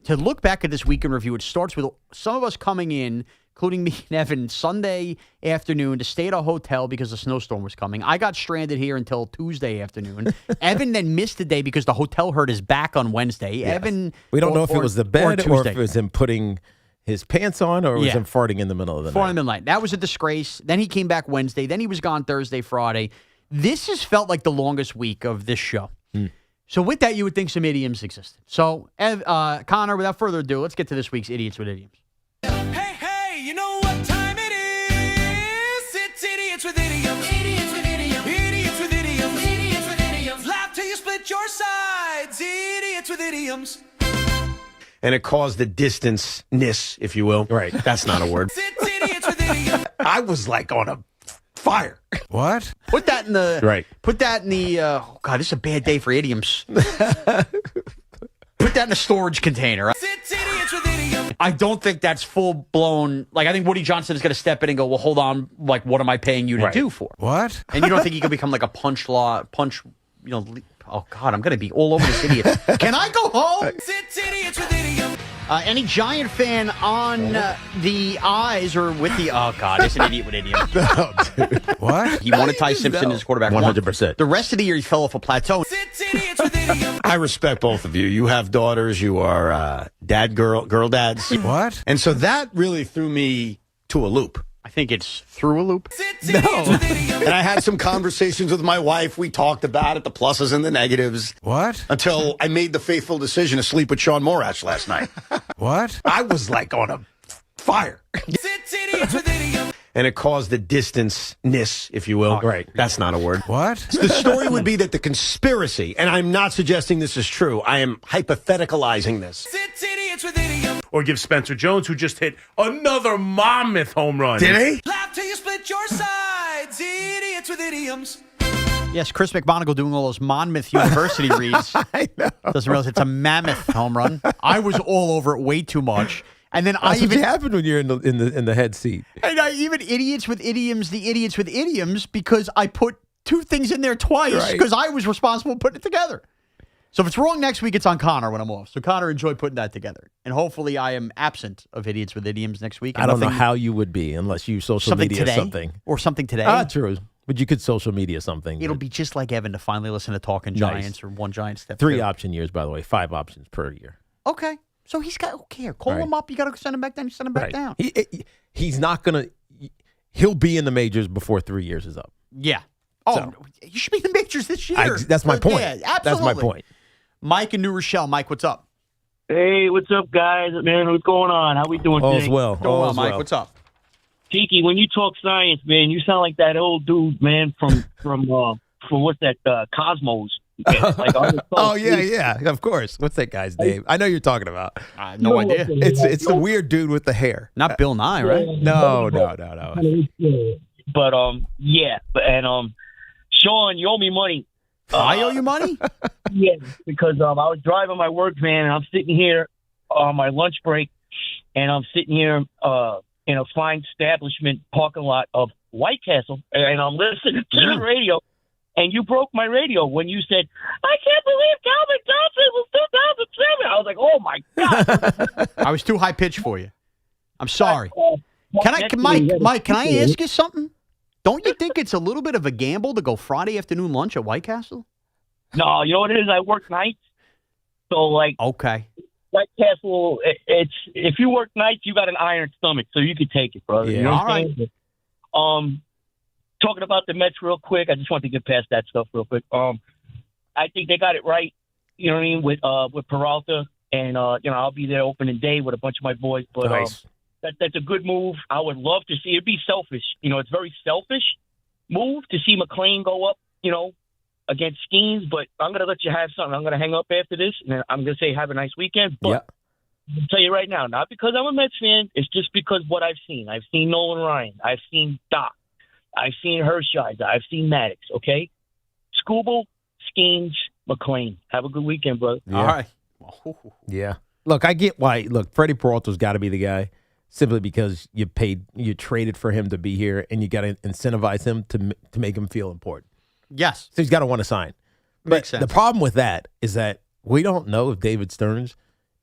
to look back at this week in review, it starts with some of us coming in, including me and Evan, Sunday afternoon to stay at a hotel because a snowstorm was coming. I got stranded here until Tuesday afternoon. Evan then missed the day because the hotel hurt his back on Wednesday. Yes. Evan, we don't know if it was the bed or if it was him putting his pants on or was him farting in the middle of the night. Farting in the middle of the night. That was a disgrace. Then he came back Wednesday. Then he was gone Thursday, Friday. This has felt like the longest week of this show. So with that, you would think some idioms existed. So, Connor, without further ado, let's get to this week's Idiots with Idioms. Hey, you know what time it is? It's Idiots with Idioms. Idiots with Idioms. Idiots with Idioms. Idiots with Idioms. Laugh till you split your sides. Idiots with Idioms. And it caused the distance-ness, if you will. Right. That's not a word. It's Idiots with Idioms. I was like on a fire. What? Put that in the... Right. Put that in the... oh, God, this is a bad day for idioms. Put that in a storage container. It's Idiots with Idioms. I don't think that's full-blown... Like, I think Woody Johnson is going to step in and go, well, hold on, like, what am I paying you to do for? What? And you don't think he could become like a punch, you know... Oh, God, I'm going to be all over this idiot. Can I go home? It's Idiots with Idioms. Any Giant fan on the eyes or with the... Oh, God, it's an idiot with idioms. No, dude. What? He wanted Ty Simpson as quarterback. 100%. The rest of the year, he fell off a plateau. It's Idiots with Idioms. I respect both of you. You have daughters. You are girl dads. What? And so that really threw me to a loop. I think it's through a loop. No. And I had some conversations with my wife. We talked about it, the pluses and the negatives. What? Until I made the faithful decision to sleep with Shaun Morash last night. What? I was like on a fire. It's Idiots with Idioms. And it caused the distance-ness, if you will. Right. That's not a word. What? The story would be that the conspiracy, and I'm not suggesting this is true, I am hypotheticalizing this. It's Idiots with Idioms. Or give Spencer Jones, who just hit another Monmouth home run. Did he? Laugh till you split your sides. Idiots with Idioms. Yes, Chris McMonagle doing all those Monmouth University reads. I know. Doesn't realize it's a mammoth home run. I was all over it way too much. And then That's what happened when you're in the head seat. And I even idiots with idioms because I put two things in there twice because I was responsible for putting it together. So if it's wrong next week, it's on Connor when I'm off. So Connor, enjoy putting that together. And hopefully I am absent of idiots with idioms next week. I don't know how you would be unless you social media today, something. Or something today. True. But you could social media something. It'll be just like Evan to finally listen to Talking Giants or One Giant Step 3 2. option years, by the way. 5 options per year. Okay. So he's got, call him up. You got to send him back down. You send him back down. He's not going to, he'll be in the majors before 3 years is up. Yeah. Oh, you should be in the majors this year. That's my point. Yeah, absolutely. That's my point. Mike in New Rochelle. Mike, what's up? Hey, what's up, guys? Man, what's going on? How we doing today? All's well. Doing well, Mike. What's up? Tiki, when you talk science, man, you sound like that old dude, man, from what's that, Cosmos. Yeah, of course. What's that guy's name? I know you're talking about. I have no idea. It's the weird dude with the hair. Not Bill Nye, right? No. But Shaun, you owe me money. I owe you money? Yeah, because I was driving my work van and I'm sitting here on my lunch break, and I'm sitting here in a fine establishment parking lot of White Castle, and I'm listening to the radio. And you broke my radio when you said, "I can't believe Calvin Johnson was 2007." I was like, "Oh my god!" I was too high pitched for you. I'm sorry. Mike? Can I ask you something? Don't you think it's a little bit of a gamble to go Friday afternoon lunch at White Castle? No, you know what it is? I work nights, so like, okay. White Castle, it's if you work nights, you got an iron stomach, so you can take it, brother. Yeah, you know all right. Talking about the Mets real quick, I just want to get past that stuff real quick. I think they got it right. You know what I mean with Peralta, and I'll be there opening day with a bunch of my boys. But nice. That's a good move. I would love to see it. Be selfish. It's a very selfish move to see McLean go up. Against Skeens, but I'm gonna let you have something. I'm gonna hang up after this, and I'm gonna say have a nice weekend. But I'll tell you right now, not because I'm a Mets fan. It's just because what I've seen. I've seen Nolan Ryan. I've seen Doc. I've seen Hershiser. I've seen Maddox, okay? Skubal, Skeens, McLean. Have a good weekend, brother. Yeah. All right. Yeah. Look, I get why. Look, Freddie Peralta's got to be the guy simply because you traded for him to be here, and you got to incentivize him to make him feel important. Yes. So he's got to want to sign. Makes sense. The problem with that is that we don't know if David Stearns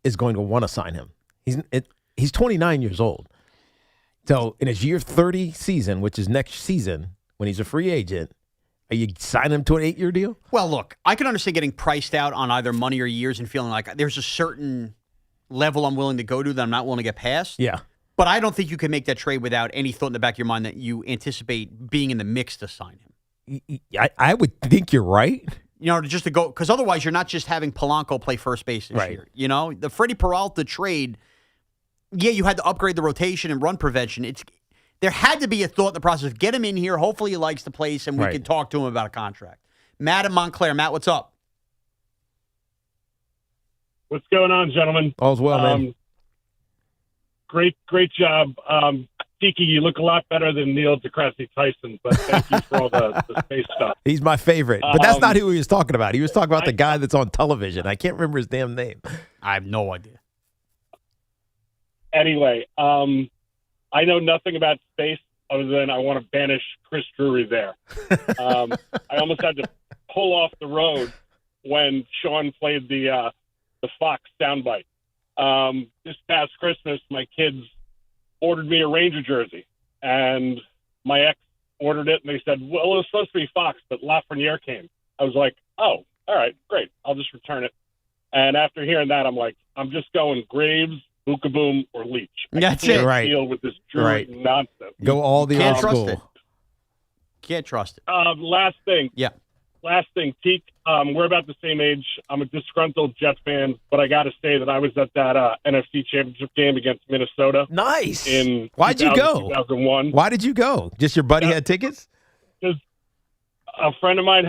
is going to want to sign him. He's 29 years old. So in his year 30 season, which is next season, when he's a free agent, are you signing him to an 8-year deal? Well, look, I can understand getting priced out on either money or years and feeling like there's a certain level I'm willing to go to that I'm not willing to get past. Yeah. But I don't think you can make that trade without any thought in the back of your mind that you anticipate being in the mix to sign him. I would think you're right. Just to go, because otherwise you're not just having Polanco play first base this year. The Freddie Peralta trade, you had to upgrade the rotation and run prevention. There had to be a thought in the process. Get him in here. Hopefully he likes the place, and we can talk to him about a contract. Matt in Montclair. Matt, what's up? What's going on, gentlemen? All's well, man. Great job. Tiki, you look a lot better than Neil deGrasse Tyson, but thank you for all the space stuff. He's my favorite. But that's not who he was talking about. He was talking about the guy that's on television. I can't remember his damn name. I have no idea. Anyway, I know nothing about space other than I want to banish Chris Drury there. I almost had to pull off the road when Shaun played the Fox soundbite. This past Christmas, my kids ordered me a Ranger jersey, and my ex ordered it, and they said, well, it was supposed to be Fox, but Lafreniere came. I was like, oh, all right, great. I'll just return it. And after hearing that, I'm like, I'm just going Graves, Bukaboom, or Leach. That's it. I can't deal with this Drury nonsense. Go all the old school. Can't trust it. Last thing. Yeah. Last thing, Teak, we're about the same age. I'm a disgruntled Jet fan, but I got to say that I was at that NFC Championship game against Minnesota. Nice. Why'd you go? 2001. Why did you go? Just your buddy had tickets? Because a friend of mine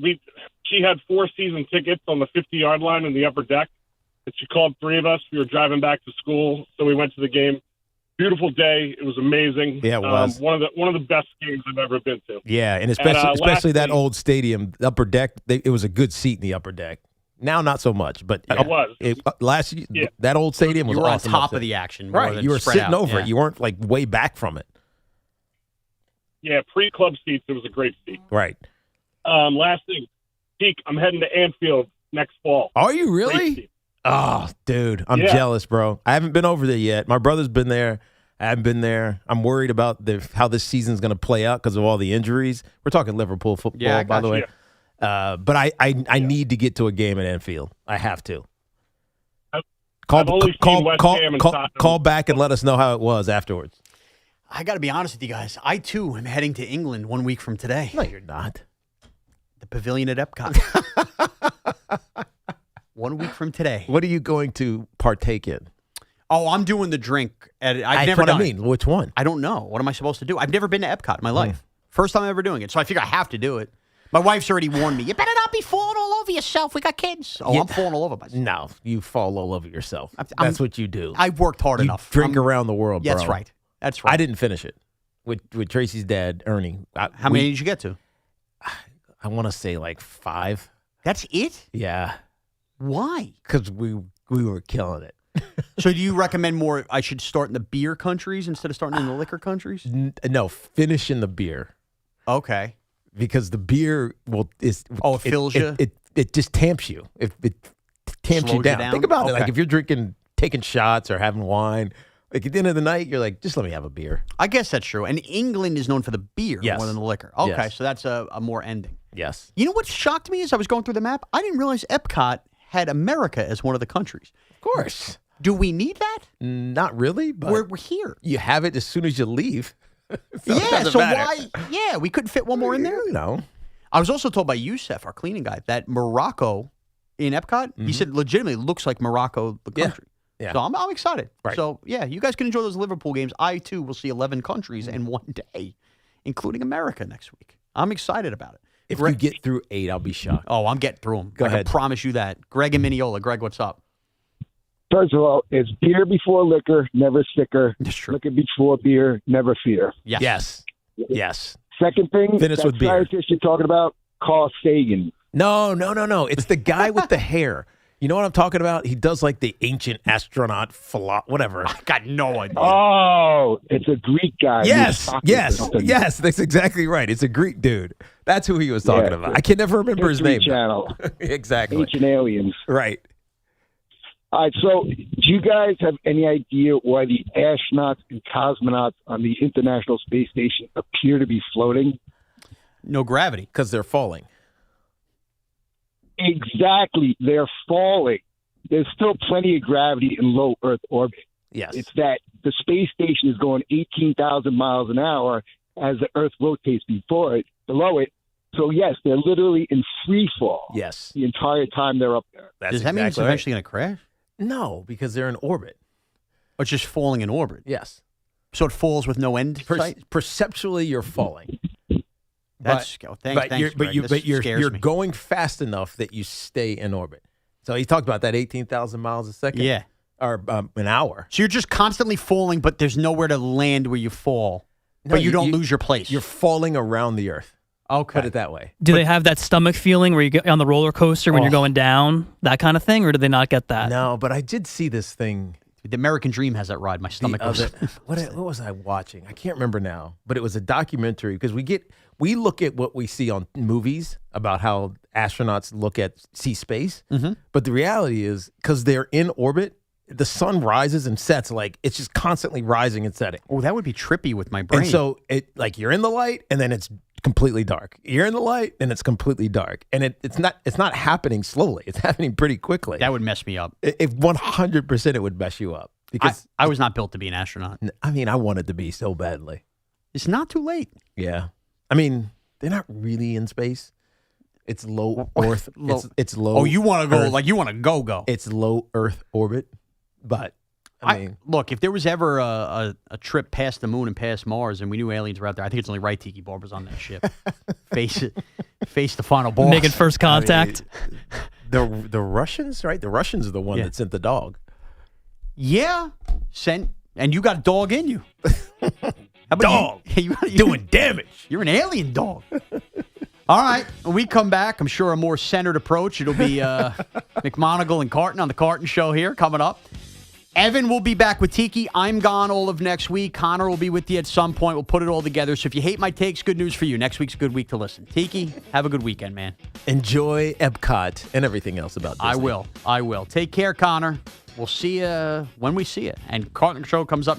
she had 4 season tickets on the 50-yard line in the upper deck. And she called 3 of us. We were driving back to school, so we went to the game. Beautiful day. It was amazing. Yeah, it was. One of the best games I've ever been to. Yeah, and especially that old stadium, the upper deck. It was a good seat in the upper deck. Now, not so much, but It was. Last year, that old stadium was You were awesome. on top of the action. more Right. than You were spread sitting out. over it. You weren't like way back from it. Yeah, pre-club seats, it was a great seat. Right. Last thing, Deke, I'm heading to Anfield next fall. Are you Great really? seat. Oh, dude, I'm Yeah. jealous, bro. I haven't been over there yet. My brother's been there. I haven't been there. I'm worried about how this season's going to play out because of all the injuries. We're talking Liverpool football, by the way. But I need to get to a game at Anfield. I have to. I've only seen West Ham and Tottenham. Call back and let us know how it was afterwards. I got to be honest with you guys. I, too, am heading to England 1 week from today. No, you're not. The Pavilion at Epcot. 1 week from today. What are you going to partake in? Oh, I'm doing the drink. I've That's never what done I mean. it. Which one? I don't know. What am I supposed to do? I've never been to Epcot in my life. First time ever doing it. So I figure I have to do it. My wife's already warned me. You better not be falling all over yourself. We got kids. Oh, Yeah. I'm falling all over myself. No, you fall all over yourself. That's what you do. I've worked hard you enough. Drink around the world, bro. That's right. That's right. I didn't finish it with Tracy's dad, Ernie. How many did you get to? I want to say like 5. That's it? Yeah. Why? Because we were killing it. So do you recommend more I should start in the beer countries instead of starting in the liquor countries? No, finish in the beer. Okay. Because the beer it fills you? It just tamps you. It tamps Slows you you down. down? Think about it. Okay. Like if you're taking shots or having wine, like at the end of the night, you're like, just let me have a beer. I guess that's true. And England is known for the beer Yes. more than the liquor. Okay, Yes. so that's a more ending. Yes. You know what shocked me is I was going through the map. I didn't realize Epcot had America as one of the countries. Of course. Do we need that? Not really, but We're here. you have it as soon as you leave. So it Yeah, doesn't so matter. why? Yeah, we couldn't fit one more in there. No. I was also told by Youssef, our cleaning guy, that Morocco in Epcot, he said legitimately looks like Morocco, the country. Yeah. So I'm excited. Right. So, yeah, you guys can enjoy those Liverpool games. I, too, will see 11 countries in one day, including America next week. I'm excited about it. If you get through 8, I'll be shocked. Oh, I'm getting through them. Go I ahead. can promise you that. Greg and Mineola. Greg, what's up? First of all, it's beer before liquor, never sicker. That's true. Liquor before beer, never fear. Yes. Yes. Second thing, Finish that with beer. scientist you're talking about, Carl Sagan. No. It's the guy with the hair. You know what I'm talking about? He does like the ancient astronaut, whatever. I got no idea. Oh, it's a Greek guy. Yes. Yes. That's exactly right. It's a Greek dude. That's who he was talking about. I can never remember his History name. Channel. Exactly. Ancient aliens. Right. All right, so do you guys have any idea why the astronauts and cosmonauts on the International Space Station appear to be floating? No gravity. Because they're falling. Exactly. They're falling. There's still plenty of gravity in low Earth orbit. Yes. It's that the space station is going 18,000 miles an hour as the Earth rotates below it. So, yes, they're literally in free fall. Yes. The entire time they're up there. Does that mean it's eventually going to crash? No, because they're in orbit. Or it's just falling in orbit? Yes. So it falls with no end sight? Perceptually, you're falling. Thanks, Greg. This you're scares me. going fast enough that you stay in orbit. So he talked about that 18,000 miles a second. Yeah. Or an hour. So you're just constantly falling, but there's nowhere to land where you fall. But you don't lose your place. You're falling around the Earth. Okay. Put it that way. Do they have that stomach feeling where you get on the roller coaster when you're going down, that kind of thing, or do they not get that? No, but I did see this thing. The American Dream has that ride. My stomach goes. What was I watching? I can't remember now, but it was a documentary because we look at what we see on movies about how astronauts see space, but the reality is because they're in orbit, the sun rises and sets it's just constantly rising and setting. Oh, that would be trippy with my brain. And so you're in the light and then it's completely dark. You're in the light and it's completely dark, and it's not happening slowly. It's happening pretty quickly. That would mess me up. If 100% it would mess you up because I was not built to be an astronaut. I mean, I wanted to be so badly. It's not too late. Yeah, I mean, they're not really in space. It's low Earth. It's low. Oh, you want to go Earth. you want to go? It's low Earth orbit, but. I mean, look, if there was ever a trip past the moon and past Mars and we knew aliens were out there, I think it's only right Tiki Barber's on that ship. Face the final boss. Making first contact. I mean, the Russians, right? The Russians are the one that sent the dog. Yeah. And you got a dog in you. How about dog. You doing damage. You're an alien dog. All right. When we come back, I'm sure a more centered approach. It'll be McMonagle and Carton on the Carton Show here coming up. Evan will be back with Tiki. I'm gone all of next week. Connor will be with you at some point. We'll put it all together. So if you hate my takes, good news for you. Next week's a good week to listen. Tiki, have a good weekend, man. Enjoy Epcot and everything else about Disney. I will. Take care, Connor. We'll see you when we see you. And Carton Show comes up next.